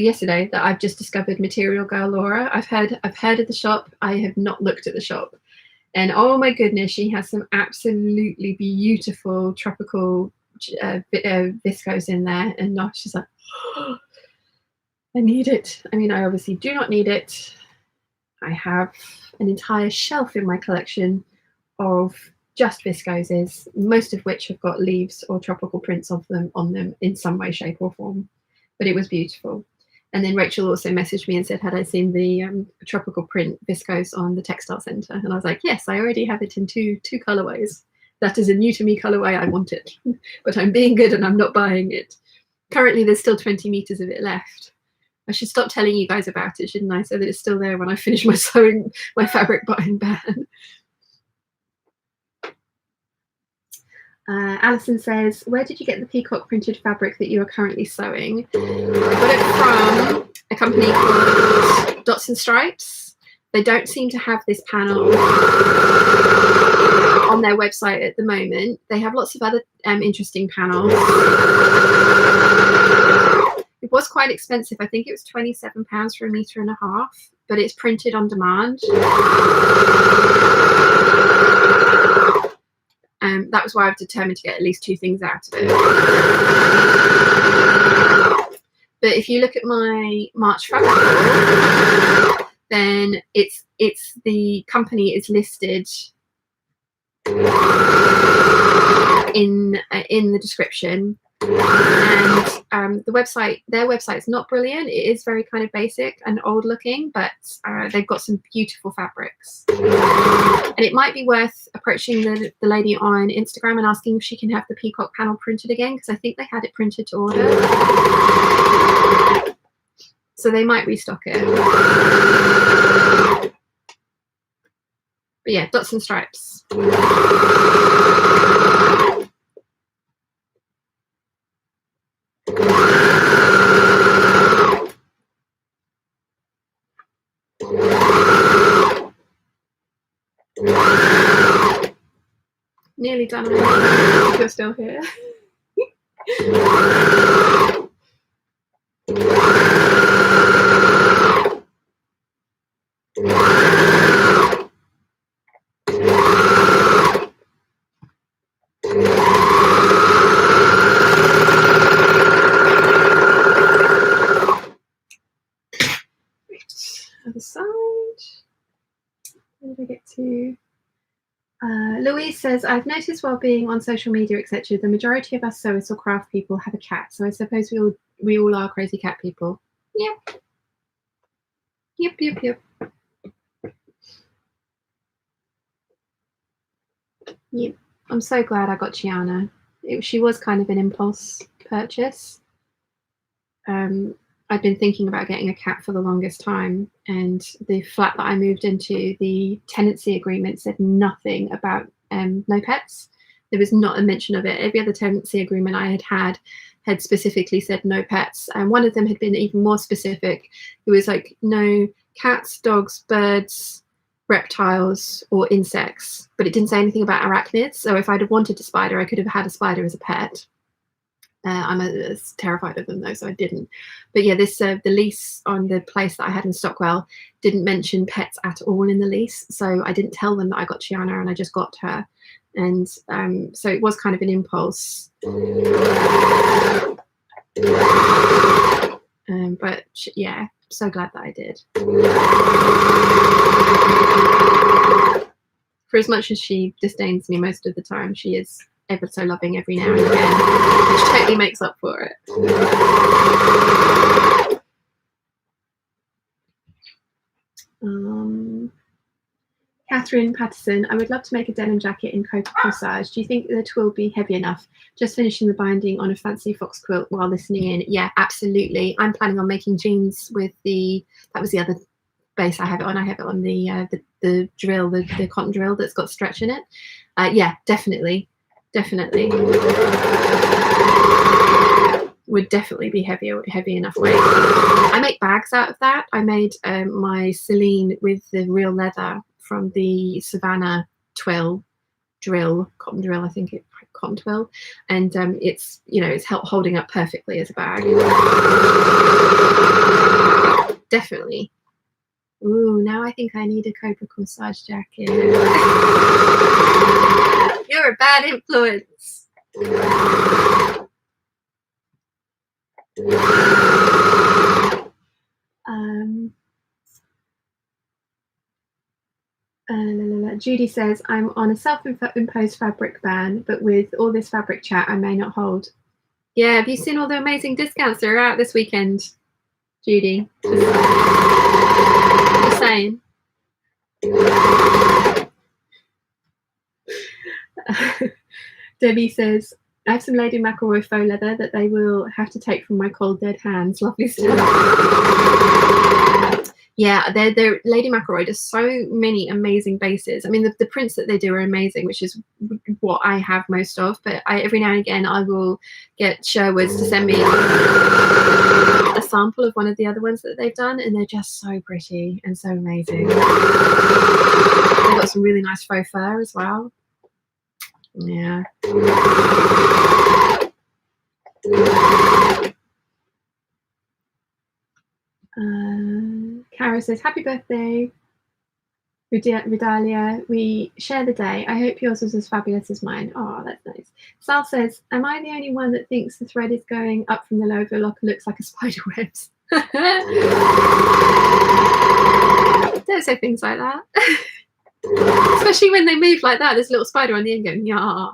Speaker 1: yesterday, that I've just discovered Material Girl Laura. I've heard of the shop. I have not looked at the shop, and oh my goodness, she has some absolutely beautiful tropical viscose in there. And now she's like, oh, I need it. I mean, I obviously do not need it. I have an entire shelf in my collection of just viscoses, most of which have got leaves or tropical prints of them on them in some way, shape or form. But it was beautiful. And then Rachel also messaged me and said, had I seen the tropical print viscose on the Textile Centre? And I was like, yes, I already have it in two colorways. That is a new to me colorway. I want it, but I'm being good and I'm not buying it. Currently, there's still 20 meters of it left. I should stop telling you guys about it, shouldn't I? So that it's still there when I finish my sewing, my fabric buying ban. Alison says, where did you get the peacock printed fabric that you are currently sewing? I got it from a company called Dots and Stripes. They don't seem to have this panel on their website at the moment. They have lots of other interesting panels. It was quite expensive. I think it was £27 for 1.5 meters, but it's printed on demand. That was why I've determined to get at least 2 things out of it. But if you look at my March fabric haul, then it's the company is listed in the description. And their website's not brilliant. It is very kind of basic and old looking, but they've got some beautiful fabrics. And it might be worth approaching the lady on Instagram and asking if she can have the Peacock panel printed again, because I think they had it printed to order. So they might restock it. But yeah, dots and stripes. Nearly done. If you're still here. Other side. Where did I get to? Louise says, I've noticed while being on social media, etc., the majority of us sewists or craft people have a cat. So I suppose we all are crazy cat people. Yep. Yep. Yep. I'm so glad I got Chiana. She was kind of an impulse purchase. I'd been thinking about getting a cat for the longest time, and the flat that I moved into, the tenancy agreement said nothing about no pets. There was not a mention of it. Every other tenancy agreement I had specifically said no pets, and one of them had been even more specific. It was like no cats, dogs, birds, reptiles, or insects, but it didn't say anything about arachnids. So if I'd have wanted a spider, I could have had a spider as a pet. I'm terrified of them though, so I didn't. But yeah, this the lease on the place that I had in Stockwell didn't mention pets at all in the lease, so I didn't tell them that I got Chiana, and I just got her. And so it was kind of an impulse. But yeah, so glad that I did. For as much as she disdains me most of the time, she is ever so loving every now and again, which totally makes up for it. Catherine Patterson, I would love to make a denim jacket in Copa Corsage. Do you think the twill will be heavy enough? Just finishing the binding on a fancy fox quilt while listening in. Yeah, absolutely. I'm planning on making jeans with that was the other base I have it on. I have it on the drill, the cotton drill that's got stretch in it. Yeah, definitely. Would definitely be heavy enough weight. I make bags out of that. I made my Celine with the real leather from the Savannah cotton drill, I think it's cotton twill, and it's holding up perfectly as a bag. Definitely. Ooh, now I think I need a Copa Corsage jacket. You're a bad influence. Judy says, I'm on a self-imposed fabric ban, but with all this fabric chat, I may not hold. Yeah, have you seen all the amazing discounts that are out this weekend, Judy? Just saying. Debbie says, I have some Lady McElroy faux leather that they will have to take from my cold dead hands. Lovely stuff. Yeah, they're Lady McElroy does so many amazing bases. I mean, the prints that they do are amazing, which is what I have most of. But every now and again, I will get Sherwoods to send me a sample of one of the other ones that they've done, and they're just so pretty and so amazing. They've got some really nice faux fur as well. Yeah. Kara says, happy birthday, Vidalia. We share the day. I hope yours was as fabulous as mine. Oh, that's nice. Sal says, am I the only one that thinks the thread is going up from the overlocker looks like a spider web? Don't say things like that. Especially when they move like that. There's a little spider on the end going, yeah.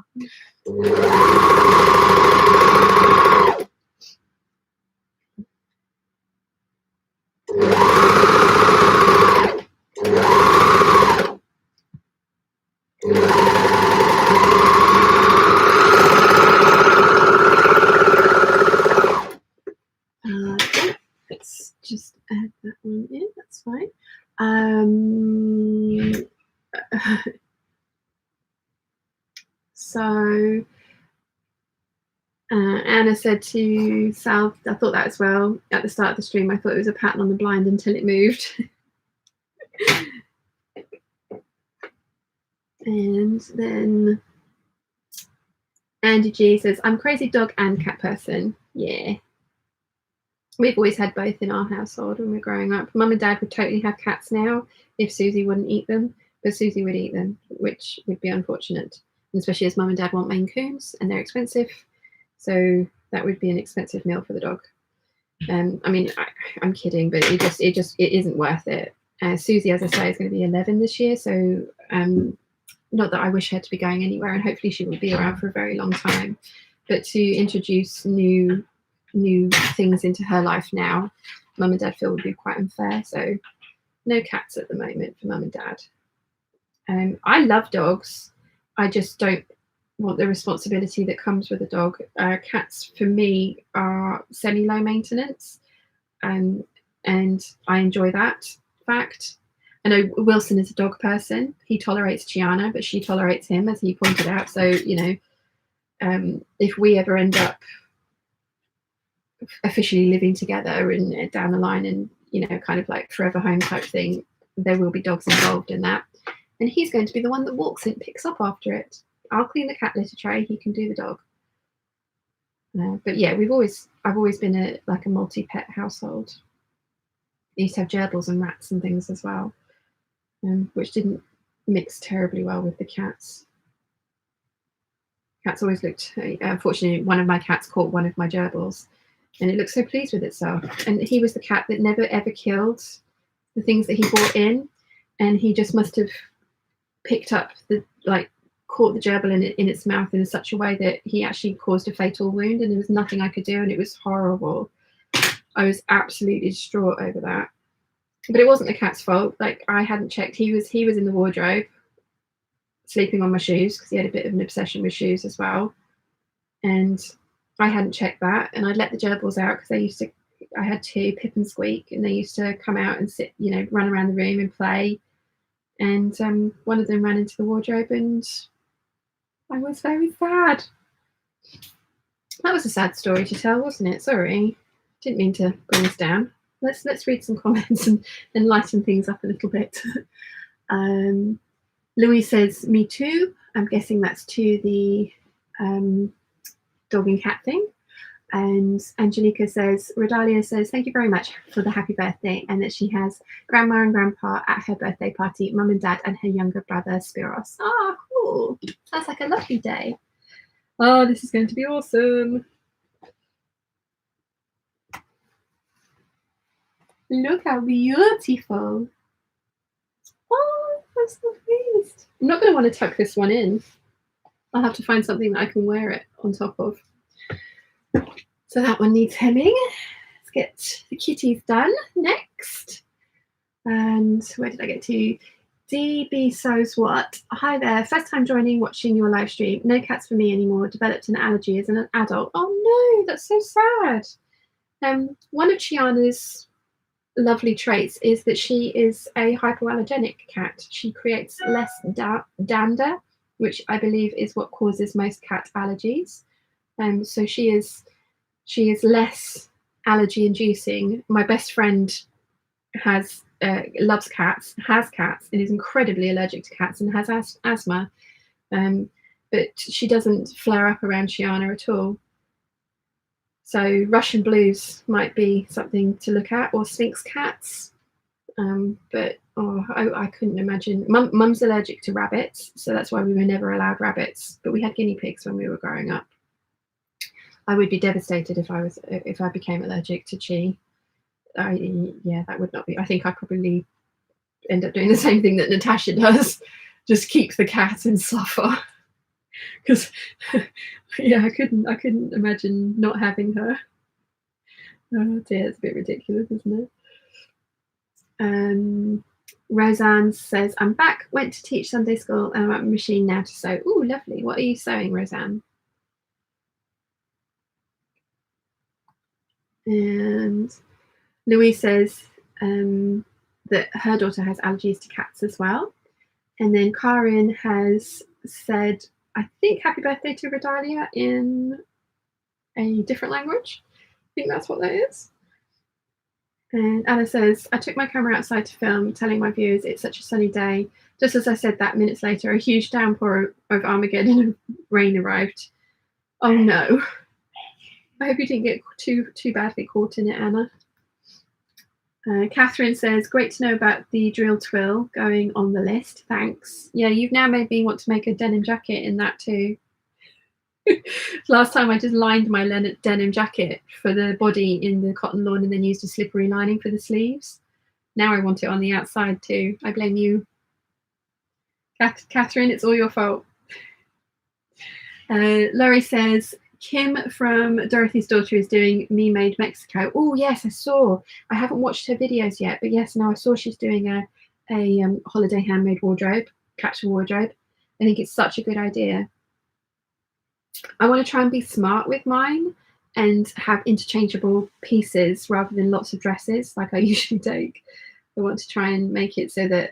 Speaker 1: So Anna said to Sal, I thought that as well at the start of the stream. I thought it was a pattern on the blind until it moved. And then Andy G says, I'm crazy dog and cat person. Yeah. We've always had both in our household when we were growing up. Mum and Dad would totally have cats now if Susie wouldn't eat them, but Susie would eat them, which would be unfortunate, and especially as Mum and Dad want Maine Coons and they're expensive. So that would be an expensive meal for the dog. I mean, I'm kidding, but it isn't worth it. Susie, as I say, is going to be 11 this year, so not that I wish her to be going anywhere, and hopefully she will be around for a very long time. But to introduce new things into her life now, Mum and Dad feel would be quite unfair. So no cats at the moment for Mum and Dad. I love dogs. I just don't want the responsibility that comes with a dog. Cats for me are semi-low maintenance, and I enjoy that fact. I know Wilson is a dog person. He tolerates Chiana, but she tolerates him, as he pointed out. So, you know, if we ever end up officially living together and down the line and, you know, kind of like forever home type thing, there will be dogs involved in that. And he's going to be the one that walks and picks up after it. I'll clean the cat litter tray. He can do the dog. But yeah, I've always been a multi-pet household. I used to have gerbils and rats and things as well, which didn't mix terribly well with the cats. Cats always looked. Unfortunately, one of my cats caught one of my gerbils, and it looked so pleased with itself. And he was the cat that never ever killed the things that he brought in, and he just must have picked up caught the gerbil in its mouth in such a way that he actually caused a fatal wound, and there was nothing I could do, and it was horrible. I was absolutely distraught over that. But it wasn't the cat's fault. Like, I hadn't checked. He was in the wardrobe, sleeping on my shoes, because he had a bit of an obsession with shoes as well. And I hadn't checked that, and I'd let the gerbils out because I had two, Pip and Squeak, and they used to come out and sit, you know, run around the room and play. And one of them ran into the wardrobe, and I was very sad. That was a sad story to tell, wasn't it? Sorry, didn't mean to bring us down. Let's read some comments and lighten things up a little bit. Louis says, me too. I'm guessing that's to the dog and cat thing. And Angelica says, Rodalia says, thank you very much for the happy birthday, and that she has grandma and grandpa at her birthday party, mum and dad, and her younger brother Spiros. Oh, cool. Sounds like a lovely day. Oh, this is going to be awesome. Look how beautiful. Oh, I'm so pleased. I'm not going to want to tuck this one in. I'll have to find something that I can wear it on top of. So that one needs hemming. Let's get the kitties done next. And where did I get to? DB So's what? Hi there. First time joining, watching your live stream. No cats for me anymore. Developed an allergy as an adult. Oh no, that's so sad. One of Chiana's lovely traits is that she is a hypoallergenic cat. She creates less dander, which I believe is what causes most cat allergies. So she is less allergy inducing. My best friend loves cats, has cats, and is incredibly allergic to cats and has asthma. But she doesn't flare up around Chiana at all. So Russian blues might be something to look at, or Sphinx cats. But I couldn't imagine. Mum's allergic to rabbits, so that's why we were never allowed rabbits. But we had guinea pigs when we were growing up. I would be devastated if I became allergic to Chi. Yeah, that would not be. I think I'd probably end up doing the same thing that Natasha does, just keep the cat and suffer. Because yeah, I couldn't imagine not having her. Oh dear, it's a bit ridiculous, isn't it? Roseanne says, I'm back, went to teach Sunday school, and I'm at my machine now to sew. Oh, lovely. What are you sewing, Roseanne? And Louise says that her daughter has allergies to cats as well. And then Karin has said, I think happy birthday to Redalia in a different language. I think that's what that is. And Anna says, I took my camera outside to film, telling my viewers it's such a sunny day. Just as I said that, minutes later, a huge downpour of Armageddon rain arrived. Oh no. I hope you didn't get too badly caught in it, Anna. Catherine says, great to know about the drill twill going on the list. Thanks. Yeah, you've now made me want to make a denim jacket in that too. Last time I just lined my denim jacket for the body in the cotton lawn and then used a slippery lining for the sleeves. Now I want it on the outside too. I blame you. Catherine, it's all your fault. Laurie says, Kim from Dorothy's Daughter is doing Me Made Mexico. Oh yes, I saw. I haven't watched her videos yet, but yes, now I saw she's doing a holiday handmade wardrobe, capsule wardrobe. I think it's such a good idea. I want to try and be smart with mine and have interchangeable pieces rather than lots of dresses like I usually take. I want to try and make it so that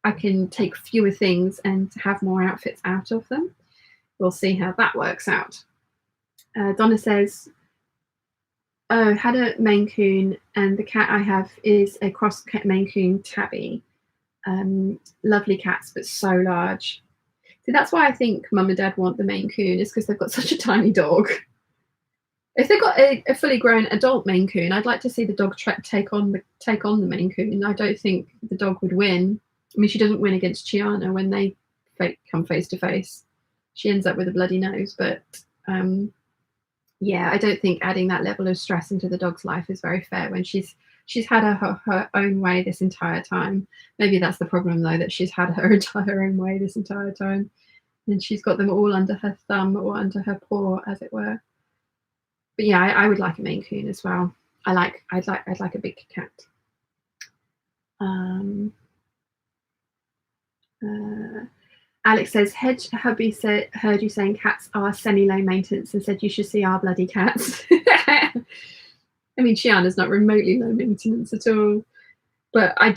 Speaker 1: I can take fewer things and have more outfits out of them. We'll see how that works out. Donna says, oh, had a Maine Coon and the cat I have is a cross Maine Coon tabby. Lovely cats, but so large. See, that's why I think Mum and Dad want the Maine Coon, is because they've got such a tiny dog. If they've got a fully grown adult Maine Coon, I'd like to see the dog take on the Maine Coon. I don't think the dog would win. I mean, she doesn't win against Chiana when they come face to face. She ends up with a bloody nose, but yeah, I don't think adding that level of stress into the dog's life is very fair when she's had her own way this entire time. Maybe that's the problem though, that she's had her entire own way this entire time, and she's got them all under her thumb or under her paw, as it were. But yeah, I would like a Maine Coon as well. I'd like a big cat. Alex says, hubby heard you saying cats are semi-low maintenance and said you should see our bloody cats. I mean, Chiana's not remotely low maintenance at all, but I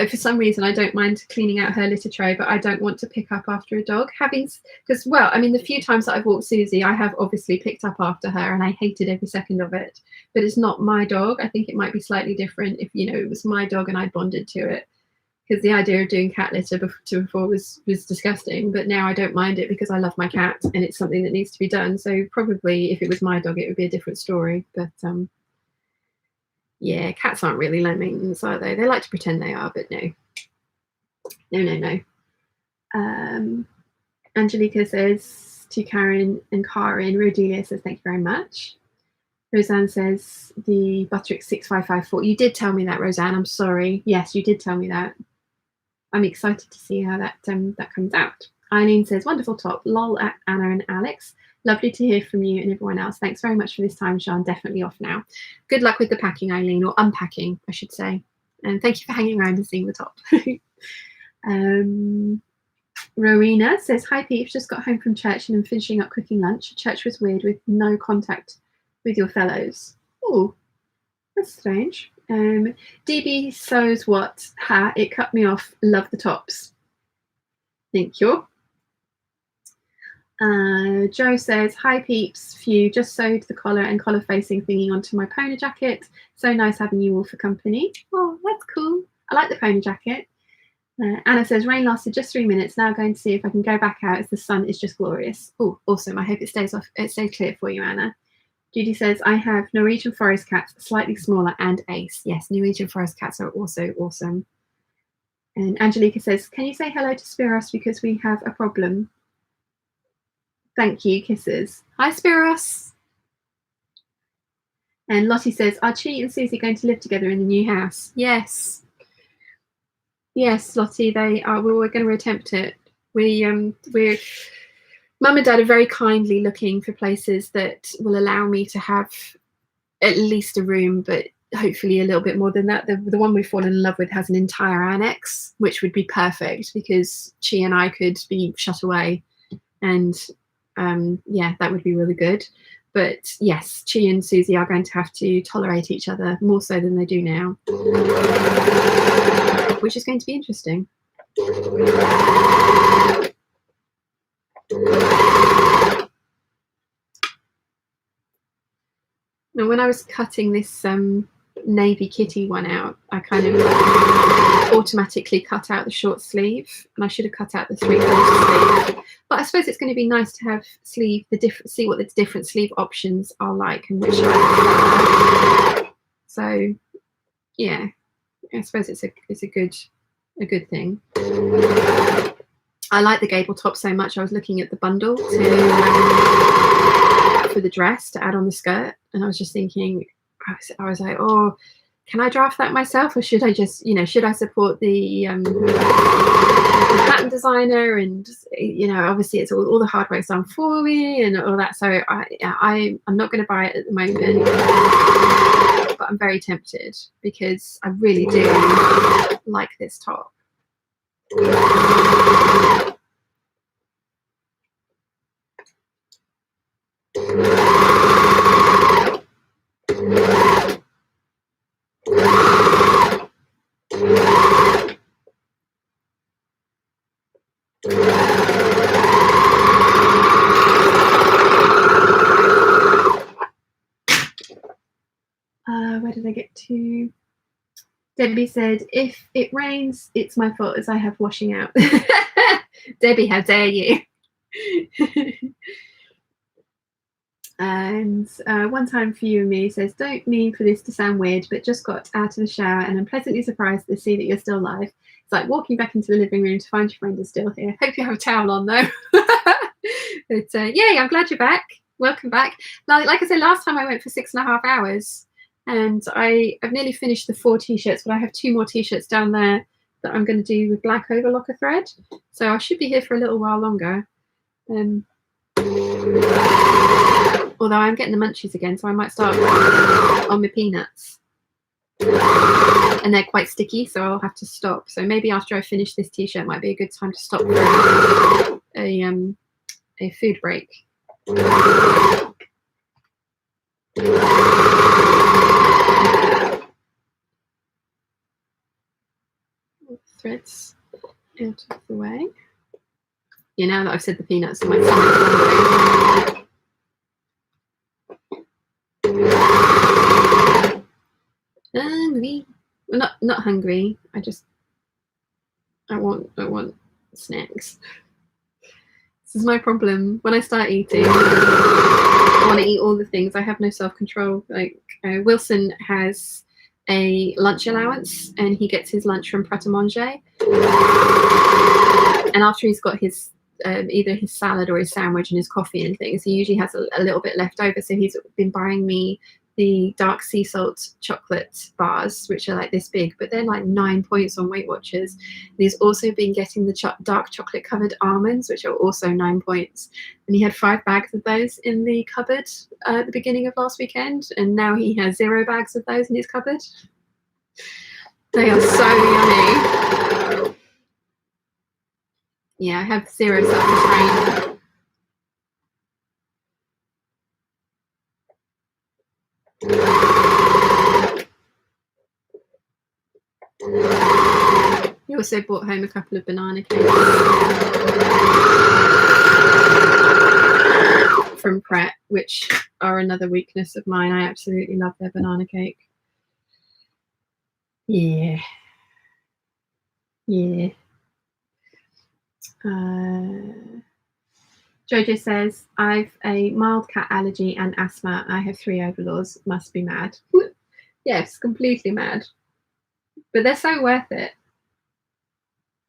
Speaker 1: for some reason I don't mind cleaning out her litter tray, but I don't want to pick up after a dog. Because well, I mean, the few times that I've walked Susie, I have obviously picked up after her and I hated every second of it, but it's not my dog. I think it might be slightly different if, you know, it was my dog and I bonded to it. Because the idea of doing cat litter before was disgusting, but now I don't mind it because I love my cat and it's something that needs to be done. So probably if it was my dog, it would be a different story. But yeah, cats aren't really low maintenance, are they? They like to pretend they are, but no. Angelica says to Karen and Karin, Rodelia says, thank you very much. Roseanne says the Butterick 6554. You did tell me that, Roseanne. I'm sorry. Yes, you did tell me that. I'm excited to see how that comes out. Eileen says, wonderful top. Lol at Anna and Alex. Lovely to hear from you and everyone else. Thanks very much for this time, Sean. Definitely off now. Good luck with the packing, Eileen, or unpacking, I should say. And thank you for hanging around and seeing the top. Rowena says, hi, Peeps. Just got home from church and I'm finishing up cooking lunch. Church was weird with no contact with your fellows. Oh, that's strange. DB sews what? Ha, it cut me off. Love the tops. Thank you. Joe says, hi Peeps, Phew, just sewed the collar and collar facing thingy onto my pony jacket. So nice having you all for company. Oh, that's cool. I like the pony jacket. Anna says, rain lasted just 3 minutes. Now going to see if I can go back out as the sun is just glorious. Oh, awesome. I hope it stays clear for you, Anna. Judy says, I have Norwegian forest cats, slightly smaller, and ace. Yes, Norwegian forest cats are also awesome. And Angelica says, can you say hello to Spiros because we have a problem? Thank you, kisses. Hi, Spiros. And Lottie says, are Chi and Susie going to live together in the new house? Yes. Yes, Lottie, they are. We're going to attempt it. We're Mum and Dad are very kindly looking for places that will allow me to have at least a room, but hopefully a little bit more than that. The one we've fallen in love with has an entire annex, which would be perfect because Chi and I could be shut away, and yeah, that would be really good. But yes, Chi and Susie are going to have to tolerate each other more so than they do now, which is going to be interesting. Now, when I was cutting this navy kitty one out, I kind of automatically cut out the short sleeve, and I should have cut out the 3/4 sleeve. But I suppose it's going to be nice to have see what the different sleeve options are like and which I prefer. So yeah, I suppose it's a good thing. I like the Gable top so much. I was looking at the bundle for the dress to add on the skirt, and I was just thinking, I was like, oh, can I draft that myself, or should I just, should I support the pattern designer? And obviously it's all the hard work's done for me and all that. So I'm not going to buy it at the moment, but I'm very tempted because I really do like this top. Where did I get to? Debbie said, if it rains, it's my fault as I have washing out. Debbie, how dare you? And one time for you and me says, don't mean for this to sound weird, but just got out of the shower and I'm pleasantly surprised to see that you're still alive. It's like walking back into the living room to find your friend is still here. Hope you have a towel on though. But yeah, I'm glad you're back. Welcome back. Like I said, last time I went for 6.5 hours and I've nearly finished the 4 t-shirts, but I have 2 more t-shirts down there that I'm going to do with black overlocker thread. So I should be here for a little while longer. Although I'm getting the munchies again, so I might start on my peanuts. And they're quite sticky, so I'll have to stop. So maybe after I finish this t-shirt might be a good time to stop for a food break. Threads out of the way. Yeah, now that I've said the peanuts, I might hungry. Hungry. Well, not hungry. I want snacks. This is my problem. When I start eating, I want to eat all the things. I have no self-control. Like Wilson has a lunch allowance, and he gets his lunch from Pret-a-Manger. And after he's got his either his salad or his sandwich and his coffee and things, he usually has a little bit left over. So he's been buying me the dark sea salt chocolate bars, which are like this big, but they're like 9 points on Weight Watchers. And he's also been getting the dark chocolate covered almonds, which are also 9 points. And he had 5 bags of those in the cupboard at the beginning of last weekend, and now he has 0 bags of those in his cupboard. They are so yummy. Yeah, I have 0 self-restraint. He also brought home a couple of banana cakes from Pret, which are another weakness of mine. I absolutely love their banana cake. Yeah. Yeah. Jojo says, I've a mild cat allergy and asthma. I have 3 overlords. Must be mad. Yes, completely mad. But they're so worth it.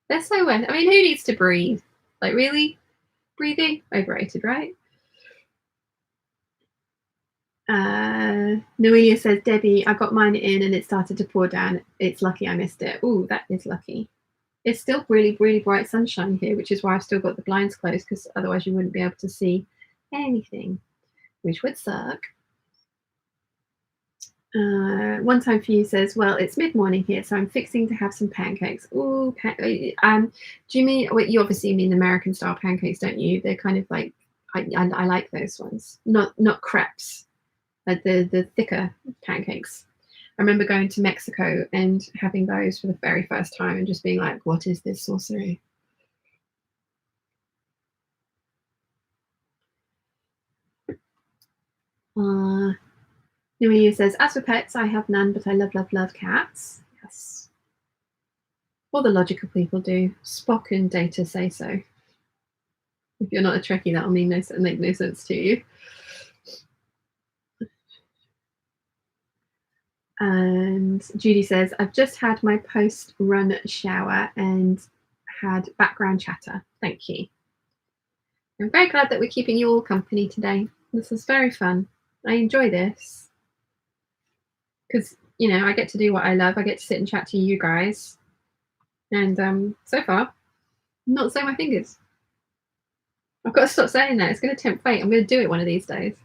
Speaker 1: They're so worth it. I mean, who needs to breathe? Like, really? Breathing? Overrated, right? Noelia says, Debbie, I got mine in and it started to pour down. It's lucky I missed it. Ooh, that is lucky. It's still really, really bright sunshine here, which is why I've still got the blinds closed, because otherwise you wouldn't be able to see anything, which would suck. One time for you says, well, it's mid-morning here, so I'm fixing to have some pancakes. Ooh, do you mean, well, you obviously mean American style pancakes, don't you? They're kind of like, I like those ones, not crepes, like the thicker pancakes. I remember going to Mexico and having those for the very first time and just being like, what is this sorcery? Noelia says, as for pets, I have none, but I love, love, love cats. Yes. All the logical people do. Spock and Data say so. If you're not a Trekkie, that'll make no sense to you. And Judy says, I've just had my post-run shower and had background chatter. Thank you. I'm very glad that we're keeping you all company today. This is very fun. I enjoy this. Because, you know, I get to do what I love. I get to sit and chat to you guys. And so far, not so my fingers. I've got to stop saying that. It's going to tempt fate. I'm going to do it one of these days.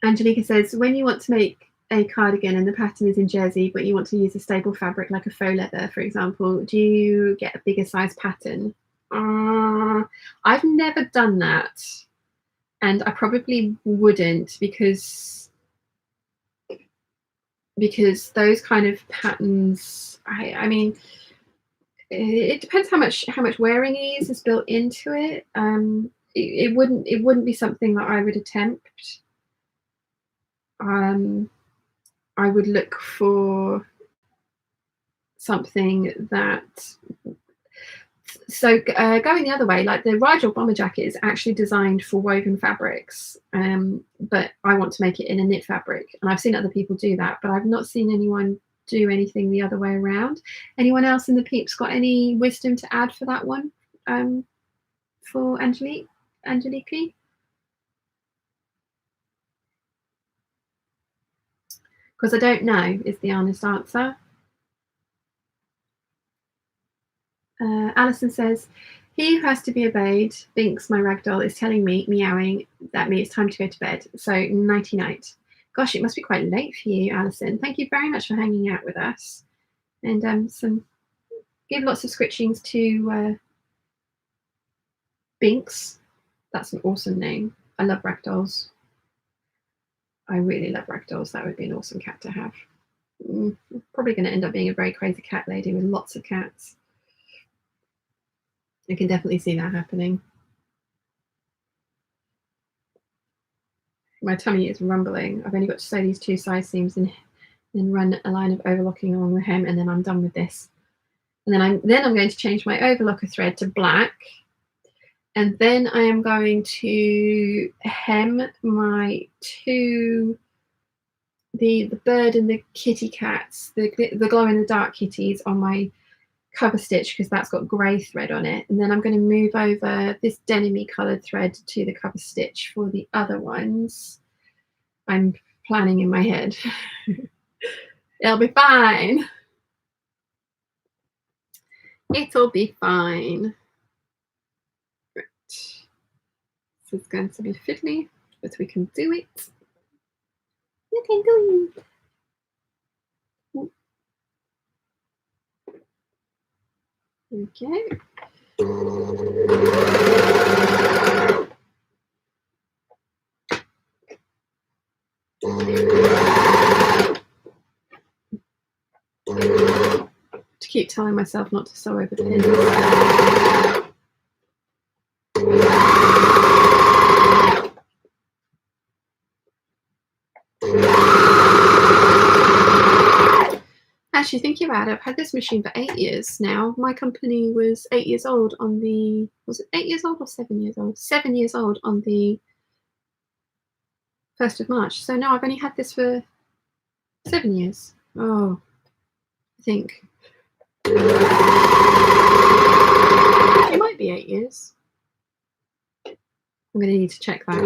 Speaker 1: Angelica says, when you want to make a cardigan and the pattern is in jersey, but you want to use a stable fabric like a faux leather, for example, do you get a bigger size pattern? I've never done that. And I probably wouldn't because those kind of patterns, I mean, it depends how much wearing ease is built into it. It wouldn't be something that I would attempt. I would look for something that. So going the other way, like the Rigel bomber jacket is actually designed for woven fabrics, but I want to make it in a knit fabric, and I've seen other people do that, but I've not seen anyone do anything the other way around. Anyone else in the peeps got any wisdom to add for that one? For Angelique? Because I don't know is the honest answer. Alison says, he who has to be obeyed, Binks, my ragdoll, is telling me, meowing, that means it's time to go to bed. So nighty night. Gosh, it must be quite late for you, Alison. Thank you very much for hanging out with us. And give lots of scritchings to Binks. That's an awesome name. I love ragdolls. I really love ragdolls. That would be an awesome cat to have. Probably going to end up being a very crazy cat lady with lots of cats. I can definitely see that happening. My tummy is rumbling. I've only got to sew these 2 side seams and run a line of overlocking along the hem, and then I'm done with this. And then I'm going to change my overlocker thread to black, and then I am going to hem my the bird and the kitty cats, the glow in the dark kitties on my cover stitch, because that's got grey thread on it, and then I'm going to move over this denim-y coloured thread to the cover stitch for the other ones. I'm planning in my head. It'll be fine. It'll be fine. Right. This is going to be fiddly, but we can do it. You can do it. Okay. To keep telling myself not to sew over the pins. Actually, thinking about it, I've had this machine for 8 years now. My company was 8 years old on the, was it 8 years old or 7 years old? 7 years old on the 1st of March. So no, I've only had this for 7 years. Oh, I think. It might be 8 years. I'm going to need to check that.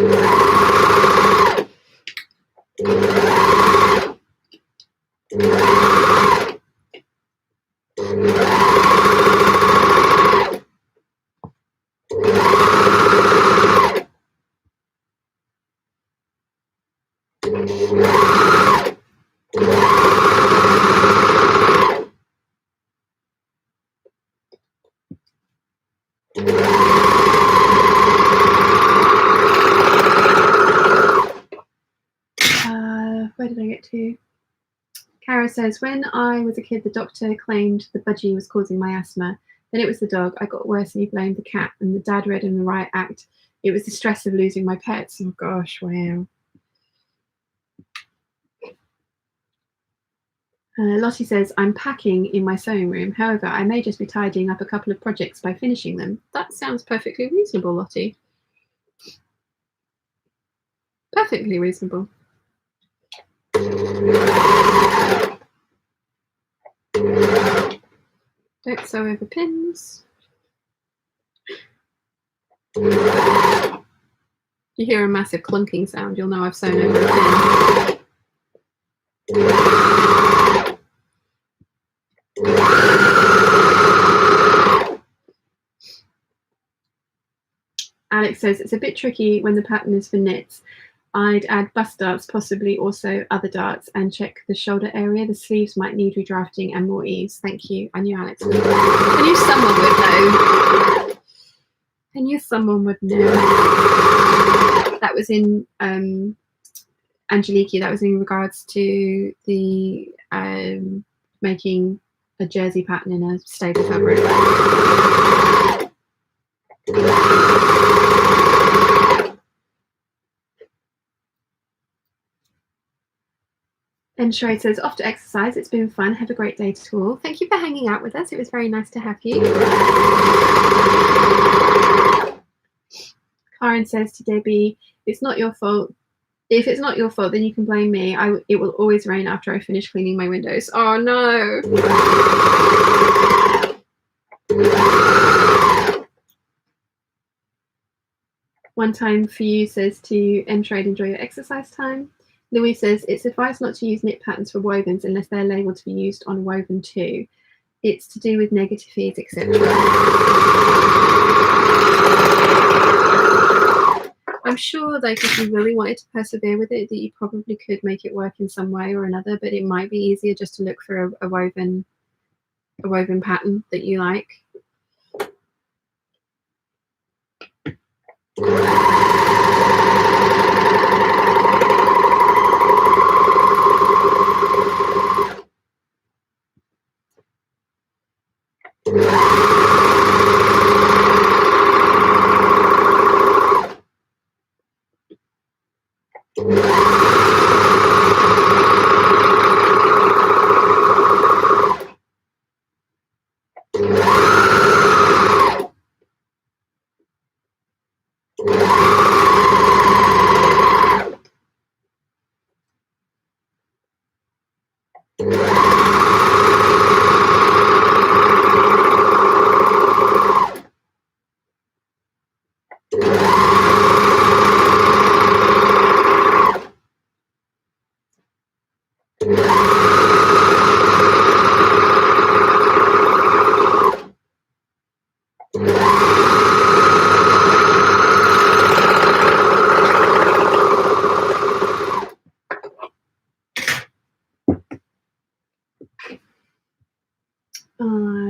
Speaker 1: Where did I get to? Kara says, when I was a kid, the doctor claimed the budgie was causing my asthma. Then it was the dog. I got worse and he blamed the cat, and the dad read in the riot act it was the stress of losing my pets. Oh gosh, wow. Lottie says, I'm packing in my sewing room. However, I may just be tidying up a couple of projects by finishing them. That sounds perfectly reasonable, Lottie. Perfectly reasonable. Don't sew over pins. You hear a massive clunking sound, you'll know I've sewn over a pin. Alex says it's a bit tricky when the pattern is for knits. I'd add bust darts, possibly also other darts, and check the shoulder area. The sleeves might need redrafting and more ease. Thank you. I knew Alex would know. I knew someone would know. I knew someone would know. That was in Angeliki, that was in regards to the making a jersey pattern in a stable fabric. And Sheree says, off to exercise. It's been fun. Have a great day to all. Thank you for hanging out with us. It was very nice to have you. Karen says to Debbie, it's not your fault. If it's not your fault, then you can blame me. It will always rain after I finish cleaning my windows. Oh, no. One time for you says to M-Trade, enjoy your exercise time. Louise says, it's advised not to use knit patterns for wovens unless they're labelled to be used on woven too. It's to do with negative feeds, etc. I'm sure, like, if you really wanted to persevere with it, that you probably could make it work in some way or another, but it might be easier just to look for a woven pattern that you like.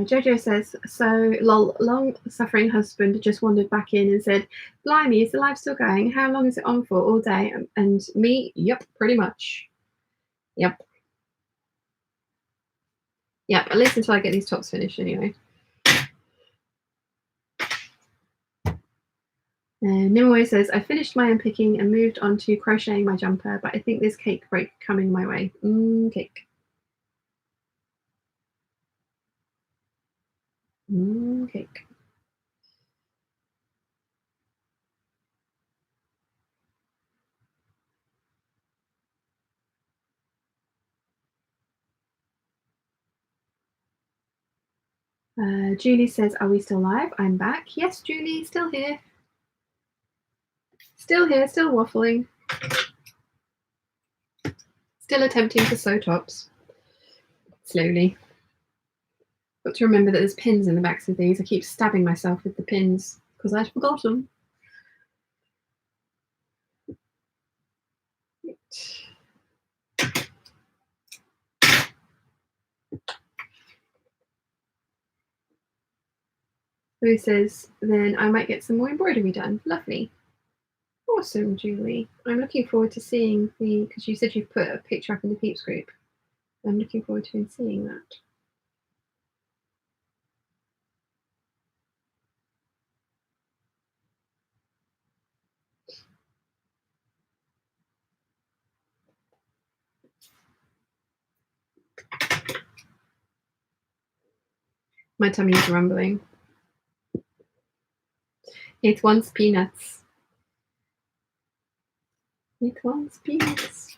Speaker 1: Jojo says, so lol, long-suffering husband just wandered back in and said, blimey, is the live still going? How long is it on for? All day? And me, yep, pretty much. Yep. Yep, at least until I get these tops finished anyway. Nimue says, I finished my unpicking and moved on to crocheting my jumper, but I think there's cake break coming my way. Cake. Cake. Julie says, are we still live? I'm back. Yes, Julie, still here. Still here, still waffling. Still attempting to sew tops. Slowly. Got to remember that there's pins in the backs of these. I keep stabbing myself with the pins because I'd forgotten. Who says, then I might get some more embroidery done. Lovely. Awesome, Julie. I'm looking forward to seeing because you said you've put a picture up in the Peeps group. I'm looking forward to seeing that. My tummy is rumbling. It wants peanuts. It wants peanuts.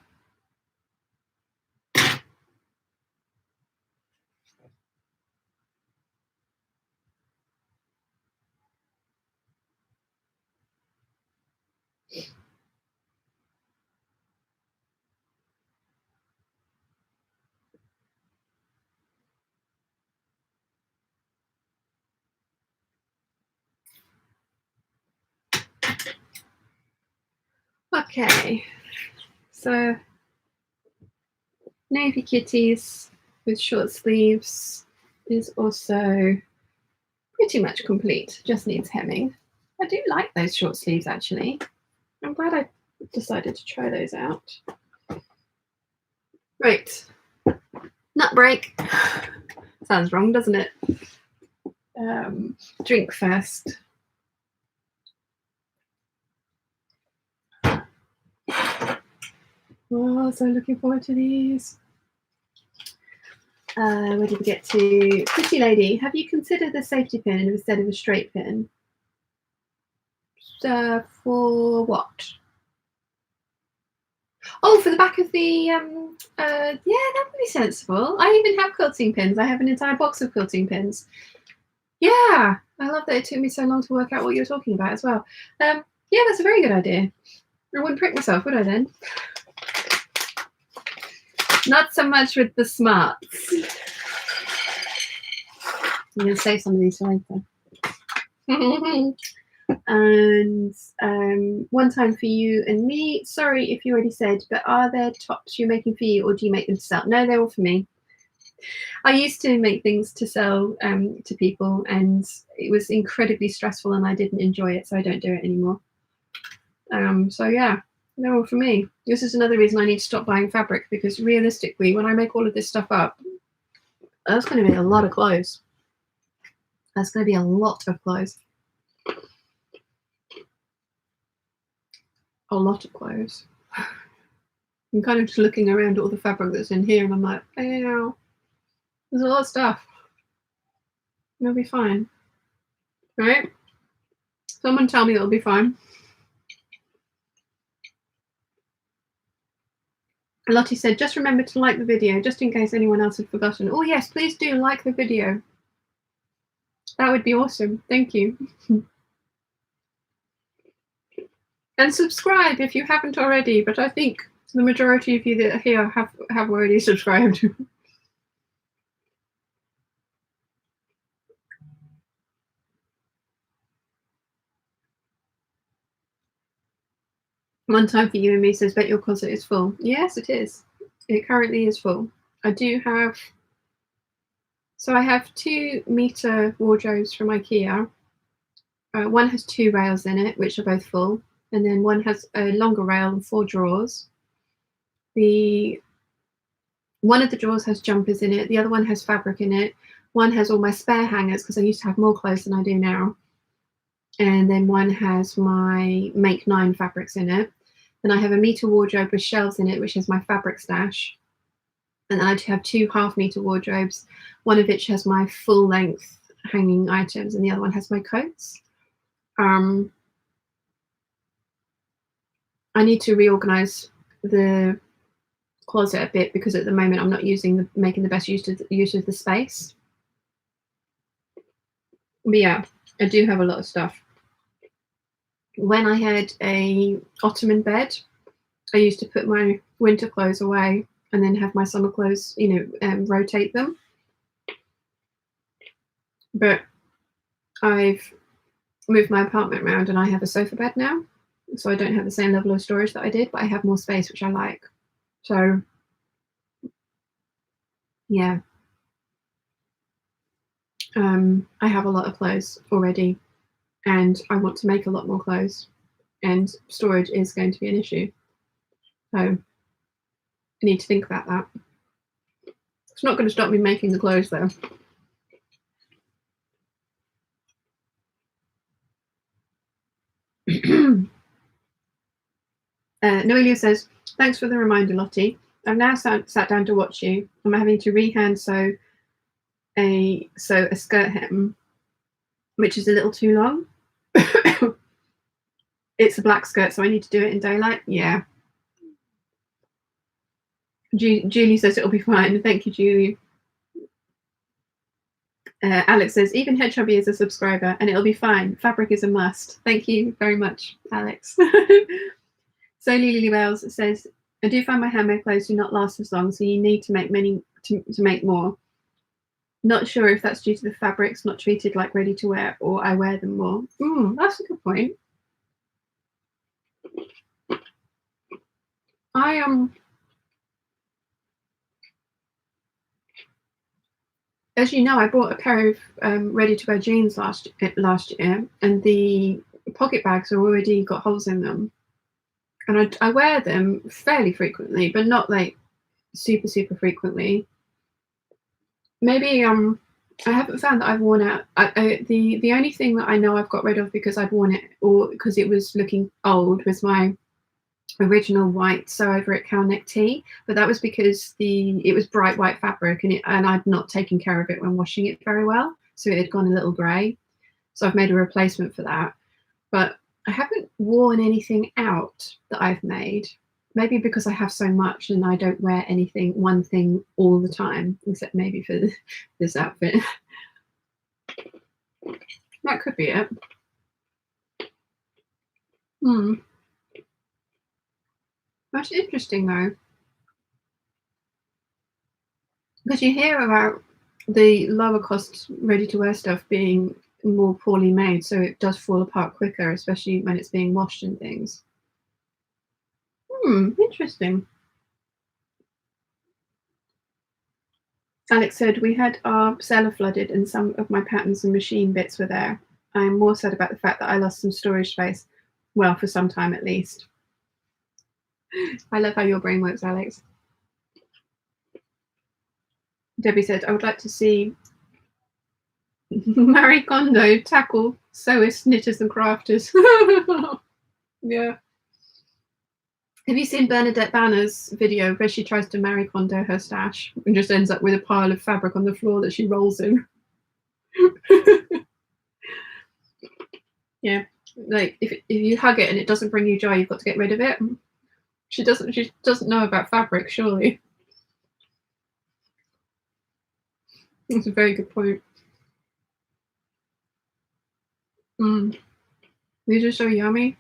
Speaker 1: Okay, so navy kitties with short sleeves is also pretty much complete, just needs hemming. I do like those short sleeves actually. I'm glad I decided to try those out. Right, nut break. Sounds wrong, doesn't it? Drink first. Oh, so looking forward to these. Where did we get to? Pretty lady, have you considered the safety pin instead of a straight pin? For what? Oh, for the back of the, yeah, that would be sensible. I even have quilting pins. I have an entire box of quilting pins. Yeah, I love that it took me so long to work out what you're talking about as well. Yeah, that's a very good idea. I wouldn't prick myself, would I then? Not so much with the smarts. I'm going to save some of these for later. And one time for you and me. Sorry if you already said, but are there tops you're making for you, or do you make them to sell? No, they're all for me. I used to make things to sell to people, and it was incredibly stressful and I didn't enjoy it, so I don't do it anymore. So yeah, they're all for me. This is another reason I need to stop buying fabric, because realistically, when I make all of this stuff up, that's going to be a lot of clothes. That's going to be a lot of clothes. A lot of clothes. I'm kind of just looking around at all the fabric that's in here, and I'm like, oh, there's a lot of stuff. It'll be fine, right? Someone tell me it'll be fine. Lottie said, just remember to like the video, just in case anyone else had forgotten. Oh yes, please do like the video. That would be awesome. Thank you. And subscribe if you haven't already, but I think the majority of you that are here have already subscribed. One time for you and me says, bet your closet is full. Yes, it is. It currently is full. I do have, so I have 2 meter wardrobes from IKEA. One has 2 rails in it, which are both full. And then one has a longer rail and 4 drawers. One of the drawers has jumpers in it. The other one has fabric in it. One has all my spare hangers, because I used to have more clothes than I do now. And then one has my Make 9 fabrics in it. Then I have a meter wardrobe with shelves in it, which is my fabric stash. And I have 2 half-meter wardrobes, one of which has my full-length hanging items, and the other one has my coats. I need to reorganize the closet a bit, because at the moment I'm not making the best use of the space. But yeah, I do have a lot of stuff. When I had a ottoman bed, I used to put my winter clothes away and then have my summer clothes, rotate them. But I've moved my apartment around and I have a sofa bed now, so I don't have the same level of storage that I did, but I have more space, which I like. So yeah, I have a lot of clothes already, and I want to make a lot more clothes, and storage is going to be an issue. So I need to think about that. It's not going to stop me making the clothes though. Noelia says, thanks for the reminder, Lottie. I've now sat down to watch you. I'm having to rehand sew a skirt hem, which is a little too long. It's a black skirt, so I need to do it in daylight. Yeah. Julie says it'll be fine. Thank you, Julie. Alex says, even Head Chubby is a subscriber and it'll be fine. Fabric is a must. Thank you very much, Alex. So Lily Wells says, I do find my handmade clothes do not last as long, so you need to make many to make more. Not sure if that's due to the fabrics not treated like ready to wear or I wear them more. That's a good point. As you know, I bought a pair of ready-to-wear jeans last year, and the pocket bags have already got holes in them. And I wear them fairly frequently, but not like super frequently. Maybe I haven't found that I've worn out. The only thing that I know I've got rid of because I'd worn it or because it was looking old was my original white sew over it cow neck tee, but that was because it was bright white fabric and I'd not taken care of it when washing it very well, so it had gone a little grey. So I've made a replacement for that, but I haven't worn anything out that I've made. Maybe because I have so much and I don't wear one thing all the time, except maybe for this outfit. That could be it. That's interesting though, because you hear about the lower cost ready-to-wear stuff being more poorly made, so it does fall apart quicker, especially when it's being washed and things. Interesting. Alex said, we had our cellar flooded and some of my patterns and machine bits were there. I'm more sad about the fact that I lost some storage space. Well, for some time at least. I love how your brain works, Alex. Debbie said, I would like to see Marie Kondo tackle sewists, knitters and crafters. Yeah. Have you seen Bernadette Banner's video where she tries to Marie Kondo her stash and just ends up with a pile of fabric on the floor that she rolls in? Yeah, like if you hug it and it doesn't bring you joy, you've got to get rid of it. She doesn't know about fabric, surely. That's a very good point. These are so yummy.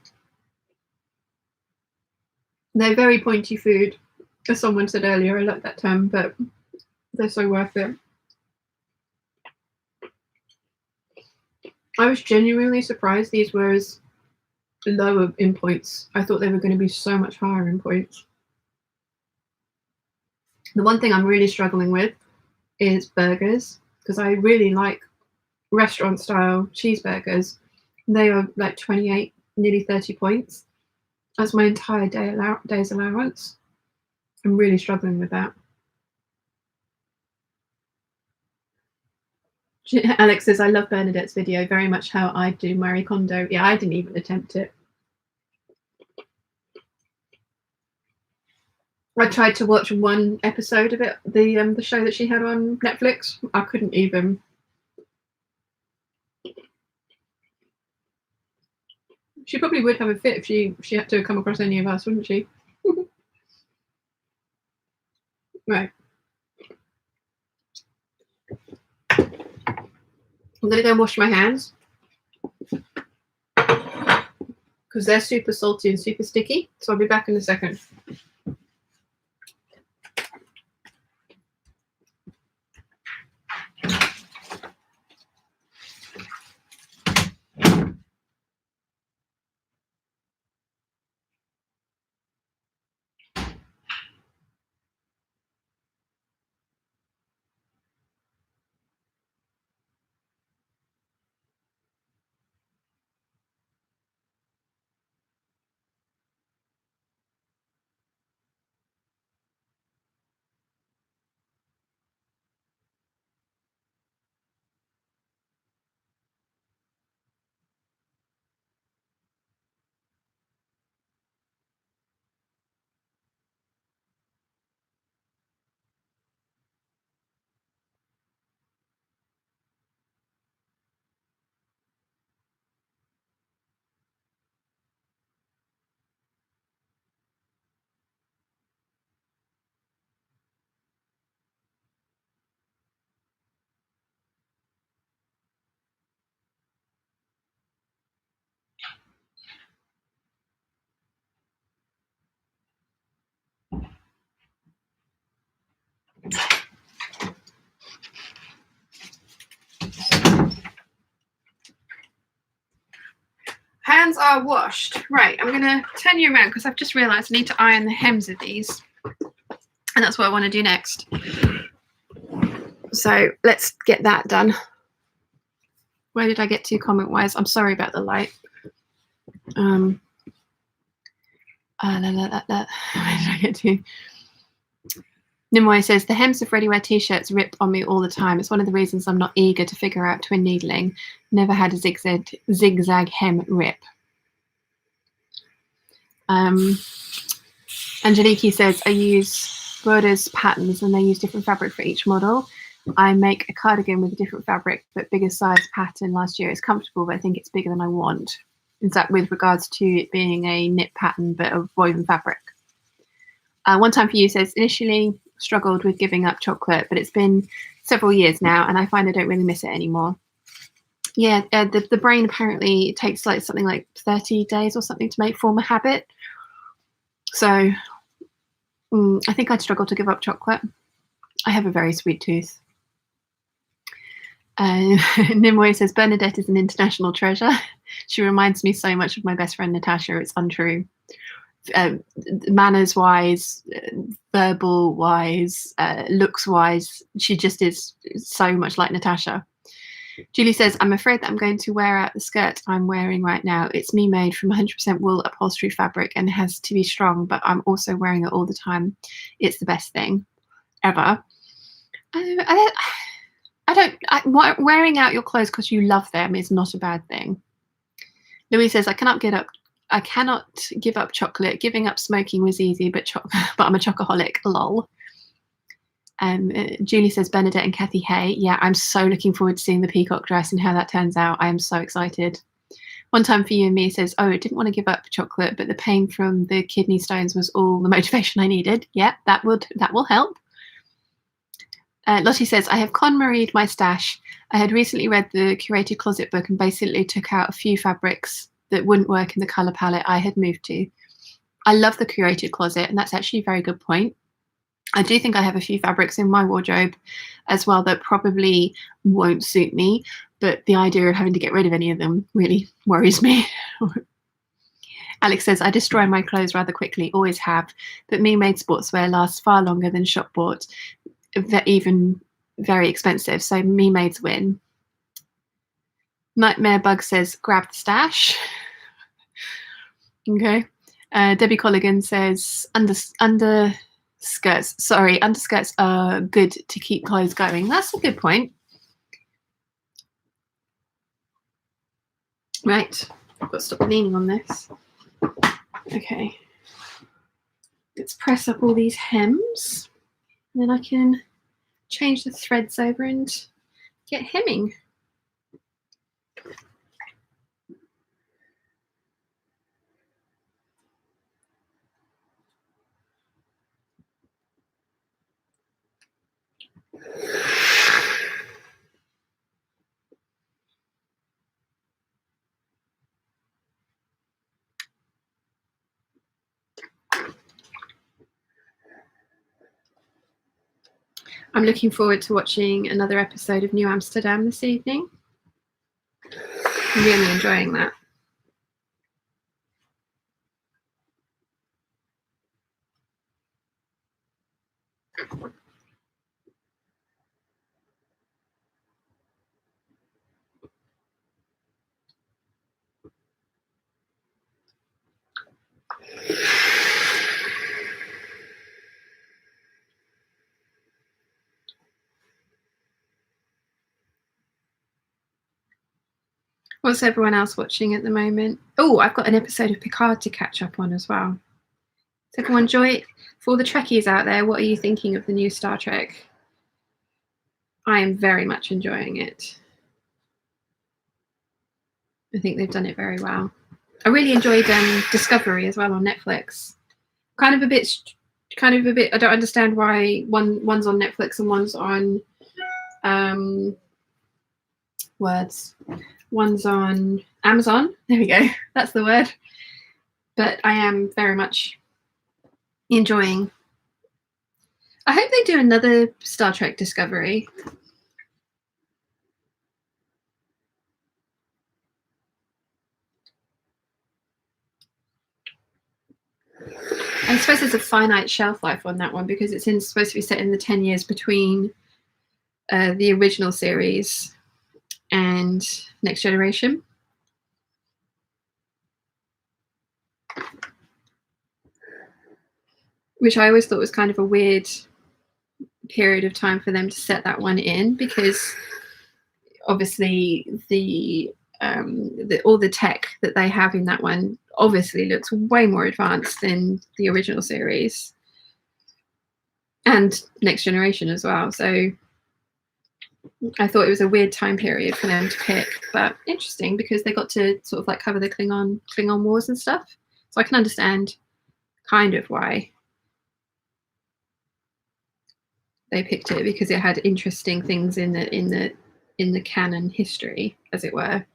Speaker 1: They're very pointy food, as someone said earlier. I like that term, but they're so worth it. I was genuinely surprised these were as lower in points. I thought they were going to be so much higher in points. The one thing I'm really struggling with is burgers, because I really like restaurant style cheeseburgers. They are like 28, nearly 30 points. That's my entire day's allowance. I'm really struggling with that. Alex says, I love Bernadette's video, very much how I do Marie Kondo. Yeah, I didn't even attempt it. I tried to watch one episode of it, the show that she had on Netflix. I couldn't even. She probably would have a fit if she had to come across any of us, wouldn't she? Right. I'm gonna go and wash my hands because they're super salty and super sticky. So I'll be back in a second. hems are washed. Right, I'm gonna turn you around because I've just realised I need to iron the hems of these, and that's what I want to do next. So let's get that done. Where did I get to comment wise? I'm sorry about the light. Where did I get to? Nimoy says, the hems of ready-wear t-shirts rip on me all the time. It's one of the reasons I'm not eager to figure out twin needling. Never had a zigzag hem rip. Angeliki says, I use Broder's patterns and they use different fabric for each model. I make a cardigan with a different fabric, but bigger size pattern last year. It's comfortable, but I think it's bigger than I want. Is that with regards to it being a knit pattern, but of woven fabric? One Time For You says, initially struggled with giving up chocolate, but it's been several years now and I find I don't really miss it anymore. Yeah, the brain apparently takes like something like 30 days or something to form a habit. So I think I'd struggle to give up chocolate. I have a very sweet tooth. Nimoy says, Bernadette is an international treasure. She reminds me so much of my best friend Natasha. It's untrue. Manners wise, verbal wise, looks wise, she just is so much like Natasha. Julie says, I'm afraid that I'm going to wear out the skirt I'm wearing right now. It's me made from 100% wool upholstery fabric and has to be strong, but I'm also wearing it all the time. It's the best thing ever. Wearing out your clothes because you love them is not a bad thing. Louise says, I cannot give up chocolate. Giving up smoking was easy, but I'm a chocoholic, lol. Julie says, Bernadette and Kathy Hay. Yeah, I'm so looking forward to seeing the peacock dress and how that turns out. I am so excited. One Time For You and Me says, oh, I didn't want to give up chocolate, but the pain from the kidney stones was all the motivation I needed. Yeah, that will help. Lottie says, I have KonMari'd my stash. I had recently read the curated closet book and basically took out a few fabrics that wouldn't work in the colour palette I had moved to. I love the curated closet, and that's actually a very good point. I do think I have a few fabrics in my wardrobe as well that probably won't suit me, but the idea of having to get rid of any of them really worries me. Alex says, I destroy my clothes rather quickly, always have, but me-made sportswear lasts far longer than shop-bought, even very expensive, so me-mades win. Nightmare Bug says, grab the stash. Okay. Debbie Colligan says, underskirts. Sorry, underskirts are good to keep clothes going. That's a good point. Right. I've got to stop leaning on this. Okay. Let's press up all these hems. And then I can change the threads over and get hemming. I'm looking forward to watching another episode of New Amsterdam this evening. I'm really enjoying that. What's everyone else watching at the moment? Oh, I've got an episode of Picard to catch up on as well. So everyone enjoy it. For all the Trekkies out there, what are you thinking of the new Star Trek? I am very much enjoying it. I think they've done it very well. I really enjoyed Discovery as well on Netflix. Kind of a bit. I don't understand why one's on Netflix and one's on One's on Amazon. There we go. That's the word. But I am very much enjoying. I hope they do another Star Trek Discovery. I suppose there's a finite shelf life on that one because it's supposed to be set in the 10 years between the original series and Next Generation. Which I always thought was kind of a weird period of time for them to set that one in, because obviously all the tech that they have in that one obviously looks way more advanced than the original series and Next Generation as well. So I thought it was a weird time period for them to pick, but interesting because they got to sort of like cover the Klingon wars and stuff. So I can understand kind of why they picked it, because it had interesting things in the canon history, as it were.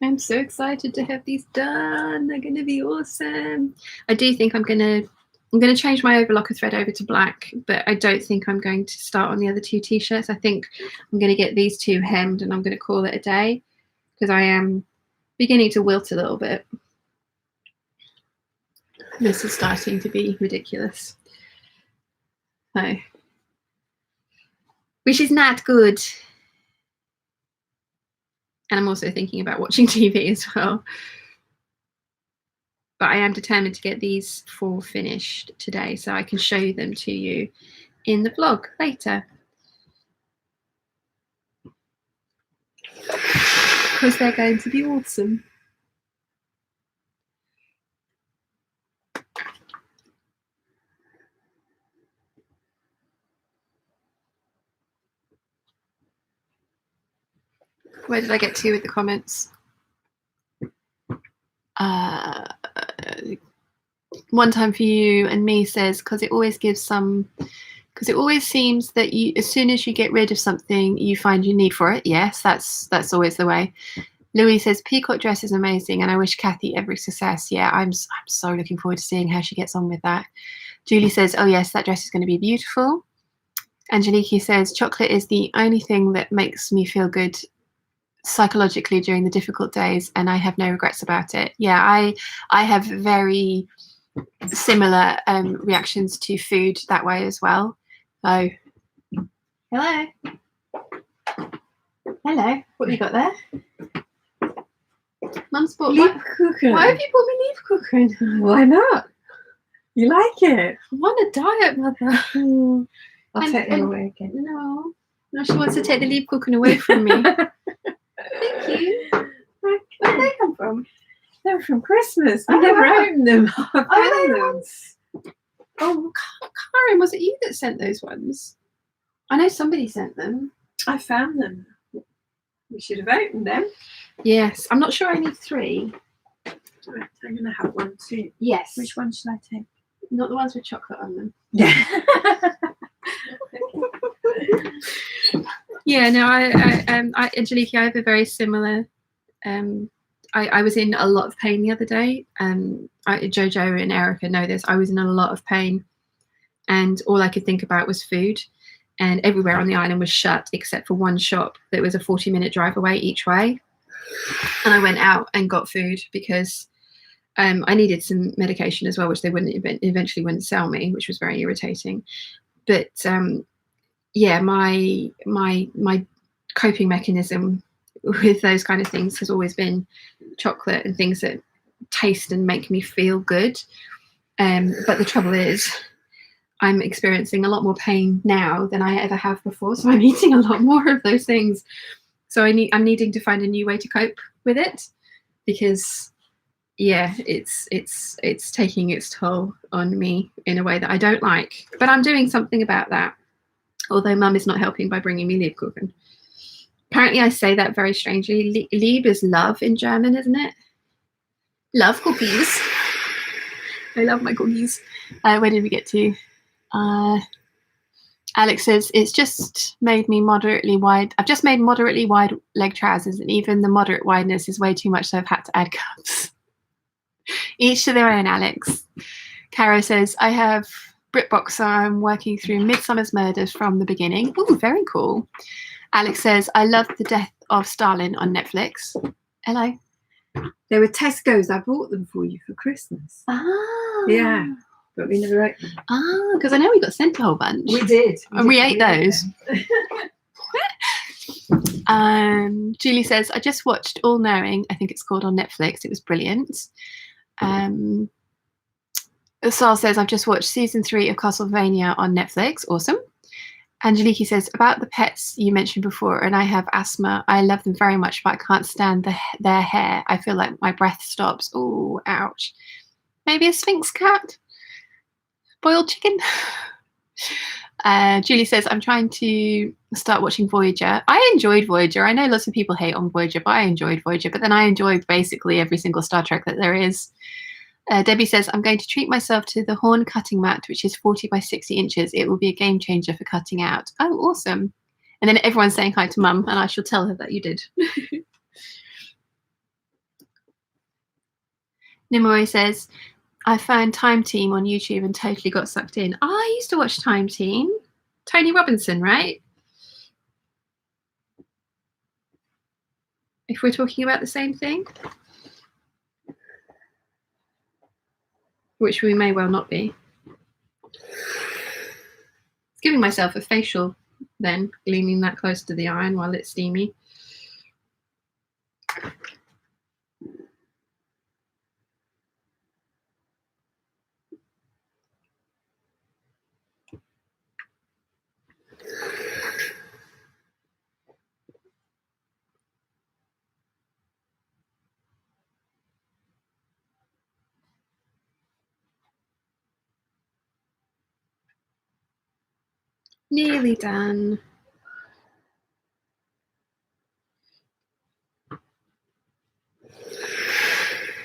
Speaker 1: I'm so excited to have these done. They're going to be awesome. I do think I'm going to change my overlocker thread over to black, but I don't think I'm going to start on the other two t-shirts. I think I'm going to get these two hemmed and I'm going to call it a day, because I am beginning to wilt a little bit. This is starting to be ridiculous. So, which is not good. And I'm also thinking about watching TV as well. But I am determined to get these 4 finished today so I can show them to you in the vlog later. Because they're going to be awesome. Where did I get to with the comments? One time for you and me says, because it always seems that you, as soon as you get rid of something, you find you need for it. Yes, that's always the way. Louis says, Peacock dress is amazing and I wish Kathy every success. Yeah, I'm so looking forward to seeing how she gets on with that. Julie says, oh yes, that dress is going to be beautiful. Angelique says, chocolate is the only thing that makes me feel good psychologically during the difficult days, and I have no regrets about it. Yeah, I have very similar reactions to food that way as well. So, hello. Hello. What have you got there? Mum's bought
Speaker 2: Leaf cooker.
Speaker 1: Why have you bought me leaf cooker?
Speaker 2: Why not? You like it?
Speaker 1: I want a diet, mother.
Speaker 2: I'll take them away again.
Speaker 1: No, she wants to take the leaf cooker away from me. Thank you. Where did they come from?
Speaker 2: They're from Christmas. I
Speaker 1: Oh,
Speaker 2: never
Speaker 1: wow.
Speaker 2: opened them. I found
Speaker 1: they're
Speaker 2: them.
Speaker 1: Oh, Karen, was it you that sent those ones? I know somebody sent them.
Speaker 2: I found them. We should have opened them.
Speaker 1: Yes, I'm not sure I need 3.
Speaker 2: Right, I'm going to have one too.
Speaker 1: Yes.
Speaker 2: Which one should I take?
Speaker 1: Not the ones with chocolate on them.
Speaker 2: Yeah.
Speaker 1: Yeah, no, Angelique, I have a very similar. I was in a lot of pain the other day. Jojo and Erica know this. I was in a lot of pain, and all I could think about was food. And everywhere on the island was shut except for one shop that was a 40-minute drive away each way. And I went out and got food because I needed some medication as well, which they eventually wouldn't sell me, which was very irritating. But yeah, my coping mechanism with those kind of things has always been chocolate and things that taste and make me feel good. But the trouble is, I'm experiencing a lot more pain now than I ever have before, so I'm eating a lot more of those things. So I'm needing to find a new way to cope with it, because yeah, it's taking its toll on me in a way that I don't like. But I'm doing something about that. Although Mum is not helping by bringing me Lebkuchen. Apparently I say that very strangely. Lieb is love in German, isn't it? Love cookies. I love my cookies. Where did we get to? Alex says, it's just made me moderately wide. I've just made moderately wide leg trousers, and even the moderate wideness is way too much, so I've had to add cups. Each to their own, Alex. Caro says, I have BritBox, so I'm working through Midsummer's Murders from the beginning. Ooh, very cool. Alex says, I love The Death of Stalin on Netflix. Hello.
Speaker 2: They were Tesco's. I bought them for you for Christmas.
Speaker 1: Ah.
Speaker 2: Yeah, but we never ate them.
Speaker 1: Ah, because I know we got sent a whole bunch.
Speaker 2: We did.
Speaker 1: And we ate those.
Speaker 2: them.
Speaker 1: Julie says, I just watched All Knowing, I think it's called, on Netflix. It was brilliant. Sal says, I've just watched season 3 of Castlevania on Netflix. Awesome. Angeliki says, about the pets you mentioned before, and I have asthma. I love them very much, but I can't stand their hair. I feel like my breath stops. Oh, ouch. Maybe a Sphinx cat? Boiled chicken? Julie says, I'm trying to start watching Voyager. I enjoyed Voyager. I know lots of people hate on Voyager, but I enjoyed Voyager. But then I enjoyed basically every single Star Trek that there is. Debbie says, I'm going to treat myself to the Horn cutting mat, which is 40 by 60 inches. It will be a game changer for cutting out. Oh, awesome. And then everyone's saying hi to Mum, and I shall tell her that you did. Nimue says, I found Time Team on YouTube and totally got sucked in. Oh, I used to watch Time Team. Tony Robinson, right? If we're talking about the same thing. Which we may well not be. Giving myself a facial then, leaning that close to the iron while it's steamy. Nearly done.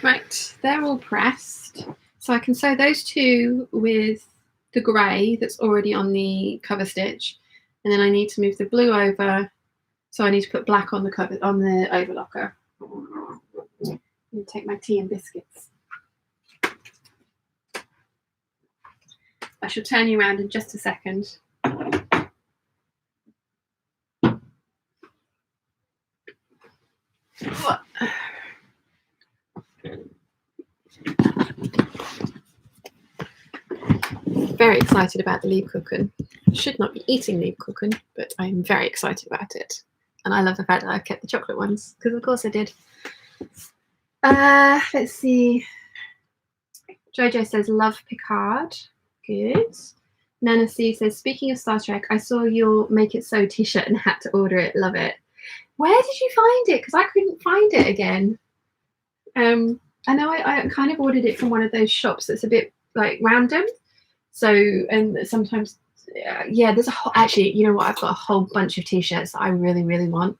Speaker 1: Right, they're all pressed. So I can sew those two with the grey that's already on the cover stitch. And then I need to move the blue over. So I need to put black on the cover on the overlocker. And take my tea and biscuits. I shall turn you around in just a second. Very excited about the Lebkuchen. Should not be eating Lebkuchen, but I'm very excited about it. And I love the fact that I've kept the chocolate ones, because of course I did. Let's see. Jojo says, love Picard. Good. Nana C says, speaking of Star Trek, I saw your Make It So t-shirt and had to order it. Love it. Where did you find it? Because I couldn't find it again. I know I kind of ordered it from one of those shops that's a bit like random. So, and sometimes, yeah, there's a whole, actually, you know what? I've got a whole bunch of t-shirts that I really, really want.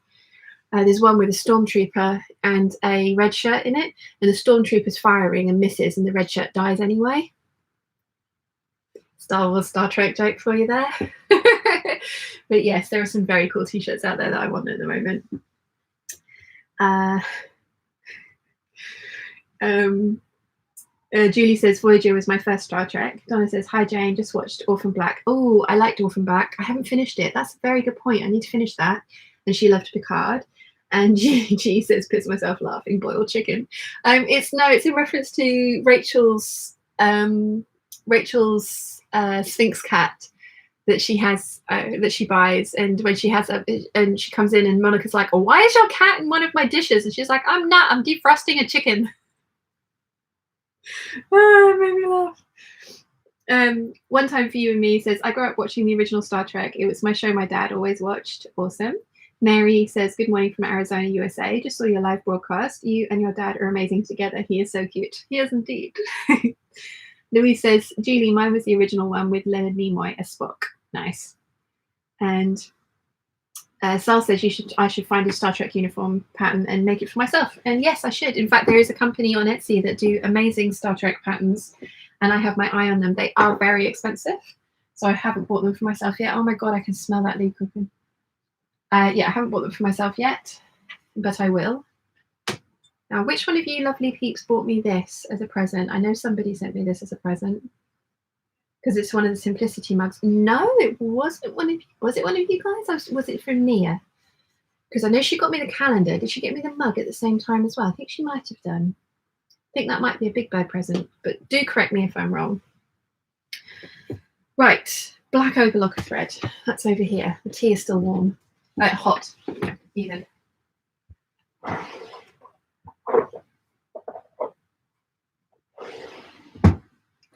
Speaker 1: There's one with a stormtrooper and a red shirt in it, and the stormtrooper's firing and misses, and the red shirt dies anyway. Star Wars, Star Trek joke for you there. But yes, there are some very cool t-shirts out there that I want at the moment. Julie says, Voyager was my first Star Trek. Donna says, hi Jane, just watched Orphan Black. Oh, I liked Orphan Black. I haven't finished it. That's a very good point. I need to finish that. And she loved Picard. And G says, piss myself laughing, boiled chicken. It's in reference to Rachel's Sphinx cat that she has, that she buys. And when she has and she comes in and Monica's like, oh, why is your cat in one of my dishes? And she's like, I'm not, I'm defrosting a chicken. Oh, it made me laugh. One Time for You and Me says, I grew up watching the original Star Trek. It was my show my dad always watched. Awesome. Mary says, good morning from Arizona, USA. Just saw your live broadcast. You and your dad are amazing together. He is so cute. He is indeed. Louise says, Julie, mine was the original one with Leonard Nimoy as Spock. Nice. And Sal says I should find a Star Trek uniform pattern and make it for myself. And yes, I should. In fact, there is a company on Etsy that do amazing Star Trek patterns, and I have my eye on them. They are very expensive, so I haven't bought them for myself yet. Oh my god, I can smell that leaf cooking. Yeah, I haven't bought them for myself yet, but I will. Now, which one of you lovely peeps bought me this as a present? I know somebody sent me this as a present. because it's one of the simplicity mugs. No, it wasn't one of you. Was it one of you guys? Was it from Nia? Because I know she got me the calendar. Did she get me the mug at the same time as well? I think she might have done. I think that might be a Big Bird present, but do correct me if I'm wrong. Right, black overlocker thread. That's over here. The tea is still warm. Hot, even.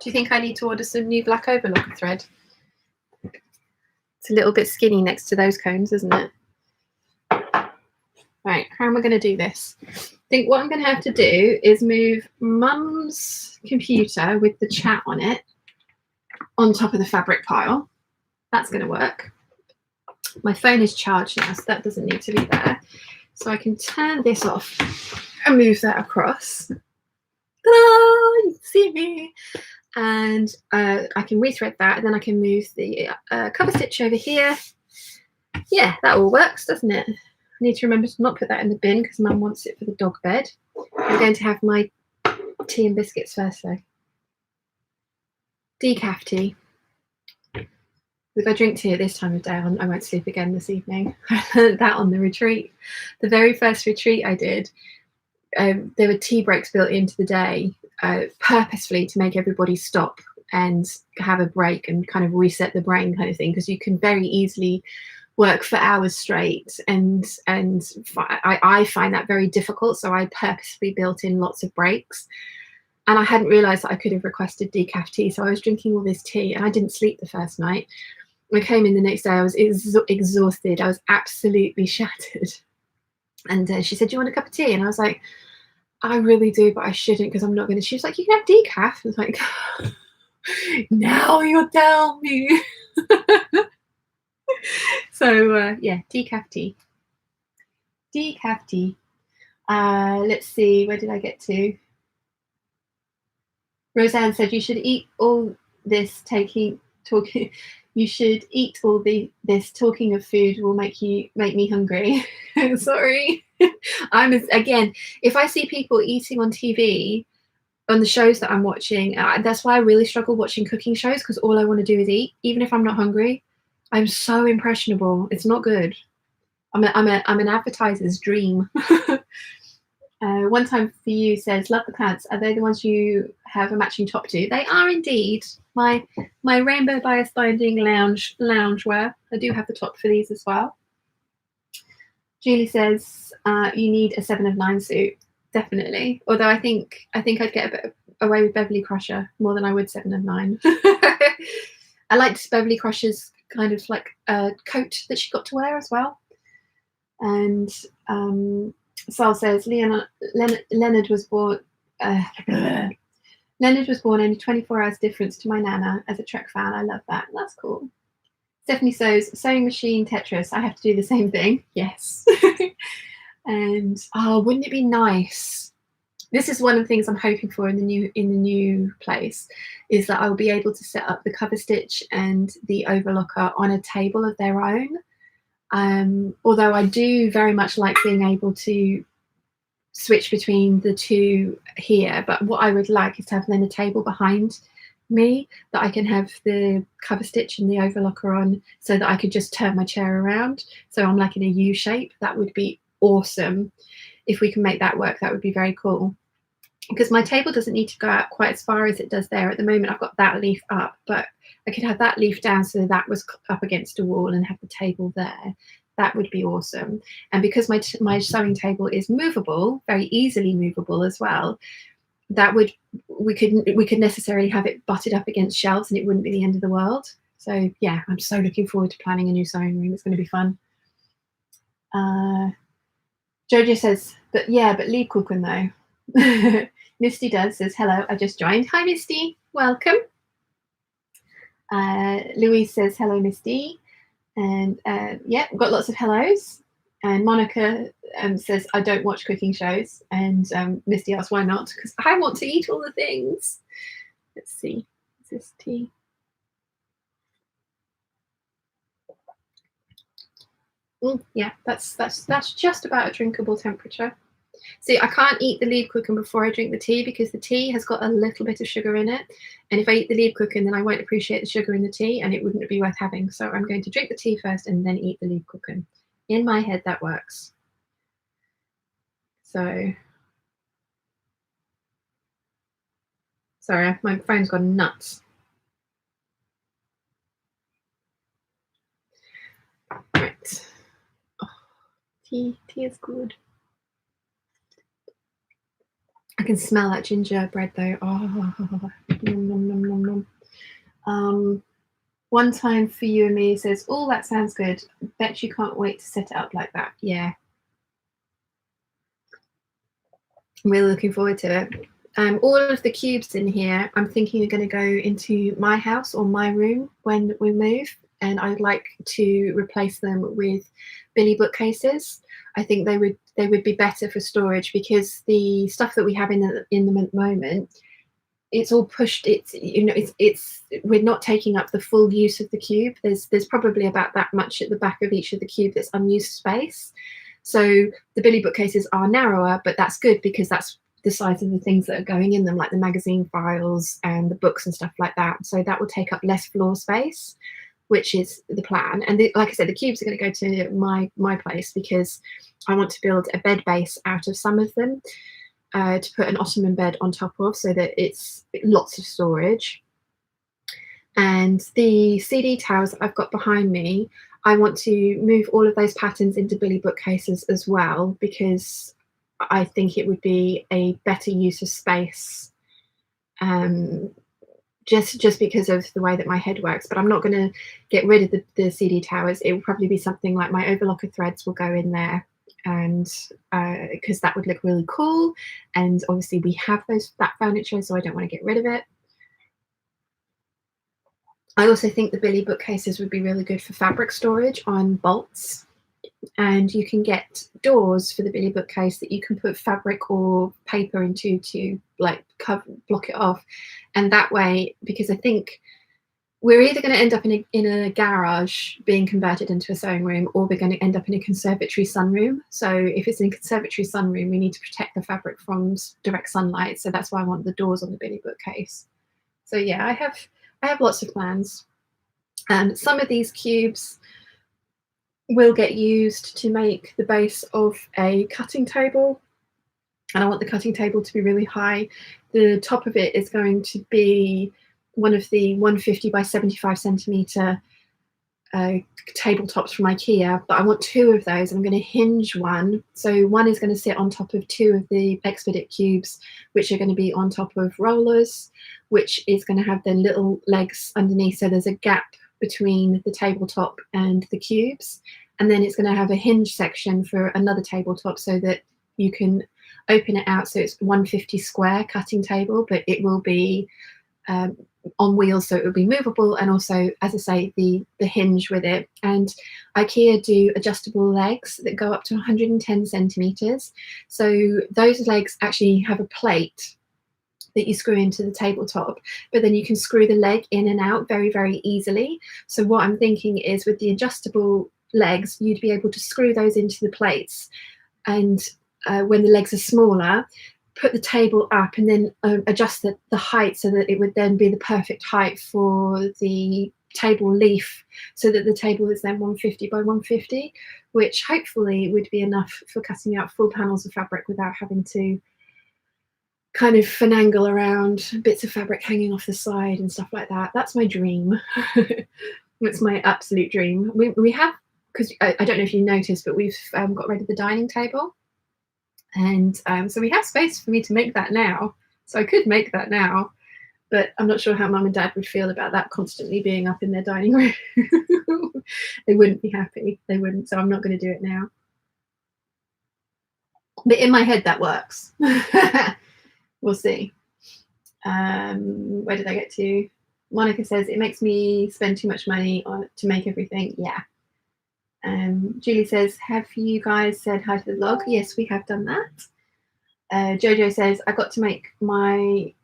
Speaker 1: Do you think I need to order some new black overlocker thread? It's a little bit skinny next to those cones, isn't it? Right, how am I going to do this? I think what I'm going to have to do is move Mum's computer with the chat on it on top of the fabric pile. That's going to work. My phone is charged now, so that doesn't need to be there. So I can turn this off and move that across. Ta-da! You can see me. And I can rethread that, and then I can move the cover stitch over here. Yeah, that all works, doesn't it? I need to remember to not put that in the bin because Mum wants it for the dog bed. I'm going to have my tea and biscuits first, though. Decaf tea. If I drink tea at this time of day, I won't sleep again this evening. I learned that on the retreat. The very first retreat I did, there were tea breaks built into the day purposefully to make everybody stop and have a break and kind of reset the brain kind of thing, because you can very easily work for hours straight, and I find that very difficult. So I purposely built in lots of breaks, and I hadn't realised that I could have requested decaf tea. So I was drinking all this tea and I didn't sleep the first night. I came in the next day, I was exhausted. I was absolutely shattered. And she said, "Do you want a cup of tea?" And I was like, "I really do, but I shouldn't because I'm not going to." She was like, "You can have decaf." I was like, "Now you're telling me." So yeah, decaf tea. Decaf tea. Let's see, where did I get to? Roseanne said, "You should eat all this talking. You should eat all this talking of food will make me hungry." Sorry. Again, if I see people eating on TV on the shows that I'm watching, that's why I really struggle watching cooking shows, because all I want to do is eat, even if I'm not hungry. I'm so impressionable. It's not good. I'm an advertiser's dream. One Time For You says, "Love the pants. Are they the ones you have a matching top to?" They are indeed. My rainbow bias binding loungewear. I do have the top for these as well. Julie says, "You need a 7 of 9 suit." Definitely. Although I think I'd get a bit away with Beverly Crusher more than I would 7 of 9. I liked Beverly Crusher's kind of like coat that she got to wear as well. And Sal says, Leonard was born. Leonard was born only 24 hours difference to my nana. As a Trek fan, I love that. That's cool. Stephanie says, "Sewing machine Tetris. I have to do the same thing." Yes. And wouldn't it be nice? This is one of the things I'm hoping for in the new place, is that I'll be able to set up the cover stitch and the overlocker on a table of their own. Although I do very much like being able to switch between the two here, but what I would like is to have then a table behind me that I can have the cover stitch and the overlocker on, so that I could just turn my chair around, so I'm like in a U shape. That would be awesome. If we can make that work, that would be very cool, because my table doesn't need to go out quite as far as it does there. At the moment I've got that leaf up, but I could have that leaf down so that was up against a wall and have the table there. That would be awesome. And because my sewing table is movable, very easily movable as well, that we could necessarily have it butted up against shelves and it wouldn't be the end of the world. So yeah, I'm so looking forward to planning a new sewing room. It's going to be fun. Jojo says, but leave cooking though. Misty does says, "Hello, I just joined." Hi Misty, welcome. Louise says, "Hello Misty." And yeah, we've got lots of hellos. And Monica says, "I don't watch cooking shows." And Misty asks, "Why not?" Because I want to eat all the things. Let's see. Is this tea? Yeah, that's just about a drinkable temperature. See, I can't eat the Lebkuchen before I drink the tea because the tea has got a little bit of sugar in it. And if I eat the Lebkuchen, then I won't appreciate the sugar in the tea and it wouldn't be worth having. So I'm going to drink the tea first and then eat the Lebkuchen. In my head, that works. So, sorry, my phone's gone nuts. Right. Oh, tea is good. I can smell that gingerbread though. Oh, nom, nom, nom, nom, nom. One time for you and me says, oh, that sounds good. Bet you can't wait to set it up like that. Yeah. I'm really looking forward to it. All of the cubes in here, I'm thinking are going to go into my house or my room when we move. And I'd like to replace them with Billy bookcases. I think they would be better for storage because the stuff that we have in them at the moment, it's all pushed. We're not taking up the full use of the cube. There's probably about that much at the back of each of the cube that's unused space. So the Billy bookcases are narrower, but that's good because that's the size of the things that are going in them, like the magazine files and the books and stuff like that. So that will take up less floor space, which is the plan. And like I said, the cubes are going to go to my place because I want to build a bed base out of some of them to put an ottoman bed on top of so that it's lots of storage. And the CD towers that I've got behind me, I want to move all of those patterns into Billy bookcases as well because I think it would be a better use of space just because of the way that my head works. But I'm not going to get rid of the CD towers. It will probably be something like my Overlocker threads will go in there, and because that would look really cool. And obviously we have that furniture, so I don't want to get rid of it. I also think the Billy bookcases would be really good for fabric storage on bolts. And you can get doors for the Billy bookcase that you can put fabric or paper into to like block it off. And that way, because I think we're either going to end up in a garage being converted into a sewing room, or we're going to end up in a conservatory sunroom. So if it's in a conservatory sunroom, we need to protect the fabric from direct sunlight. So that's why I want the doors on the Billy bookcase. So yeah, I have lots of plans. And some of these cubes will get used to make the base of a cutting table. And I want the cutting table to be really high. The top of it is going to be one of the 150 by 75 centimetre tabletops from IKEA, but I want two of those. I'm going to hinge one. So one is going to sit on top of two of the Expedit cubes, which are going to be on top of rollers, which is going to have their little legs underneath. So there's a gap between the tabletop and the cubes. And then it's going to have a hinge section for another tabletop so that you can open it out. So it's 150 square cutting table, but it will be on wheels, so it will be movable, and also, as I say, the hinge with it. And IKEA do adjustable legs that go up to 110 centimeters. So those legs actually have a plate that you screw into the tabletop, but then you can screw the leg in and out very, very easily. So what I'm thinking is with the adjustable legs, you'd be able to screw those into the plates, and when the legs are smaller, put the table up and then adjust the height so that it would then be the perfect height for the table leaf, so that the table is then 150 by 150, which hopefully would be enough for cutting out full panels of fabric without having to kind of finagle around bits of fabric hanging off the side and stuff like that. That's my dream. It's my absolute dream. We have, because I don't know if you noticed, but we've got rid of the dining table. And so we have space for me to make that now. So I could make that now, but I'm not sure how mum and dad would feel about that constantly being up in their dining room. They wouldn't be happy. They wouldn't. So I'm not going to do it now. But in my head, that works. We'll see. Where did I get to? Monica says, it makes me spend too much money to make everything. Yeah. Julie says, have you guys said hi to the vlog? Yes, we have done that. Jojo says, I got my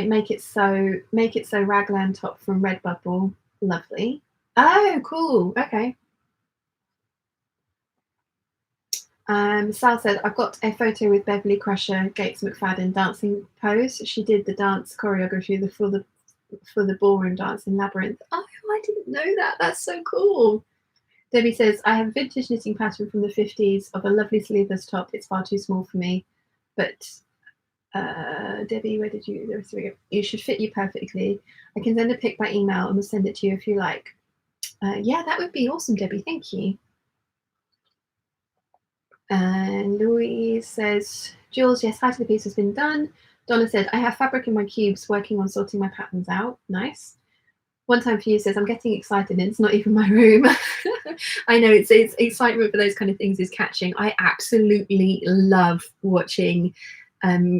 Speaker 1: make it so raglan top from Redbubble. Lovely. Oh, cool. Okay. Sal said, I've got a photo with Beverly Crusher, Gates McFadden dancing pose. She did the dance choreography for the ballroom dance in Labyrinth. Oh, I didn't know that. That's so cool. Debbie says, I have a vintage knitting pattern from the 50s of a lovely sleeveless top. It's far too small for me. But Debbie, where did you? There we go. You should fit you perfectly. I can send a pic by email and we'll send it to you if you like. Yeah, that would be awesome, Debbie. Thank you. And Louise says, Jules, yes, hi to the piece has been done. Donna said, I have fabric in my cubes working on sorting my patterns out. Nice. One Time For You says, I'm getting excited and it's not even my room. I know it's excitement for those kind of things is catching. I absolutely love watching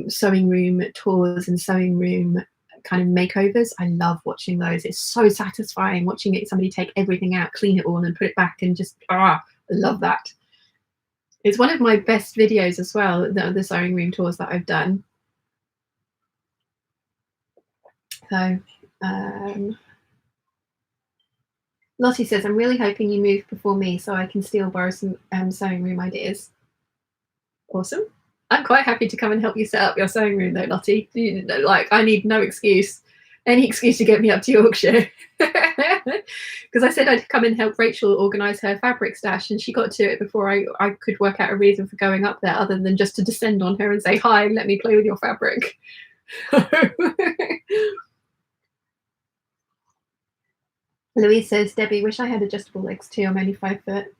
Speaker 1: sewing room tours and sewing room kind of makeovers. I love watching those. It's so satisfying watching somebody take everything out, clean it all and put it back and just, I love that. It's one of my best videos as well, the sewing room tours that I've done. So, Lottie says, I'm really hoping you move before me so I can still borrow some sewing room ideas. Awesome. I'm quite happy to come and help you set up your sewing room though, Lottie. Like, I need no excuse. Any excuse to get me up to Yorkshire. Because I said I'd come and help Rachel organise her fabric stash and she got to it before I could work out a reason for going up there other than just to descend on her and say, hi, let me play with your fabric. Louise says, Debbie, wish I had adjustable legs too. I'm only 5 foot.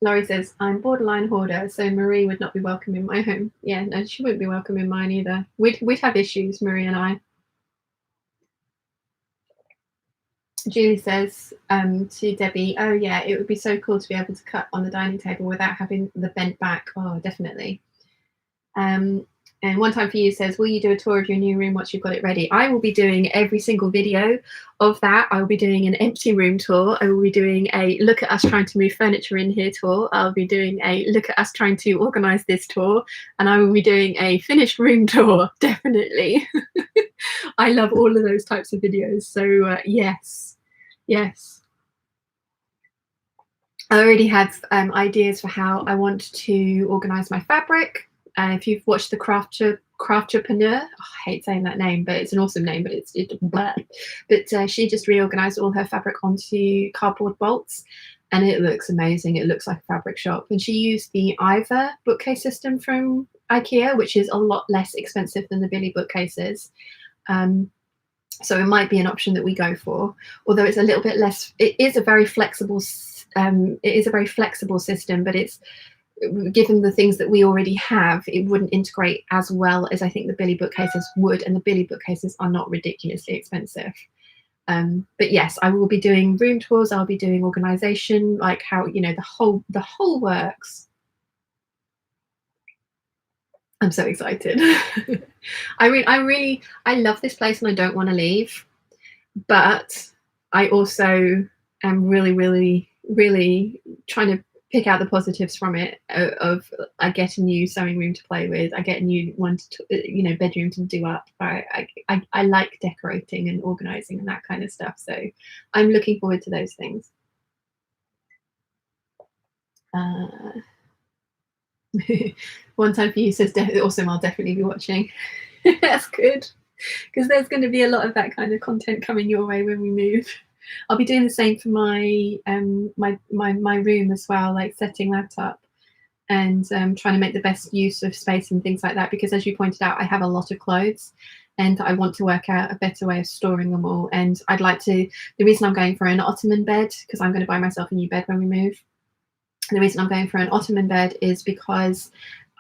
Speaker 1: Laurie says, I'm borderline hoarder, so Marie would not be welcome in my home. Yeah, no, she wouldn't be welcome in mine either. We'd have issues, Marie and I. Julie says to Debbie, oh yeah, it would be so cool to be able to cut on the dining table without having the bent back. Oh, definitely. And One Time For You says, will you do a tour of your new room once you've got it ready? I will be doing every single video of that. I will be doing an empty room tour. I will be doing a look at us trying to move furniture in here tour. I'll be doing a look at us trying to organise this tour. And I will be doing a finished room tour, definitely. I love all of those types of videos. So yes, yes. I already have ideas for how I want to organise my fabric. If you've watched the Crafterpreneur, I hate saying that name, but it's an awesome name, but it's blah. But she just reorganized all her fabric onto cardboard bolts and it looks amazing. It looks like a fabric shop. And she used the Ivor bookcase system from IKEA, which is a lot less expensive than the Billy bookcases. So it might be an option that we go for, although it's a little bit less. It is a very flexible system, but it's, given the things that we already have, it wouldn't integrate as well as I think the Billy bookcases would, and the Billy bookcases are not ridiculously expensive. But yes, I will be doing room tours. I'll be doing organisation, like how, you know, the whole works. I'm so excited. I love this place and I don't want to leave, but I also am really trying to pick out the positives from it. I get a new sewing room to play with. I get a new one to, bedroom to do up. I like decorating and organising and that kind of stuff. So I'm looking forward to those things. One Time For You says, awesome, I'll definitely be watching. That's good, because there's going to be a lot of that kind of content coming your way when we move. I'll be doing the same for my my room as well, like setting that up and trying to make the best use of space and things like that, because as you pointed out, I have a lot of clothes and I want to work out a better way of storing them all. And I'd like to, the reason I'm going for an ottoman bed, because I'm going to buy myself a new bed when we move. The reason I'm going for an ottoman bed is because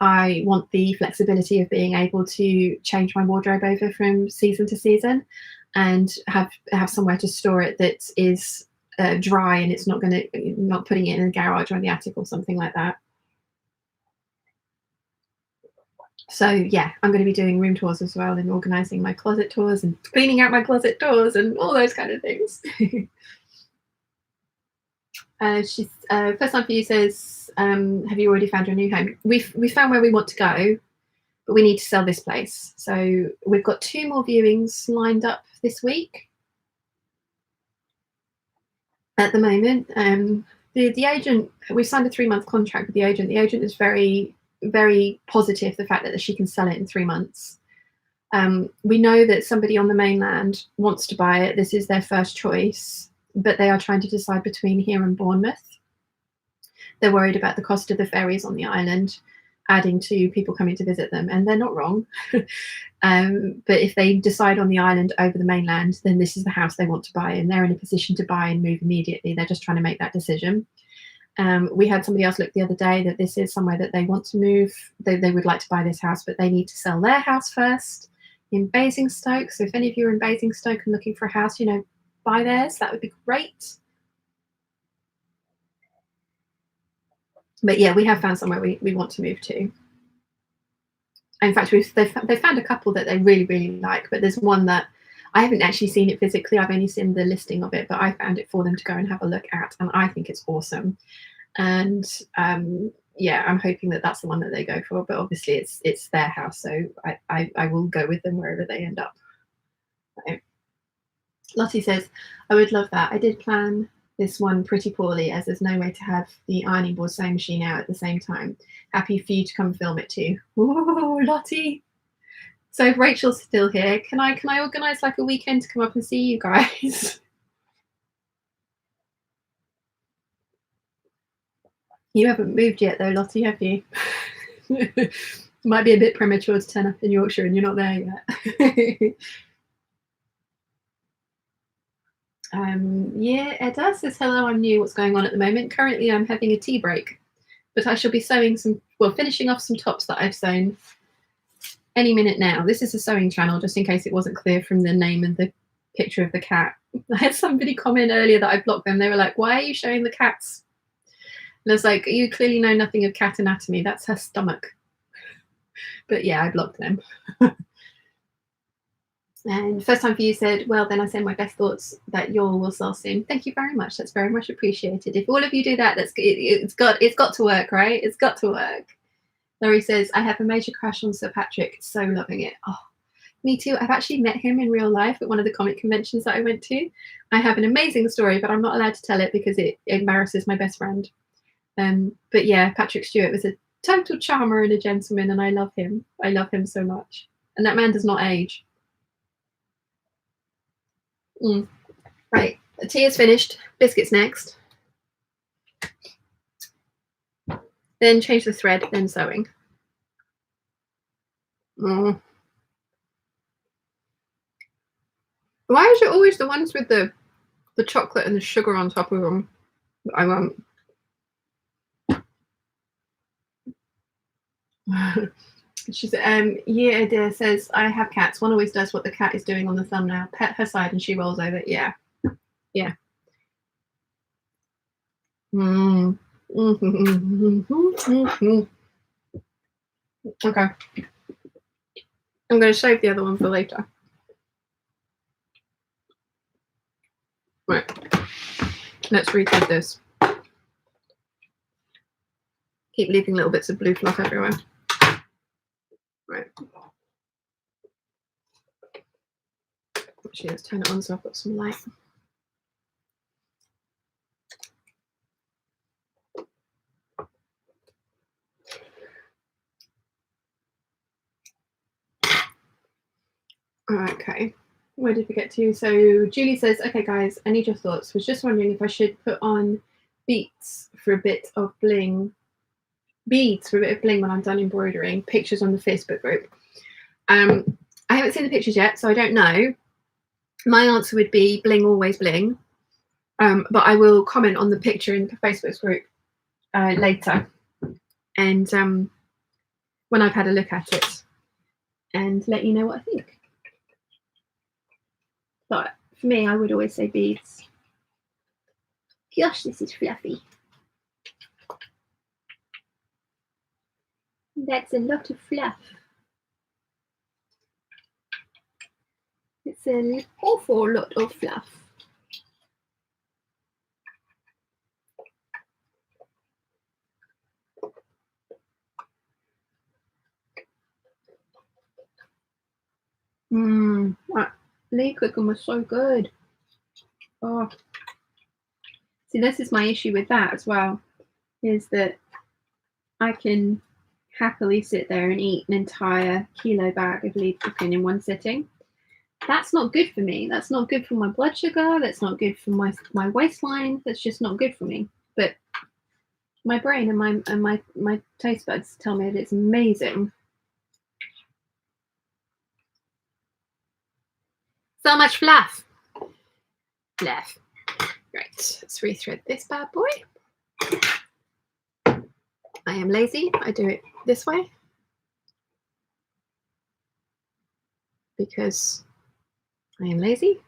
Speaker 1: I want the flexibility of being able to change my wardrobe over from season to season and have somewhere to store it that is dry and it's not putting it in the garage or in the attic or something like that. So yeah, I'm going to be doing room tours as well and organising my closet tours and cleaning out my closet doors and all those kind of things. She's First Time For You says, have you already found your new home? We found where we want to go, but we need to sell this place. So we've got 2 more viewings lined up this week. At the moment, the agent, we signed a 3-month contract with the agent. The agent is very, very positive, the fact that she can sell it in 3 months. We know that somebody on the mainland wants to buy it. This is their first choice, but they are trying to decide between here and Bournemouth. They're worried about the cost of the ferries on the island, adding to people coming to visit them, and they're not wrong. But if they decide on the island over the mainland, then this is the house they want to buy, and they're in a position to buy and move immediately. They're just trying to make that decision. We had somebody else look the other day that this is somewhere that they want to move. They would like to buy this house, but they need to sell their house first in Basingstoke. So if any of you are in Basingstoke and looking for a house, you know, buy theirs. That would be great. But yeah, we have found somewhere we want to move to. In fact, they've found a couple that they really, really like, but there's one that I haven't actually seen it physically. I've only seen the listing of it, but I found it for them to go and have a look at, and I think it's awesome. And yeah, I'm hoping that that's the one that they go for, but obviously it's their house, so I will go with them wherever they end up. So, Lottie says, I would love that. I did plan this one pretty poorly, as there's no way to have the ironing board sewing machine out at the same time. Happy for you to come film it too. Ooh, Lottie. So if Rachel's still here, can I organise like a weekend to come up and see you guys? You haven't moved yet though, Lottie, have you? Might be a bit premature to turn up in Yorkshire and you're not there yet. Yeah, Edda says, hello, I'm new. What's going on at the moment? Currently, I'm having a tea break, but I shall be sewing finishing off some tops that I've sewn any minute now. This is a sewing channel, just in case it wasn't clear from the name and the picture of the cat. I had somebody comment earlier that I blocked them. They were like, why are you showing the cats? And I was like, you clearly know nothing of cat anatomy. That's her stomach. But yeah, I blocked them. And first time for you said, well, then I send my best thoughts that y'all will sell soon. Thank you very much. That's very much appreciated. If all of you do that, it's got to work, right? It's got to work. Laurie says, I have a major crush on Sir Patrick. So loving it. Oh, me too. I've actually met him in real life at one of the comic conventions that I went to. I have an amazing story, but I'm not allowed to tell it because it embarrasses my best friend. But yeah, Patrick Stewart was a total charmer and a gentleman, and I love him. I love him so much. And that man does not age. Right, the tea is finished. Biscuits next. Then change the thread, then sewing. Why is it always the ones with the chocolate and the sugar on top of them that I want? She said, yeah, dear, says, I have cats. One always does what the cat is doing on the thumbnail. Pet her side and she rolls over. Yeah. Yeah. Okay. I'm going to save the other one for later. Right. Let's redo this. Keep leaving little bits of blue fluff everywhere. Right. Actually, let's turn it on so I've got some light. Okay, where did we get to? So Julie says, okay guys, I need your thoughts. Was just wondering if I should put on beads for a bit of bling when I'm done embroidering. Pictures on the Facebook group. I haven't seen the pictures yet, so I don't know. My answer would be bling, always bling. But I will comment on the picture in the Facebook group later, and when I've had a look at it, and let you know what I think. But for me, I would always say beads. Gosh, this is fluffy. That's a lot of fluff. It's an awful lot of fluff. That lead cooking was so good. Oh, See, this is my issue with that as well, is that I can happily sit there and eat an entire kilo bag of lead cooking in one sitting. That's not good for me. That's not good for my blood sugar. That's not good for my waistline. That's just not good for me. But my brain and my taste buds tell me that it's amazing. So much fluff. Fluff. Right, let's rethread this bad boy. I am lazy. I do it this way because I am lazy.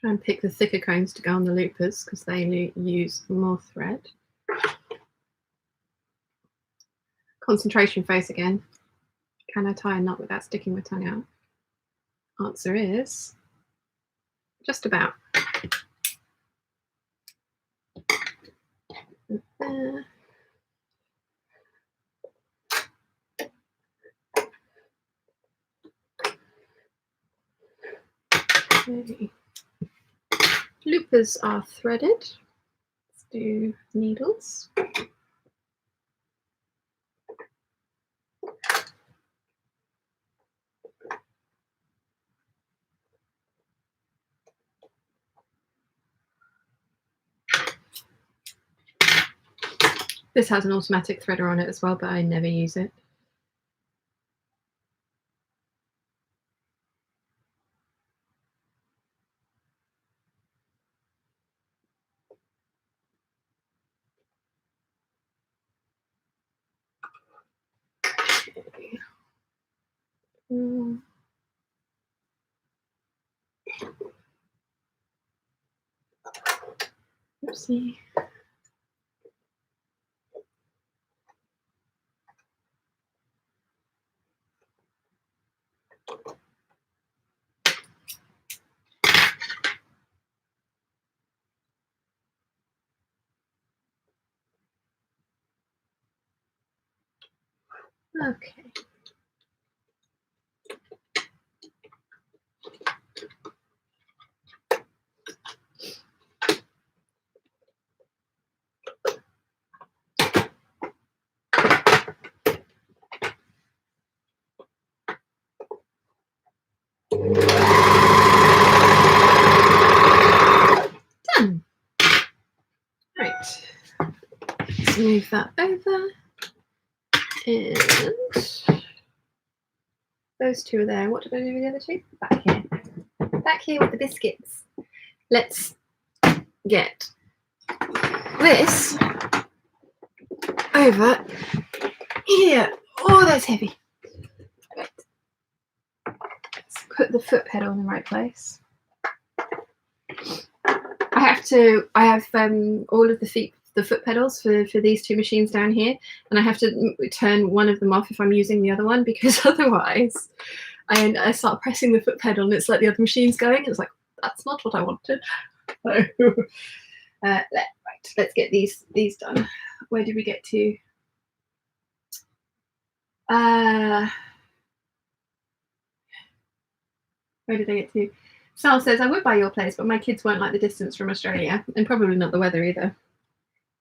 Speaker 1: Try and pick the thicker combs to go on the loopers because they use more thread. Concentration face again. Can I tie a knot without sticking my tongue out? Answer is just about. There. Okay. Loopers are threaded. Let's do needles. This has an automatic threader on it as well, but I never use it. Oopsie. Okay. Done. Right. Let's move that over. And those two are there. What did I do with the other two? Back here. Back here with the biscuits. Let's get this over here. Oh, that's heavy. Right. Let's put the foot pedal in the right place. I have all of the foot pedals for these two machines down here, and I have to turn one of them off if I'm using the other one, because otherwise I start pressing the foot pedal and it's like the other machine's going. It's like, that's not what I wanted. So, right, let's get these done. Where did we get to? Where did I get to? Sal says, I would buy your place, but my kids won't like the distance from Australia, and probably not the weather either.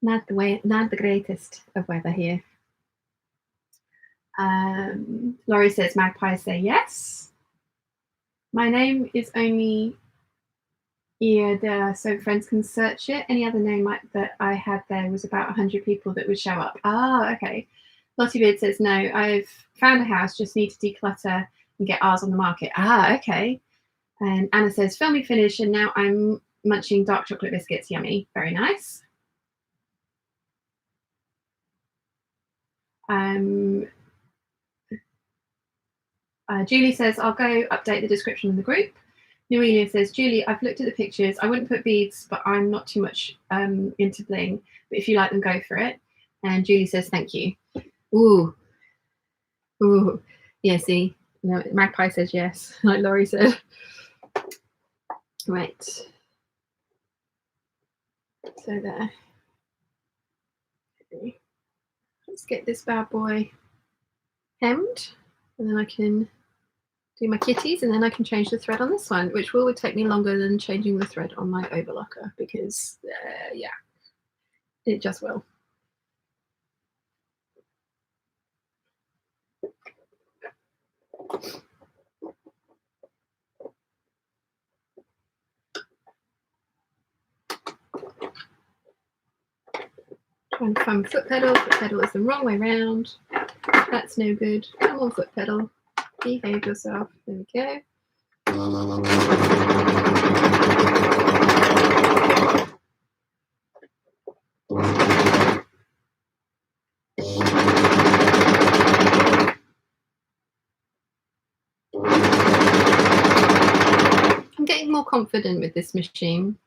Speaker 1: Not the greatest of weather here. Laurie says, magpies say yes. My name is only Iada, so friends can search it. Any other name that I had there was about 100 people that would show up. Ah, okay. Lottie Beard says, no, I've found a house, just need to declutter and get ours on the market. Ah, okay. And Anna says, filming finished, and now I'm munching dark chocolate biscuits. Yummy. Very nice. Julie says, I'll go update the description in the group. Noelia says, Julie, I've looked at the pictures. I wouldn't put beads, but I'm not too much into bling. But if you like them, go for it. And Julie says, thank you. Ooh. Ooh. Yeah, see? No, Magpie says yes, like Laurie said. Right. So there. Let's get this bad boy hemmed, and then I can do my kitties, and then I can change the thread on this one, which would take me longer than changing the thread on my overlocker because, yeah, it just will. Trying to find foot pedal. Foot pedal is the wrong way round. That's no good. Come on, foot pedal. Behave yourself. There we go. I'm getting more confident with this machine.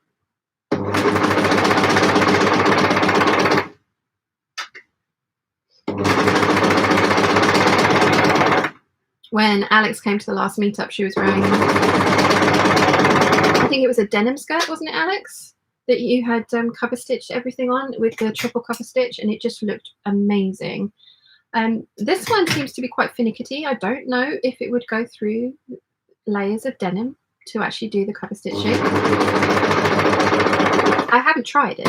Speaker 1: When Alex came to the last meetup, she was wearing, I think it was a denim skirt, wasn't it, Alex? That you had cover stitched everything on with the triple cover stitch, and it just looked amazing. This one seems to be quite finicky. I don't know if it would go through layers of denim to actually do the cover stitch shape. I haven't tried it,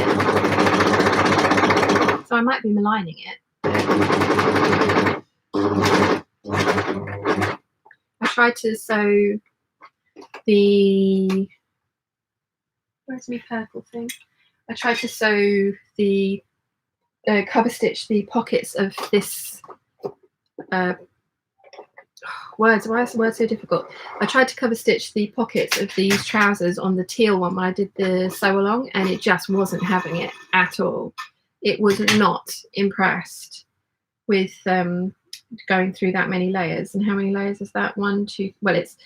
Speaker 1: so I might be maligning it. I tried to sew the, where's my purple thing? I tried to sew the cover stitch the pockets of this words. Why is the word so difficult? I tried to cover stitch the pockets of these trousers on the teal one when I did the sew along, and it just wasn't having it at all. It was not impressed with going through that many layers. And how many layers is that? 1, 2, well, it's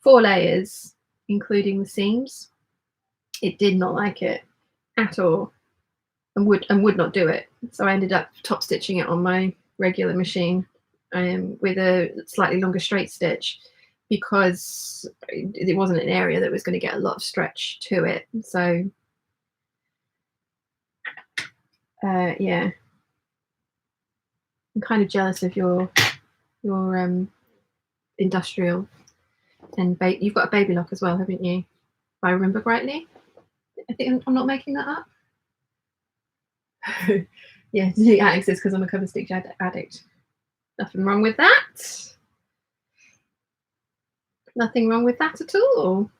Speaker 1: 4 layers including the seams. It did not like it at all, and would not do it. So I ended up top stitching it on my regular machine with a slightly longer straight stitch, because it wasn't an area that was going to get a lot of stretch to it. So yeah, I'm kind of jealous of your industrial, and you've got a baby lock as well, haven't you? If I remember rightly. I think I'm not making that up. Yeah, Alex is because I'm a cover stitch addict. Nothing wrong with that. Nothing wrong with that at all.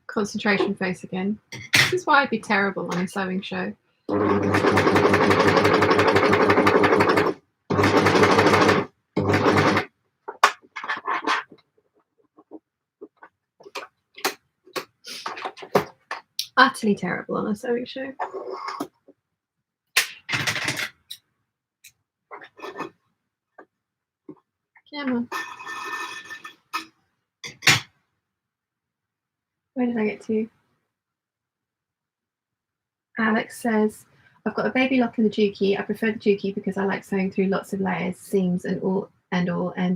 Speaker 1: Concentration face again. This is why I'd be terrible on a sewing show. Utterly terrible on a sewing show. Come on. Where did I get to? Alex says, I've got a baby lock in the Dukey. I prefer the Dukey because I like sewing through lots of layers, seams and all, and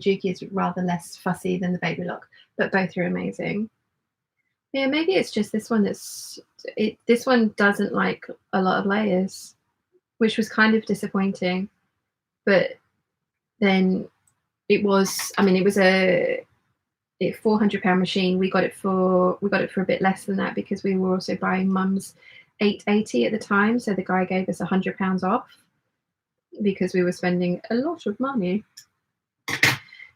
Speaker 1: Dukey is rather less fussy than the baby lock, but both are amazing. Yeah, maybe it's just this one this one doesn't like a lot of layers, which was kind of disappointing. But then it was, I mean, it was a £400 machine. We got it for a bit less than that because we were also buying Mum's £880 at the time. So the guy gave us £100 off because we were spending a lot of money.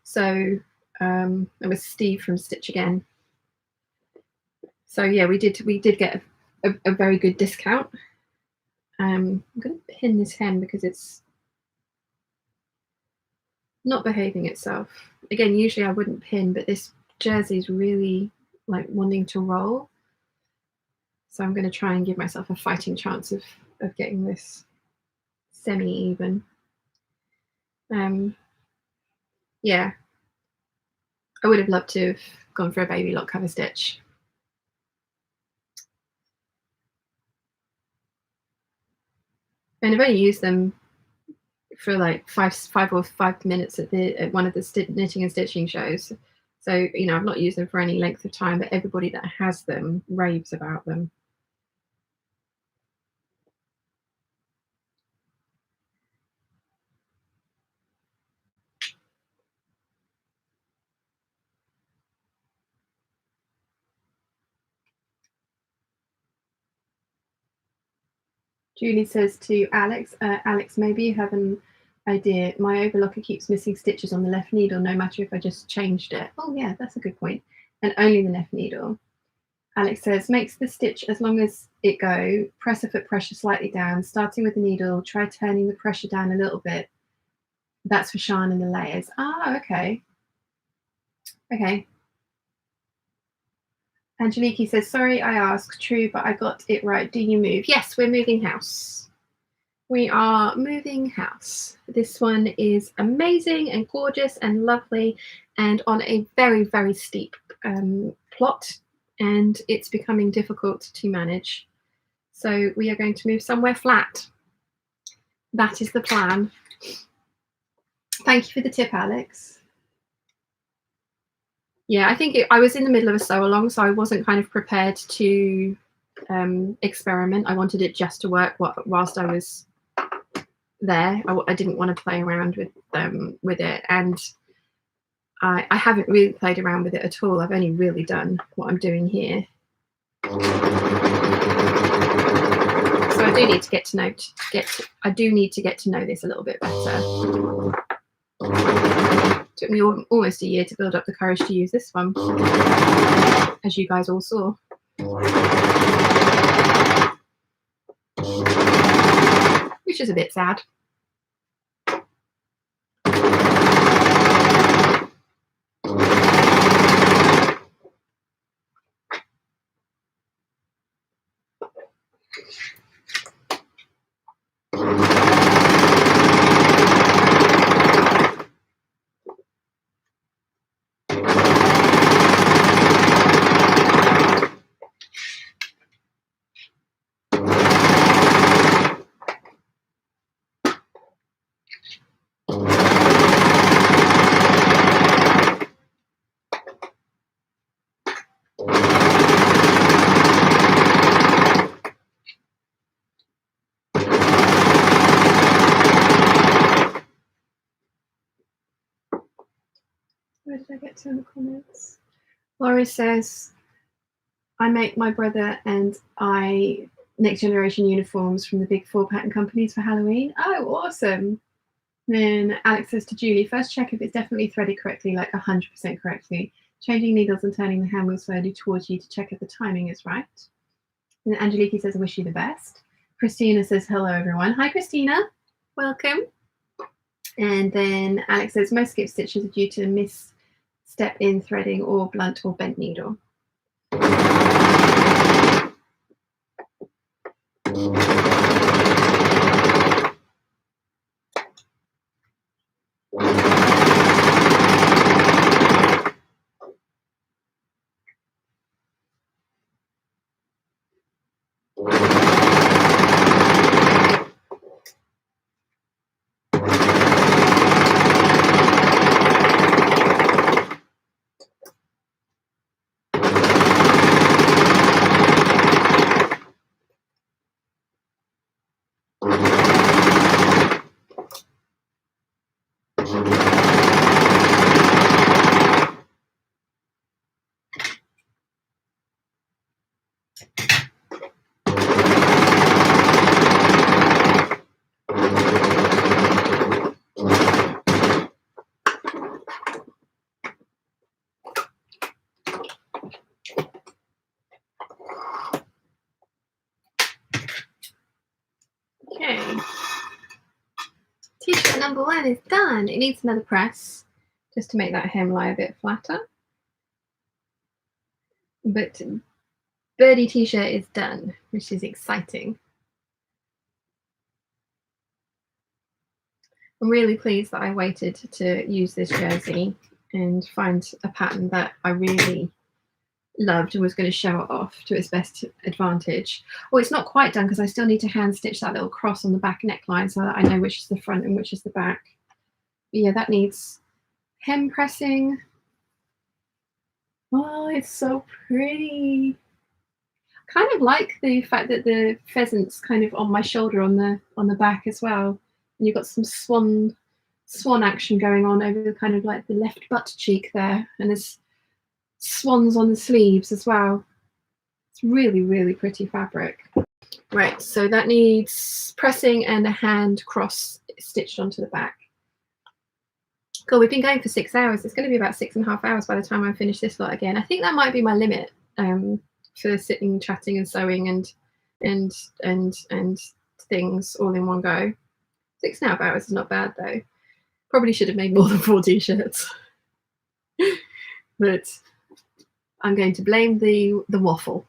Speaker 1: So It was Steve from Stitch Again. So yeah, we did get a very good discount. I'm going to pin this hem because it's not behaving itself. Again, usually I wouldn't pin, but this jersey is really like wanting to roll. So I'm going to try and give myself a fighting chance of getting this semi-even. Yeah, I would have loved to have gone for a baby lock cover stitch. And I've only used them for like five minutes at one of the knitting and stitching shows. So, you know, I've not used them for any length of time, but everybody that has them raves about them. Julie says to Alex, Alex, maybe you have an idea. My overlocker keeps missing stitches on the left needle, no matter if I just changed it. Oh yeah, that's a good point. And only the left needle. Alex says, makes the stitch as long as it go, press a foot pressure slightly down, starting with the needle, try turning the pressure down a little bit. That's for Sean and the layers. Ah, okay. Okay. Angeliki says, sorry, I asked. True, but I got it right. Do you move? Yes, we're moving house. We are moving house. This one is amazing and gorgeous and lovely and on a very, very steep plot, and it's becoming difficult to manage. So we are going to move somewhere flat. That is the plan. Thank you for the tip, Alex. Yeah, I think I was in the middle of a sew along, so I wasn't kind of prepared to experiment. I wanted it just to work whilst I was there. I didn't want to play around with it, and I haven't really played around with it at all. I've only really done what I'm doing here. So I do need to get to know this a little bit better. Took me almost a year to build up the courage to use this one, as you guys all saw. Which is a bit sad. Where did I get to in the comments? Laura says, I make my brother and I next generation uniforms from the big 4 pattern companies for Halloween. Oh, awesome. Then Alex says to Julie, first check if it's definitely threaded correctly, like 100% correctly. Changing needles and turning the hand wheel slowly towards you to check if the timing is right. And Angeliki says, I wish you the best. Christina says, hello, everyone. Hi, Christina. Welcome. And then Alex says, most skip stitches are due to misstep in threading or blunt or bent needle. number 1 is done. It needs another press just to make that hem lie a bit flatter. But Birdie t-shirt is done, which is exciting. I'm really pleased that I waited to use this jersey and find a pattern that I really loved and was going to show it off to its best advantage. Oh, it's not quite done because I still need to hand stitch that little cross on the back neckline so that I know which is the front and which is the back. But yeah, that needs hem pressing. Oh, it's so pretty. Kind of like the fact that the pheasant's kind of on my shoulder on the back as well. And you've got some swan action going on over the kind of like the left butt cheek there, and there's swans on the sleeves as well. It's really, really pretty fabric. Right, so that needs pressing and a hand cross stitched onto the back. Cool, we've been going for 6 hours. It's going to be about 6.5 hours by the time I finish this lot again. I think that might be my limit for sitting, chatting, and sewing and things all in one go. 6.5 hours is not bad though. Probably should have made more than 4 t-shirts, but I'm going to blame the waffle.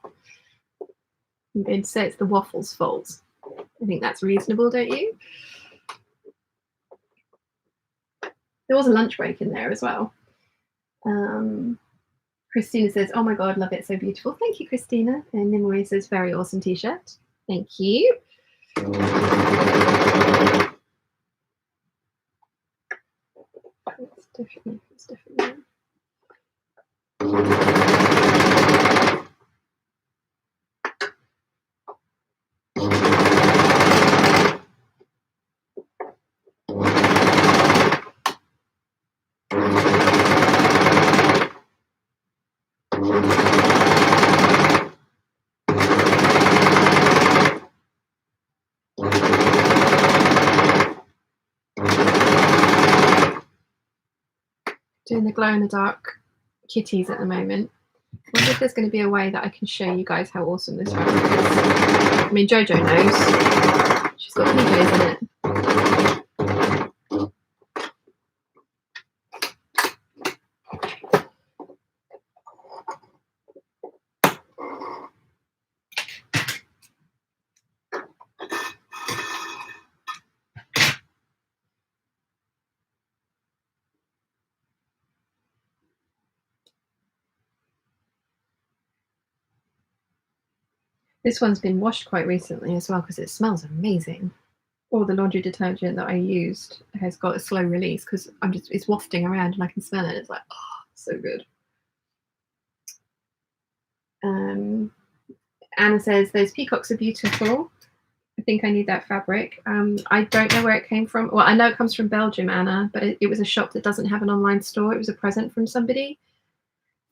Speaker 1: I'm going to say it's the waffle's fault. I think that's reasonable, don't you? There was a lunch break in there as well. Christina says, "Oh my God, love it, so beautiful." Thank you, Christina. And Nimori says, "Very awesome t-shirt." Thank you. It's definitely. Doing the glow-in-the-dark kitties at the moment. I wonder if there's going to be a way that I can show you guys how awesome this fabric is. I mean, Jojo knows. She's got PJs in it. This one's been washed quite recently as well because it smells amazing. All the laundry detergent that I used has got a slow release because it's wafting around and I can smell it. It's like, oh, so good. Anna says those peacocks are beautiful. I think I need that fabric. I don't know where it came from. Well, I know it comes from Belgium, Anna, but it was a shop that doesn't have an online store. It was a present from somebody.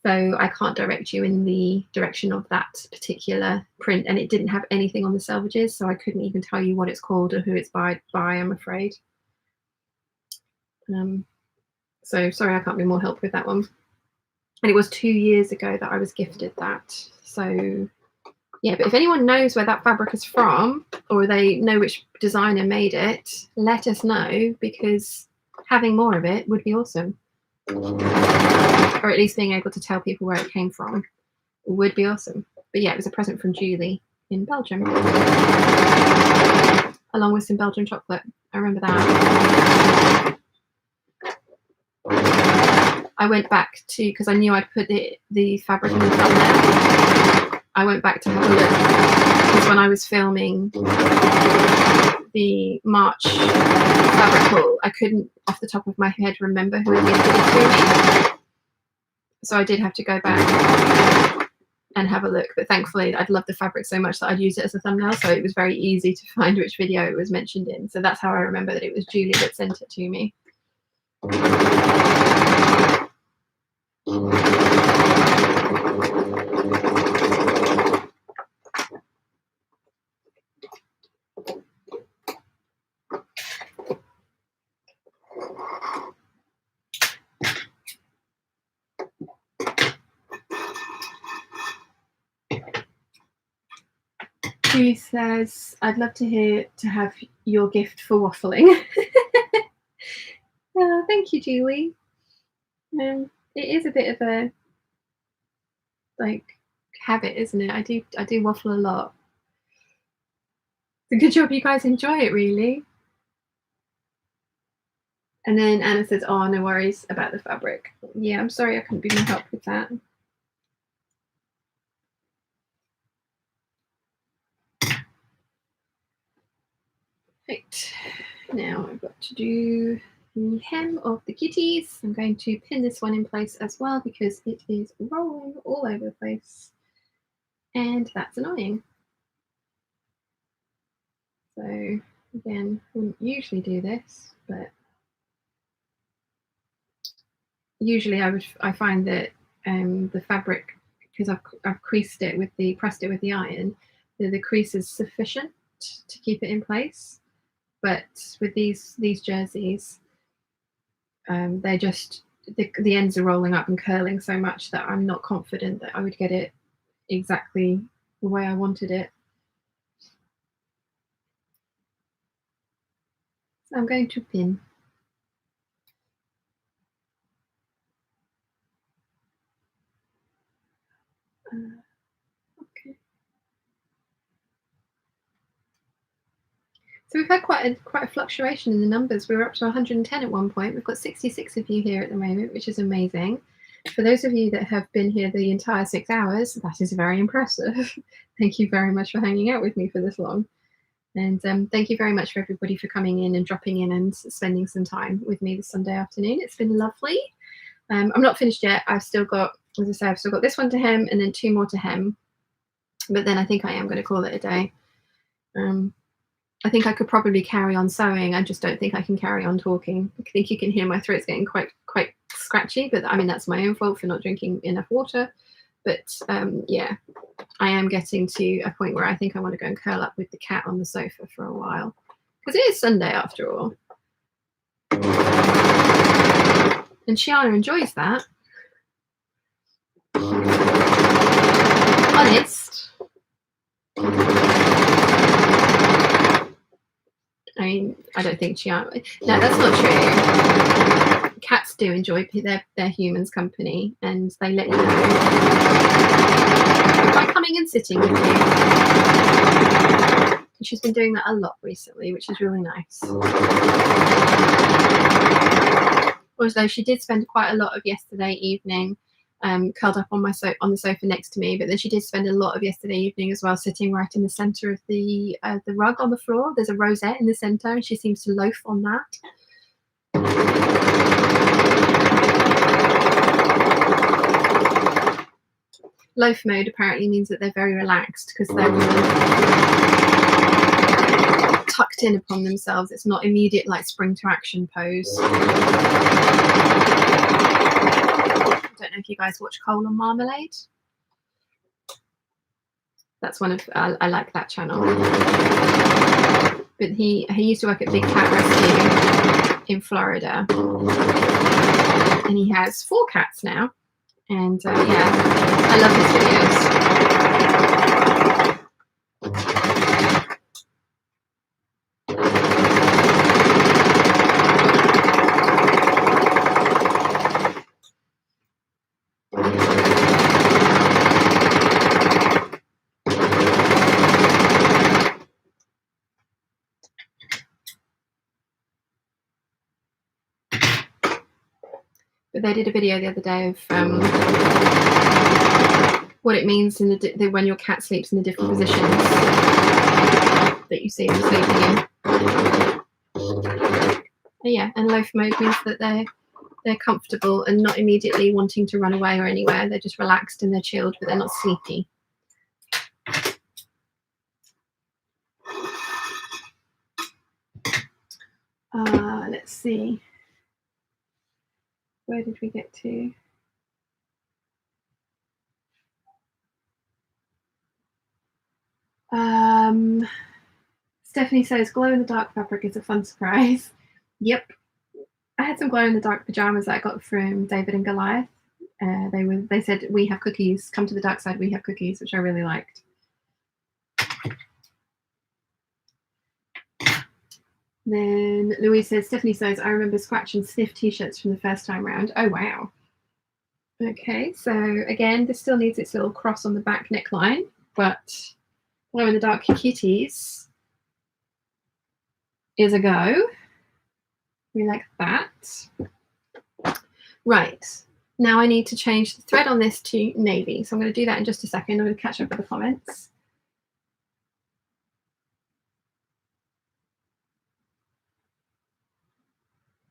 Speaker 1: So I can't direct you in the direction of that particular print, and it didn't have anything on the selvages, so I couldn't even tell you what it's called or who it's by, I'm afraid. So sorry, I can't be more help with that one. And it was 2 years ago that I was gifted that. So yeah, but if anyone knows where that fabric is from, or they know which designer made it, let us know, because having more of it would be awesome. Or at least being able to tell people where it came from would be awesome. But yeah, it was a present from Julie in Belgium, along with some Belgian chocolate. I remember that. I went back to, because I knew I'd put the fabric in the thumbnail, I went back to have a look, because when I was filming the March fabric haul, I couldn't off the top of my head remember who had gifted it to me. So I did have to go back and have a look, but thankfully I'd loved the fabric so much that I'd use it as a thumbnail, so it was very easy to find which video it was mentioned in. So that's how I remember that it was Julie that sent it to me. Julie says, "I'd love to have your gift for waffling." Thank you, Julie. It is a bit of a habit, isn't it? I do waffle a lot. It's a good job you guys enjoy it, really. And then Anna says, oh, no worries about the fabric. Yeah, I'm sorry I couldn't be more help with that. Right, now I've got to do the hem of the kitties. I'm going to pin this one in place as well because it is rolling all over the place. And that's annoying. So again, I wouldn't usually do this, but usually I find that the fabric, because I've creased it with pressed it with the iron, the crease is sufficient to keep it in place. But with these jerseys, they're just the ends are rolling up and curling so much that I'm not confident that I would get it exactly the way I wanted it. So I'm going to pin. Okay. So we've had quite a fluctuation in the numbers. We were up to 110 at one point. We've got 66 of you here at the moment, which is amazing. For those of you that have been here the entire 6 hours, that is very impressive. Thank you very much for hanging out with me for this long. And thank you very much for everybody for coming in and dropping in and spending some time with me this Sunday afternoon. It's been lovely. I'm not finished yet. I've still got, as I say, I've still got this one to hem and then 2 more to hem. But then I think I am going to call it a day. I think I could probably carry on sewing. I just don't think I can carry on talking. I think you can hear my throat's getting quite scratchy, but I mean, that's my own fault for not drinking enough water. But yeah, I am getting to a point where I think I want to go and curl up with the cat on the sofa for a while, because it is Sunday after all. And Shiana enjoys that. Honest. I mean, I don't think Shiana... No, that's not true. Cats do enjoy their humans' company, and they let you know by coming and sitting with you. And she's been doing that a lot recently, which is really nice. Although she did spend quite a lot of yesterday evening curled up on the sofa next to me, but then she did spend a lot of yesterday evening as well sitting right in the centre of the rug on the floor. There's a rosette in the centre, and she seems to loaf on that. Loaf mode apparently means that they're very relaxed because they're tucked in upon themselves. It's not immediate like spring to action pose. I don't know if you guys watch Coal and Marmalade. That's one of I like that channel. But he used to work at Big Cat Rescue in Florida, and he has 4 cats now. And yeah, I love his But they did a video the other day of what it means in when your cat sleeps in the different positions that you see them sleeping in. But yeah, and loaf mode means that they're comfortable and not immediately wanting to run away or anywhere. They're just relaxed and they're chilled, but they're not sleepy. Let's see. Where did we get to? Stephanie says glow in the dark fabric is a fun surprise. Yep. I had some glow in the dark pajamas that I got from David and Goliath. They said, we have cookies, come to the dark side, we have cookies, which I really liked. Then Louise says, Stephanie says, I remember scratch and sniff t-shirts from the first time round. Oh, wow. Okay, so again, this still needs its little cross on the back neckline, but Glow in the Dark Kitties is a go. We like that. Right, now I need to change the thread on this to navy. So I'm going to do that in just a second. I'm going to catch up with the comments.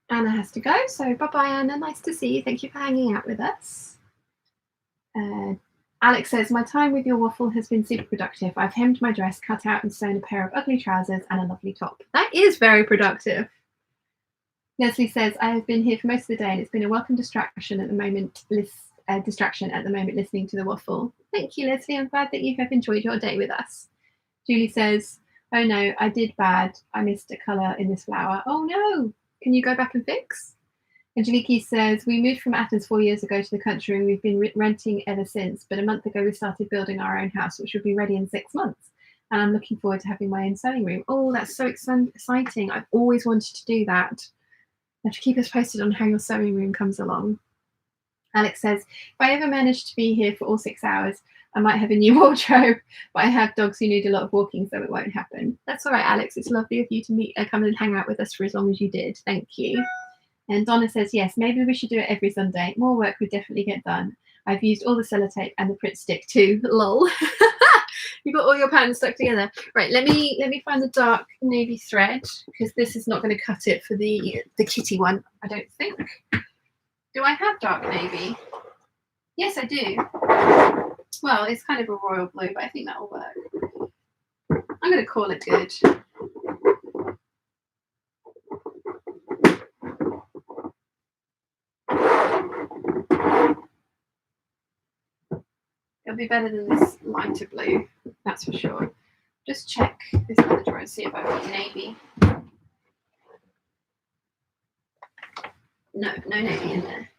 Speaker 1: Anna has to go, so bye-bye, Anna. Nice to see you. Thank you for hanging out with us. Alex says, my time with your waffle has been super productive. I've hemmed my dress, cut out and sewn a pair of ugly trousers and a lovely top. That is very productive. Leslie says, I have been here for most of the day and it's been a welcome distraction at the moment. Listening to the waffle. Thank you, Leslie. I'm glad that you have enjoyed your day with us. Julie says, oh no, I did bad. I missed a colour in this flower. Oh no, can you go back and fix? Angeliki says, we moved from Athens 4 years ago to the country and we've been renting ever since. But a month ago, we started building our own house, which will be ready in 6 months. And I'm looking forward to having my own sewing room. Oh, that's so exciting. I've always wanted to do that. You have to keep us posted on how your sewing room comes along. Alex says, if I ever manage to be here for all 6 hours, I might have a new wardrobe, but I have dogs who need a lot of walking, so it won't happen. That's all right, Alex. It's lovely of you to come and hang out with us for as long as you did. Thank you. And Donna says, yes, maybe we should do it every Sunday. More work would definitely get done. I've used all the sellotape and the print stick too. Lol. You've got all your patterns stuck together. Right, let me find the dark navy thread because this is not going to cut it for the kitty one, I don't think. Do I have dark navy? Yes, I do. Well, it's kind of a royal blue, but I think that will work. I'm going to call it good. It'll be better than this lighter blue, that's for sure. Just check this other drawer and see if I've got navy. No, no navy in there.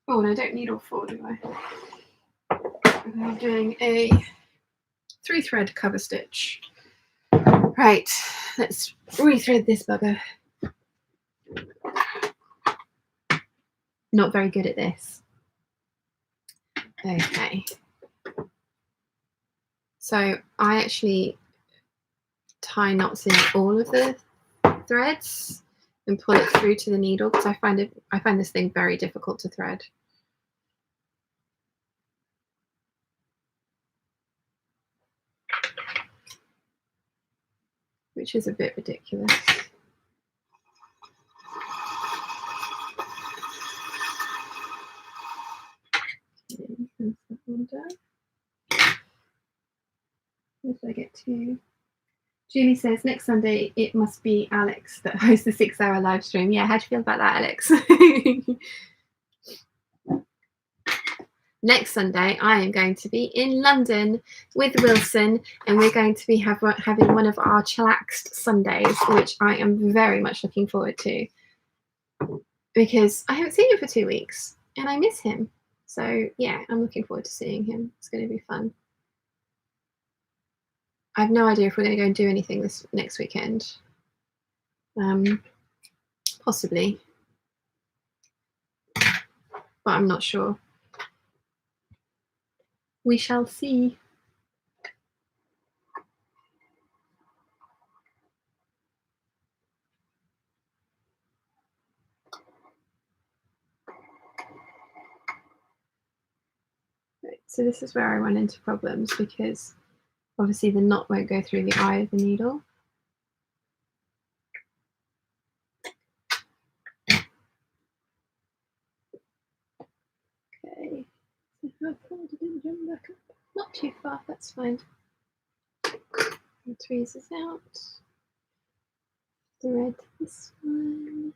Speaker 1: Oh, and I don't need all 4, do I? I'm doing a 3-thread cover stitch. Right, let's rethread this bugger. Not very good at this. Okay. So I actually tie knots in all of the threads and pull it through to the needle because I find this thing very difficult to thread. Which is a bit ridiculous. Okay, that one done. What did I get to? Julie says, next Sunday, it must be Alex that hosts the 6-hour live stream. Yeah, how do you feel about that, Alex? Next Sunday, I am going to be in London with Wilson, and we're going to be having one of our chillaxed Sundays, which I am very much looking forward to because I haven't seen him for 2 weeks and I miss him. So yeah, I'm looking forward to seeing him. It's going to be fun. I have no idea if we're going to go and do anything this next weekend. Possibly, but I'm not sure. We shall see. Right, so this is where I run into problems because obviously the knot won't go through the eye of the needle. Okay, so how far did it jump back up? Not too far, that's fine. And tweezers out. Thread this one.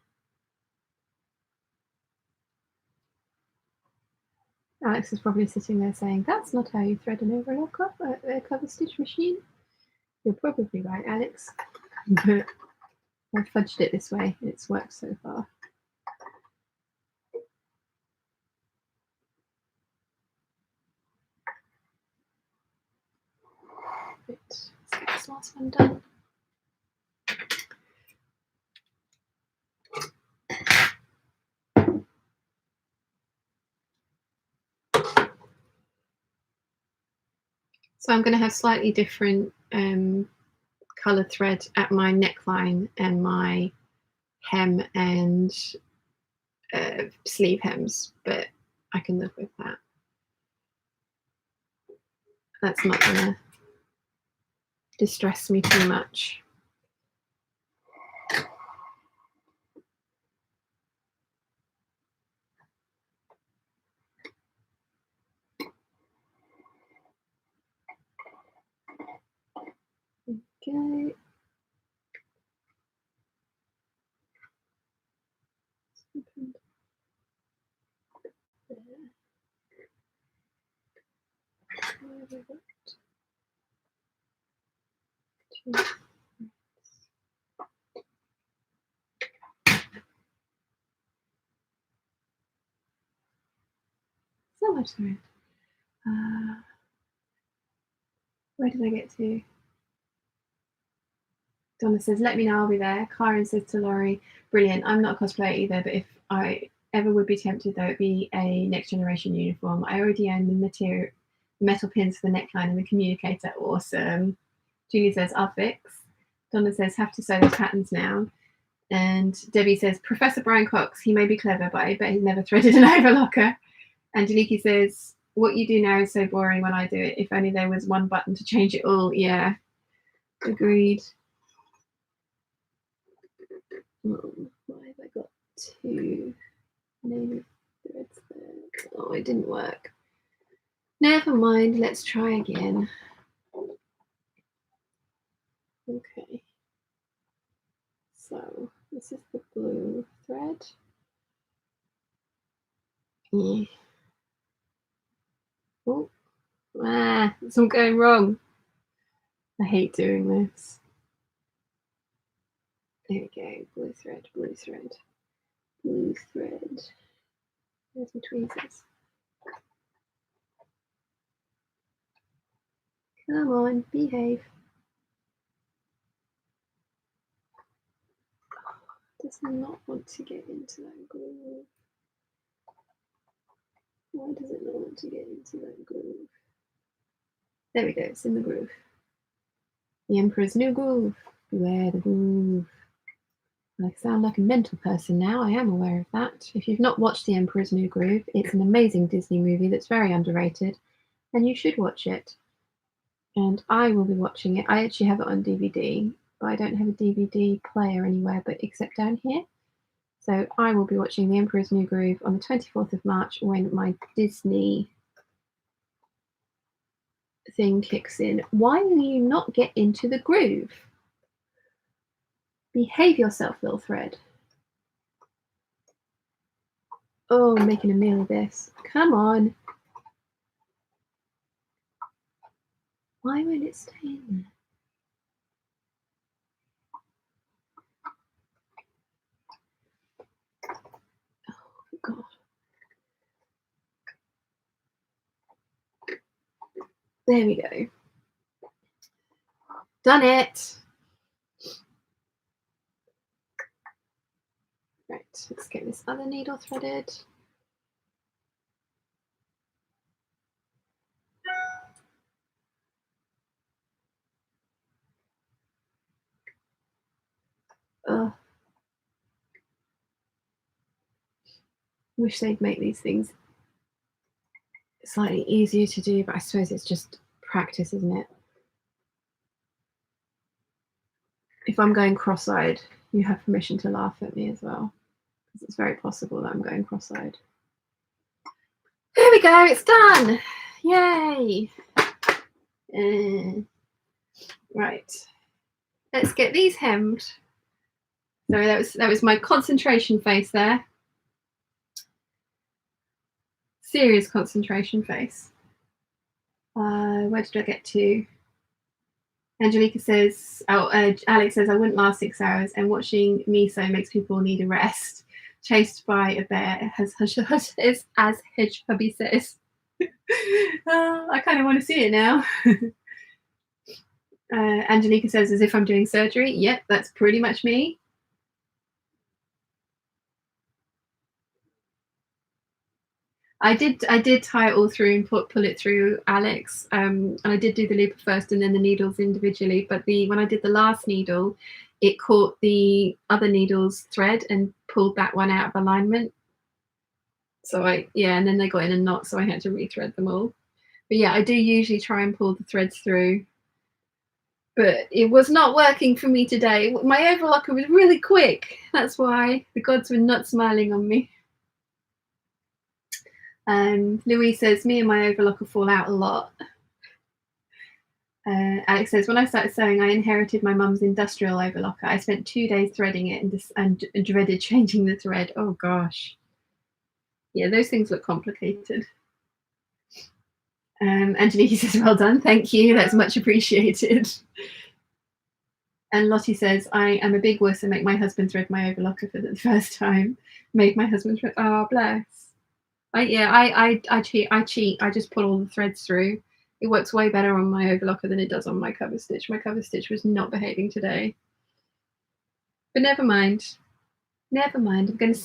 Speaker 1: Alex is probably sitting there saying, that's not how you thread an overlocker, a cover stitch machine. You're probably right, Alex. But I fudged it this way and it's worked so far. Right, let's get this last one done. So I'm going to have slightly different colour thread at my neckline and my hem and sleeve hems, but I can live with that. That's not going to distress me too much. Okay. So much thread. Where did I get to? Donna says, let me know, I'll be there. Karen says to Laurie, brilliant. I'm not a cosplayer either, but if I ever would be tempted, though, it'd be a Next Generation uniform. I already own the metal pins for the neckline and the communicator. Awesome. Julie says, I'll fix. Donna says, have to sew those patterns now. And Debbie says, Professor Brian Cox, he may be clever, but I bet he's never threaded an overlocker. And Janiki says, what you do now is so boring when I do it. If only there was one button to change it all. Yeah, agreed. Why have I got two name threads there? Oh, it didn't work. Never mind, let's try again. Okay. So this is the blue thread. Yeah. Oh, it's all going wrong. I hate doing this. There we go. Blue thread, blue thread, blue thread. There's my tweezers. Come on, behave. Does not want to get into that groove. Why does it not want to get into that groove? There we go, it's in the groove. The Emperor's New Groove. Beware the groove. I sound like a mental person now, I am aware of that. If you've not watched The Emperor's New Groove, it's an amazing Disney movie that's very underrated, and you should watch it. And I will be watching it. I actually have it on DVD, but I don't have a DVD player anywhere but except down here. So I will be watching The Emperor's New Groove on the 24th of March when my Disney thing kicks in. Why will you not get into the groove? Behave yourself, little thread. Oh, I'm making a meal of this. Come on. Why won't it stay in there? Oh, God. There we go. Done it. Right, let's get this other needle threaded. Oh. Wish they'd make these things slightly easier to do, but I suppose it's just practice, isn't it? If I'm going cross-eyed, you have permission to laugh at me as well, because it's very possible that I'm going cross-eyed. There we go, it's done. Yay. Right, let's get these hemmed. Sorry, that was my concentration face there. Serious concentration face. Where did I get to? Angelica says, Alex says, I wouldn't last 6 hours, and watching me sew makes people need a rest. Chased by a bear, as Hedge Hubby says. I kind of want to see it now. Angelica says, as if I'm doing surgery. Yep, that's pretty much me. I did tie it all through and pull it through, Alex. And I did do the looper first and then the needles individually. But when I did the last needle, it caught the other needle's thread and pulled that one out of alignment. So and then they got in a knot, so I had to rethread them all. But yeah, I do usually try and pull the threads through. But it was not working for me today. My overlocker was really quick. That's why the gods were not smiling on me. Louise says, me and my overlocker fall out a lot. Alex says, when I started sewing, I inherited my mum's industrial overlocker. I spent 2 days threading it and dreaded changing the thread. Oh gosh. Yeah, those things look complicated. Angelique says, well done, thank you. That's much appreciated. And Lottie says, I am a big wuss and make my husband thread my overlocker for the first time. Made my husband thread. Oh, bless. I cheat. I just put all the threads through. It works way better on my overlocker than it does on my cover stitch. My cover stitch was not behaving today. But never mind. Never mind. I'm gonna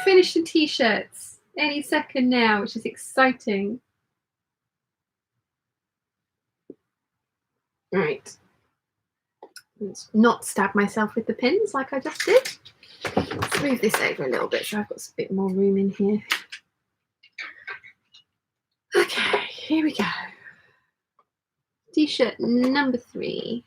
Speaker 1: finish the t-shirts any second now, which is exciting. Right. Let's not stab myself with the pins like I just did. Let's move this over a little bit so I've got a bit more room in here. Okay, here we go. T-shirt number 3.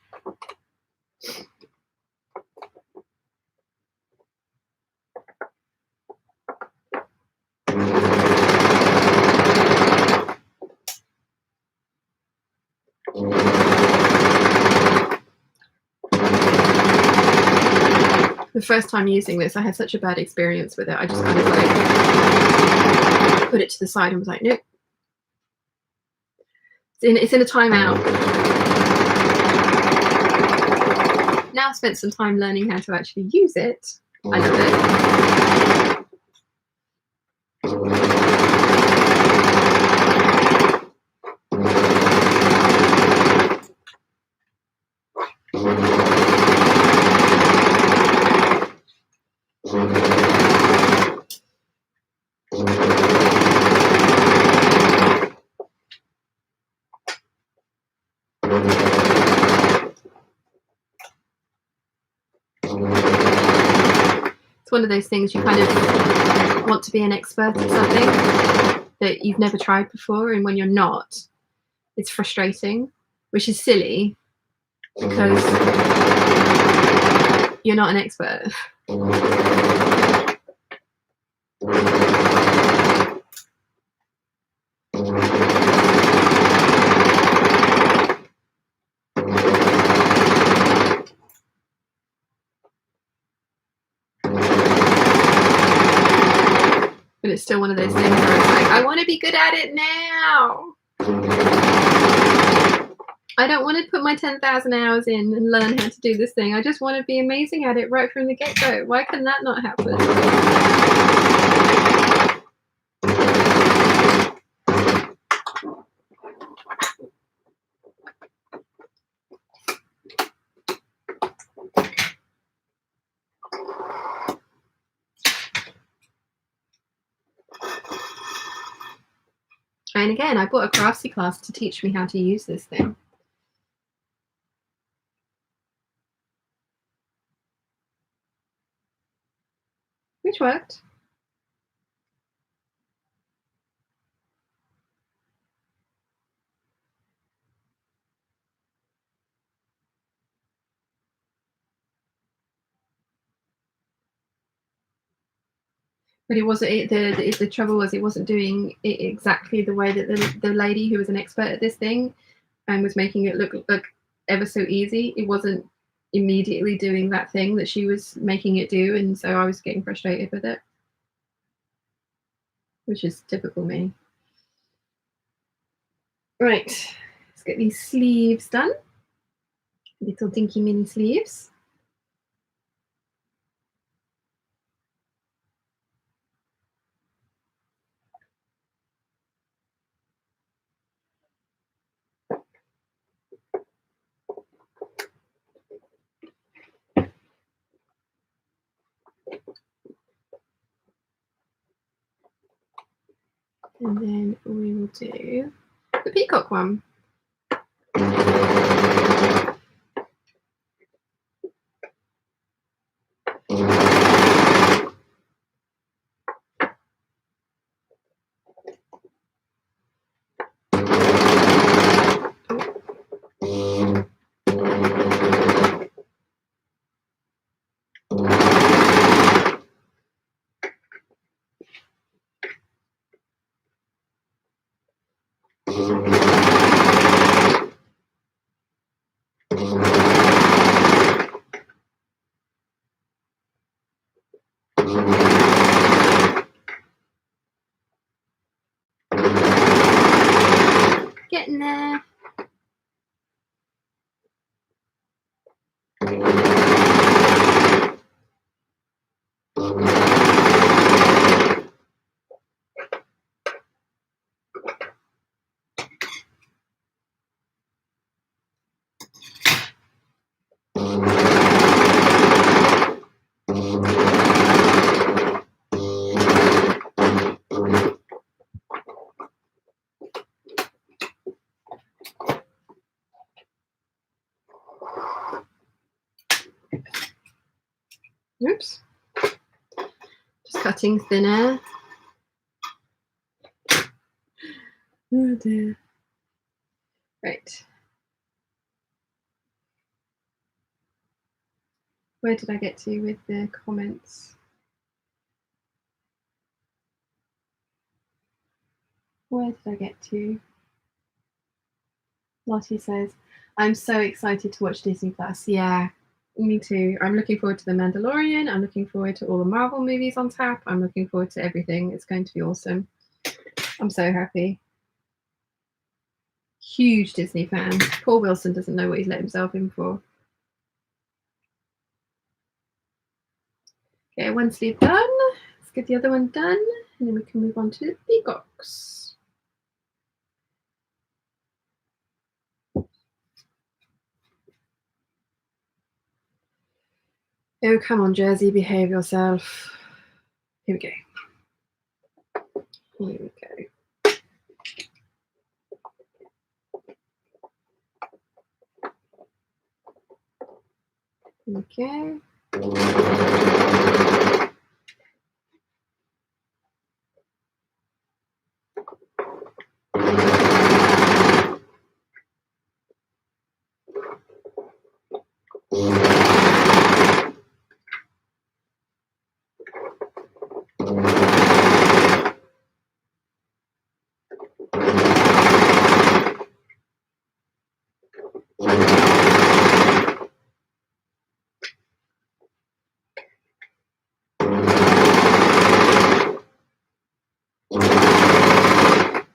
Speaker 1: The first time using this, I had such a bad experience with it. I just kind of like put it to the side and was like, nope. It's in a timeout. Now I've spent some time learning how to actually use it. I love it. It's one of those things you kind of want to be an expert at something that you've never tried before, and when you're not, it's frustrating, which is silly because you're not an expert. But it's still one of those things where it's like, I want to be good at it now. I don't want to put my 10,000 hours in and learn how to do this thing. I just want to be amazing at it right from the get-go. Why can that not happen? And again, I bought a craftsy class to teach me how to use this thing. Which worked. But it wasn't. The trouble was it wasn't doing it exactly the way that the lady who was an expert at this thing and was making it look ever so easy. It wasn't immediately doing that thing that she was making it do, and so I was getting frustrated with it, which is typical me. Right, let's get these sleeves done. Little dinky mini sleeves. And then we will do the peacock one. Getting there. Oops. Just cutting thinner. Oh dear. Right. Where did I get to with the comments? Where did I get to? Lottie says, I'm so excited to watch Disney Plus. Yeah, me too. I'm looking forward to The Mandalorian. I'm looking forward to all the Marvel movies on tap. I'm looking forward to everything. It's going to be awesome. I'm so happy. Huge Disney fan. Paul Wilson doesn't know what he's let himself in for. Okay, one sleeve done. Let's get the other one done, and then we can move on to the peacocks. Oh, come on, Jersey, behave yourself. Here we go. Here we go. Okay.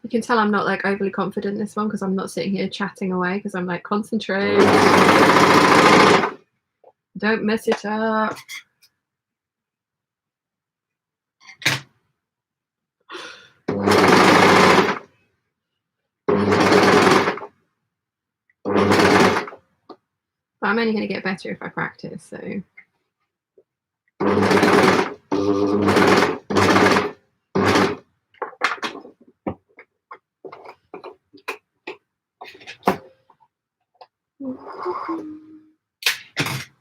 Speaker 1: You can tell I'm not like overly confident in this one because I'm not sitting here chatting away because I'm like, concentrate. Don't mess it up. But I'm only going to get better if I practice, so.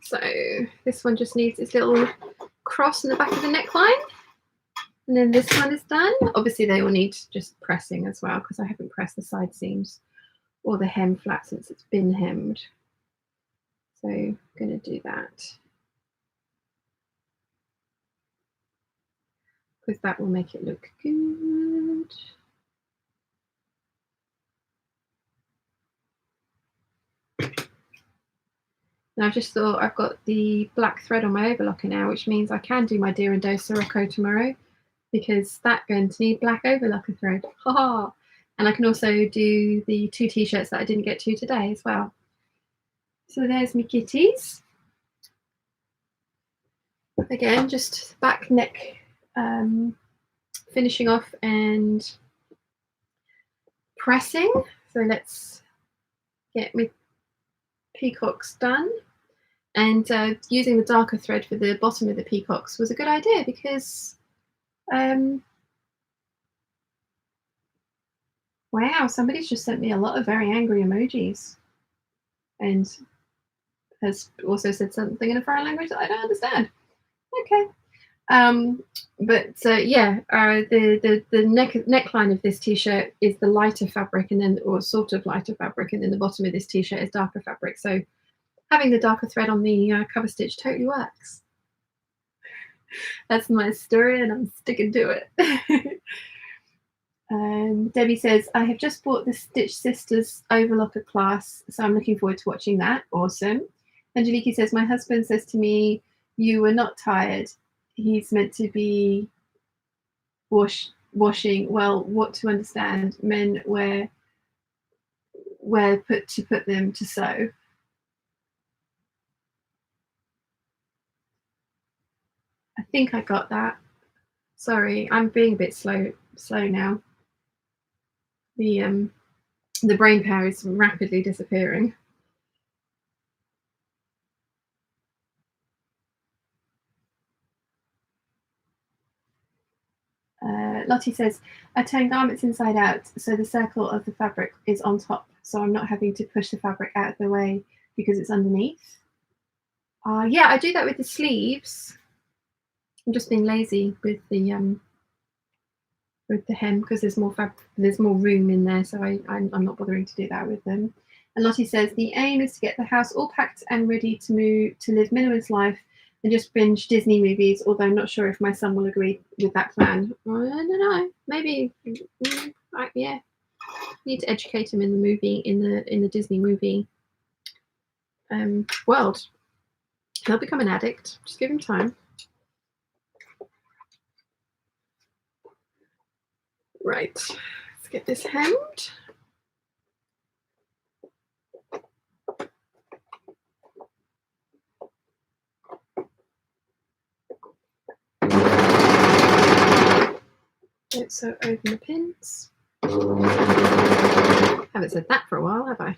Speaker 1: So this one just needs its little cross in the back of the neckline. And then this one is done. Obviously they will need just pressing as well because I haven't pressed the side seams or the hem flat since it's been hemmed. So I'm going to do that. Because that will make it look good. And I've just thought I've got the black thread on my overlocker now, which means I can do my Deer and Doe Sirocco tomorrow because that's going to need black overlocker thread. Ha! And I can also do the 2 t-shirts that I didn't get to today as well. So there's my kitties. Again, just back neck finishing off and pressing. So let's get my peacocks done. And using the darker thread for the bottom of the peacocks was a good idea because Wow, somebody's just sent me a lot of very angry emojis and has also said something in a foreign language that I don't understand. Okay. Yeah, the neckline of this t-shirt is the lighter fabric, and then, or sort of lighter fabric, and then the bottom of this t-shirt is darker fabric. So having the darker thread on the cover stitch totally works. That's my story, and I'm sticking to it. Debbie says, I have just bought the Stitch Sisters Overlocker class, so I'm looking forward to watching that. Awesome. Angeliki says, my husband says to me, you were not tired. He's meant to be washing. Well, what to understand? Men where put them to sew. I think I got that. Sorry, I'm being a bit slow now. The brain power is rapidly disappearing. Lottie says, I turn garments inside out so the circle of the fabric is on top, so I'm not having to push the fabric out of the way because it's underneath. Yeah, I do that with the sleeves. I'm just being lazy with the hem because there's more room in there, so I'm not bothering to do that with them. And Lottie says, the aim is to get the house all packed and ready to move to live minimalist life and just binge Disney movies, although I'm not sure if my son will agree with that plan. I don't know. Maybe, yeah. Need to educate him in the movie, in the Disney movie world. He'll become an addict. Just give him time. Right. Let's get this hemmed. Let's sew over the pins. Haven't said that for a while, have I?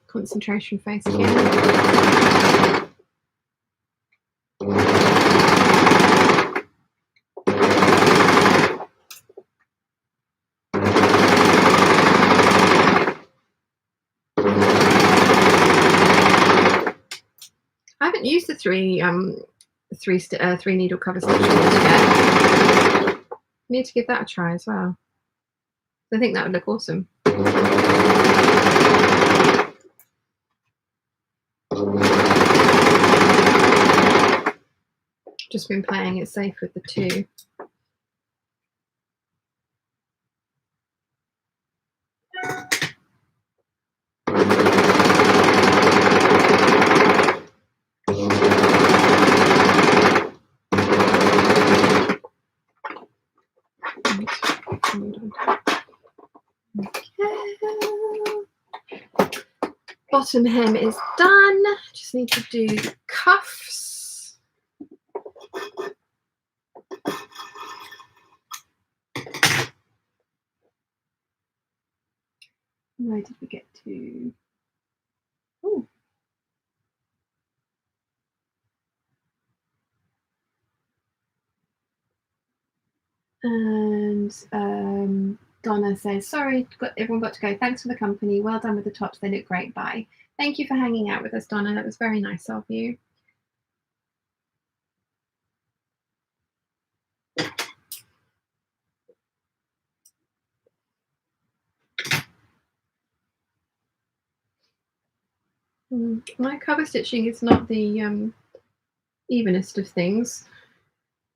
Speaker 1: Concentration face again. I haven't used the three needle cover stitch yet. Need to give that a try as well. I think that would look awesome. Just been playing it safe with the two. Bottom hem is done. Just need to do the cuffs. Where did we get to? Oh. And Donna says, sorry, everyone got to go. Thanks for the company. Well done with the tops. They look great. Bye. Thank you for hanging out with us, Donna. That was very nice of you. My cover stitching is not the evenest of things.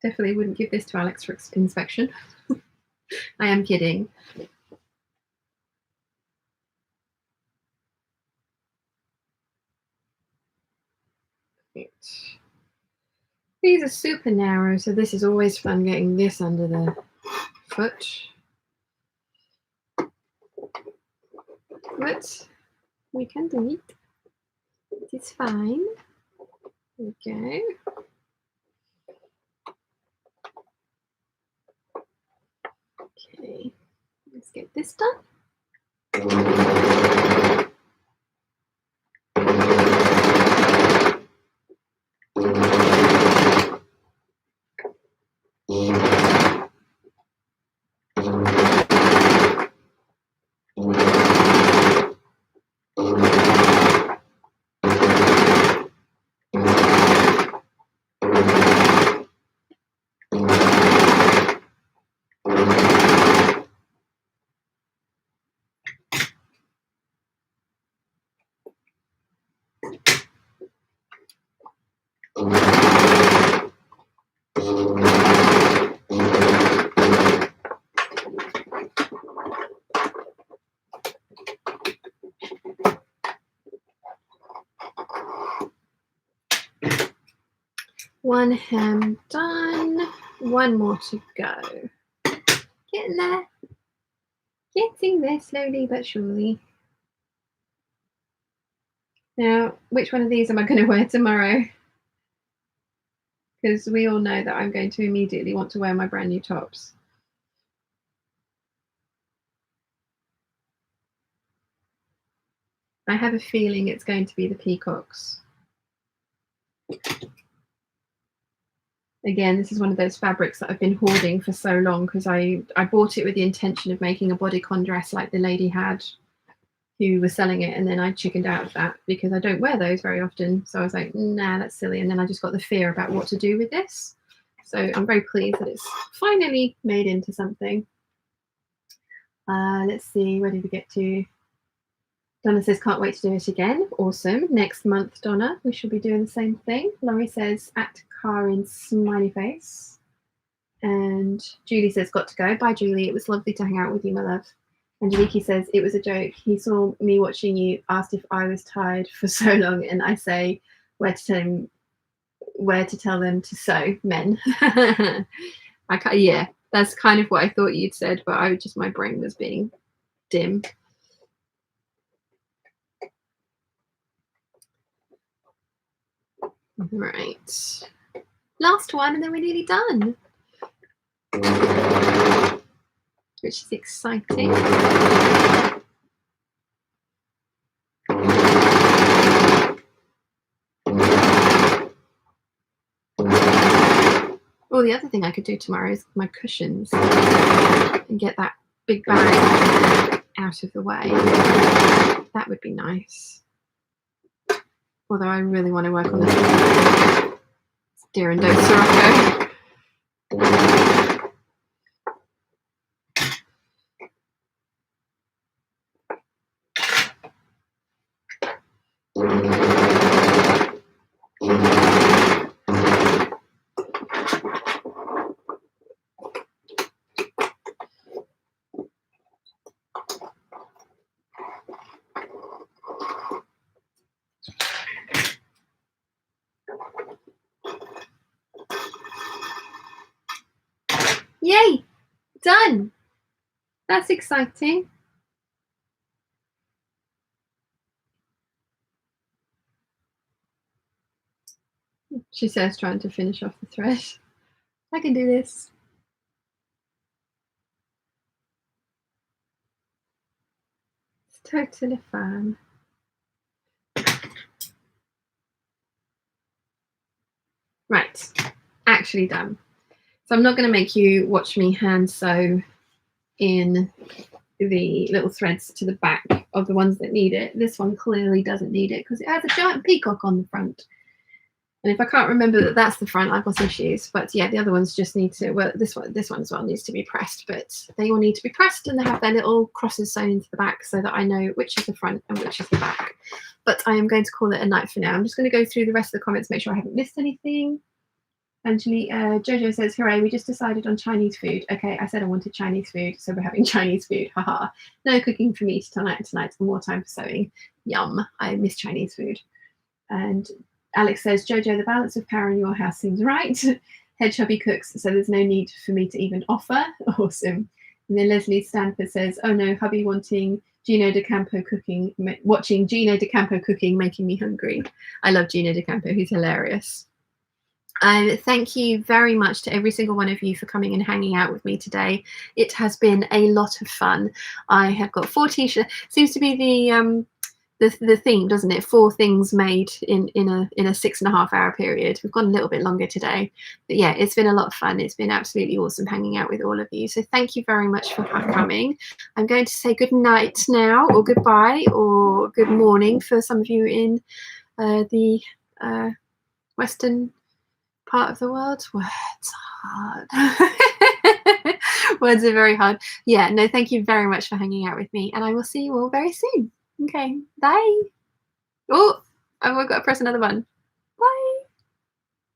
Speaker 1: Definitely wouldn't give this to Alex for inspection. I am kidding. These are super narrow, so this is always fun getting this under the foot. But we can do it. It's fine. Okay. Okay, let's get this done. One hem done, one more to go. Getting there. Getting there slowly but surely. Now, which one of these am I going to wear tomorrow? Because we all know that I'm going to immediately want to wear my brand new tops. I have a feeling it's going to be the Peacocks. Again, this is one of those fabrics that I've been hoarding for so long because I bought it with the intention of making a bodycon dress like the lady had who was selling it, and then I chickened out of that because I don't wear those very often. So I was like, nah, that's silly. And then I just got the fear about what to do with this. So I'm very pleased that it's finally made into something. Let's see, where did we get to? Donna says, can't wait to do it again. Awesome. Next month, Donna, we should be doing the same thing. Laurie says, at Karin, smiley face. And Julie says, got to go. Bye, Julie. It was lovely to hang out with you, my love. And Jaliki says, it was a joke. He saw me watching you, asked if I was tired for so long, and I say, where to tell them to sew, men. Yeah, that's kind of what I thought you'd said, but my brain was being dim. Right, last one and then we're nearly done, which is exciting. Well, the other thing I could do tomorrow is my cushions and get that big bag out of the way. That would be nice. Although I really want to work on this Dear and Don't Sirocco. Yay! Done! That's exciting. She says, trying to finish off the thread. I can do this. It's totally fun. Right, actually done. So I'm not going to make you watch me hand sew in the little threads to the back of the ones that need it. This one clearly doesn't need it because it has a giant peacock on the front. And if I can't remember that that's the front, I've got issues. But yeah, the other ones just need to, well, this one as well needs to be pressed, but they all need to be pressed and they have their little crosses sewn into the back so that I know which is the front and which is the back. But I am going to call it a night for now. I'm just going to go through the rest of the comments, make sure I haven't missed anything. Jojo says, hooray, we just decided on Chinese food. Okay, I said I wanted Chinese food, so we're having Chinese food. Haha. No cooking for me tonight. Tonight's more time for sewing. Yum. I miss Chinese food. And Alex says, Jojo, the balance of power in your house seems right. Head chubby cooks, so there's no need for me to even offer. Awesome. And then Leslie Stanford says, oh no, hubby watching Gino D'Acampo cooking, making me hungry. I love Gino D'Acampo. He's hilarious. Thank you very much to every single one of you for coming and hanging out with me today. It has been a lot of fun. I have got 4 t-shirts. Seems to be the theme, doesn't it? 4 things made in a 6.5 hour period. We've gone a little bit longer today, but yeah, it's been a lot of fun. It's been absolutely awesome hanging out with all of you. So thank you very much for coming. I'm going to say good night now, or goodbye, or good morning for some of you in the western part of the world. Words hard. Words are very hard. Yeah, no, thank you very much for hanging out with me, and I will see you all very soon. Okay, bye. Oh, I've got to press another button.